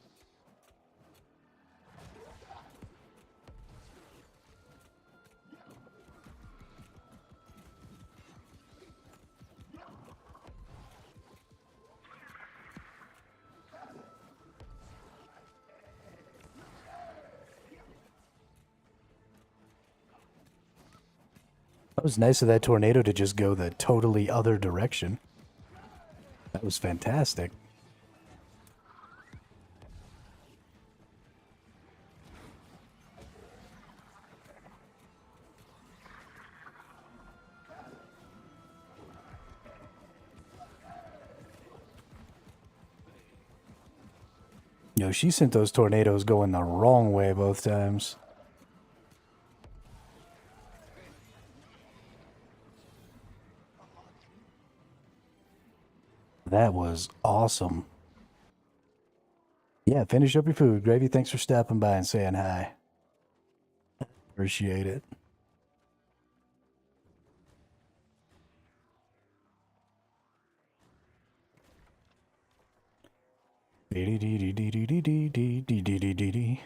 That was nice of that tornado to just go the totally other direction. That was fantastic. Yo, she sent those tornadoes going the wrong way both times. That was awesome. Yeah, finish up your food. Gravy, thanks for stopping by and saying hi. Appreciate it. Dee-dee-dee-dee-dee-dee-dee-dee-dee-dee-dee.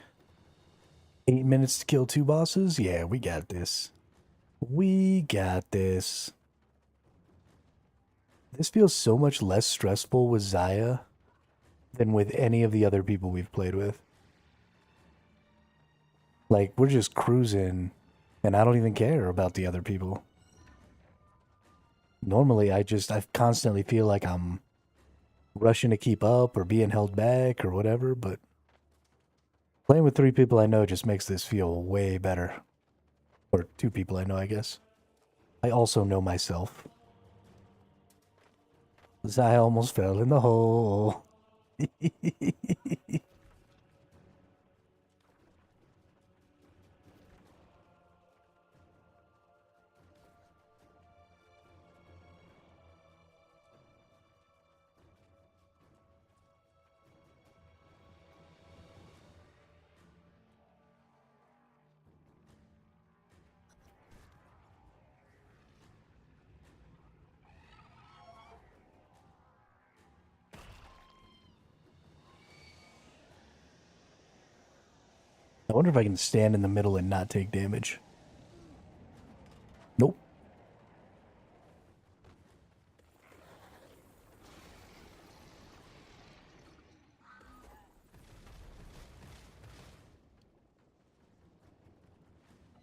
8 minutes to kill 2 bosses? Yeah, we got this. We got this. This feels so much less stressful with Zaya than with any of the other people we've played with. Like, we're just cruising, and I don't even care about the other people. Normally, I constantly feel like I'm rushing to keep up or being held back or whatever, but playing with 3 people I know just makes this feel way better. Or 2 people I know, I guess. I also know myself. I almost fell in the hole. I wonder if I can stand in the middle and not take damage. Nope.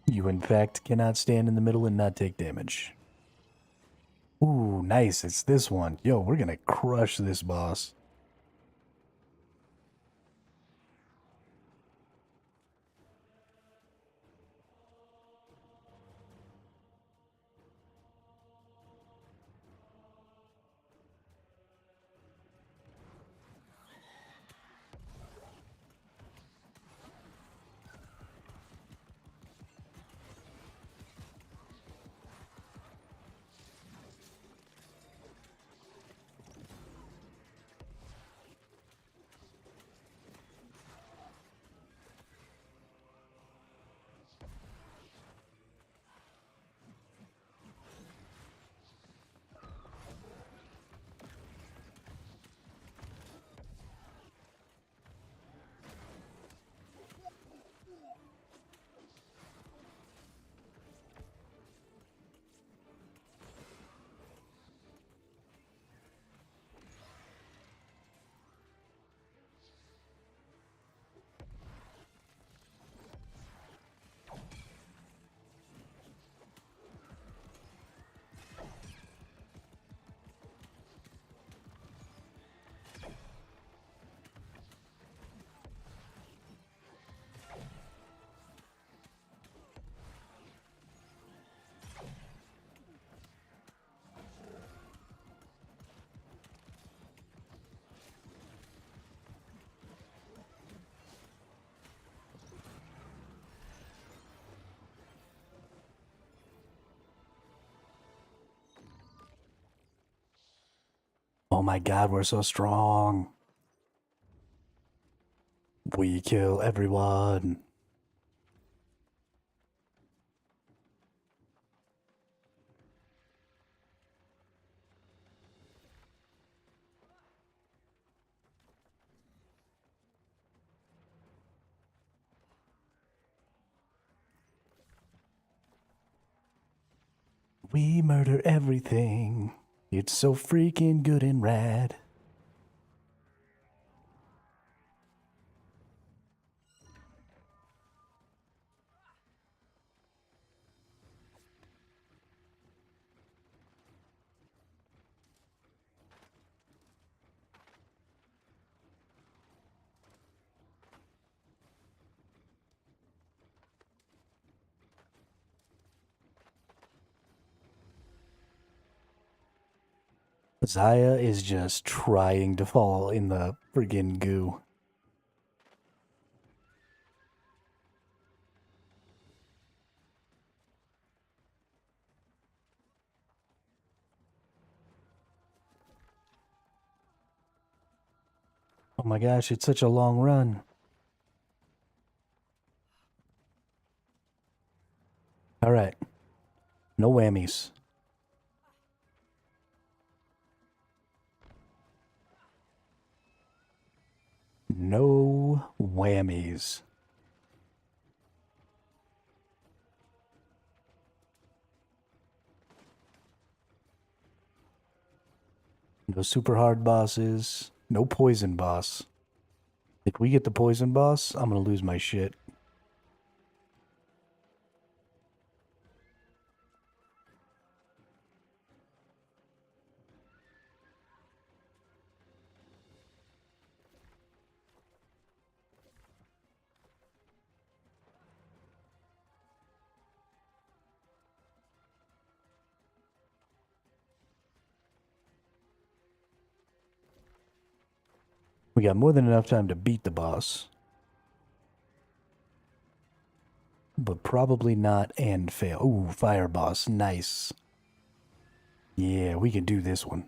You, in fact, cannot stand in the middle and not take damage. Ooh, nice. It's this one. Yo, we're gonna crush this boss. my god, we're so strong. We kill everyone. We murder everything. It's so freaking good and rad. Zaya is just trying to fall in the friggin' goo. Oh my gosh, it's such a long run. Alright. No whammies. No whammies. No super hard bosses. No poison boss. If we get the poison boss, I'm gonna lose my shit. We got more than enough time to beat the boss. But probably not and fail. Ooh, fire boss. Nice. Yeah, we can do this one.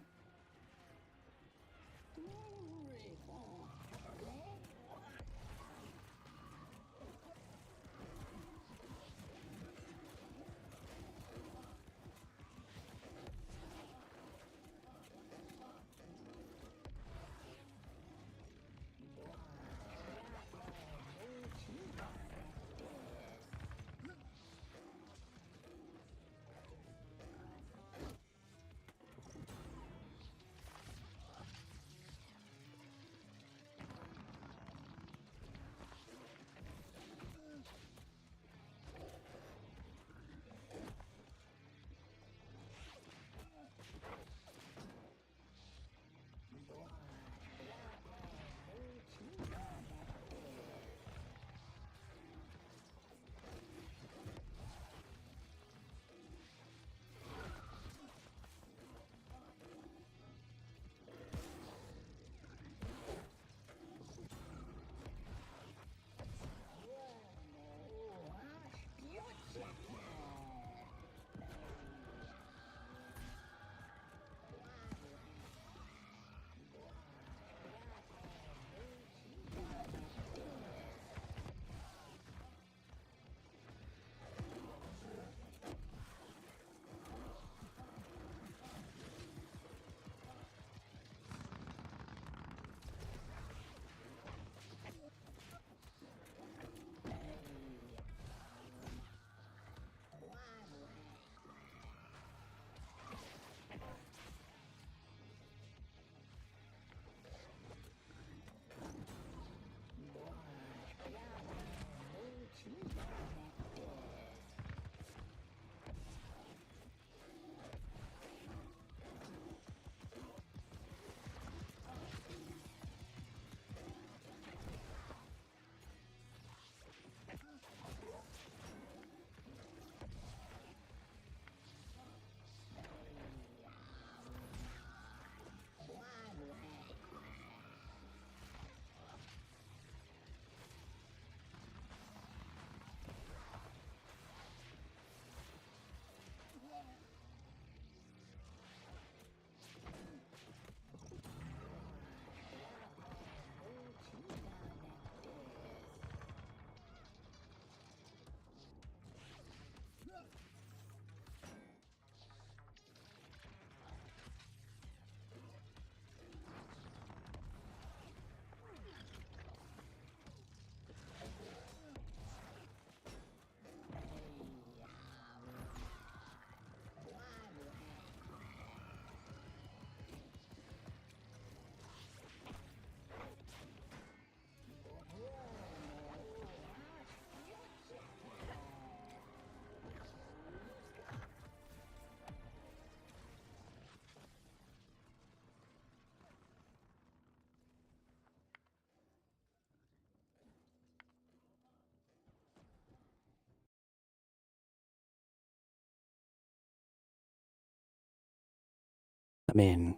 I mean,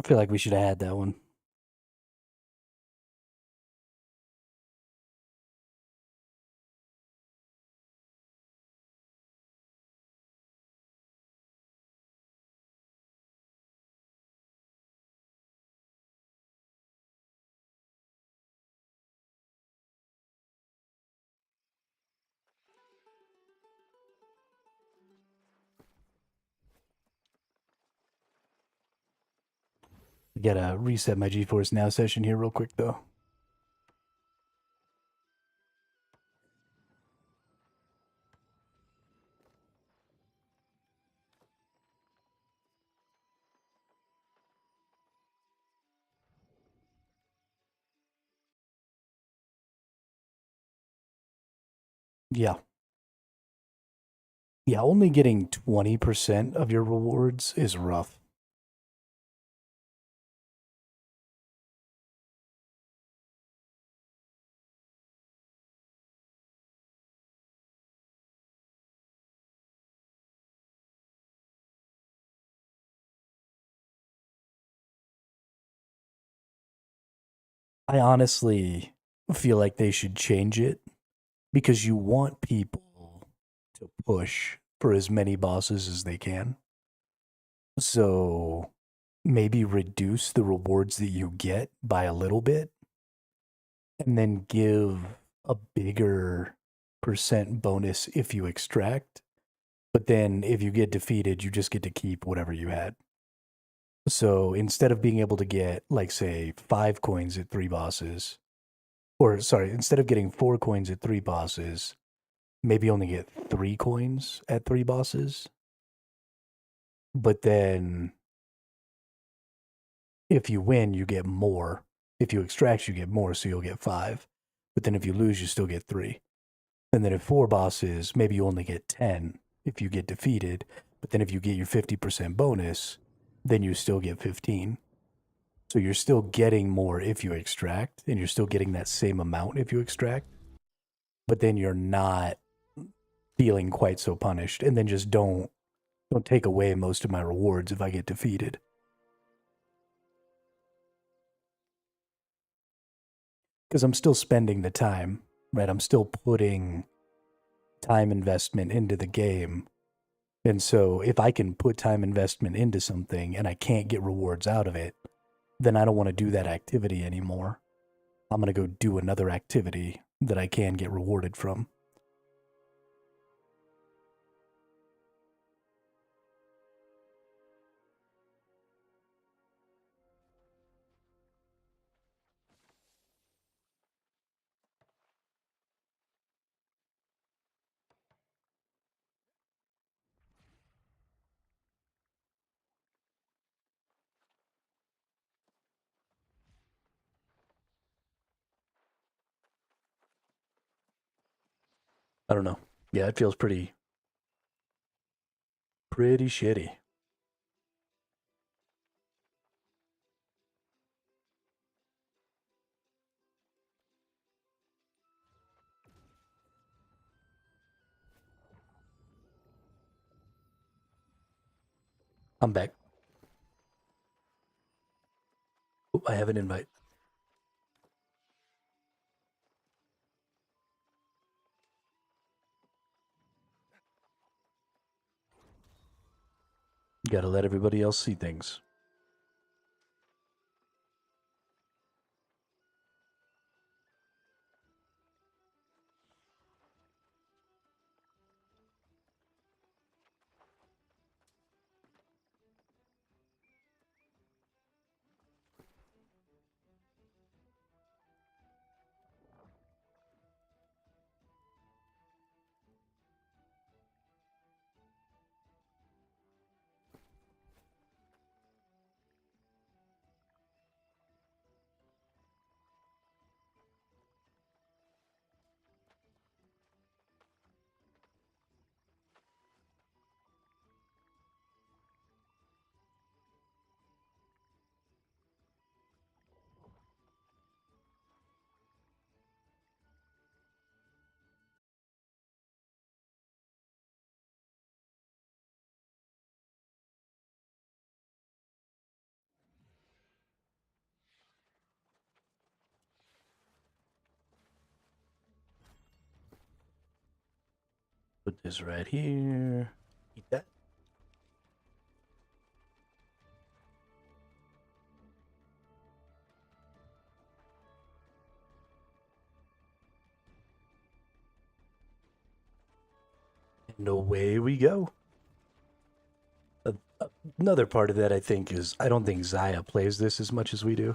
I feel like we should have had that one. I gotta reset my GeForce Now session here real quick, though. Yeah. Yeah, only getting 20% of your rewards is rough. I honestly feel like they should change it because you want people to push for as many bosses as they can. So maybe reduce the rewards that you get by a little bit and then give a bigger percent bonus if you extract. But then if you get defeated, you just get to keep whatever you had. So instead of being able to get, like, say, 5 coins at 3 bosses, or sorry, instead of getting 4 coins at 3 bosses, maybe only get 3 coins at 3 bosses. But then if you win, you get more. If you extract, you get more, so you'll get 5. But then if you lose, you still get 3. And then at 4 bosses, maybe you only get 10 if you get defeated. But then if you get your 50% bonus, then you still get 15. So you're still getting more if you extract, and you're still getting that same amount if you extract. But then you're not feeling quite so punished. And then just don't take away most of my rewards if I get defeated. Because I'm still spending the time, right? I'm still putting time investment into the game. And so if I can put time investment into something and I can't get rewards out of it, then I don't want to do that activity anymore. I'm going to go do another activity that I can get rewarded from. I don't know. Yeah, it feels pretty shitty. I'm back. Oh, I have an invite. Gotta let everybody else see things. Put this right here. Eat that. And away we go. Another part of that, I think, is I don't think Zaya plays this as much as we do.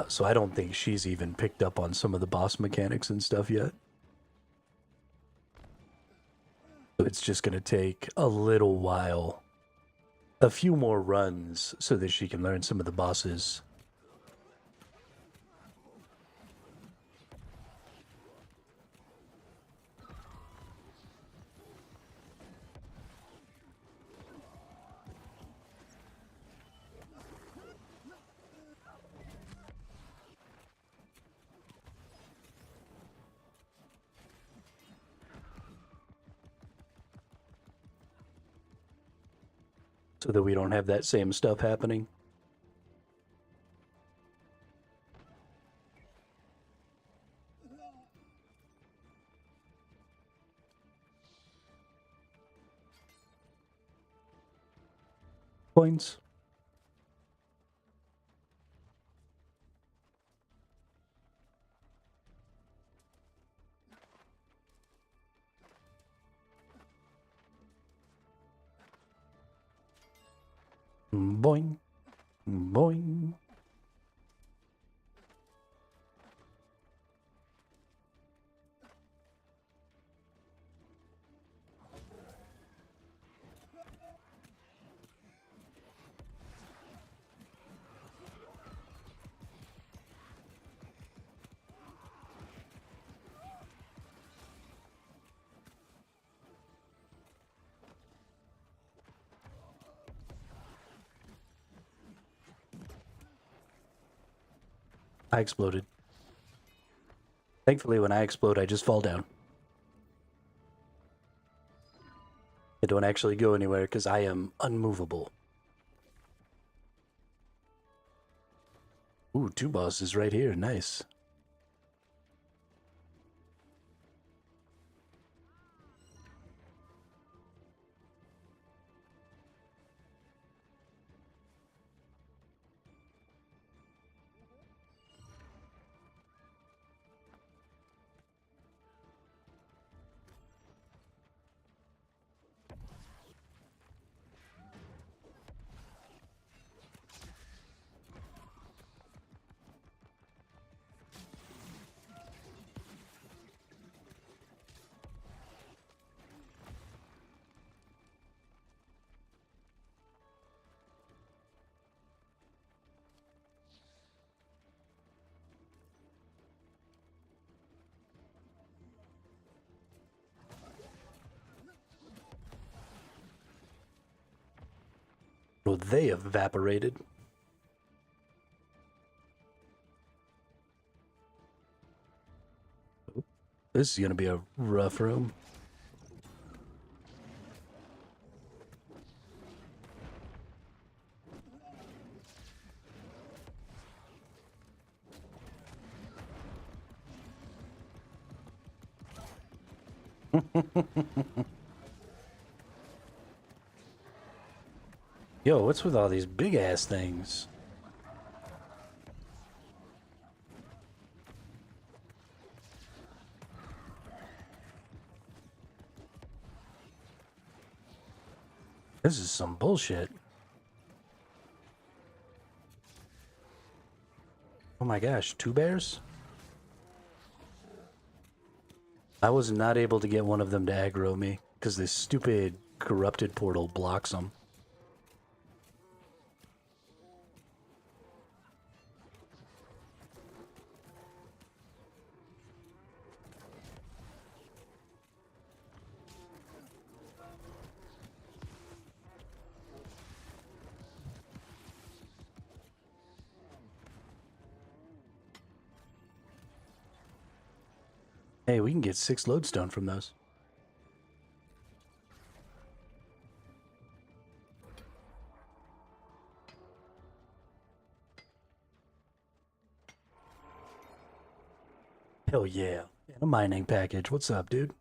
So I don't think she's even picked up on some of the boss mechanics and stuff yet. So it's just going to take a little while, a few more runs, so that she can learn some of the bosses. So that we don't have that same stuff happening. Points. Boing. Boing. I exploded. Thankfully, when I explode, I just fall down. I don't actually go anywhere because I am unmovable. Ooh, 2 bosses right here. Nice. Well, they evaporated. This is going to be a rough room. Yo, what's with all these big ass things? This is some bullshit. Oh my gosh, 2 bears? I was not able to get one of them to aggro me because this stupid corrupted portal blocks them. Hey, we can get 6 lodestone from those. Hell yeah. And a mining package. What's up, dude?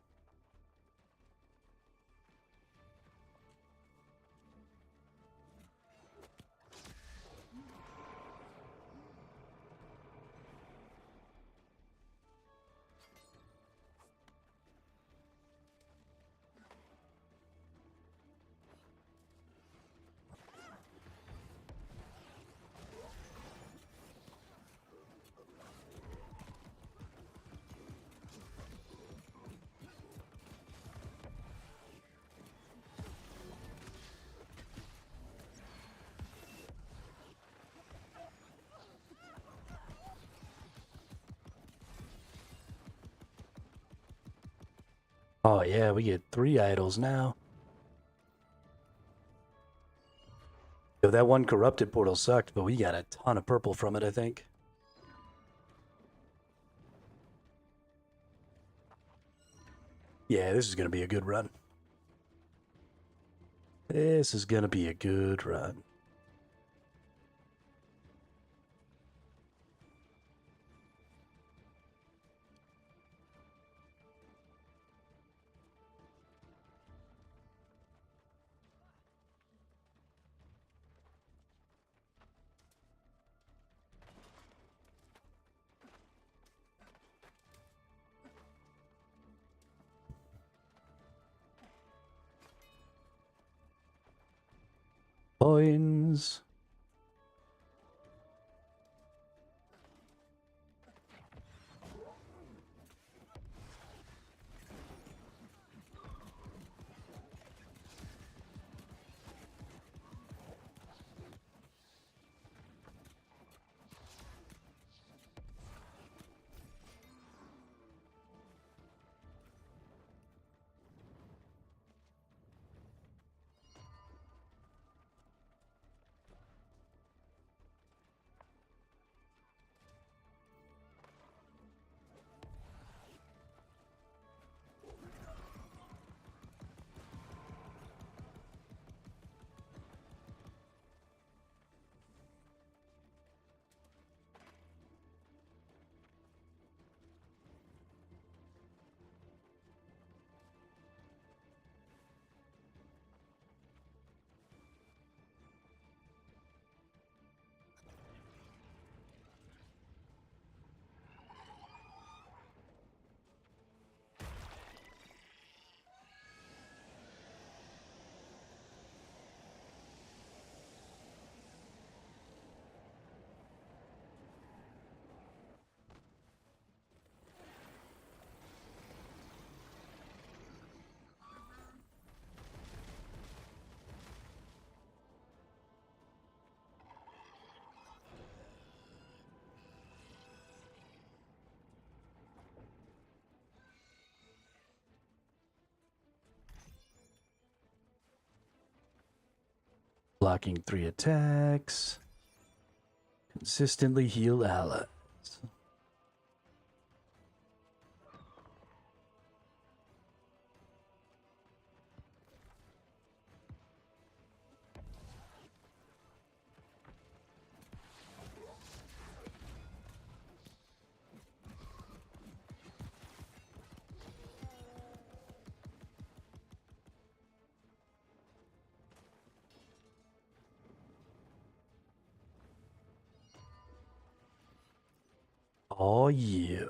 Oh yeah, we get 3 idols now. Yo, that one corrupted portal sucked, but we got a ton of purple from it, I think. Yeah, this is gonna be a good run. This is gonna be a good run. Coins. Blocking 3 attacks. Consistently heal allies. Oh yeah.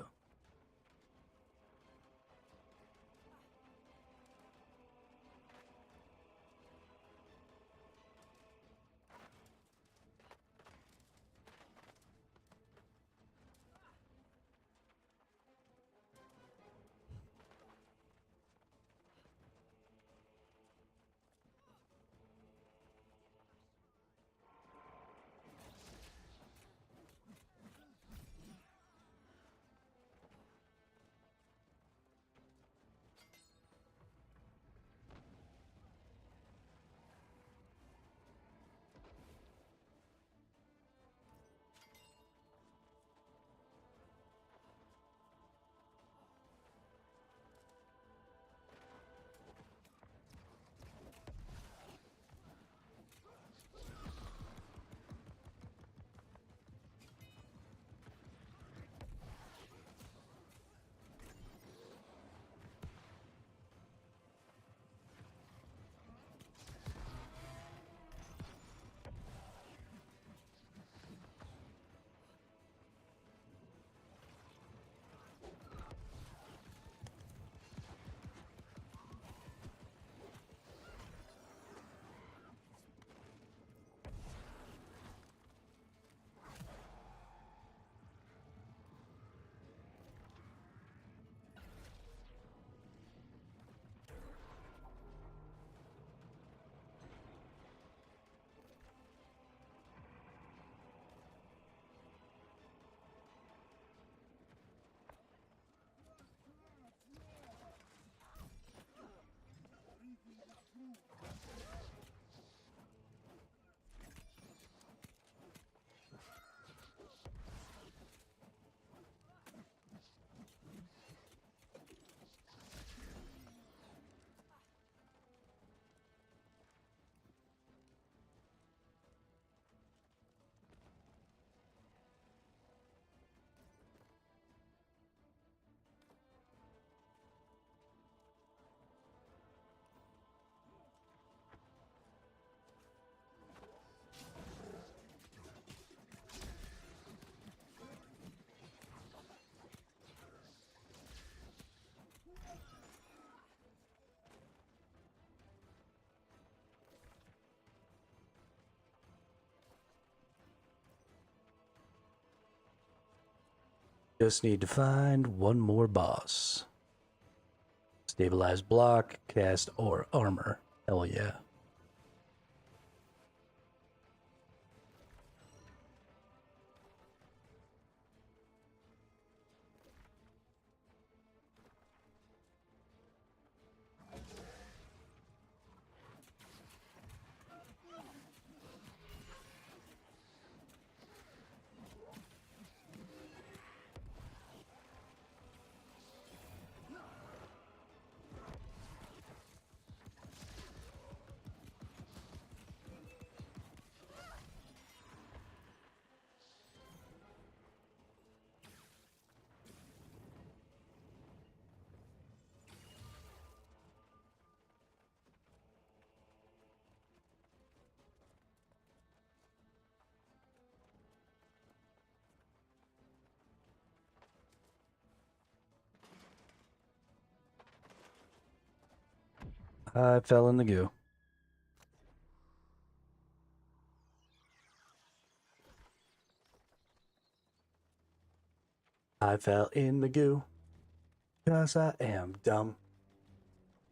Just need to find one more boss. Stabilize block, cast, or armor. Hell yeah. I fell in the goo. I fell in the goo. Because I am dumb.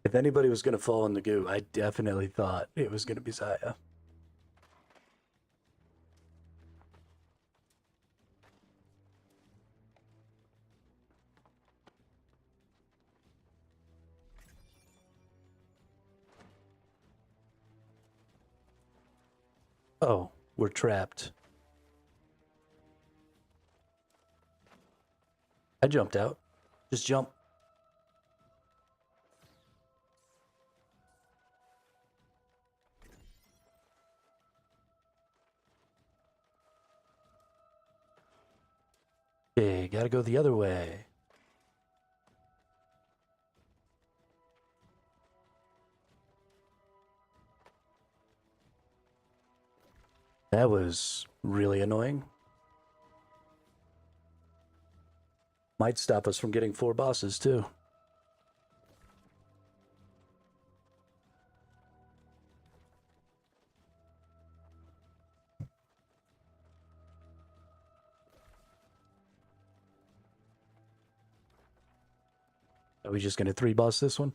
If anybody was going to fall in the goo, I definitely thought it was going to be Zaya. Oh, we're trapped. I jumped out. Just jump. Okay, gotta go the other way. That was really annoying. Might stop us from getting 4 bosses, too. Are we just gonna 3-boss this one?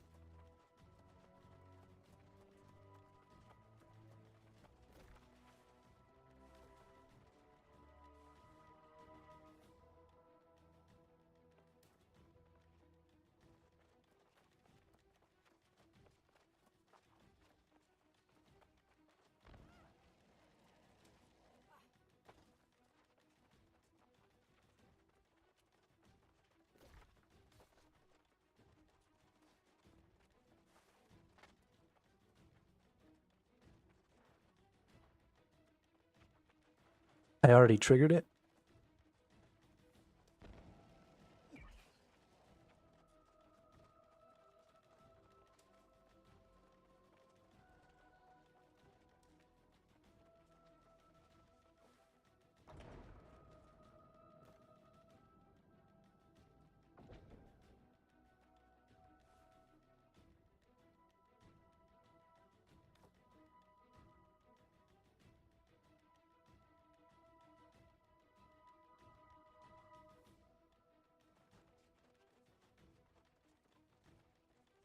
I already triggered it.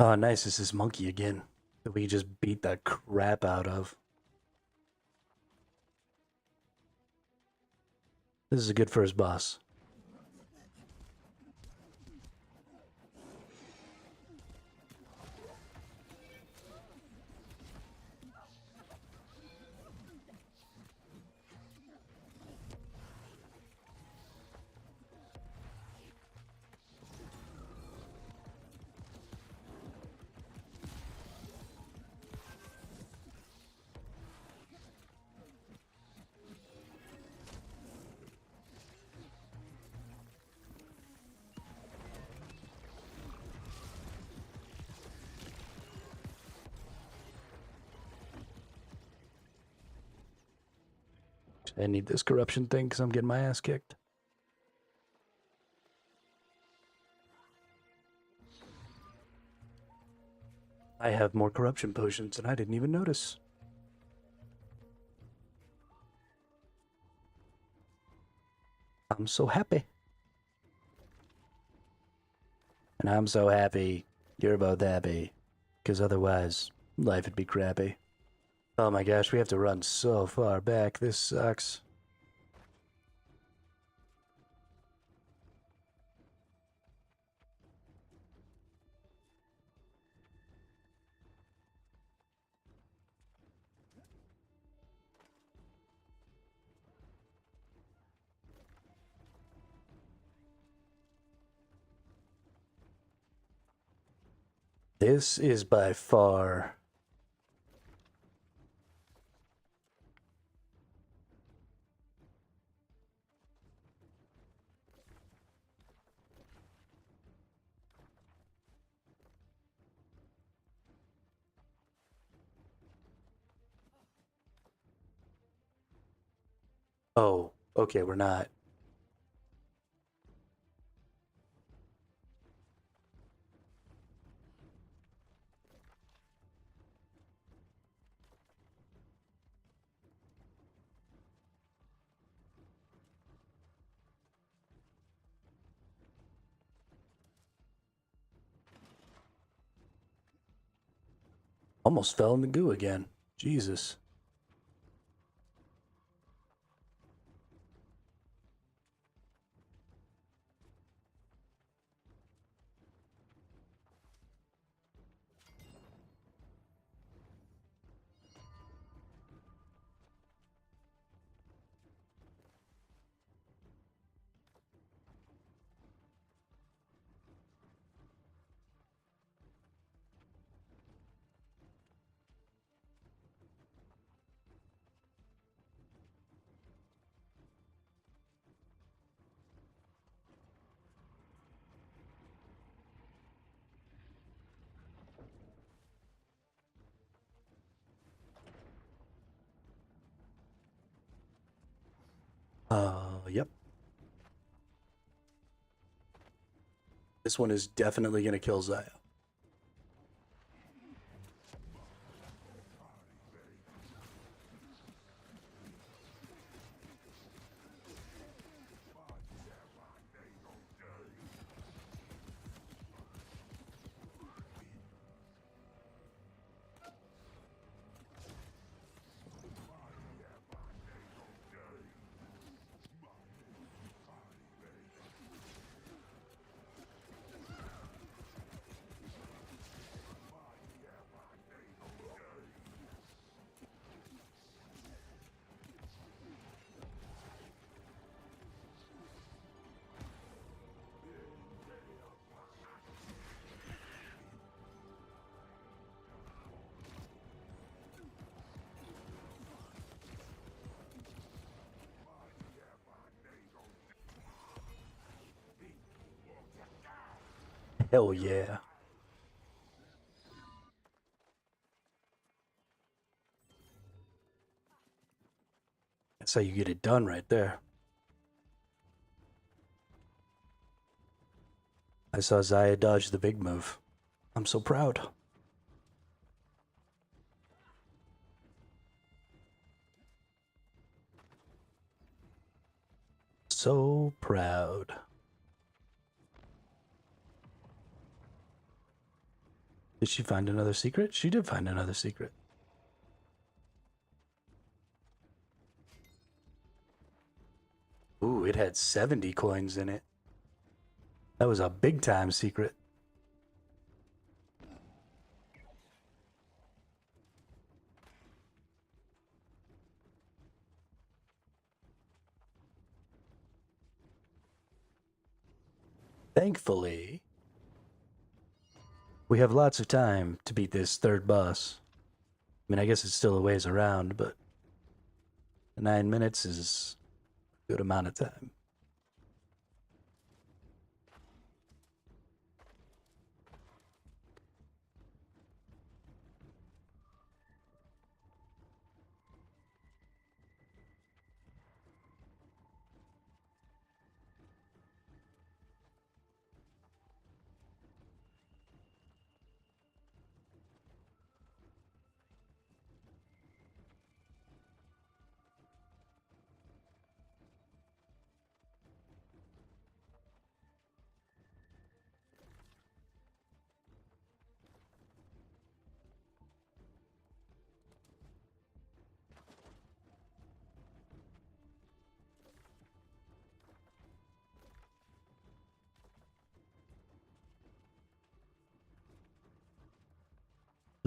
Oh, nice. This is Monkey again. That we just beat the crap out of. This is a good first boss. I need this corruption thing because I'm getting my ass kicked. I have more corruption potions and I didn't even notice. I'm so happy. And I'm so happy you're both happy. Because otherwise, life would be crappy. Oh my gosh, we have to run so far back. This sucks. This is by far... Oh, okay, we're not. Almost fell in the goo again. Jesus. Yep. This one is definitely going to kill Zaya. Hell yeah. That's how you get it done right there. I saw Zaya dodge the big move. I'm so proud. So proud. Did she find another secret? She did find another secret. Ooh, it had 70 coins in it. That was a big time secret. Thankfully, we have lots of time to beat this third boss. I mean, I guess it's still a ways around, but 9 minutes is a good amount of time.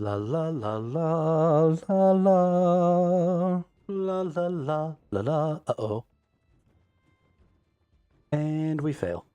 La la la la la la la la la la la. Uh-oh. And we fail.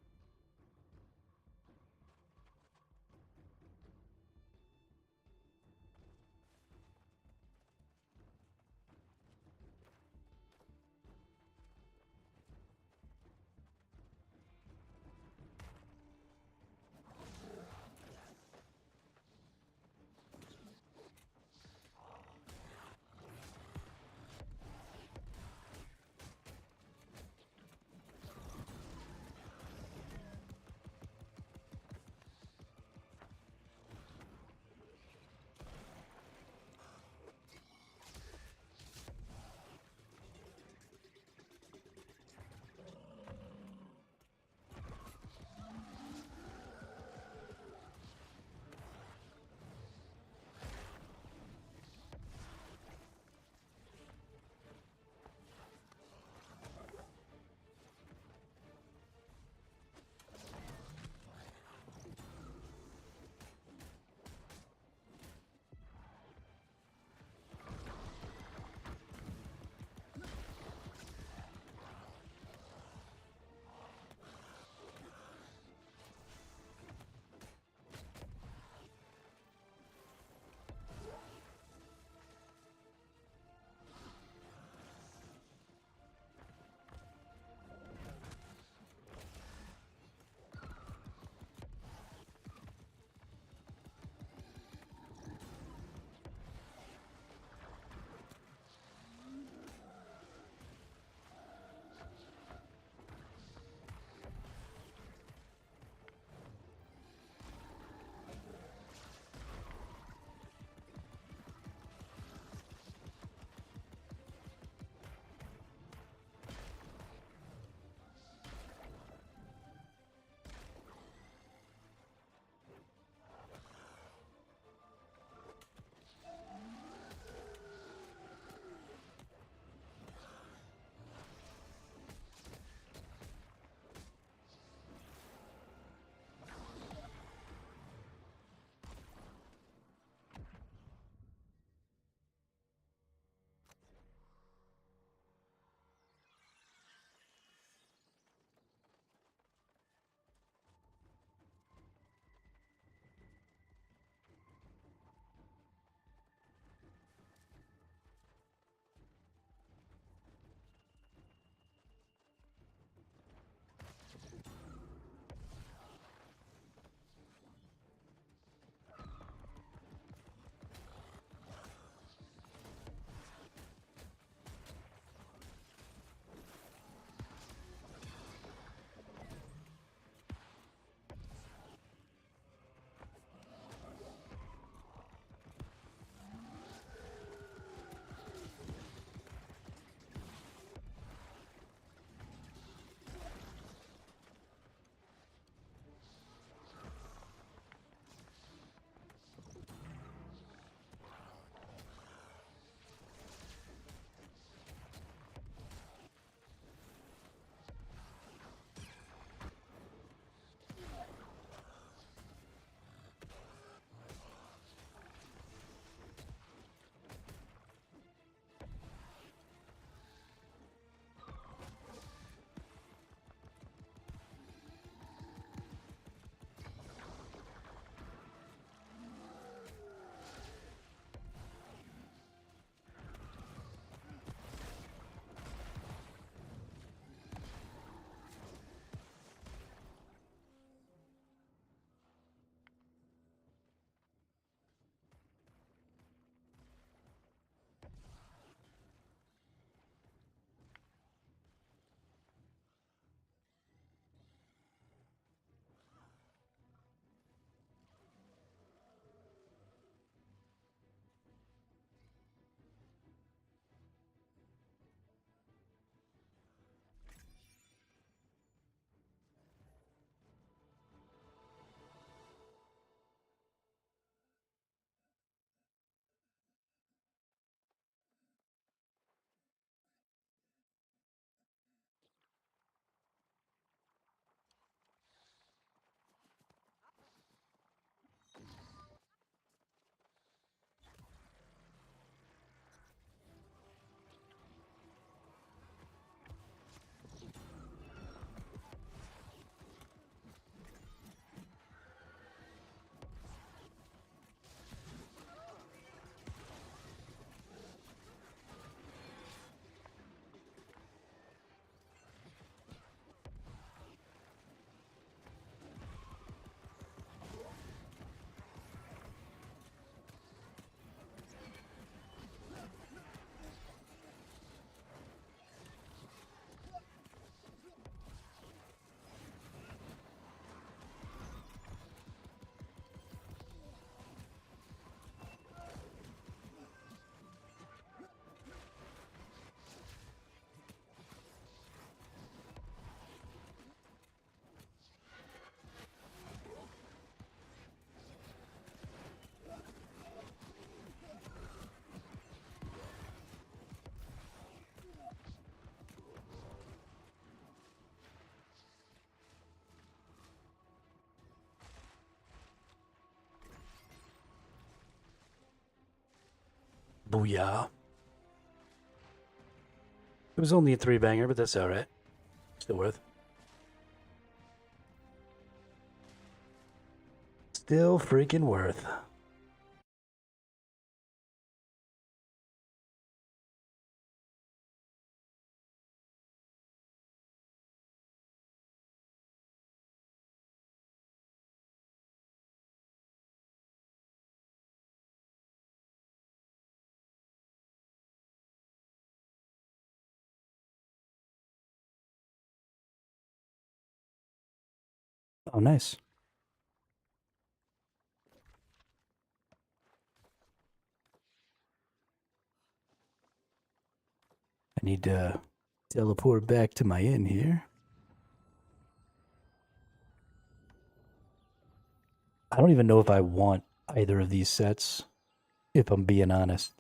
Booyah. It was only a 3-banger, but that's alright. Still worth. Still freaking worth. Oh, nice. I need to teleport back to my inn here. I don't even know if I want either of these sets, if I'm being honest.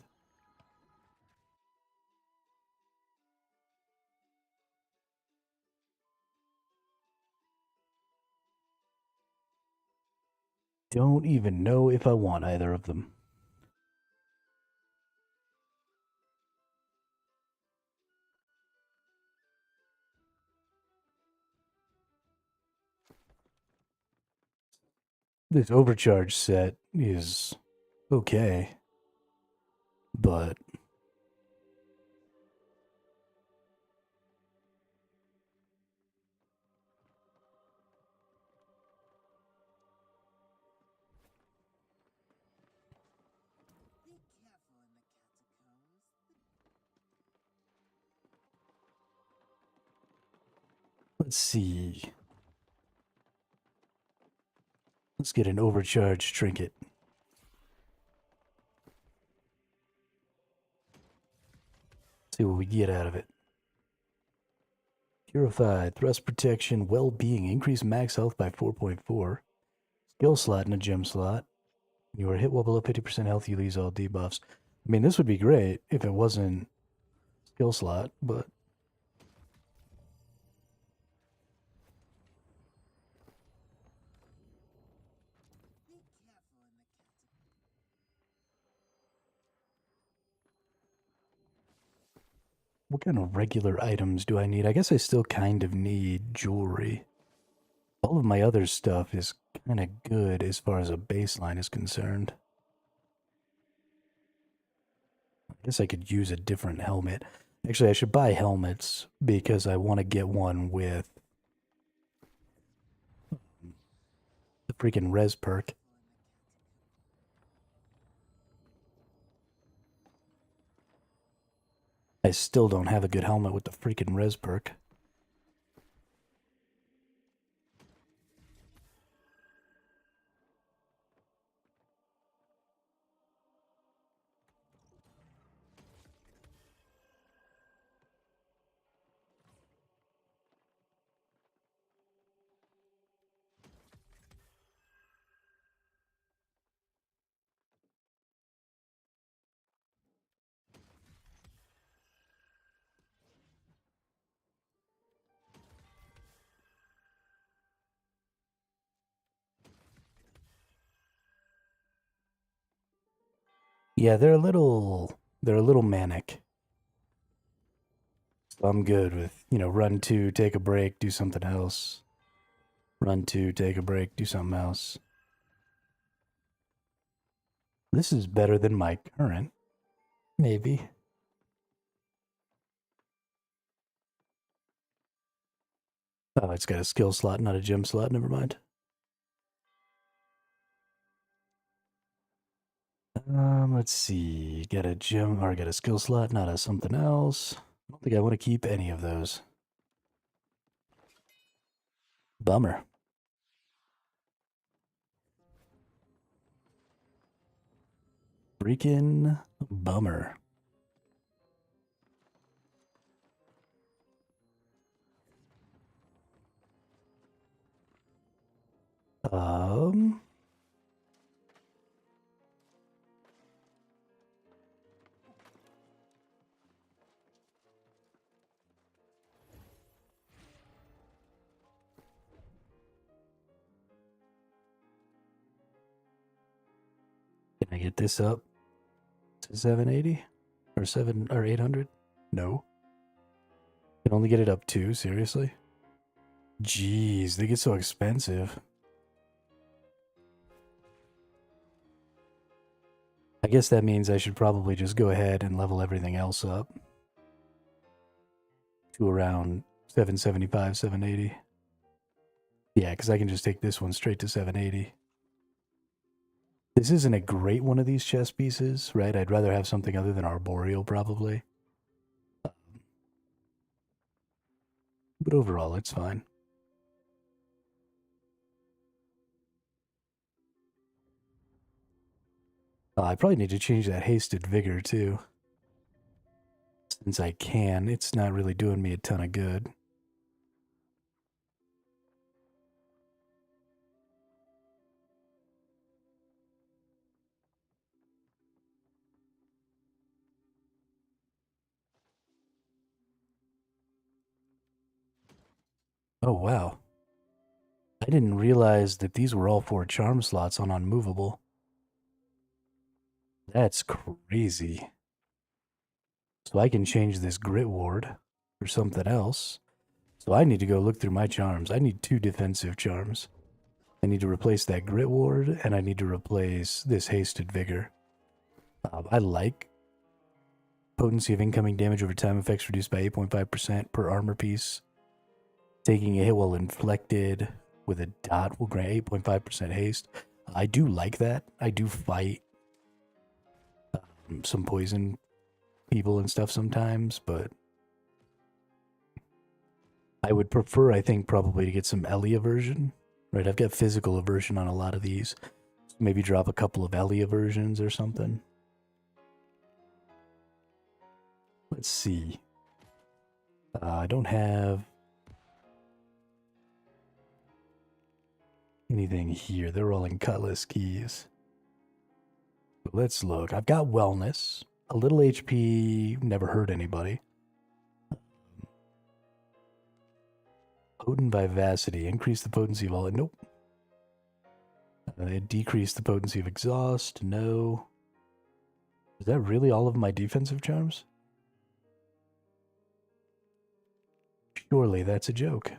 Don't even know if I want either of them. This overcharge set is okay, but let's see. Let's get an overcharge trinket. See what we get out of it. Purified, thrust protection, well-being, increase max health by 4.4. Skill slot in a gem slot. You are hit while below 50% health, you lose all debuffs. I mean, this would be great if it wasn't skill slot, but what kind of regular items do I need? I guess I still kind of need jewelry. All of my other stuff is kind of good as far as a baseline is concerned. I guess I could use a different helmet. Actually, I should buy helmets because I want to get one with the freaking res perk. I still don't have a good helmet with the freaking res perk. Yeah, they're a little manic. So I'm good with, run 2, take a break, do something else. Run 2, take a break, do something else. This is better than my current. Maybe. Oh, it's got a skill slot, not a gem slot. Never mind. Let's see. Got a gem, or got a skill slot, not a something else. I don't think I want to keep any of those. Bummer. Freaking bummer. Um, can I get this up to 780 or 800? No. Can only get it up 2, seriously? Jeez, they get so expensive. I guess that means I should probably just go ahead and level everything else up to around 775, 780. Yeah, because I can just take this one straight to 780. This isn't a great one of these chess pieces, right? I'd rather have something other than Arboreal, probably. But overall, it's fine. I probably need to change that Hasted Vigor, too. Since I can, it's not really doing me a ton of good. Oh, wow. I didn't realize that these were all 4 charm slots on Unmovable. That's crazy. So I can change this Grit Ward for something else. So I need to go look through my charms. I need 2 defensive charms. I need to replace that Grit Ward, and I need to replace this Hasted Vigor. I like potency of incoming damage over time effects reduced by 8.5% per armor piece. Taking a hit while inflected with a dot will grant 8.5% haste. I do like that. I do fight some poison people and stuff sometimes, but I would prefer, I think, probably to get some Ellie aversion. Right, I've got physical aversion on a lot of these. Maybe drop a couple of Ellie aversions or something. Let's see. I don't have anything here. They're all in Cutlass keys. But let's look. I've got Wellness. A little HP never hurt anybody. Potent Vivacity. Increase the potency of all. Nope. Decrease the potency of Exhaust. No. Is that really all of my defensive charms? Surely that's a joke.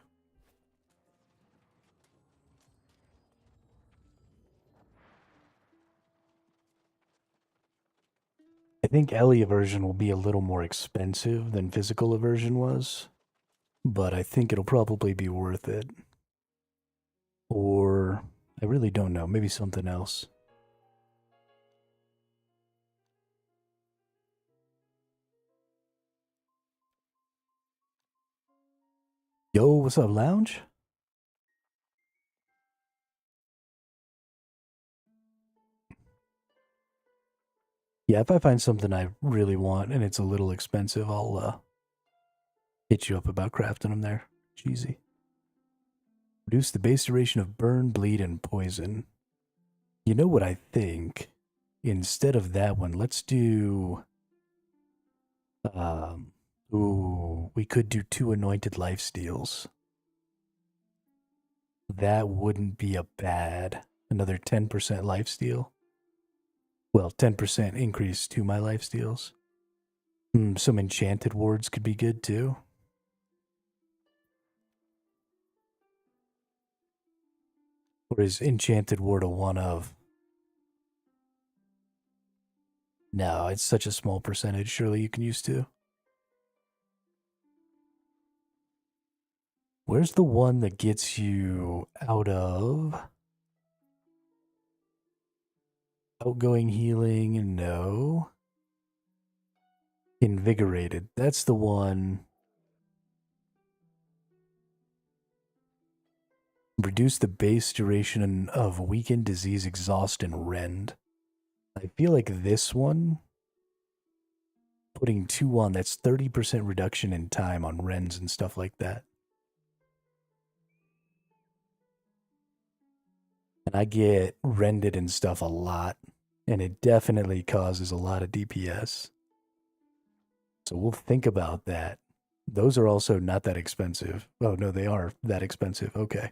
I think Ellie aversion will be a little more expensive than physical aversion was, but I think it'll probably be worth it. Or, I really don't know, maybe something else. Yo, what's up, Lounge? Yeah, if I find something I really want and it's a little expensive, I'll hit you up about crafting them there. Cheesy. Reduce the base duration of burn, bleed, and poison. You know what I think? Instead of that one, let's do... ooh, we could do 2 anointed lifesteals. That wouldn't be a bad... Another 10% lifesteal. Well, 10% increase to my lifesteals. Some enchanted wards could be good too. Or is enchanted ward a one of? No, it's such a small percentage. Surely you can use 2. Where's the one that gets you out of outgoing healing? No. Invigorated. That's the one. Reduce the base duration of weakened, disease, exhaust, and rend. I feel like this one, putting 2 on, that's 30% reduction in time on rends and stuff like that. And I get rended and stuff a lot, and it definitely causes a lot of DPS. So we'll think about that. Those are also not that expensive. Oh, no, they are that expensive. Okay.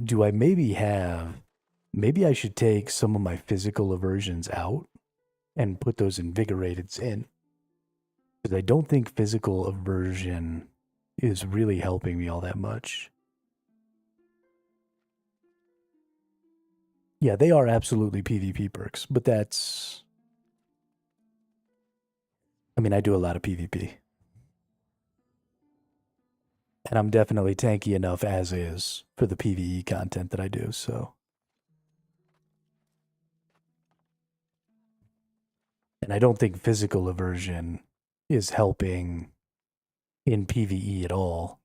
Do I maybe have Maybe I should take some of my physical aversions out and put those invigorateds in. Because I don't think physical aversion is really helping me all that much. Yeah, they are absolutely PvP perks, but that's... I mean, I do a lot of PvP. And I'm definitely tanky enough as is for the PvE content that I do, so... And I don't think physical aversion is helping in PvE at all,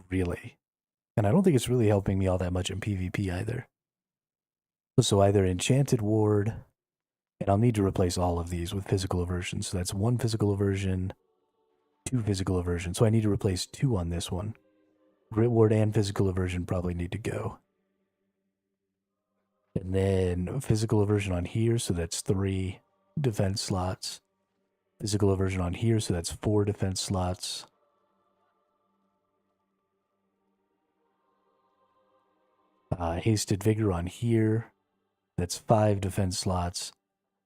really. And I don't think it's really helping me all that much in PvP either. So either Enchanted Ward, and I'll need to replace all of these with physical aversion. So that's 1 physical aversion, 2 physical aversion. So I need to replace 2 on this one. Grit Ward and physical aversion probably need to go. And then physical aversion on here, so that's 3 defense slots. Physical aversion on here, so that's 4 defense slots. Hasted Vigor on here, that's 5 defense slots.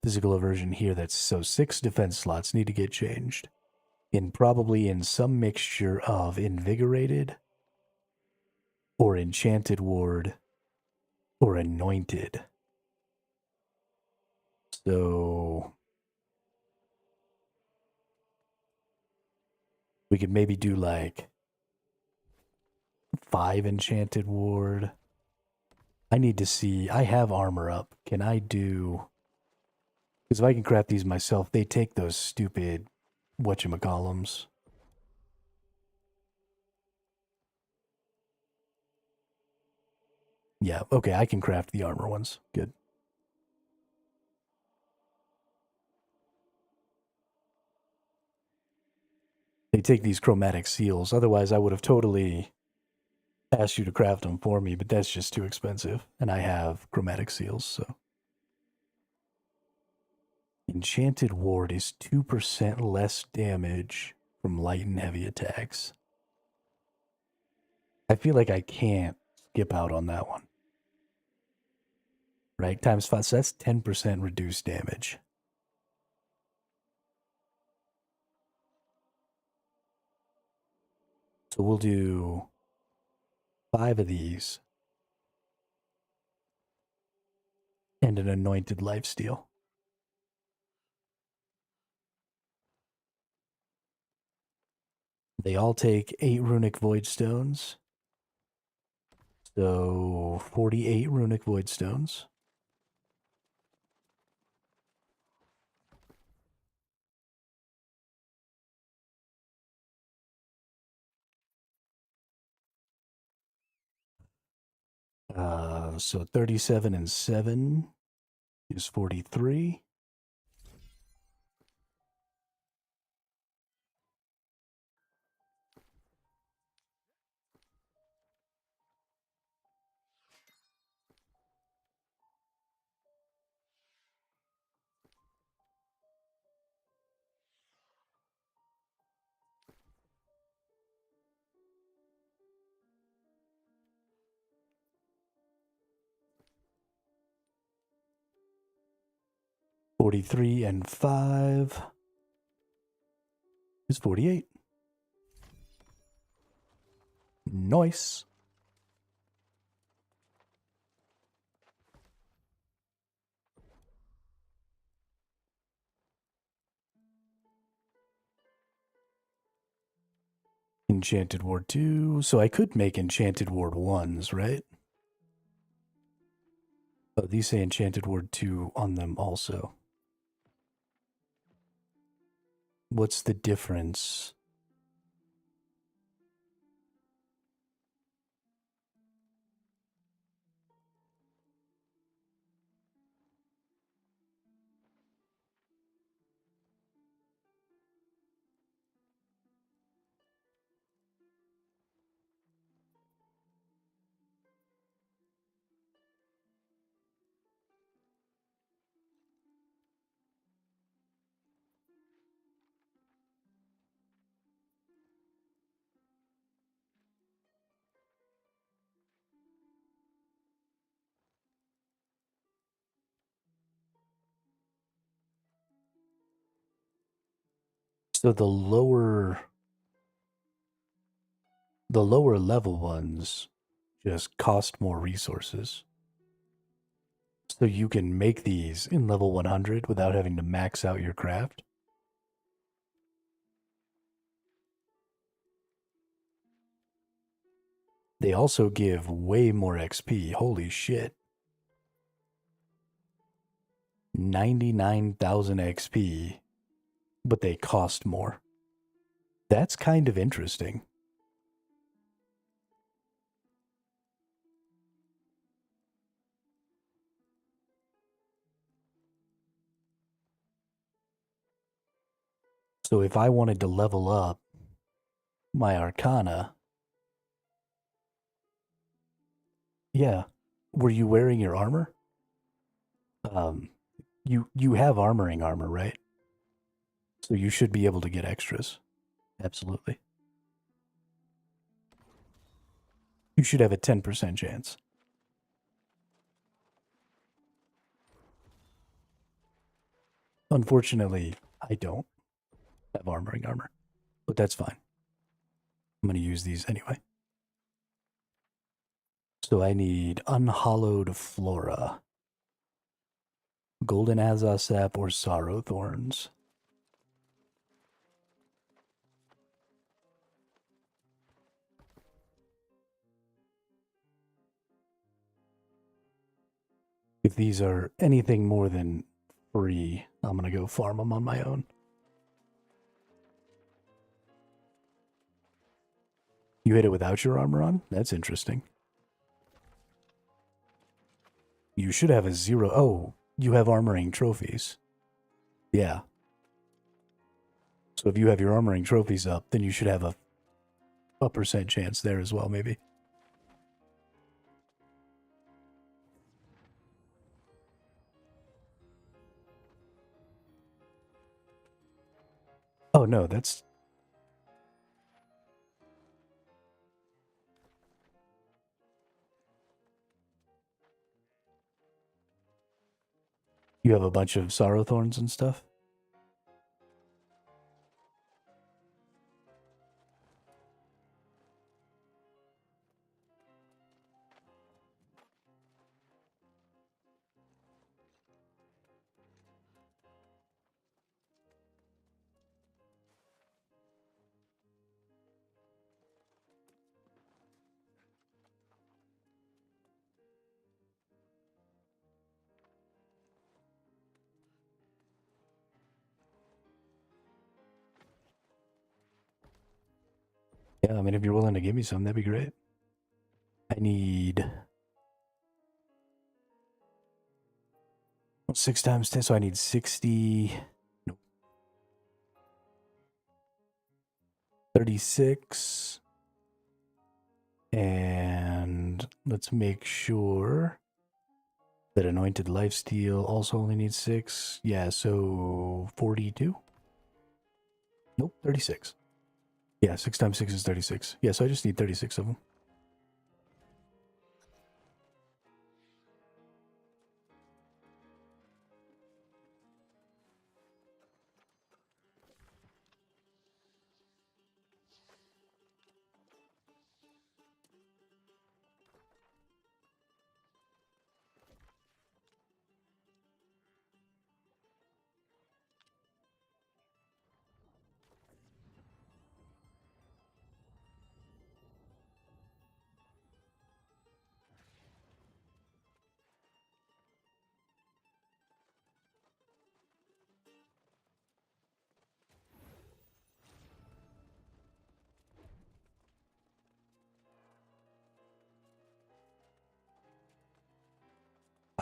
Physical aversion here, that's so 6 defense slots need to get changed. Probably in some mixture of Invigorated or Enchanted Ward or Anointed. So we could maybe do like 5 Enchanted Ward. I need to see, I have armor up. Can I do, because if I can craft these myself, they take those stupid whatchamacallums. Yeah, okay, I can craft the armor ones. Good. They take these chromatic seals. Otherwise, I would have totally asked you to craft them for me, but that's just too expensive. And I have chromatic seals, so. Enchanted Ward is 2% less damage from light and heavy attacks. I feel like I can't skip out on that one. Right? Times 5, so that's 10% reduced damage. So we'll do 5 of these. And an anointed lifesteal. They all take 8 runic void stones. So 48 runic void stones. So 37 and 7 is 43. $43 and 5 is 48. Nice. Enchanted Ward 2. So I could make Enchanted Ward 1s, right? Oh, these say Enchanted Ward 2 on them also. What's the difference? So the lower level ones just cost more resources. So you can make these in level 100 without having to max out your craft. They also give way more XP. Holy shit. 99,000 XP, but they cost more. That's kind of interesting. So if I wanted to level up my Arcana, yeah. Were you wearing your armor? You have armoring armor, right? So you should be able to get extras. Absolutely. You should have a 10% chance. Unfortunately, I don't have armoring armor, but that's fine. I'm going to use these anyway. So I need unhallowed flora, golden azasap, or sorrow thorns. If these are anything more than free, I'm going to go farm them on my own. You hit it without your armor on? That's interesting. You should have a 0. Oh, you have armoring trophies. Yeah. So if you have your armoring trophies up, then you should have a percent chance there as well, maybe. Oh, no, that's... You have a bunch of sorrow thorns and stuff? Yeah, I mean, if you're willing to give me some, that'd be great. I need... 6 times 10, so I need 60... Nope. 36... And let's make sure that anointed lifesteal also only needs 6. Yeah, so 42? Nope, 36. Yeah, 6 times 6 is 36. Yeah, so I just need 36 of them.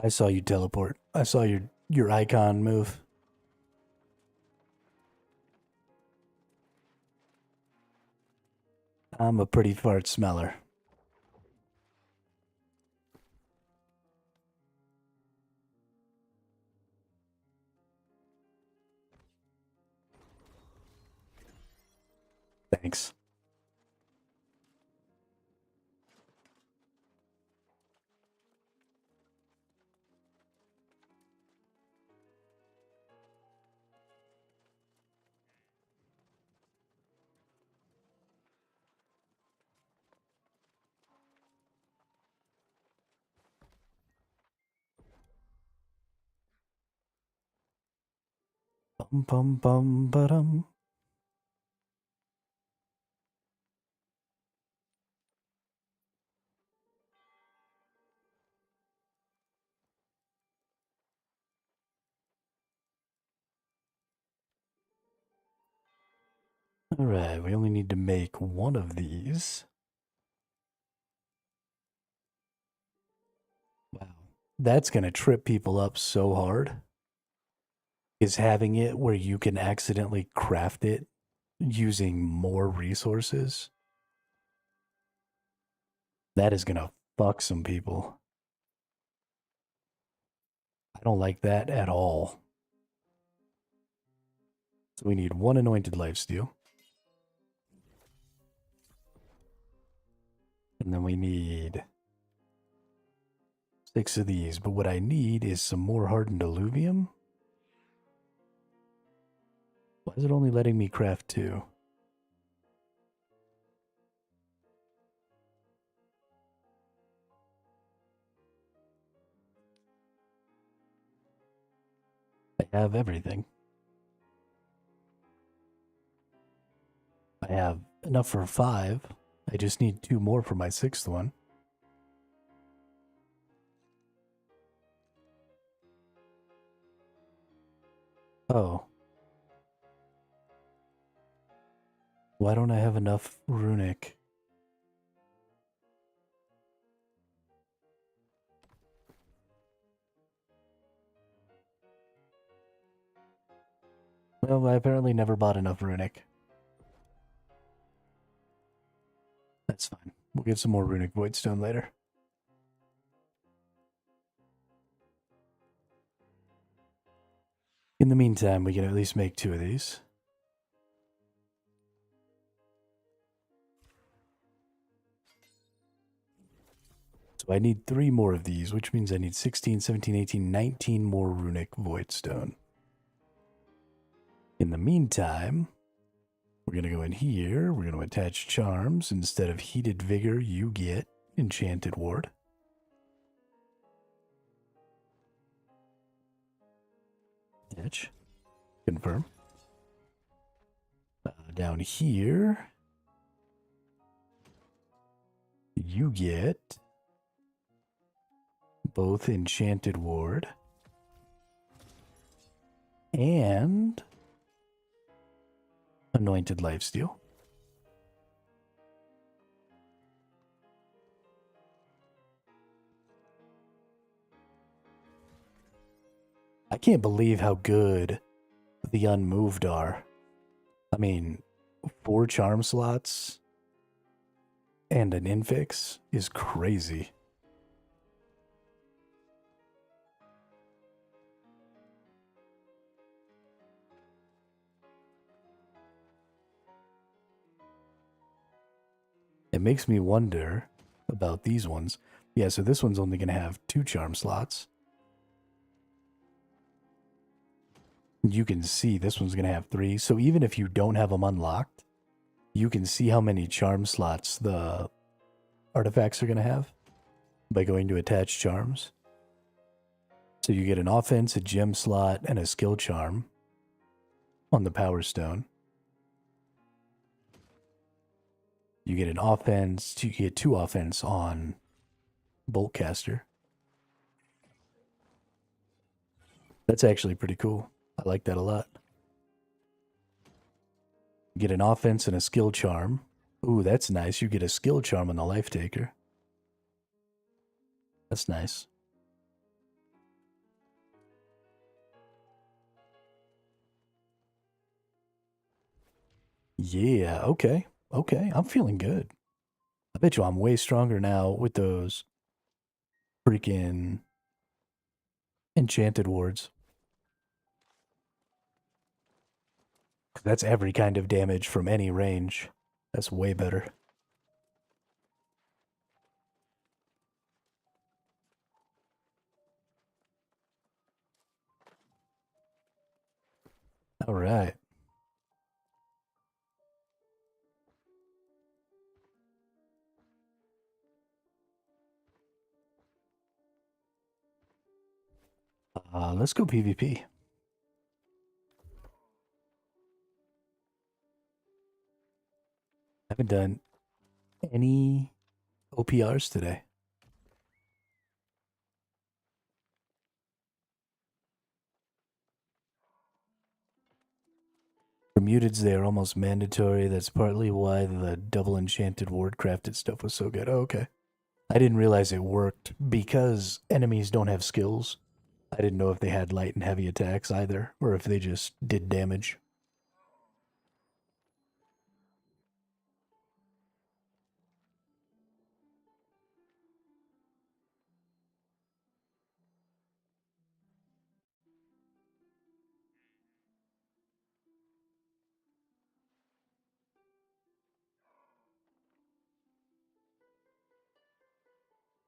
I saw you teleport. I saw your icon move. I'm a pretty fart smeller. Thanks. Bum bum bum ba-dum. Alright, we only need to make one of these. Wow. That's gonna trip people up so hard. Is having it where you can accidentally craft it using more resources. That is gonna fuck some people. I don't like that at all. So we need one anointed lifesteal. And then we need 6 of these. But what I need is some more hardened alluvium. Why is it only letting me craft 2? I have everything. I have enough for 5. I just need 2 more for my 6th one. Oh. Why don't I have enough runic? Well, I apparently never bought enough runic. That's fine. We'll get some more runic voidstone later. In the meantime, we can at least make 2 of these. So I need 3 more of these, which means I need 16, 17, 18, 19 more runic voidstone. In the meantime, we're going to go in here. We're going to attach charms. Instead of heated vigor, you get enchanted ward. Attach. Confirm. Down here, you get both enchanted ward and anointed lifesteal. I can't believe how good the unmoved are. I mean, 4 charm slots and an infix is crazy. It makes me wonder about these ones. Yeah, so this one's only going to have 2 charm slots. You can see this one's going to have 3. So even if you don't have them unlocked, you can see how many charm slots the artifacts are going to have by going to attach charms. So you get an offense, a gem slot, and a skill charm on the power stone. You get an offense, you get 2 offense on Boltcaster. That's actually pretty cool. I like that a lot. You get an offense and a skill charm. Ooh, that's nice. You get a skill charm on the Life Taker. That's nice. Yeah, okay. Okay, I'm feeling good. I bet you I'm way stronger now with those freaking enchanted wards. That's every kind of damage from any range. That's way better. All right. Let's go PvP. haven't done any OPRs today. For muteds, they are almost mandatory. That's partly why the double enchanted ward crafted stuff was so good. Oh, okay. I didn't realize it worked because enemies don't have skills. I didn't know if they had light and heavy attacks either, or if they just did damage.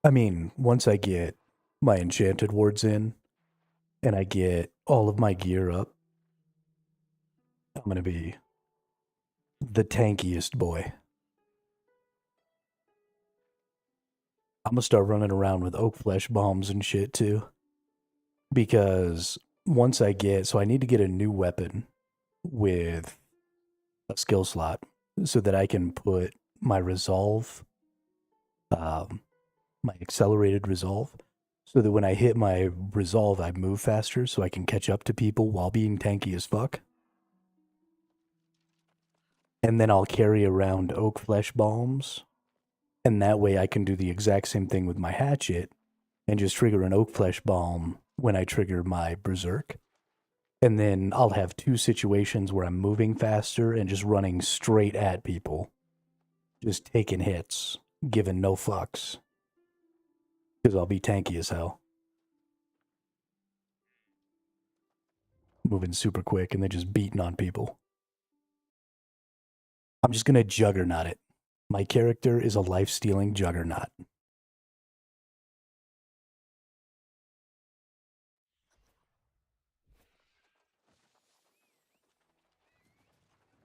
I mean, once I get my enchanted wards in, and I get all of my gear up, I'm gonna be the tankiest boy. I'm gonna start running around with oak flesh bombs and shit too. Because once I get, so I need to get a new weapon with a skill slot so that I can put my resolve, my accelerated resolve, so that when I hit my resolve, I move faster so I can catch up to people while being tanky as fuck. And then I'll carry around oak flesh bombs, and that way I can do the exact same thing with my hatchet and just trigger an oak flesh bomb when I trigger my berserk. And then I'll have two situations where I'm moving faster and just running straight at people. Just taking hits, giving no fucks. Because I'll be tanky as hell. Moving super quick and then just beating on people. I'm just gonna juggernaut it. My character is a life-stealing juggernaut.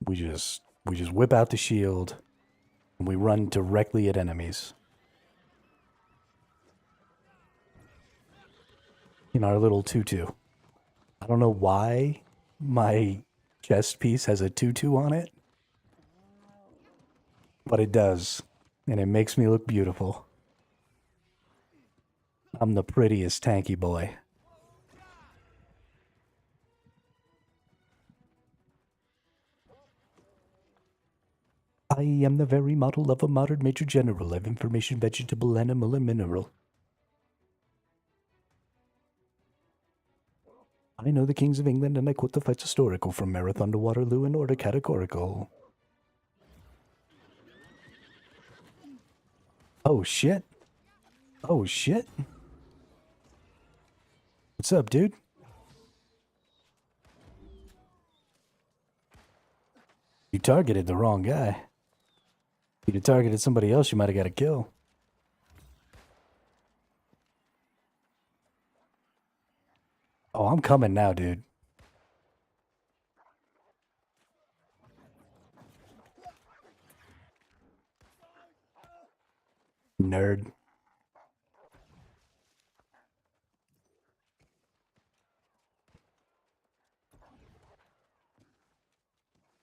We just whip out the shield and we run directly at enemies. In our little tutu. I don't know why my chest piece has a tutu on it, but it does, and it makes me look beautiful. I'm the prettiest tanky boy. I am the very model of a modern major general of information, vegetable, animal, and mineral. I know the kings of England, and I quote the fights historical from Marathon to Waterloo in order categorical. Oh shit. Oh shit. What's up, dude? You targeted the wrong guy. If you'd have targeted somebody else, you might have got a kill. Oh, I'm coming now, dude. Nerd.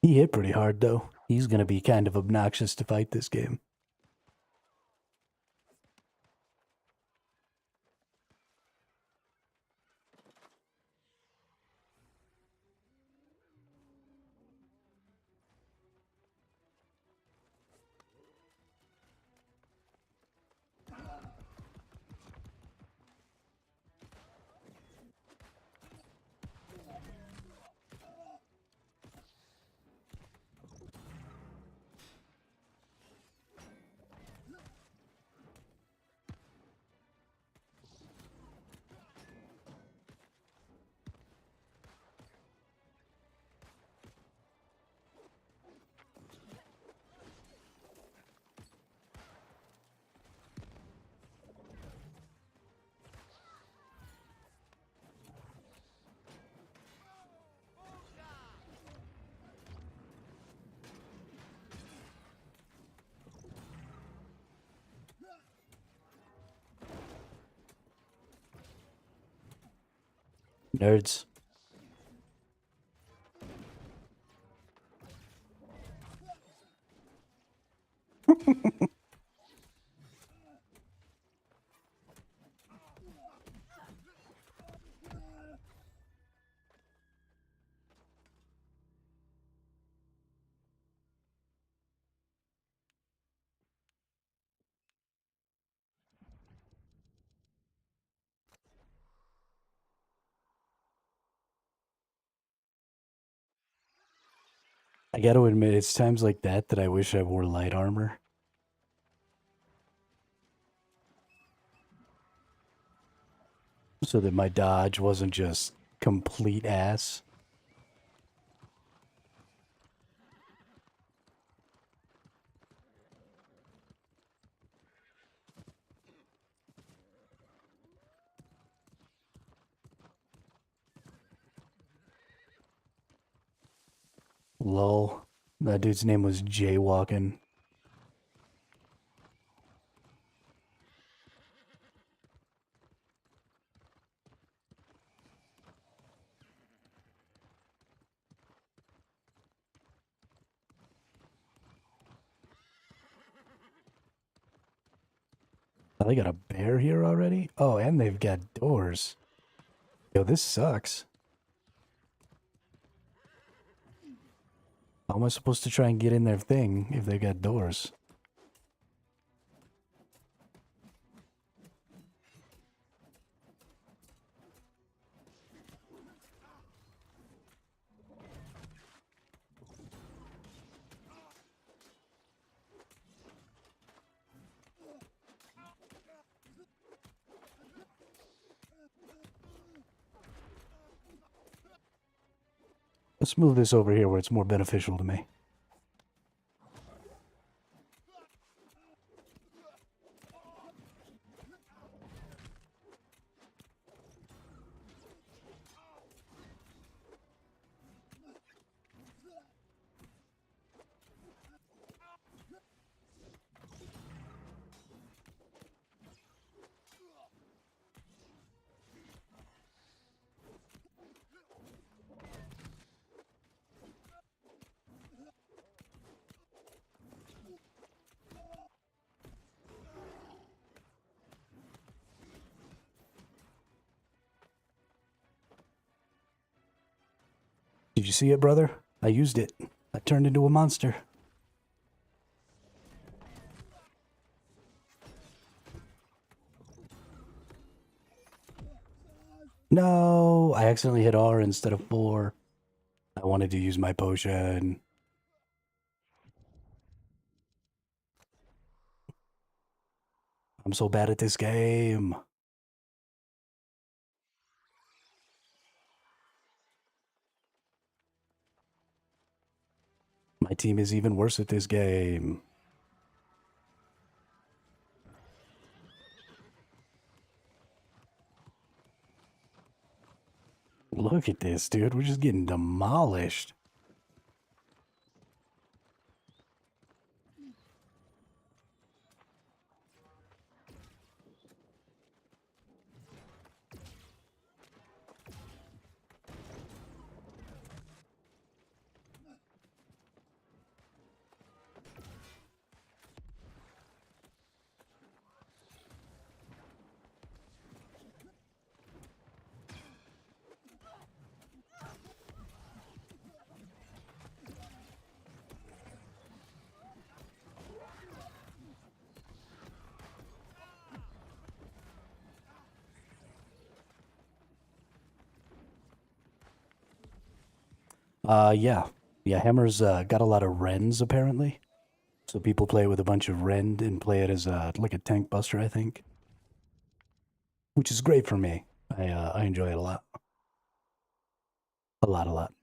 He hit pretty hard, though. He's gonna be kind of obnoxious to fight this game. Nerds. I gotta admit, it's times like that that I wish I wore light armor. So that my dodge wasn't just complete ass. Lol. That dude's name was Jaywalking. Oh, they got a bear here already? Oh, and they've got doors. Yo, this sucks. How am I supposed to try and get in their thing if they got doors? Let's move this over here where it's more beneficial to me. Did you see it, brother? I used it. I turned into a monster. No, I accidentally hit R instead of 4. I wanted to use my potion. I'm so bad at this game. My team is even worse at this game. Look at this, dude. We're just getting demolished. Yeah. Yeah, Hammer's got a lot of Rens, apparently. So people play it with a bunch of Ren and play it as like a tank buster, I think. Which is great for me. I enjoy it a lot. A lot, a lot.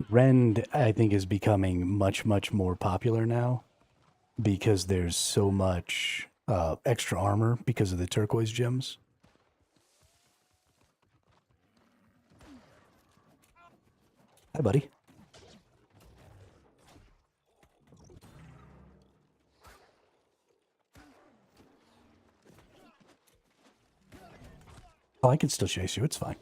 Rend, I think, is becoming much, much more popular now because there's so much extra armor because of the turquoise gems. Hi, buddy. Oh, I can still chase you. It's fine.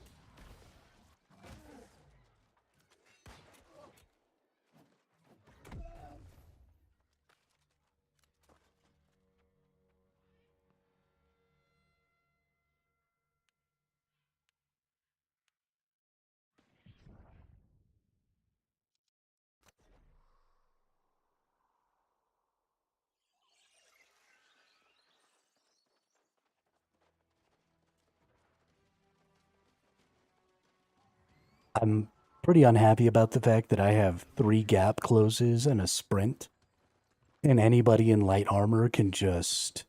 I'm pretty unhappy about the fact that I have 3 gap closes and a sprint, and anybody in light armor can just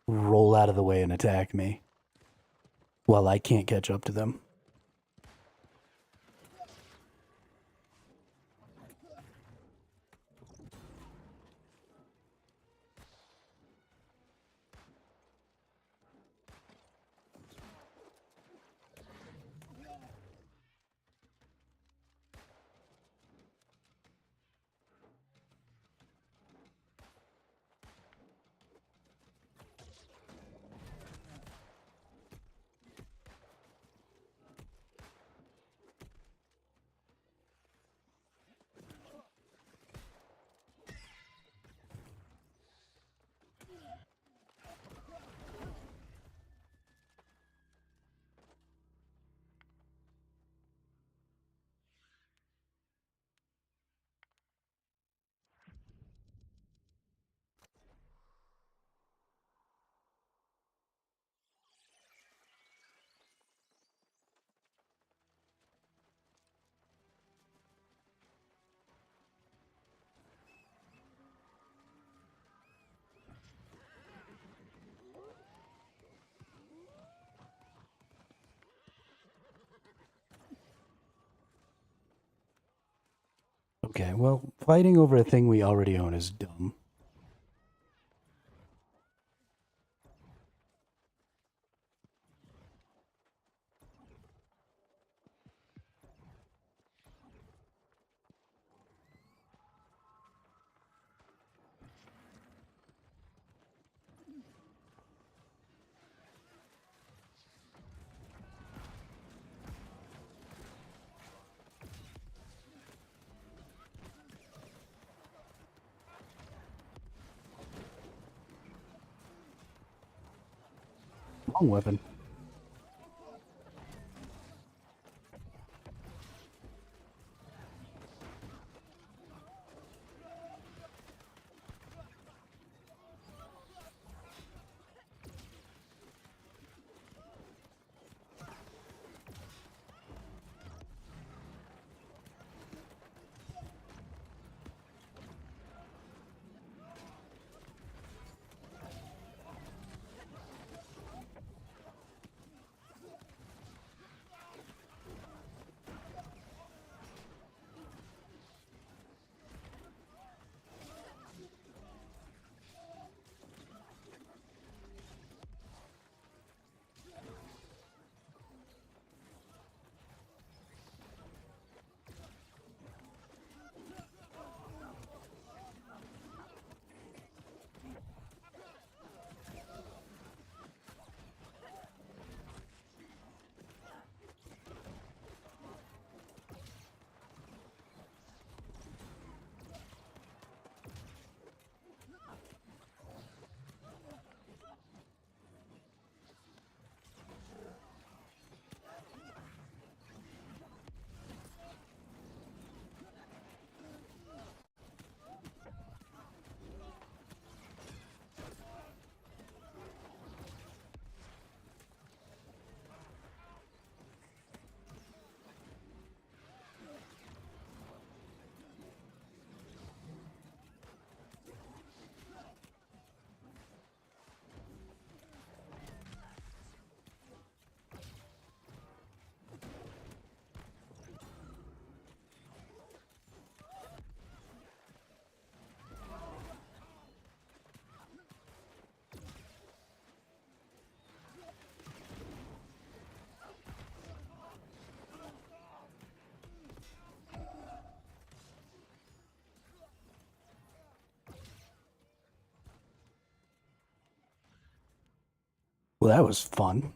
roll out of the way and attack me while I can't catch up to them. Okay, well, fighting over a thing we already own is dumb. Wrong weapon. Well, that was fun.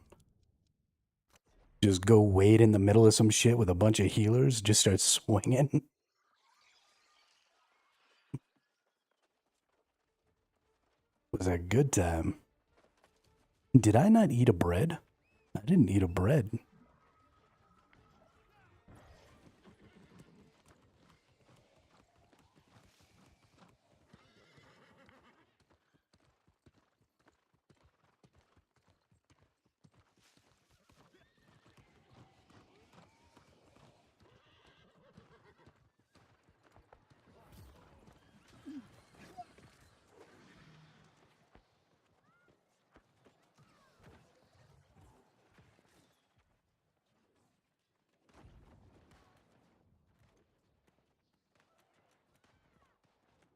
Just go wait in the middle of some shit with a bunch of healers, just start swinging. It was a good time. Did I not eat a bread? I didn't eat a bread.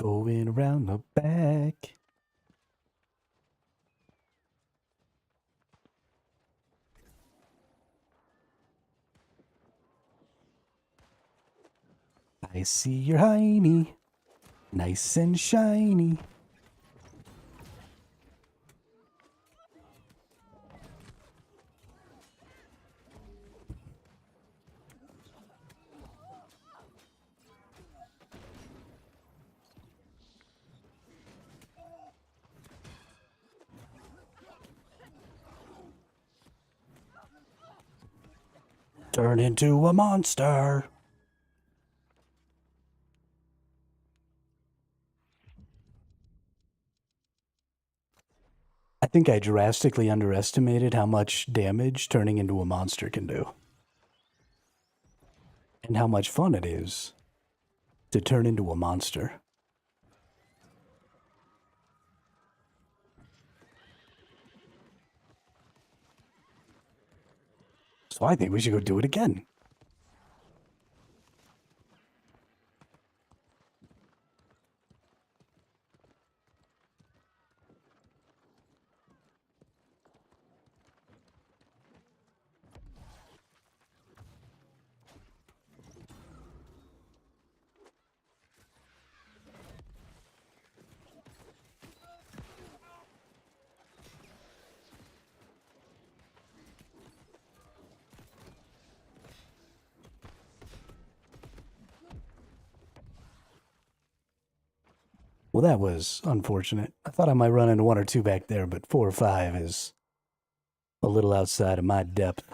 Going around the back. I see your hiney, nice and shiny. Turn into a monster. I think I drastically underestimated how much damage turning into a monster can do. And how much fun it is to turn into a monster. So I think we should go do it again. Well, that was unfortunate. I thought I might run into one or two back there, but 4 or 5 is a little outside of my depth.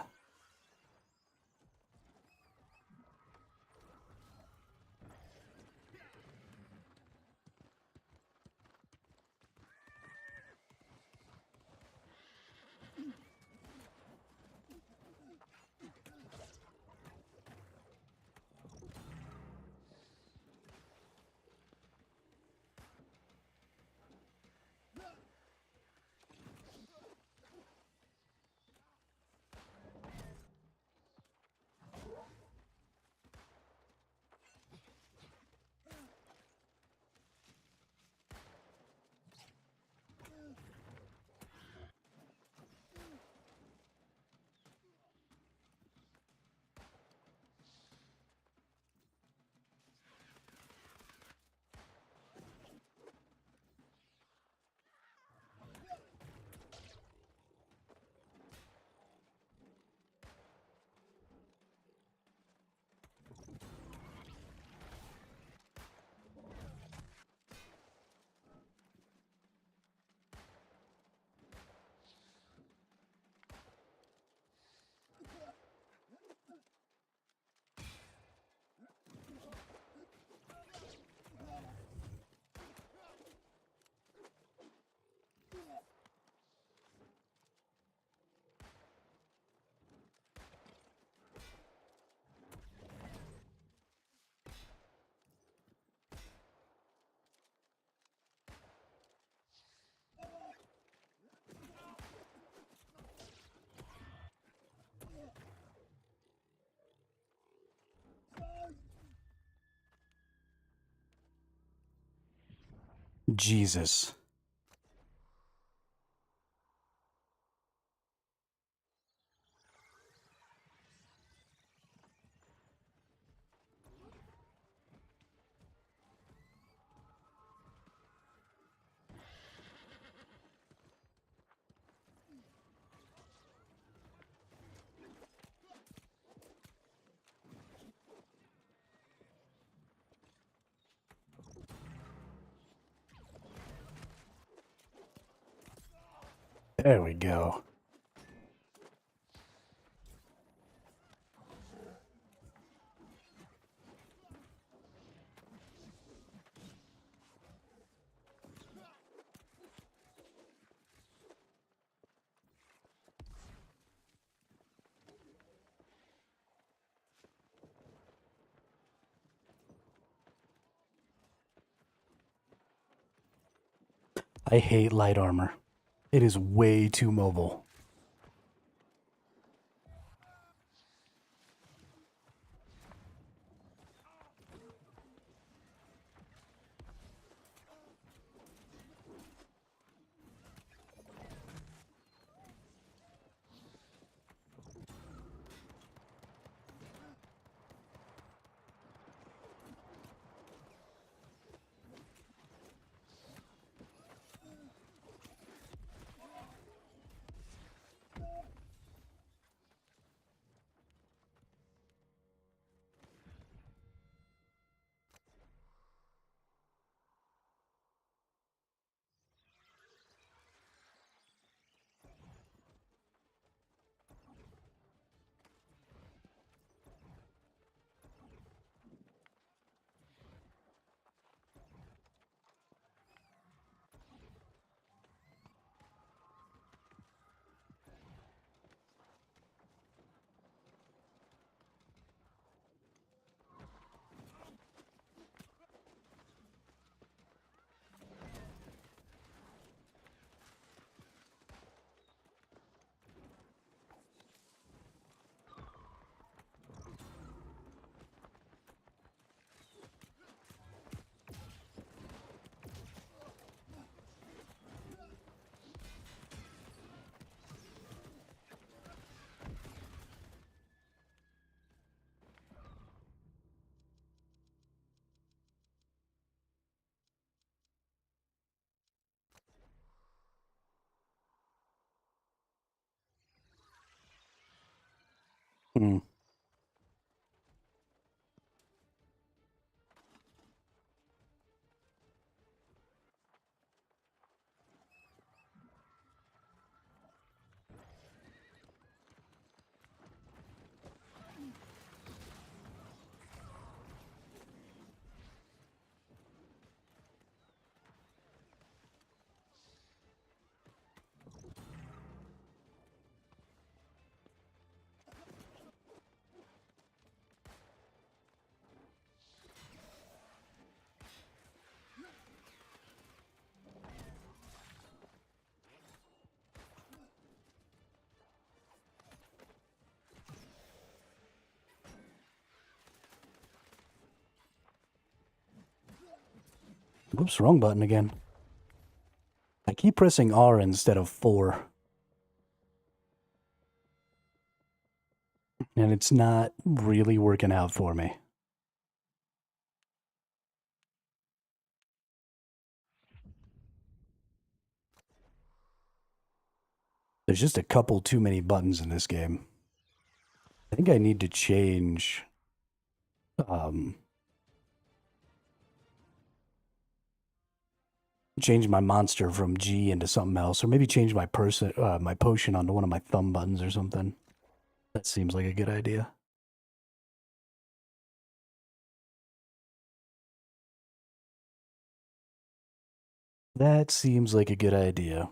Jesus. There we go. I hate light armor. It is way too mobile. Hmm. Whoops, wrong button again. I keep pressing R instead of 4. And it's not really working out for me. There's just a couple too many buttons in this game. I think I need to change change my monster from G into something else, or maybe change my my potion onto one of my thumb buttons or something. That seems like a good idea. That seems like a good idea.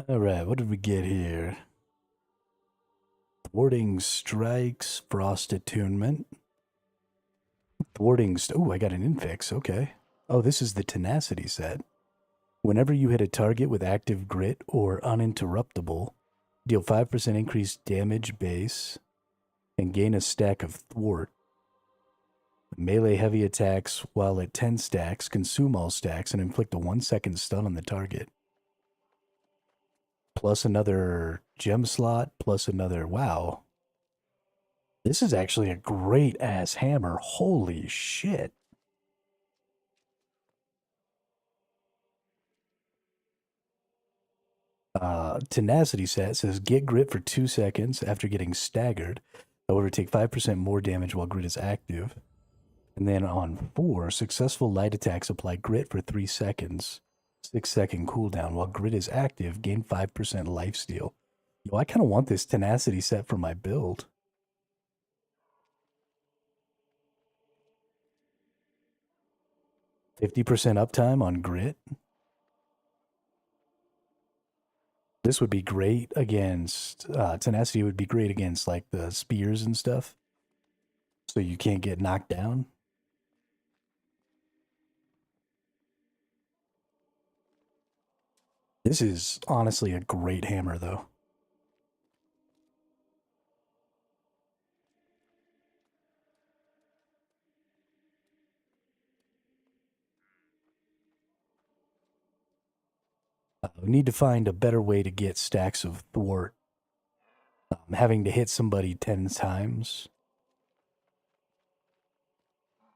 Alright, what did we get here? Thwarting strikes, frost attunement. Thwarting... Oh, I got an infix, okay. Oh, this is the tenacity set. Whenever you hit a target with active grit or uninterruptible, deal 5% increased damage base and gain a stack of thwart. Melee heavy attacks while at 10 stacks consume all stacks and inflict a 1-second stun on the target. Plus another gem slot, plus another... Wow. This is actually a great ass hammer. Holy shit. Tenacity set says get grit for 2 seconds after getting staggered. However, take 5% more damage while grit is active. And then on 4, successful light attacks apply grit for 3 seconds. 6-second cooldown. While grit is active, gain 5% lifesteal. Yo, I kind of want this tenacity set for my build. $50% uptime on grit. This would be great against, tenacity would be great against like the spears and stuff. So you can't get knocked down. This is honestly a great hammer though. We need to find a better way to get stacks of thwart. Having to hit somebody 10 times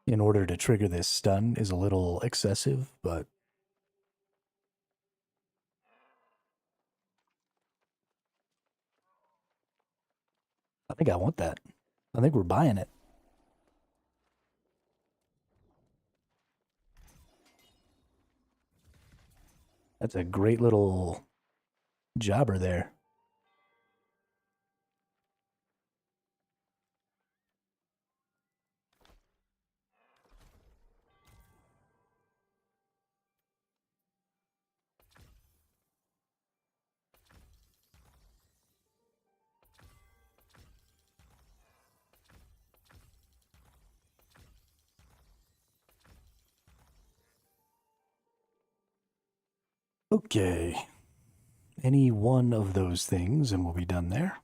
in order to trigger this stun is a little excessive, but I think I want that. I think we're buying it. That's a great little jobber there. Okay. Any one of those things and we'll be done there.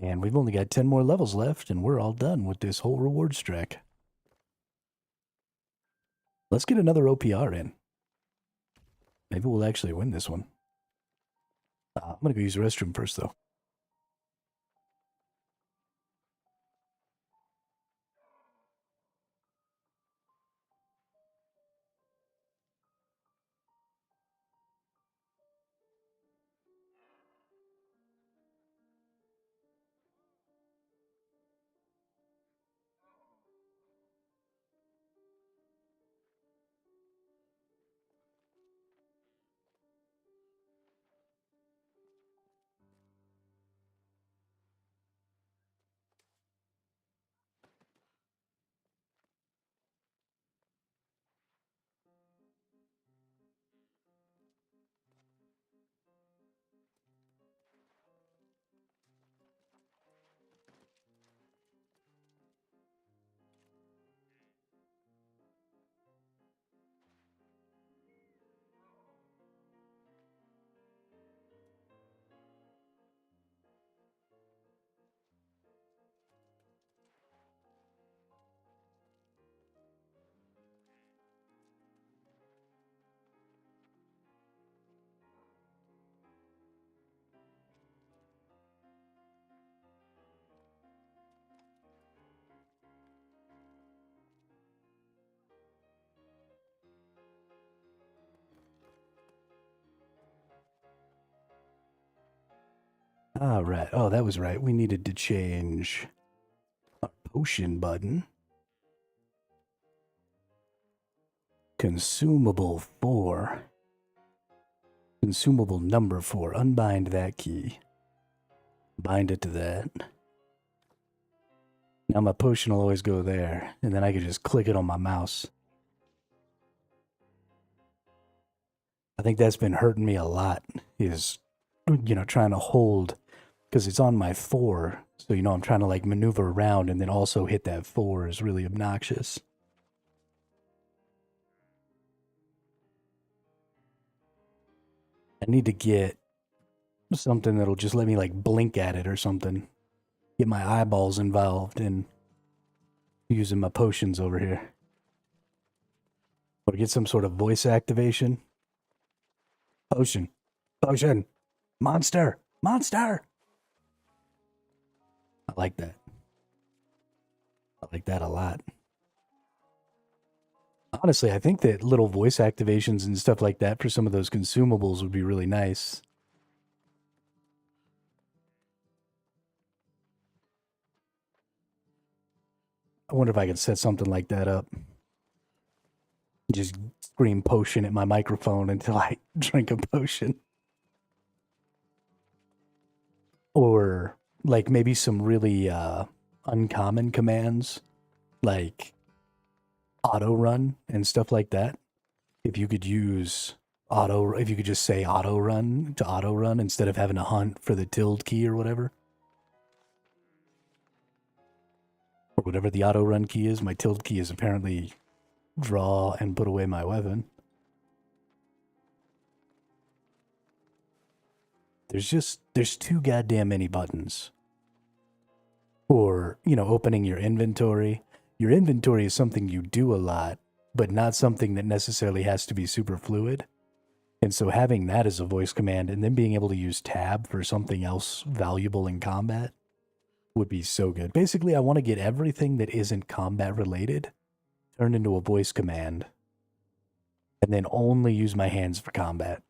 And we've only got 10 more levels left and we're all done with this whole reward track. Let's get another OPR in. Maybe we'll actually win this one. I'm going to go use the restroom first, though. Ah, right. Oh, that was right. We needed to change our potion button. Consumable 4. Consumable number 4. Unbind that key. Bind it to that. Now my potion will always go there, and then I can just click it on my mouse. I think that's been hurting me a lot, is, you know, trying to hold, because it's on my 4, so, you know, I'm trying to, like, maneuver around and then also hit that 4 is really obnoxious. I need to get something that'll just let me, like, blink at it or something. Get my eyeballs involved in using my potions over here. Or get some sort of voice activation. Potion. Potion. Monster. Monster. I like that. I like that a lot. Honestly, I think that little voice activations and stuff like that for some of those consumables would be really nice. I wonder if I could set something like that up. Just scream potion at my microphone until I drink a potion. Or like maybe some really uncommon commands like auto run and stuff like that. If you could use if you could just say auto run to auto run instead of having to hunt for the tilde key or whatever. Or whatever the auto run key is. My tilde key is apparently draw and put away my weapon. There's too goddamn many buttons. Or, opening your inventory. Your inventory is something you do a lot, but not something that necessarily has to be super fluid. And so having that as a voice command and then being able to use tab for something else valuable in combat would be so good. Basically, I want to get everything that isn't combat related turned into a voice command and then only use my hands for combat.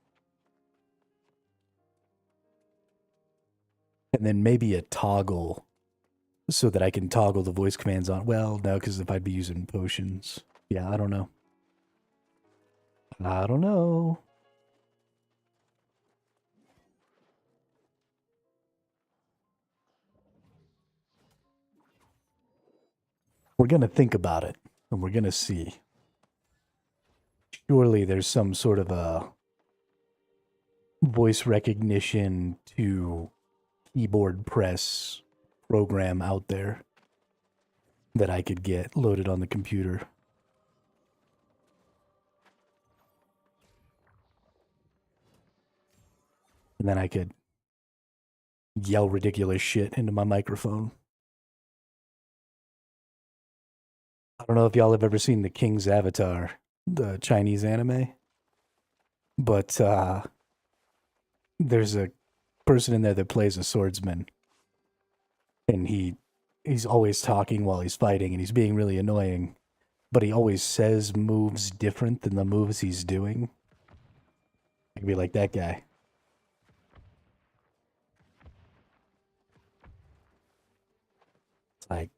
And then maybe a toggle so that I can toggle the voice commands on. Well, no, because if I'd be using potions. Yeah, I don't know. I don't know. We're going to think about it, and we're going to see. Surely there's some sort of a voice recognition to keyboard press program out there that I could get loaded on the computer. And then I could yell ridiculous shit into my microphone. I don't know if y'all have ever seen The King's Avatar, the Chinese anime, but there's a person in there that plays a swordsman, and he's always talking while he's fighting, and he's being really annoying, but he always says moves different than the moves he's doing. I could be like that guy. It's like,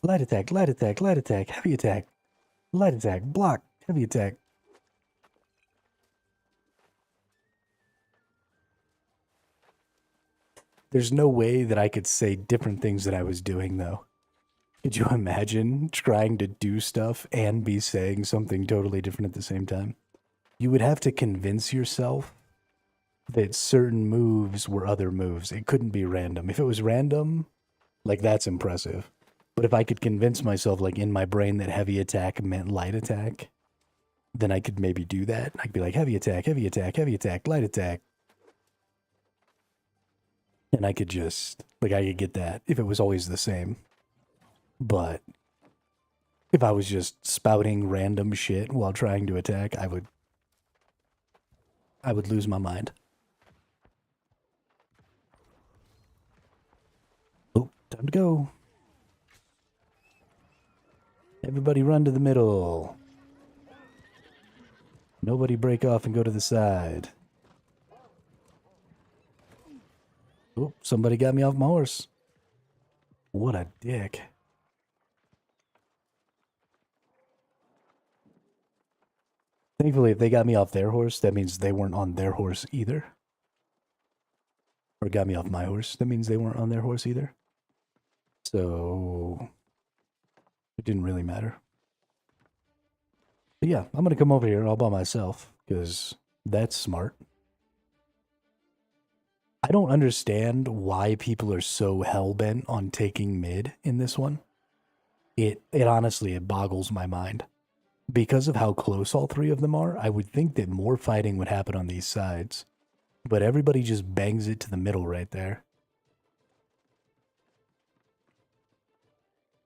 light attack, light attack, light attack, heavy attack, light attack, block, heavy attack. There's no way that I could say different things that I was doing, though. Could you imagine trying to do stuff and be saying something totally different at the same time? You would have to convince yourself that certain moves were other moves. It couldn't be random. If it was random, like, that's impressive. But if I could convince myself, like, in my brain that heavy attack meant light attack, then I could maybe do that. I could be like, heavy attack, heavy attack, heavy attack, light attack. And I could just, like, I could get that if it was always the same. But if I was just spouting random shit while trying to attack, I would lose my mind. Oh, time to go. Everybody run to the middle. Nobody break off and go to the side. Oh, somebody got me off my horse. What a dick. Thankfully, if they got me off their horse, that means they weren't on their horse either. Or got me off my horse, that means they weren't on their horse either. So, it didn't really matter. But yeah, I'm going to come over here all by myself, because that's smart. I don't understand why people are so hell-bent on taking mid in this one. It honestly, it boggles my mind. Because of how close all three of them are, I would think that more fighting would happen on these sides. But everybody just bangs it to the middle right there.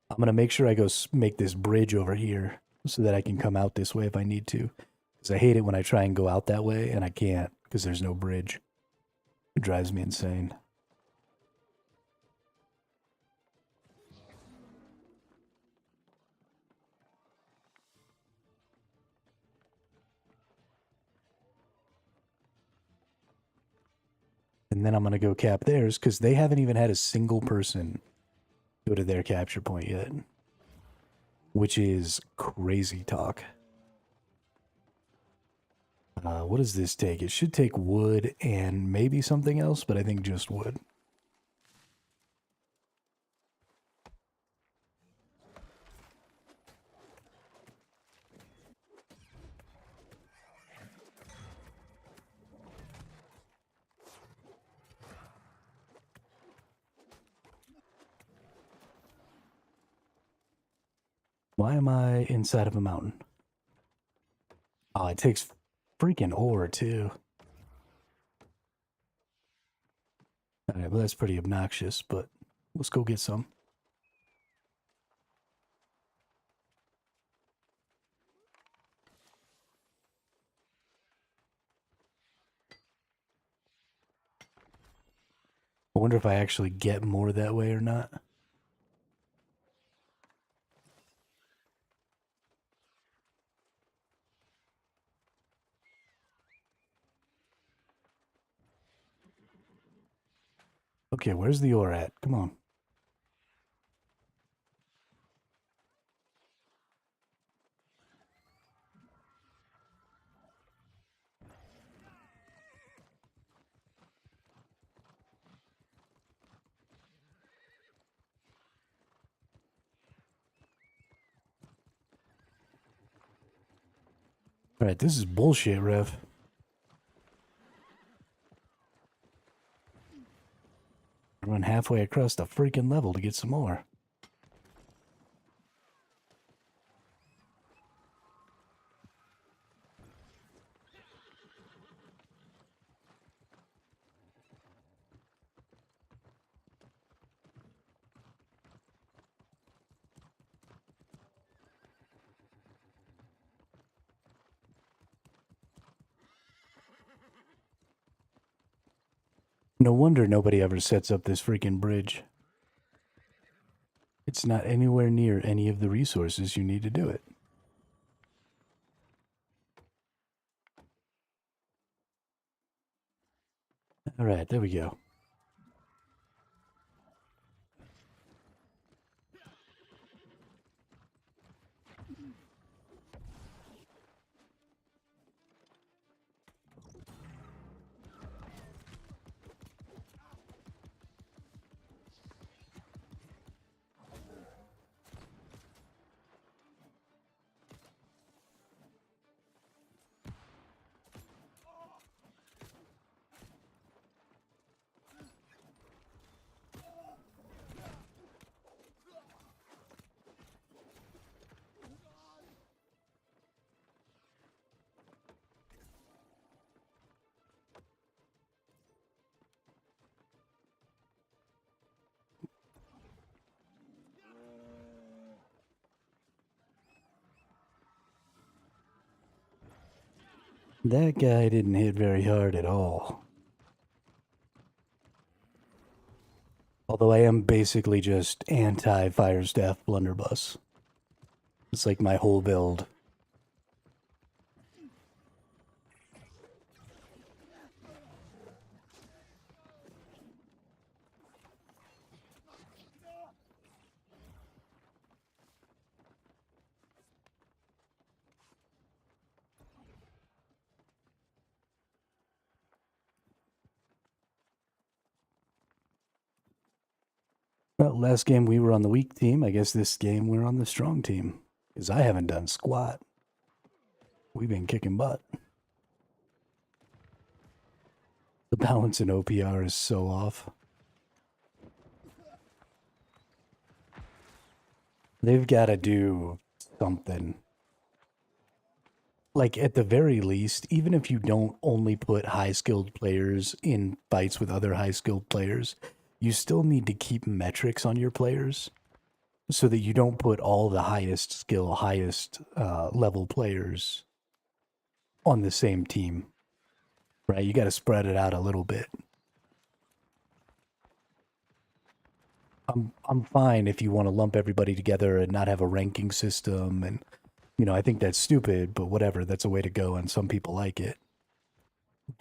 I'm going to make sure I go make this bridge over here so that I can come out this way if I need to. Because I hate it when I try and go out that way and I can't because there's no bridge. It drives me insane. And then I'm going to go cap theirs because they haven't even had a single person go to their capture point yet. Which is crazy talk. What does this take? It should take wood and maybe something else, but I think just wood. Why am I inside of a mountain? Oh, it takes freaking ore, too. Alright, well, that's pretty obnoxious, but let's go get some. I wonder if I actually get more that way or not. Okay, where's the ore at? Come on. Alright, this is bullshit, Rev. I run halfway across the freaking level to get some more. No wonder nobody ever sets up this freaking bridge. It's not anywhere near any of the resources you need to do it. Alright, there we go. That guy didn't hit very hard at all. Although I am basically just anti-fire staff blunderbuss. It's like my whole build. Well, last game we were on the weak team. I guess this game we're on the strong team. Because I haven't done squat. We've been kicking butt. The balance in OPR is so off. They've got to do something. Like, at the very least, even if you don't only put high-skilled players in fights with other high-skilled players, you still need to keep metrics on your players so that you don't put all the highest skill, highest level players on the same team, right? You got to spread it out a little bit. I'm fine if you want to lump everybody together and not have a ranking system, and you know, I think that's stupid, but whatever, that's a way to go and some people like it.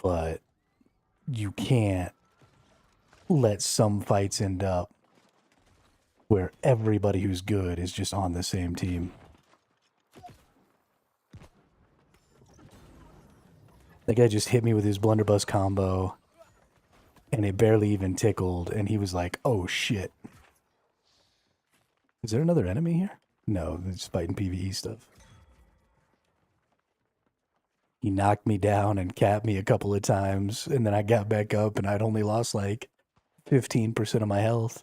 But you can't let some fights end up where everybody who's good is just on the same team. The guy just hit me with his blunderbuss combo, and it barely even tickled, and he was like, oh shit. Is there another enemy here? No, they're just fighting PvE stuff. He knocked me down and capped me a couple of times, and then I got back up, and I'd only lost like 15% of my health.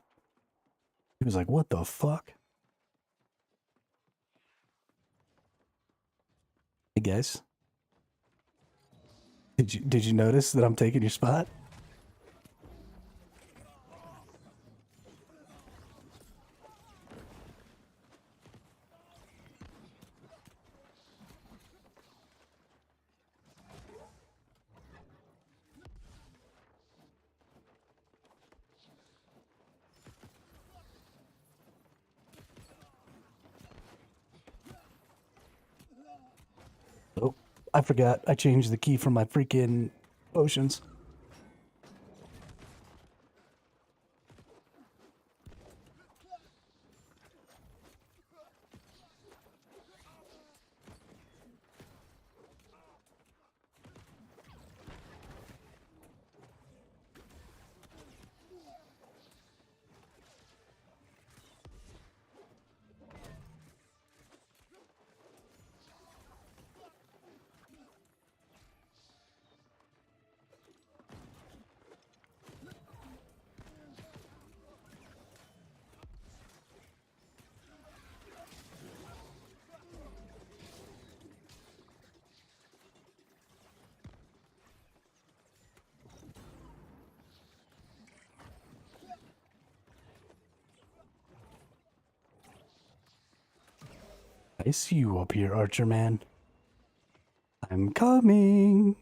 He was like, what the fuck? Hey guys. Did you notice that I'm taking your spot? Oh, I forgot. I changed the key for my freaking potions. I see you up here, Archer Man. I'm coming.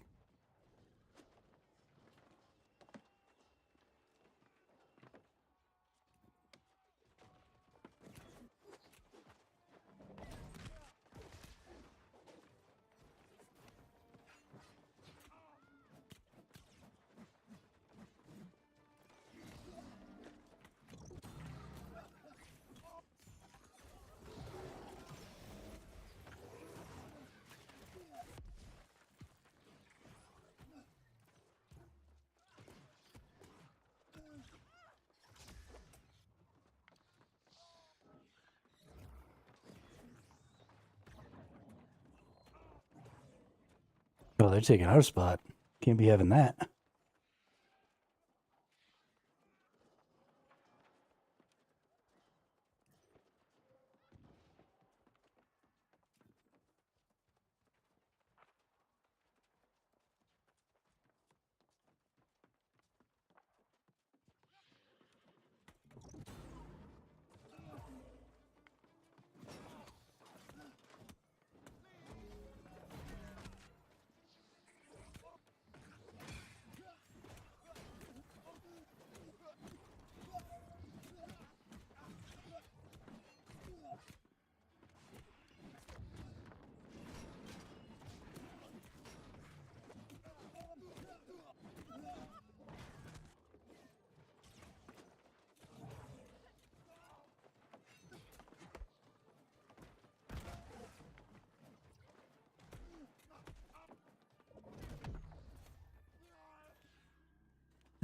Oh, they're taking our spot. Can't be having that.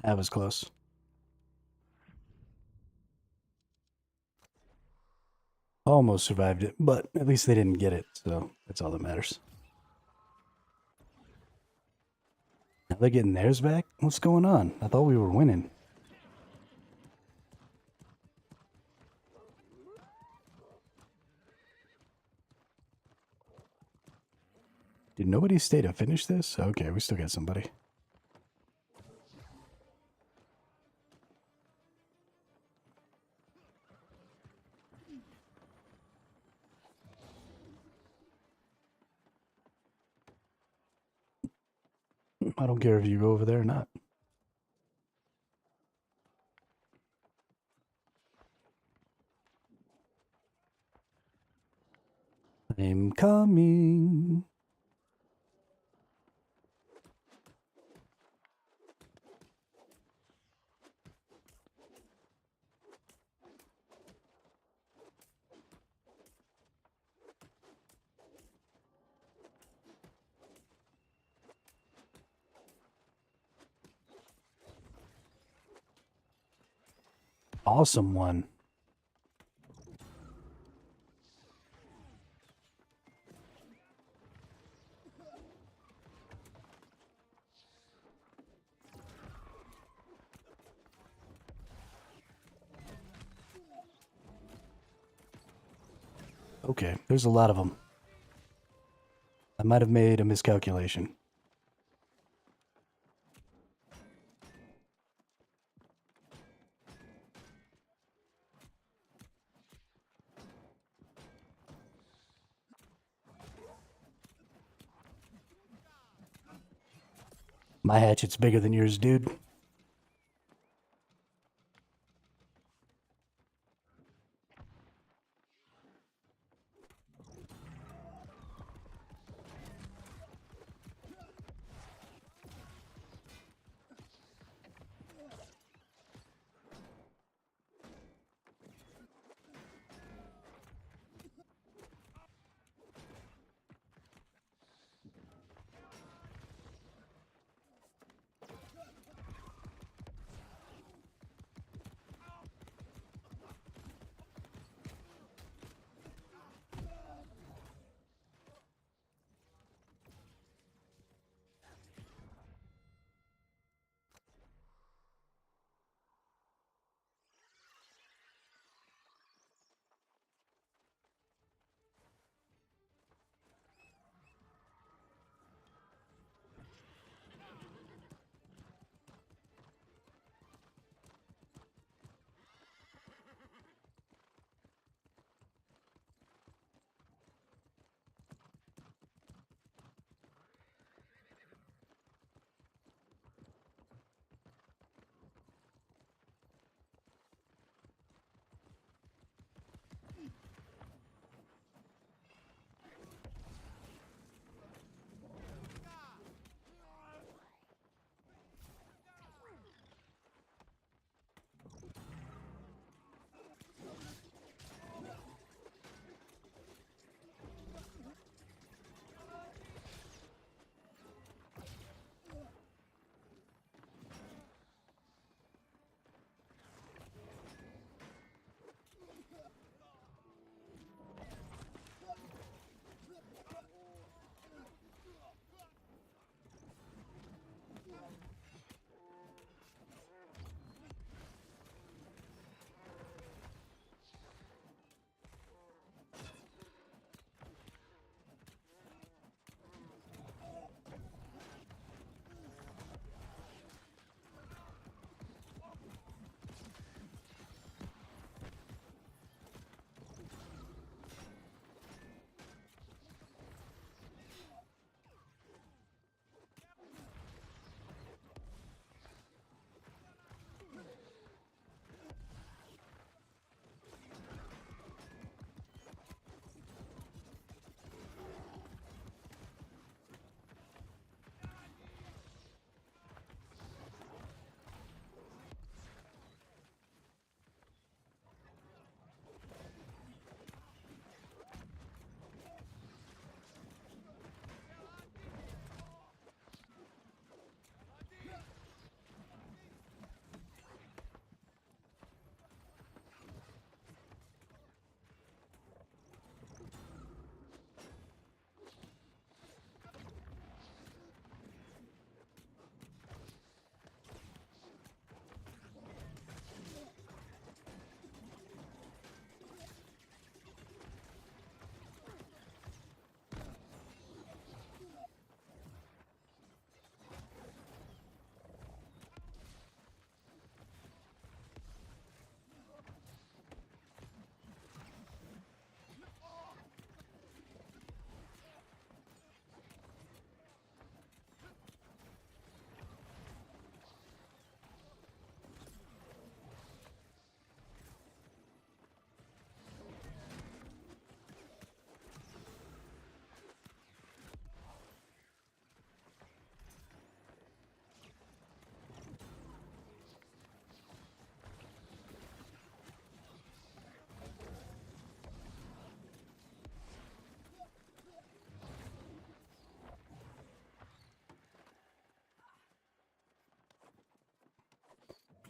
That was close. Almost survived it, but at least they didn't get it, so that's all that matters. Now they're getting theirs back? What's going on? I thought we were winning. Did nobody stay to finish this? Okay, we still got somebody. I don't care if you go over there or not. I'm coming. Awesome one. Okay, there's a lot of them. I might have made a miscalculation. My hatchet's bigger than yours, dude.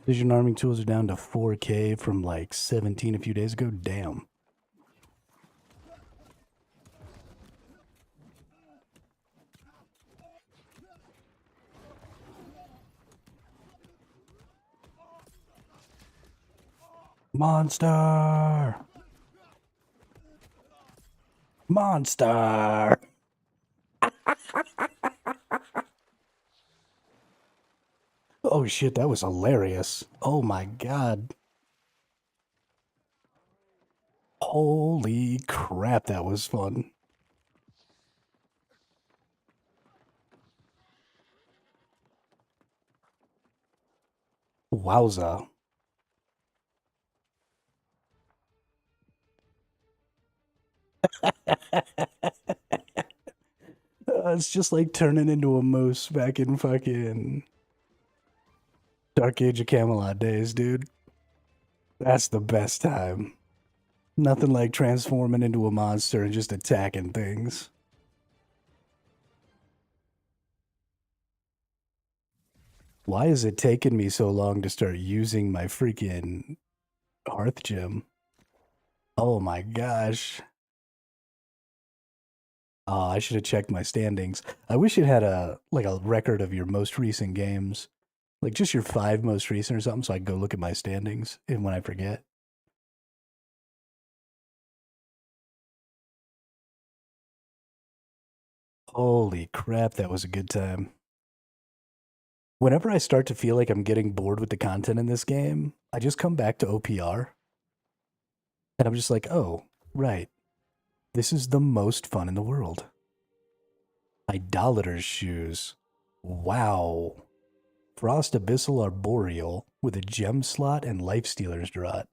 Vision arming tools are down to 4K from like 17 a few days ago. Damn. Monster! Monster! Oh shit, that was hilarious. Oh my god. Holy crap, that was fun. Wowza. It's just like turning into a moose back in fucking Dark Age of Camelot days, dude. That's the best time. Nothing like transforming into a monster and just attacking things. Why is it taking me so long to start using my freaking hearth gem? Oh my gosh. Oh, I should have checked my standings. I wish it had a record of your most recent games. Like just your 5 most recent or something, so I can go look at my standings and when I forget. Holy crap, that was a good time. Whenever I start to feel like I'm getting bored with the content in this game, I just come back to OPR. And I'm just like, oh, right. This is the most fun in the world. Idolater's shoes. Wow. Frost Abyssal Arboreal with a gem slot and Lifestealer's Draught.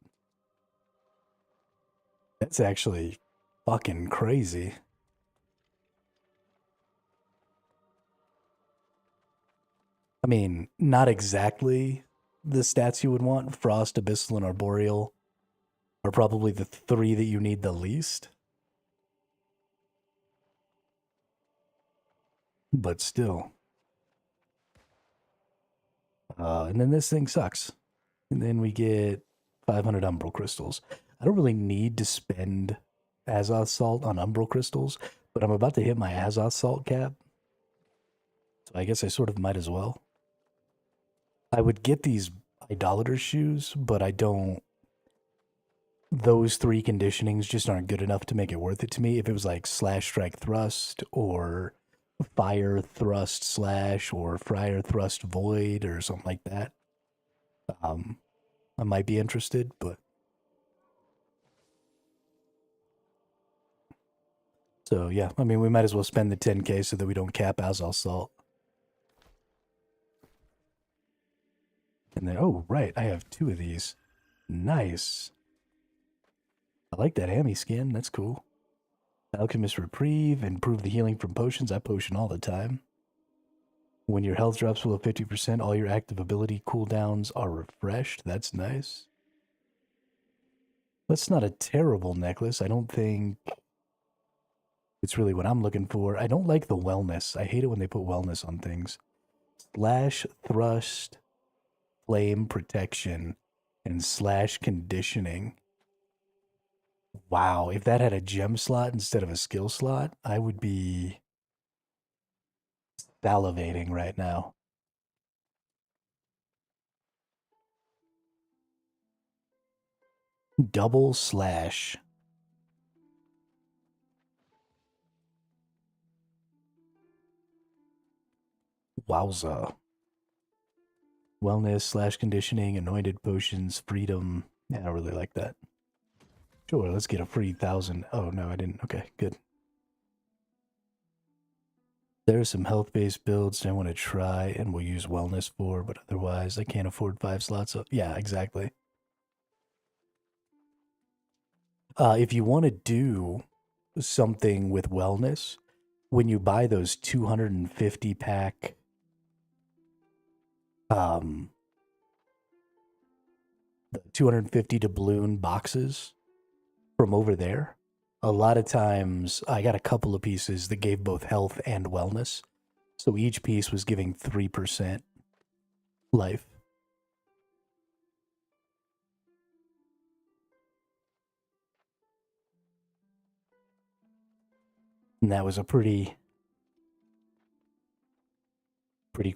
That's actually fucking crazy. I mean, not exactly the stats you would want. Frost, Abyssal, and Arboreal are probably the 3 that you need the least. But still. And then this thing sucks. And then we get 500 Umbral Crystals. I don't really need to spend Azoth Salt on Umbral Crystals, but I'm about to hit my Azoth Salt cap. So I guess I sort of might as well. I would get these Idolater shoes, but I don't. Those 3 conditionings just aren't good enough to make it worth it to me. If it was like Slash Strike Thrust or Fire Thrust Slash or Fire Thrust Void or something like that, I might be interested, but. So yeah, I mean, we might as well spend the 10K so that we don't cap Azoth Salt. And then, oh, right, I have 2 of these. Nice. I like that Ami skin, that's cool. Alchemist Reprieve, improve the healing from potions. I potion all the time. When your health drops below 50%, all your active ability cooldowns are refreshed. That's nice. That's not a terrible necklace. I don't think it's really what I'm looking for. I don't like the wellness. I hate it when they put wellness on things. Slash, thrust, flame protection, and slash conditioning. Wow, if that had a gem slot instead of a skill slot, I would be salivating right now. Double slash. Wowza. Wellness slash conditioning, anointed potions, freedom. Yeah, I don't really like that. Sure, let's get a free 1,000. Oh, no, I didn't. Okay, good. There are some health-based builds I want to try and we'll use wellness for, but otherwise I can't afford 5 slots. So, yeah, exactly. If you want to do something with wellness, when you buy those 250 pack the 250 doubloon boxes from over there, a lot of times I got a couple of pieces that gave both health and wellness. So each piece was giving 3% life. And that was a pretty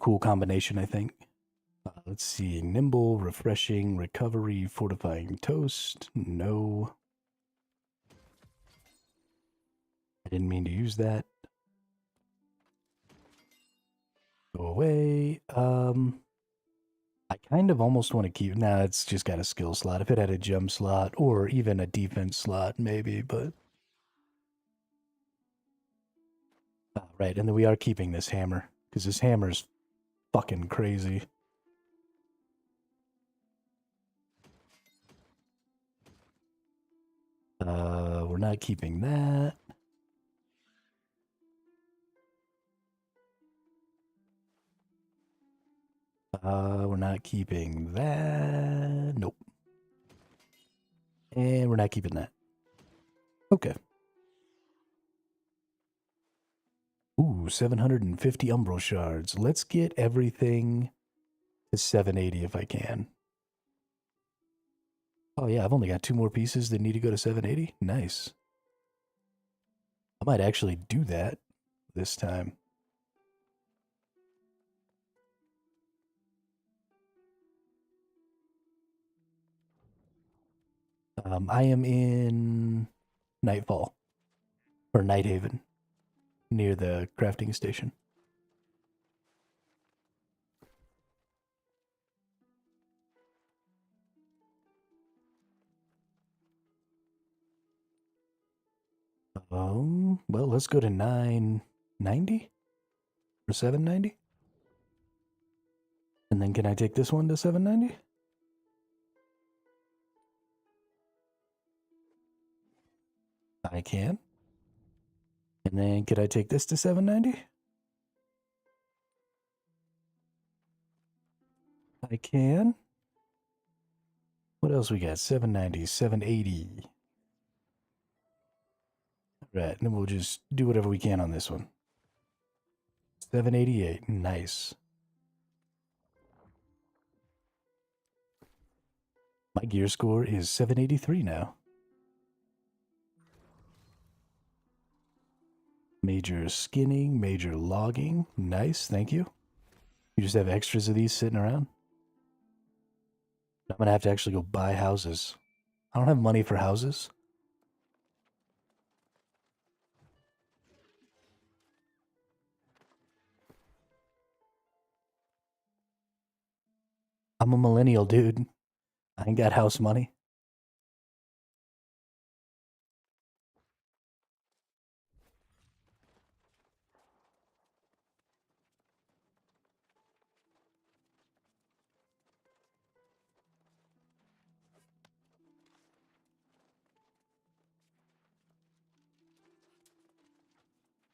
cool combination, I think. Let's see. Nimble, refreshing, recovery, fortifying toast. No. I didn't mean to use that. Go away. I kind of almost want to keep... Nah, it's just got a skill slot. If it had a jump slot or even a defense slot, maybe, but... right, and then we are keeping this hammer, because this hammer's fucking crazy. We're not keeping that. We're not keeping that. Nope. And we're not keeping that. Okay. Ooh, 750 umbral shards. Let's get everything to 780 if I can. Oh yeah, I've only got 2 more pieces that need to go to 780. Nice. I might actually do that this time. I am in Nightfall, or Nighthaven, near the crafting station. Well, let's go to 990 or 790. And then can I take this one to 790? I can. And then could I take this to 790? I can. What else we got? 790, 780. Right, and then we'll just do whatever we can on this one. 788, nice. My gear score is 783 now. Major skinning, major logging. Nice, thank you. You just have extras of these sitting around? I'm gonna have to actually go buy houses. I don't have money for houses. I'm a millennial, dude. I ain't got house money.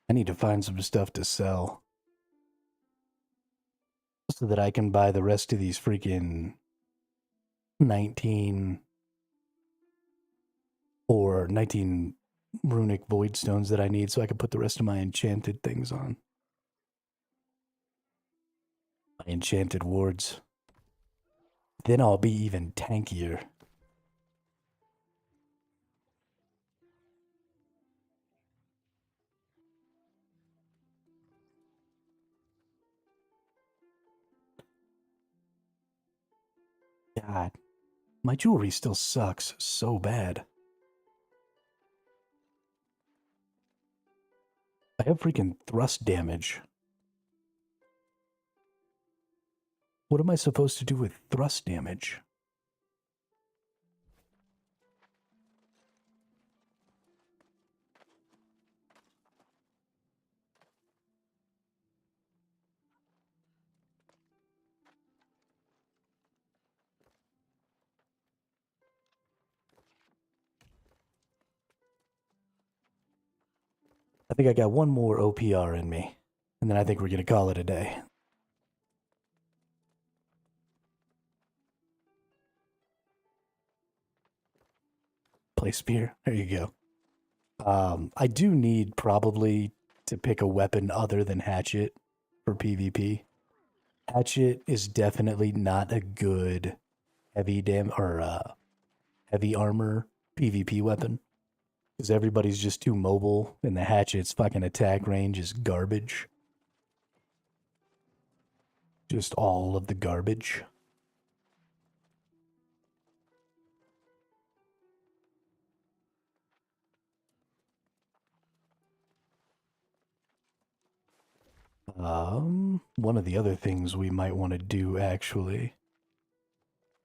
I need to find some stuff to sell so that I can buy the rest of these freaking 19 or 19 runic void stones that I need so I can put the rest of my enchanted things on. My enchanted wards. Then I'll be even tankier. God, my jewelry still sucks so bad. I have freaking thrust damage. What am I supposed to do with thrust damage? I think I got one more OPR in me, and then I think we're going to call it a day. Play spear. There you go. I do need probably to pick a weapon other than hatchet for PvP. Hatchet is definitely not a good heavy heavy armor PvP weapon Because everybody's just too mobile, and the hatchet's fucking attack range is garbage. Just all of the garbage. One of the other things we might want to do, actually,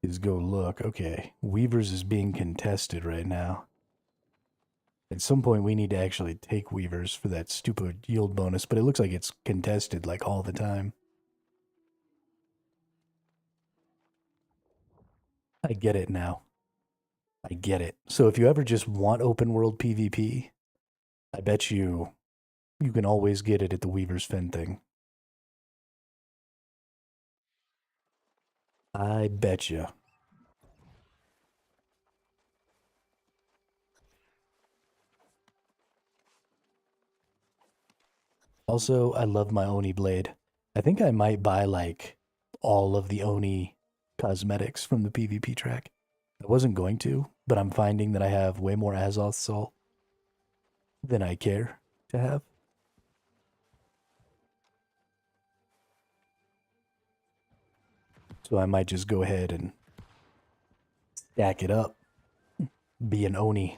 is go look. Okay, Weavers is being contested right now. At some point, we need to actually take Weavers for that stupid yield bonus, but it looks like it's contested, like, all the time. I get it now. I get it. So if you ever just want open world PvP, I bet you can always get it at the Weaver's Fen thing. I bet you. Also, I love my Oni blade. I think I might buy like all of the Oni cosmetics from the PvP track. I wasn't going to, but I'm finding that I have way more Azoth salt than I care to have. So I might just go ahead and stack it up, be an Oni.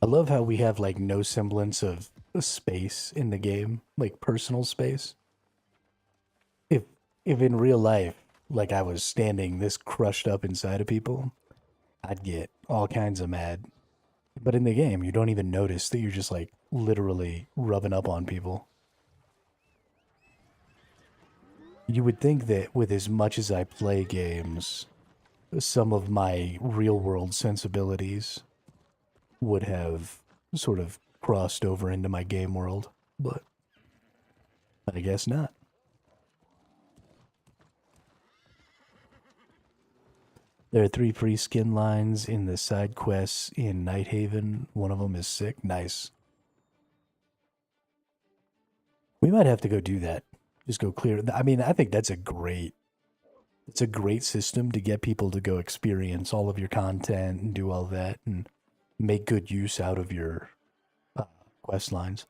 I love how we have like no semblance of space in the game, like personal space. If if in real life, like I was standing this crushed up inside of people, I'd get all kinds of mad. But in the game, you don't even notice that you're just like literally rubbing up on people. You would think that with as much as I play games, some of my real world sensibilities would have sort of crossed over into my game world, but I guess not. There are 3 free skin lines in the side quests in Nighthaven. One of them is sick. Nice. We might have to go do that. Just go clear. I mean, I think that's it's a great system to get people to go experience all of your content and do all that and make good use out of your quest lines.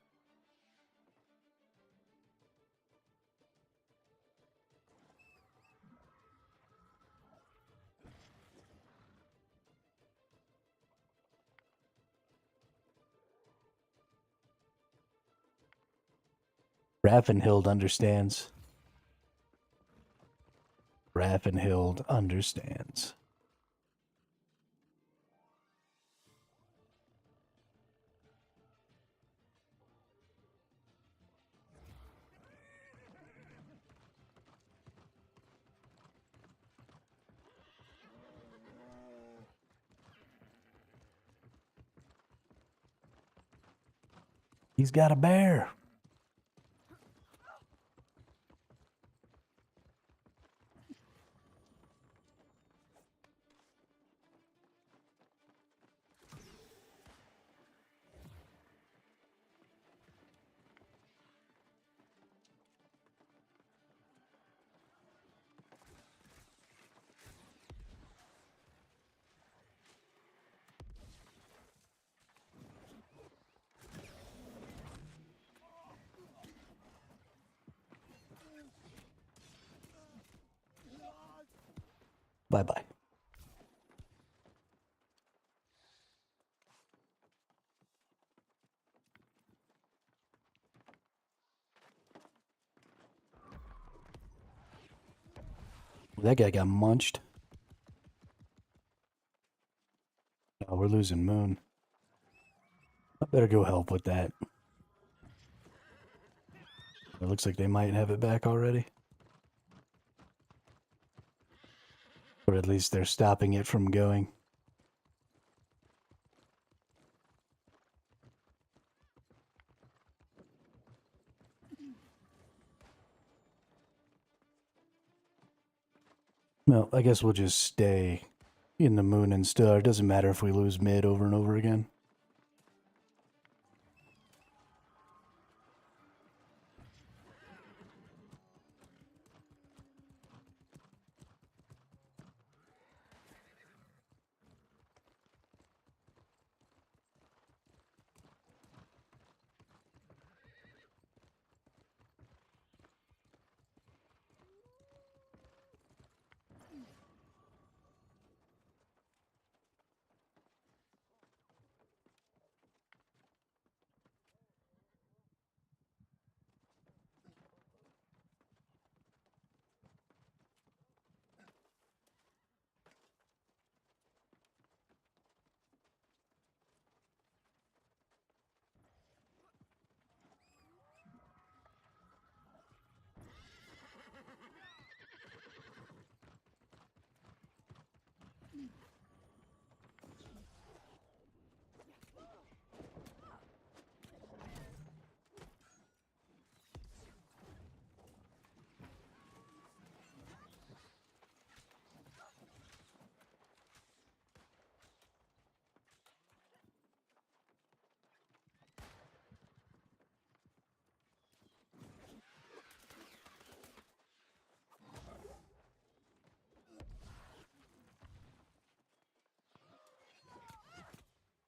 Raffenhild understands. Raffenhild understands. He's got a bear. Bye-bye. That guy got munched. Oh, we're losing Moon. I better go help with that. It looks like they might have it back already. Or at least they're stopping it from going. Well, I guess we'll just stay in the moon and star. It doesn't matter if we lose mid over and over again.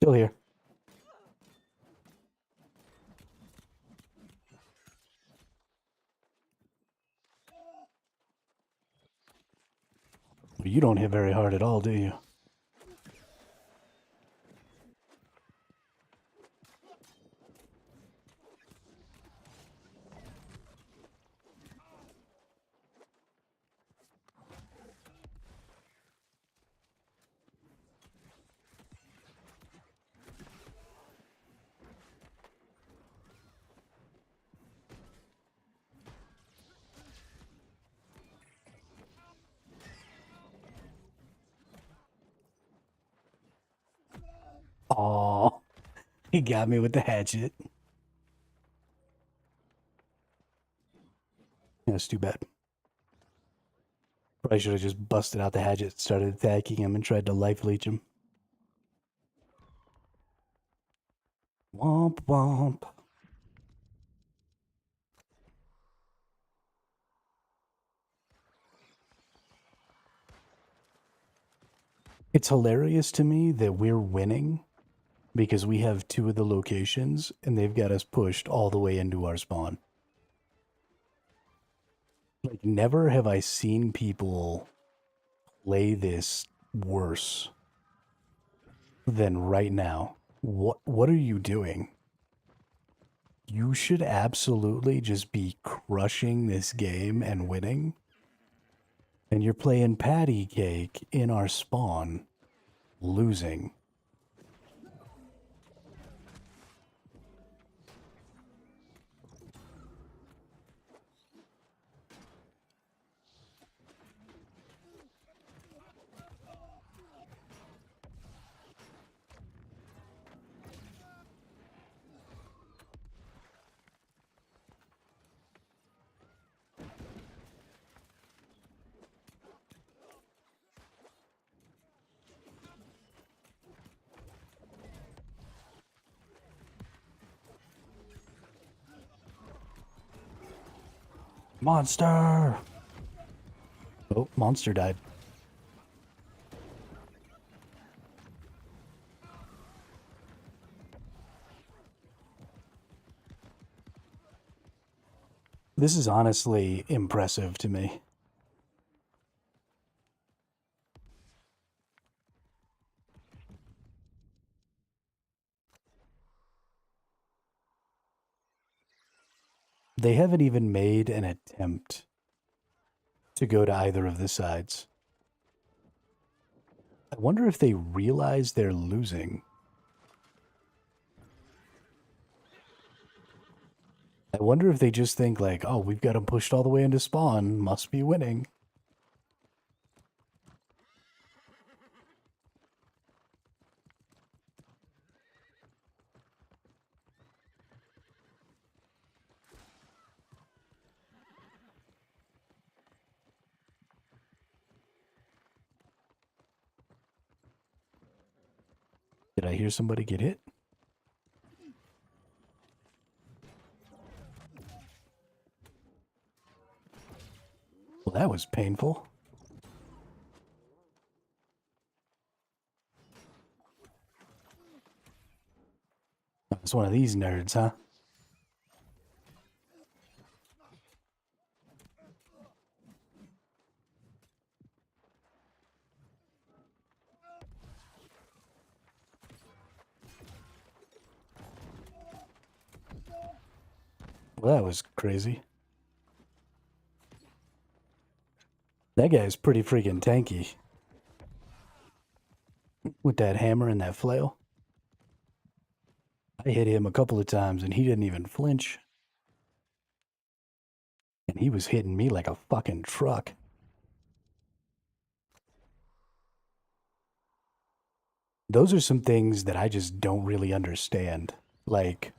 Still here. You don't hit very hard at all, do you? Aw, he got me with the hatchet. That's too bad. Probably should have just busted out the hatchet, started attacking him, and tried to life leech him. Womp womp. It's hilarious to me that we're winning because we have two of the locations and they've got us pushed all the way into our spawn. Like, never have I seen people play this worse than right now. What are you doing? You should absolutely just be crushing this game and winning. And you're playing patty cake in our spawn, losing. Monster! Oh, monster died. This is honestly impressive to me. They haven't even made an attempt to go to either of the sides. I wonder if they realize they're losing. I wonder if they just think like, oh, we've got them pushed all the way into spawn, must be winning. I hear somebody get hit? Well, that was painful. Oh, it's one of these nerds, huh? Well, that was crazy. That guy's pretty freaking tanky. With that hammer and that flail. I hit him a couple of times and he didn't even flinch. And he was hitting me like a fucking truck. Those are some things that I just don't really understand. Like,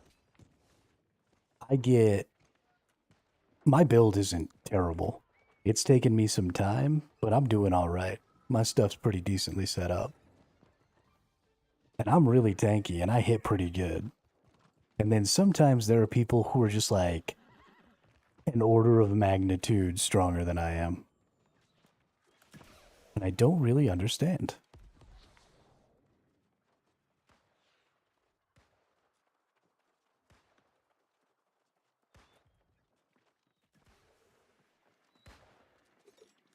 my build isn't terrible. It's taken me some time, but I'm doing all right. My stuff's pretty decently set up. And I'm really tanky, and I hit pretty good. And then sometimes there are people who are just like an order of magnitude stronger than I am. And I don't really understand.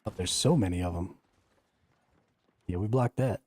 Oh, there's so many of them. Yeah, we blocked that.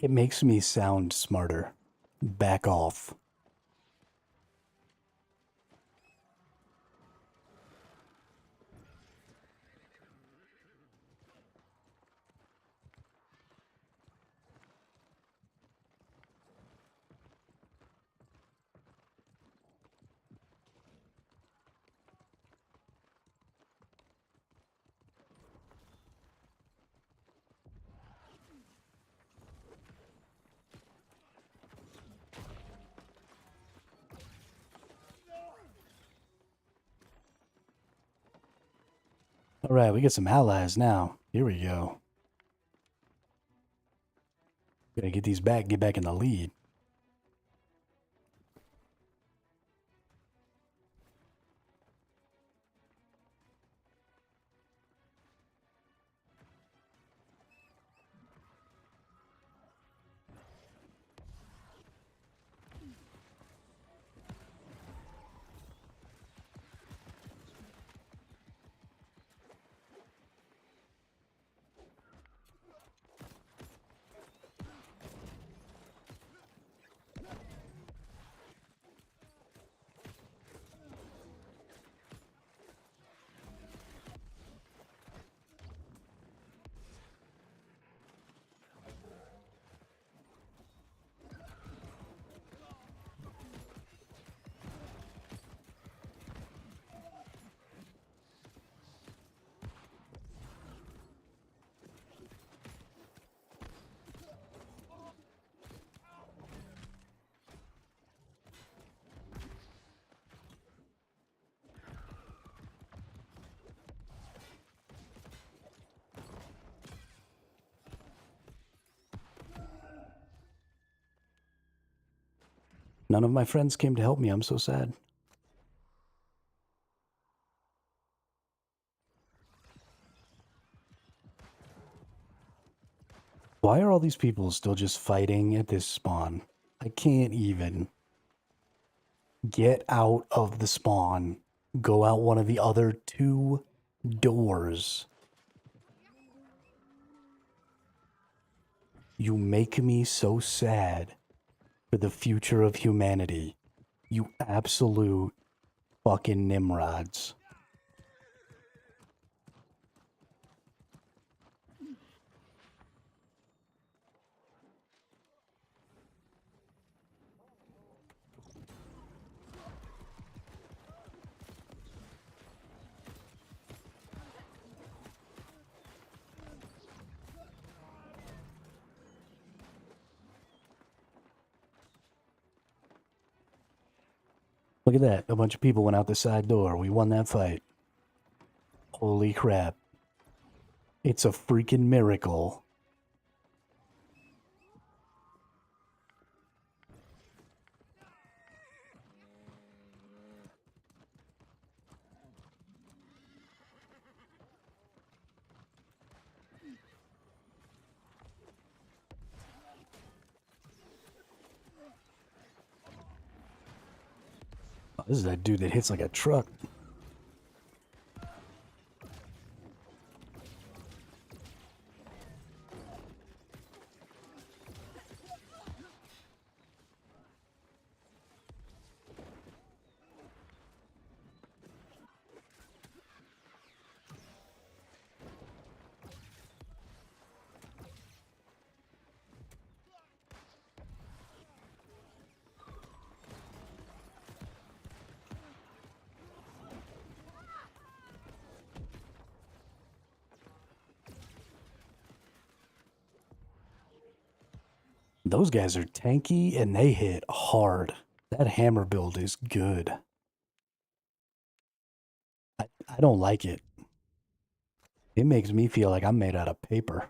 It makes me sound smarter. Back off. All right, we get some allies now. Here we go. Gotta get these back, get back in the lead. None of my friends came to help me. I'm so sad. Why are all these people still just fighting at this spawn? I can't even get out of the spawn. Go out one of the other 2 doors. You make me so sad for the future of humanity. You absolute fucking Nimrods. Look at that. A bunch of people went out the side door. We won that fight. Holy crap. It's a freaking miracle. Oh, this is that dude that hits like a truck. Those guys are tanky and they hit hard. That hammer build is good. I don't like it. It makes me feel like I'm made out of paper.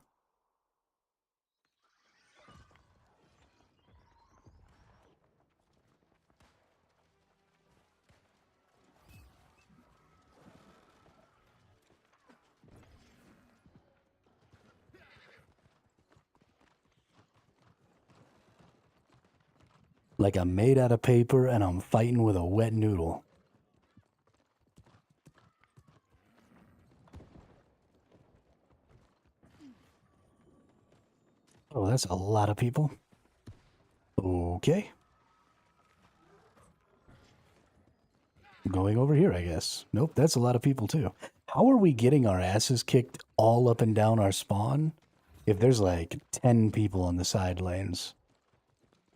Like I'm made out of paper and I'm fighting with a wet noodle. Oh, that's a lot of people. Okay. Going over here, I guess. Nope, that's a lot of people too. How are we getting our asses kicked all up and down our spawn if there's like 10 people on the side lanes?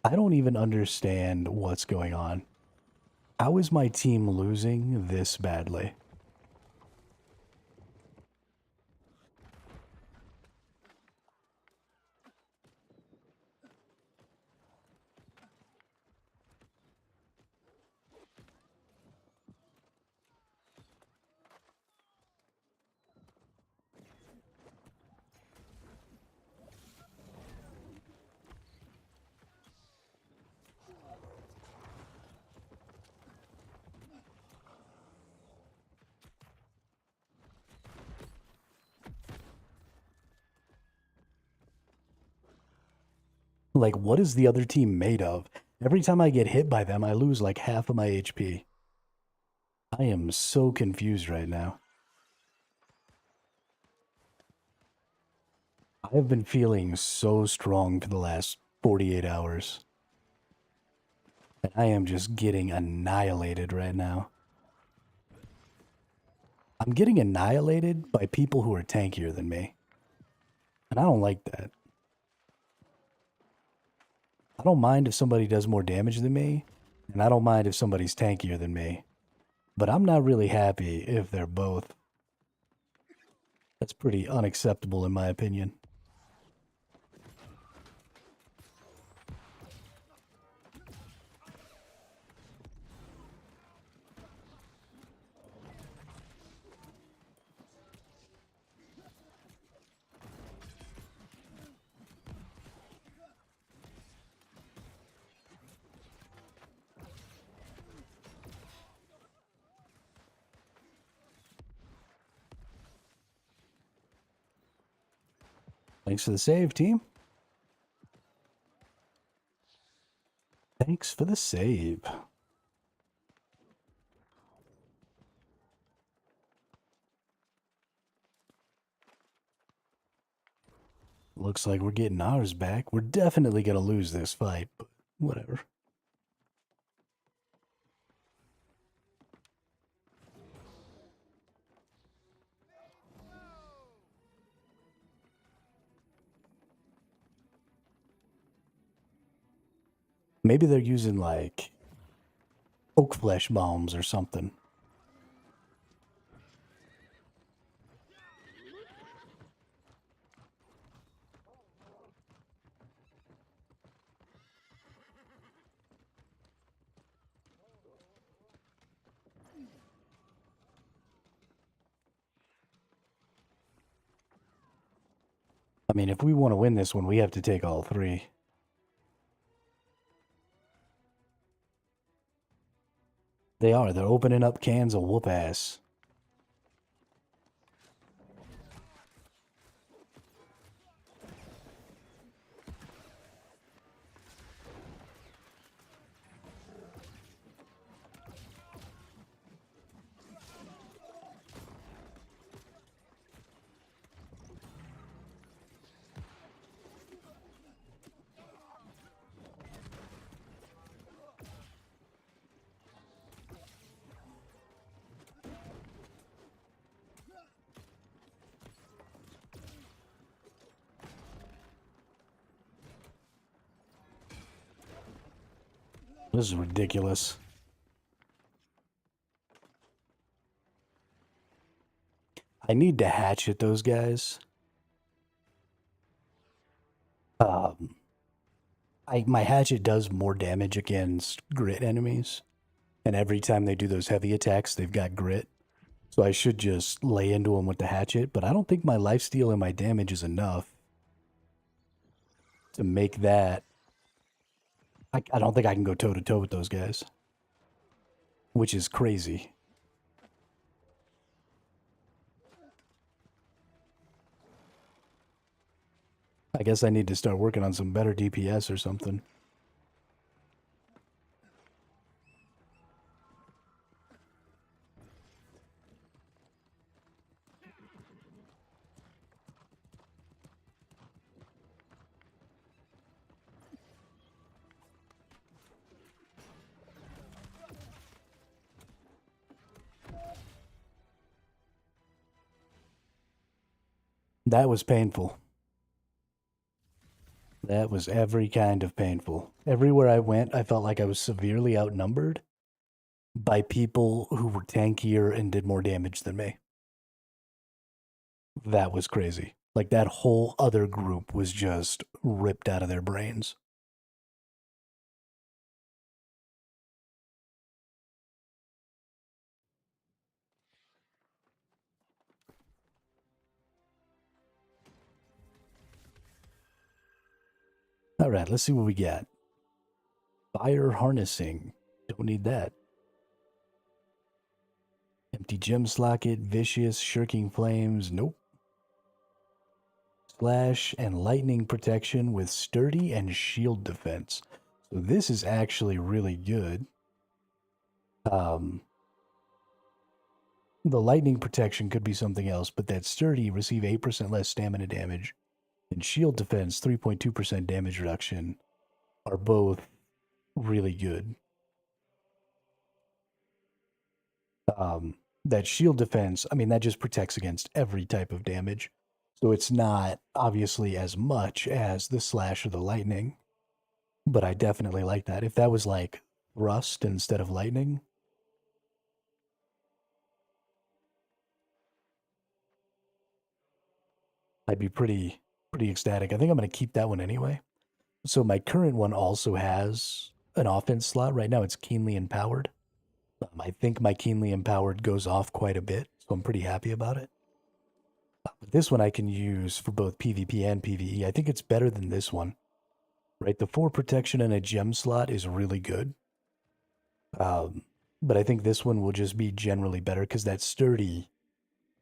I don't even understand what's going on. How is my team losing this badly? Like, what is the other team made of? Every time I get hit by them, I lose like half of my HP. I am so confused right now. I have been feeling so strong for the last 48 hours. And I am just getting annihilated right now. I'm getting annihilated by people who are tankier than me. And I don't like that. I don't mind if somebody does more damage than me, and I don't mind if somebody's tankier than me. But I'm not really happy if they're both. That's pretty unacceptable in my opinion. Thanks for the save, team. Thanks for the save. Looks like we're getting ours back. We're definitely going to lose this fight, but whatever. Maybe they're using, like, oak flesh bombs or something. I mean, if we want to win this one, we have to take all three. They are. They're opening up cans of whoop ass. This is ridiculous. I need to hatchet those guys. My hatchet does more damage against grit enemies. And every time they do those heavy attacks, they've got grit. So I should just lay into them with the hatchet. But I don't think my lifesteal and my damage is enough to make that. I don't think I can go toe-to-toe with those guys. Which is crazy. I guess I need to start working on some better DPS or something. That was painful. That was every kind of painful. Everywhere I went, I felt like I was severely outnumbered by people who were tankier and did more damage than me. That was crazy. Like, that whole other group was just ripped out of their brains. All right, let's see what we got. Fire harnessing. Don't need that. Empty gem slocket, vicious, shirking flames. Nope. Slash and lightning protection with sturdy and shield defense. So this is actually really good. The lightning protection could be something else, but that sturdy receive 8% less stamina damage and shield defense 3.2% damage reduction are both really good. That shield defense, I mean, that just protects against every type of damage. So it's not obviously as much as the slash or the lightning, but I definitely like that. If that was like thrust instead of lightning, I'd be pretty ecstatic. I think I'm going to keep that one anyway. So my current one also has an offense slot. Right now it's keenly empowered. I think my keenly empowered goes off quite a bit, so I'm pretty happy about it. But this one I can use for both PvP and PvE. I think it's better than this one. Right, the 4 protection and a gem slot is really good. But I think this one will just be generally better because that sturdy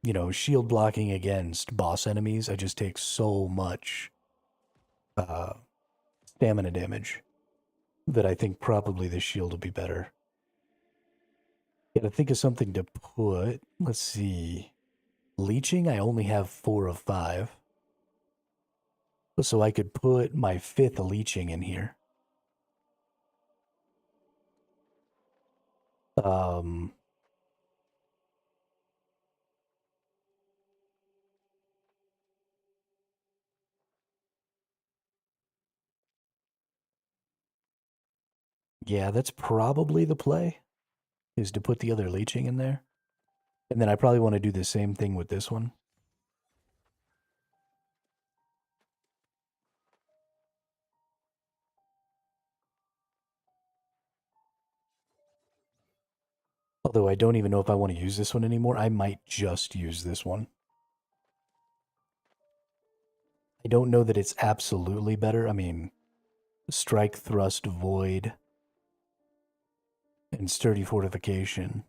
you know, shield blocking against boss enemies, I just take so much stamina damage that I think probably the shield will be better. Gotta think of something to put. Let's see. Leeching, I only have 4 of 5. So I could put my 5th leeching in here. Um, yeah, that's probably the play, is to put the other leeching in there. And then I probably want to do the same thing with this one. Although I don't even know if I want to use this one anymore. I might just use this one. I don't know that it's absolutely better. I mean, strike, thrust, void, and sturdy fortification.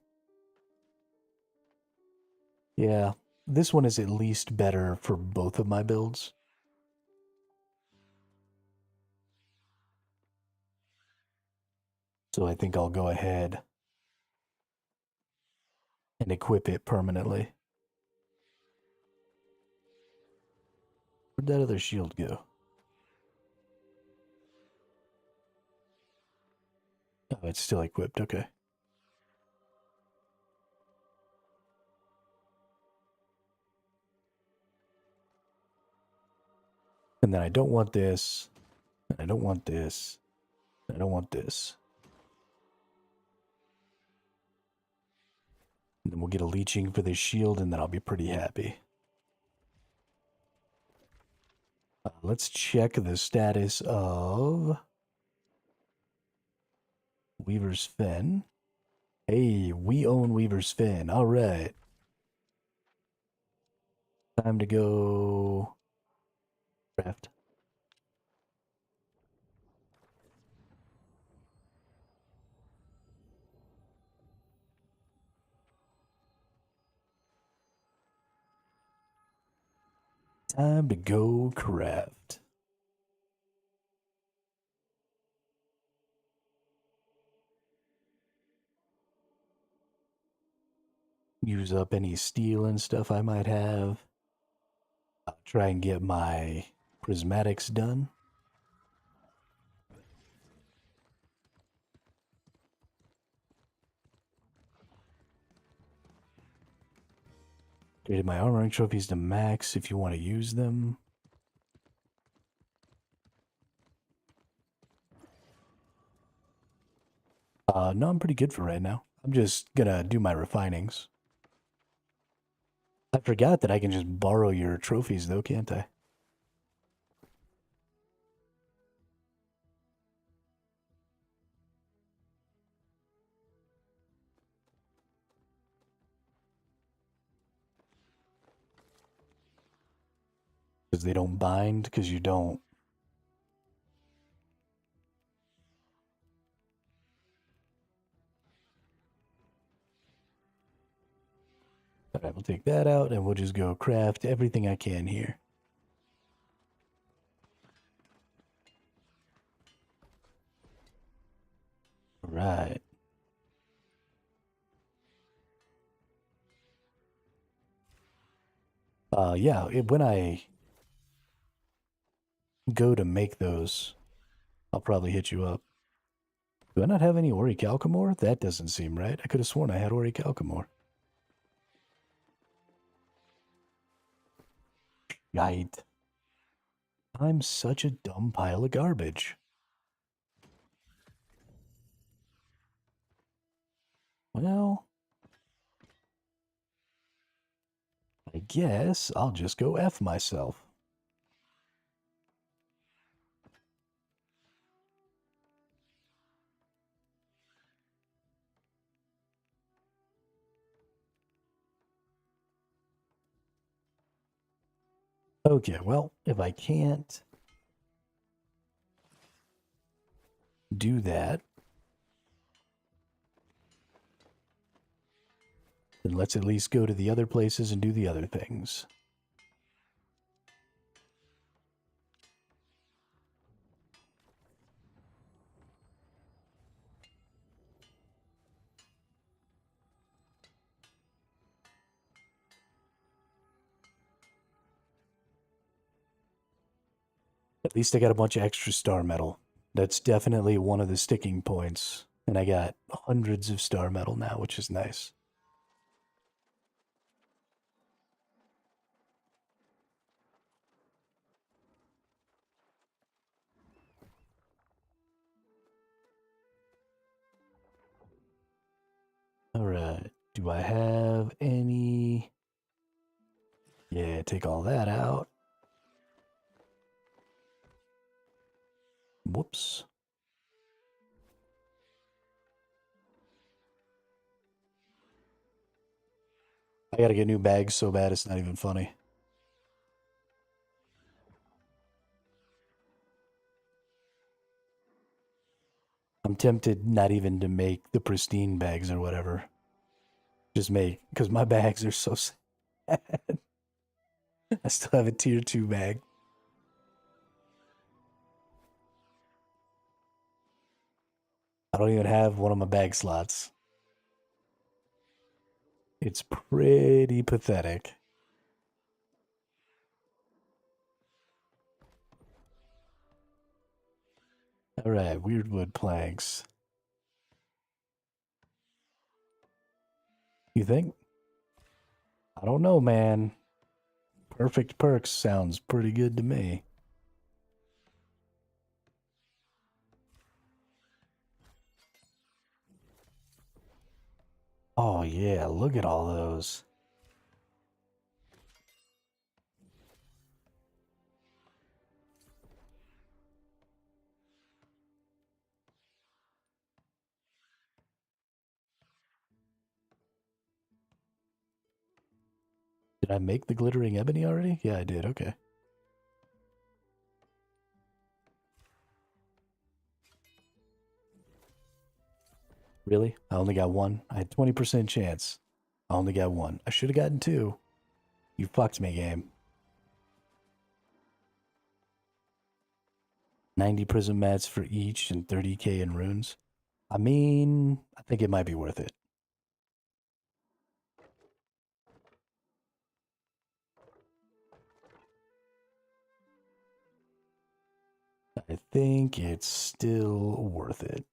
Yeah, this one is at least better for both of my builds. So I think I'll go ahead and equip it permanently. Where'd that other shield go? Oh, it's still equipped, okay. And then I don't want this, and I don't want this, and I don't want this. And then we'll get a leeching for this shield, and then I'll be pretty happy. Let's check the status of Weaver's Fen. Hey, we own Weaver's Fen. All right. Time to go craft. Time to go craft. Use up any steel and stuff I might have. Try and get my prismatics done. Created my armoring trophies to max if you want to use them. No, I'm pretty good for right now. I'm just gonna do my refinings. I forgot that I can just borrow your trophies though, can't I? Because they don't bind, because you don't. Alright, we'll take that out and we'll just go craft everything I can here. Right. Yeah, when I go to make those, I'll probably hit you up. Do I not have any Orichalcomore? That doesn't seem right. I could have sworn I had Orichalcomore. Yite. I'm such a dumb pile of garbage. Well, I guess I'll just go F myself. Okay, well, if I can't do that, Then let's at least go to the other places and do the other things. At least I got a bunch of extra star metal. That's definitely one of the sticking points. And I got hundreds of star metal now, which is nice. Alright, do I have any... Yeah, take all that out. Whoops. I gotta get new bags so bad it's not even funny. I'm tempted not even to make the pristine bags or whatever. Just make, because my bags are so sad. I still have a tier 2 bag. I don't even have one of my bag slots. It's pretty pathetic. Alright, weird wood planks. You think? I don't know, man. Perfect perks sounds pretty good to me. Oh yeah, look at all those. Did I make the glittering ebony already? Yeah, I did. Okay. Really? I only got one? I had 20% chance. I only got one. I should have gotten two. You fucked me, game. 90 prism mats for each and 30k in runes. I mean, I think it might be worth it. I think it's still worth it.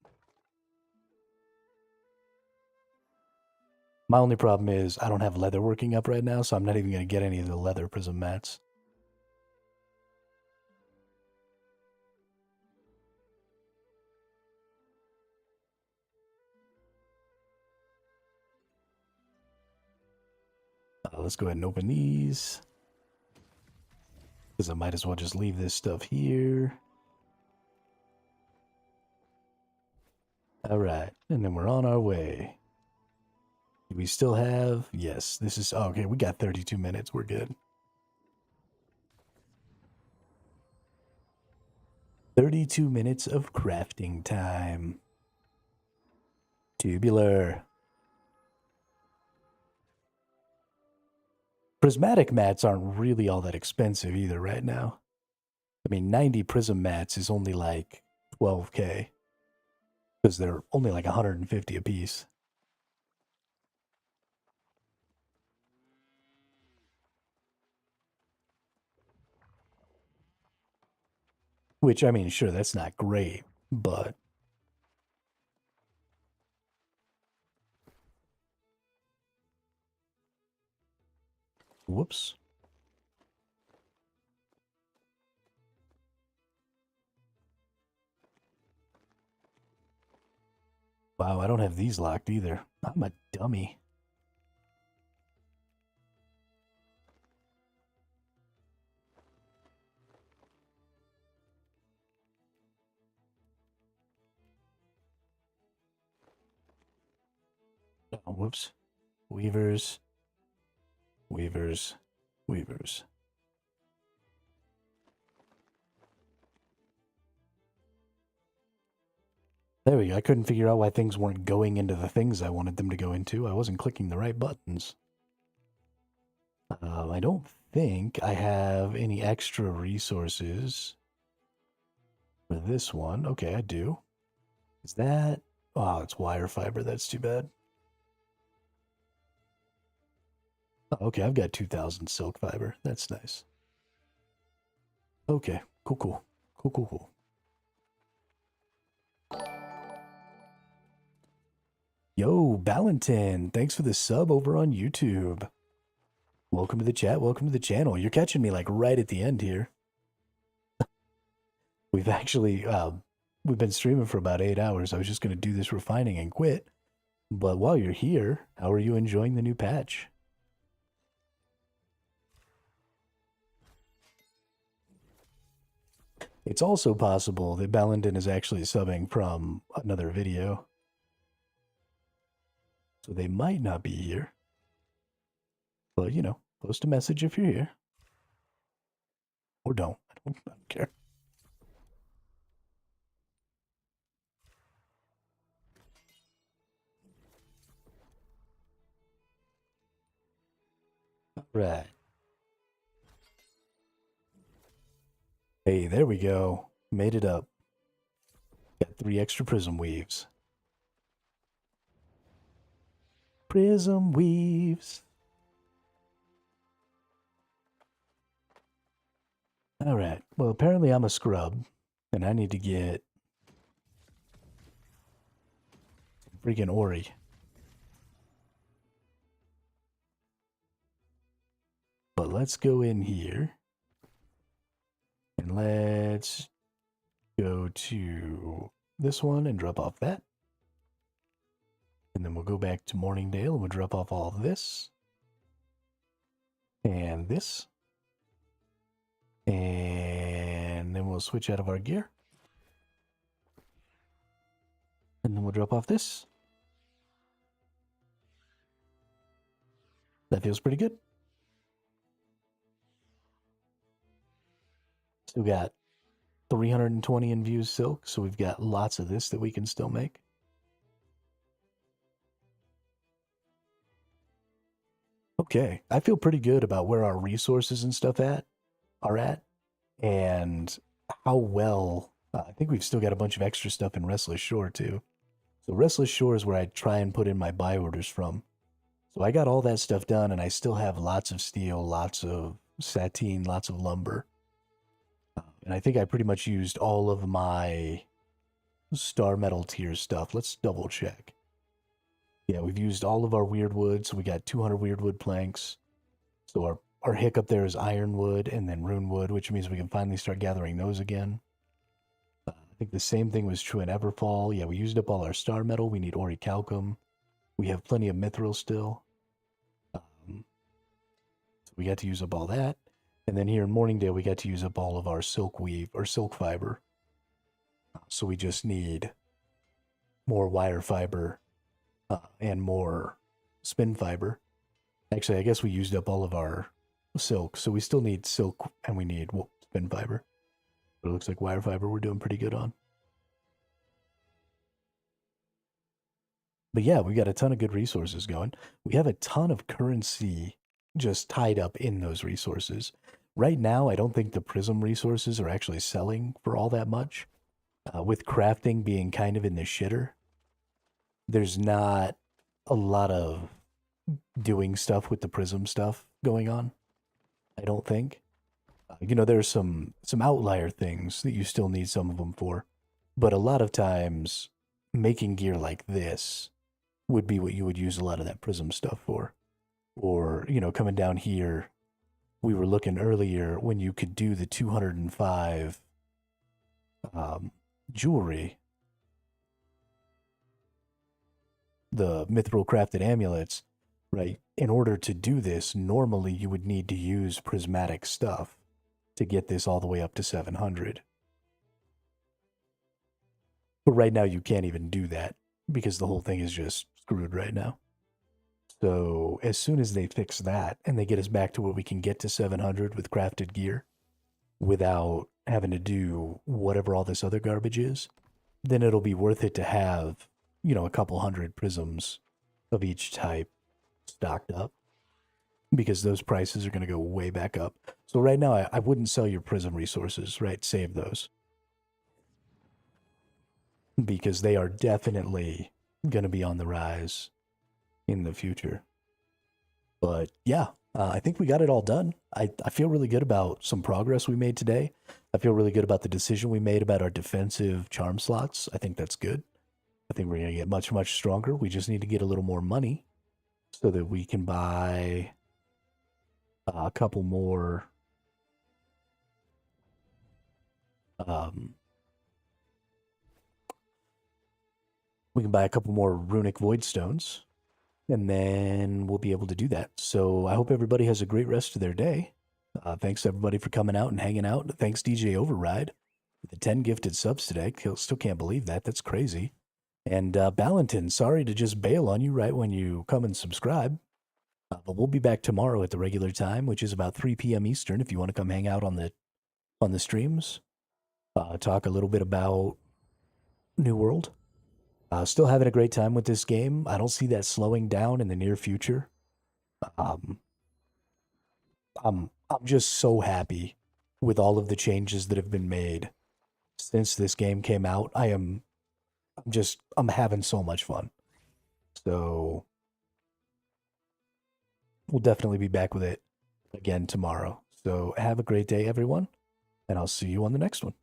My only problem is I don't have leather working up right now, so I'm not even going to get any of the leather prism mats. Let's go ahead and open these. Because I might as well just leave this stuff here. Alright, and then we're on our way. Do we still have... Yes, this is... Oh, okay, we got 32 minutes. We're good. 32 minutes of crafting time. Tubular. Prismatic mats aren't really all that expensive either right now. I mean, 90 prism mats is only like 12k. Because they're only like 150 a piece. Which, I mean, sure, that's not great, but... Whoops. Wow, I don't have these locked either. I'm a dummy. Oh, whoops. Weavers. Weavers. Weavers. There we go. I couldn't figure out why things weren't going into the things I wanted them to go into. I wasn't clicking the right buttons. I don't think I have any extra resources for this one. Okay, I do. Is that... Oh, it's wire fiber. That's too bad. Oh, okay, I've got 2,000 silk fiber. That's nice. Okay, cool, cool. Cool, cool, cool. Yo, Valentin, thanks for the sub over on YouTube. Welcome to the chat, welcome to the channel. You're catching me like right at the end here. We've actually, we've been streaming for about 8 hours. I was just going to do this refining and quit. But while you're here, how are you enjoying the new patch? It's also possible that Valentin is actually subbing from another video. So they might not be here. But, you know, post a message if you're here. Or don't. I don't care. All right. Hey, there we go. Made it up. Got 3 extra prism weaves. Prism weaves. All right. Well, apparently I'm a scrub, and I need to get freaking Ori. But let's go in here, and let's go to this one and drop off that. And then we'll go back to Morningdale and we'll drop off all of this. And this. And then we'll switch out of our gear. And then we'll drop off this. That feels pretty good. Still got 320 infused silk, so we've got lots of this that we can still make. Okay, I feel pretty good about where our resources and stuff are at, and how well, I think we've still got a bunch of extra stuff in Restless Shore too. So Restless Shore is where I try and put in my buy orders from. So I got all that stuff done, and I still have lots of steel, lots of sateen, lots of lumber. And I think I pretty much used all of my star metal tier stuff. Let's double check. Yeah, we've used all of our weird wood, so we got 200 weird wood planks. So our hiccup there is iron wood and then rune wood, which means we can finally start gathering those again. I think the same thing was true in Everfall. Yeah, we used up all our star metal. We need orichalcum. We have plenty of mithril still. So we got to use up all that. And then here in Morningdale, we got to use up all of our silk weave or silk fiber. So we just need more wire fiber and more spin fiber. Actually, I guess we used up all of our silk, so we still need silk and we need spin fiber. But it looks like wire fiber we're doing pretty good on. But yeah, we got a ton of good resources going. We have a ton of currency just tied up in those resources. Right now, I don't think the prism resources are actually selling for all that much. With crafting being kind of in the shitter, there's not a lot of doing stuff with the prism stuff going on, I don't think. You know, there's some outlier things that you still need some of them for. But a lot of times, making gear like this would be what you would use a lot of that prism stuff for. Or, you know, coming down here, we were looking earlier when you could do the 205 jewelry, the mithril crafted amulets, right? In order to do this, normally you would need to use prismatic stuff to get this all the way up to 700. But right now you can't even do that because the whole thing is just screwed right now. So as soon as they fix that and they get us back to where we can get to 700 with crafted gear without having to do whatever all this other garbage is, then it'll be worth it to have, you know, a couple hundred prisms of each type stocked up, because those prices are going to go way back up. So right now, I wouldn't sell your prism resources, right? Save those, because they are definitely going to be on the rise in the future. But yeah, I think we got it all done. I feel really good about some progress we made today. I feel really good about the decision we made about our defensive charm slots. I think that's good. I think we're going to get much, much stronger. We just need to get a little more money so that we can buy a couple more we can buy a couple more runic void stones, and then we'll be able to do that. So I hope everybody has a great rest of their day. Thanks everybody for coming out and hanging out. Thanks DJ Override for the 10 gifted subs today. Still can't believe that. That's crazy. And Ballantin, sorry to just bail on you right when you come and subscribe. But we'll be back tomorrow at the regular time, which is about 3 p.m. Eastern. If you want to come hang out on the streams, talk a little bit about New World. Still having a great time with this game. I don't see that slowing down in the near future. I'm just so happy with all of the changes that have been made since this game came out. I'm having so much fun. So we'll definitely be back with it again tomorrow. So have a great day, everyone, and I'll see you on the next one.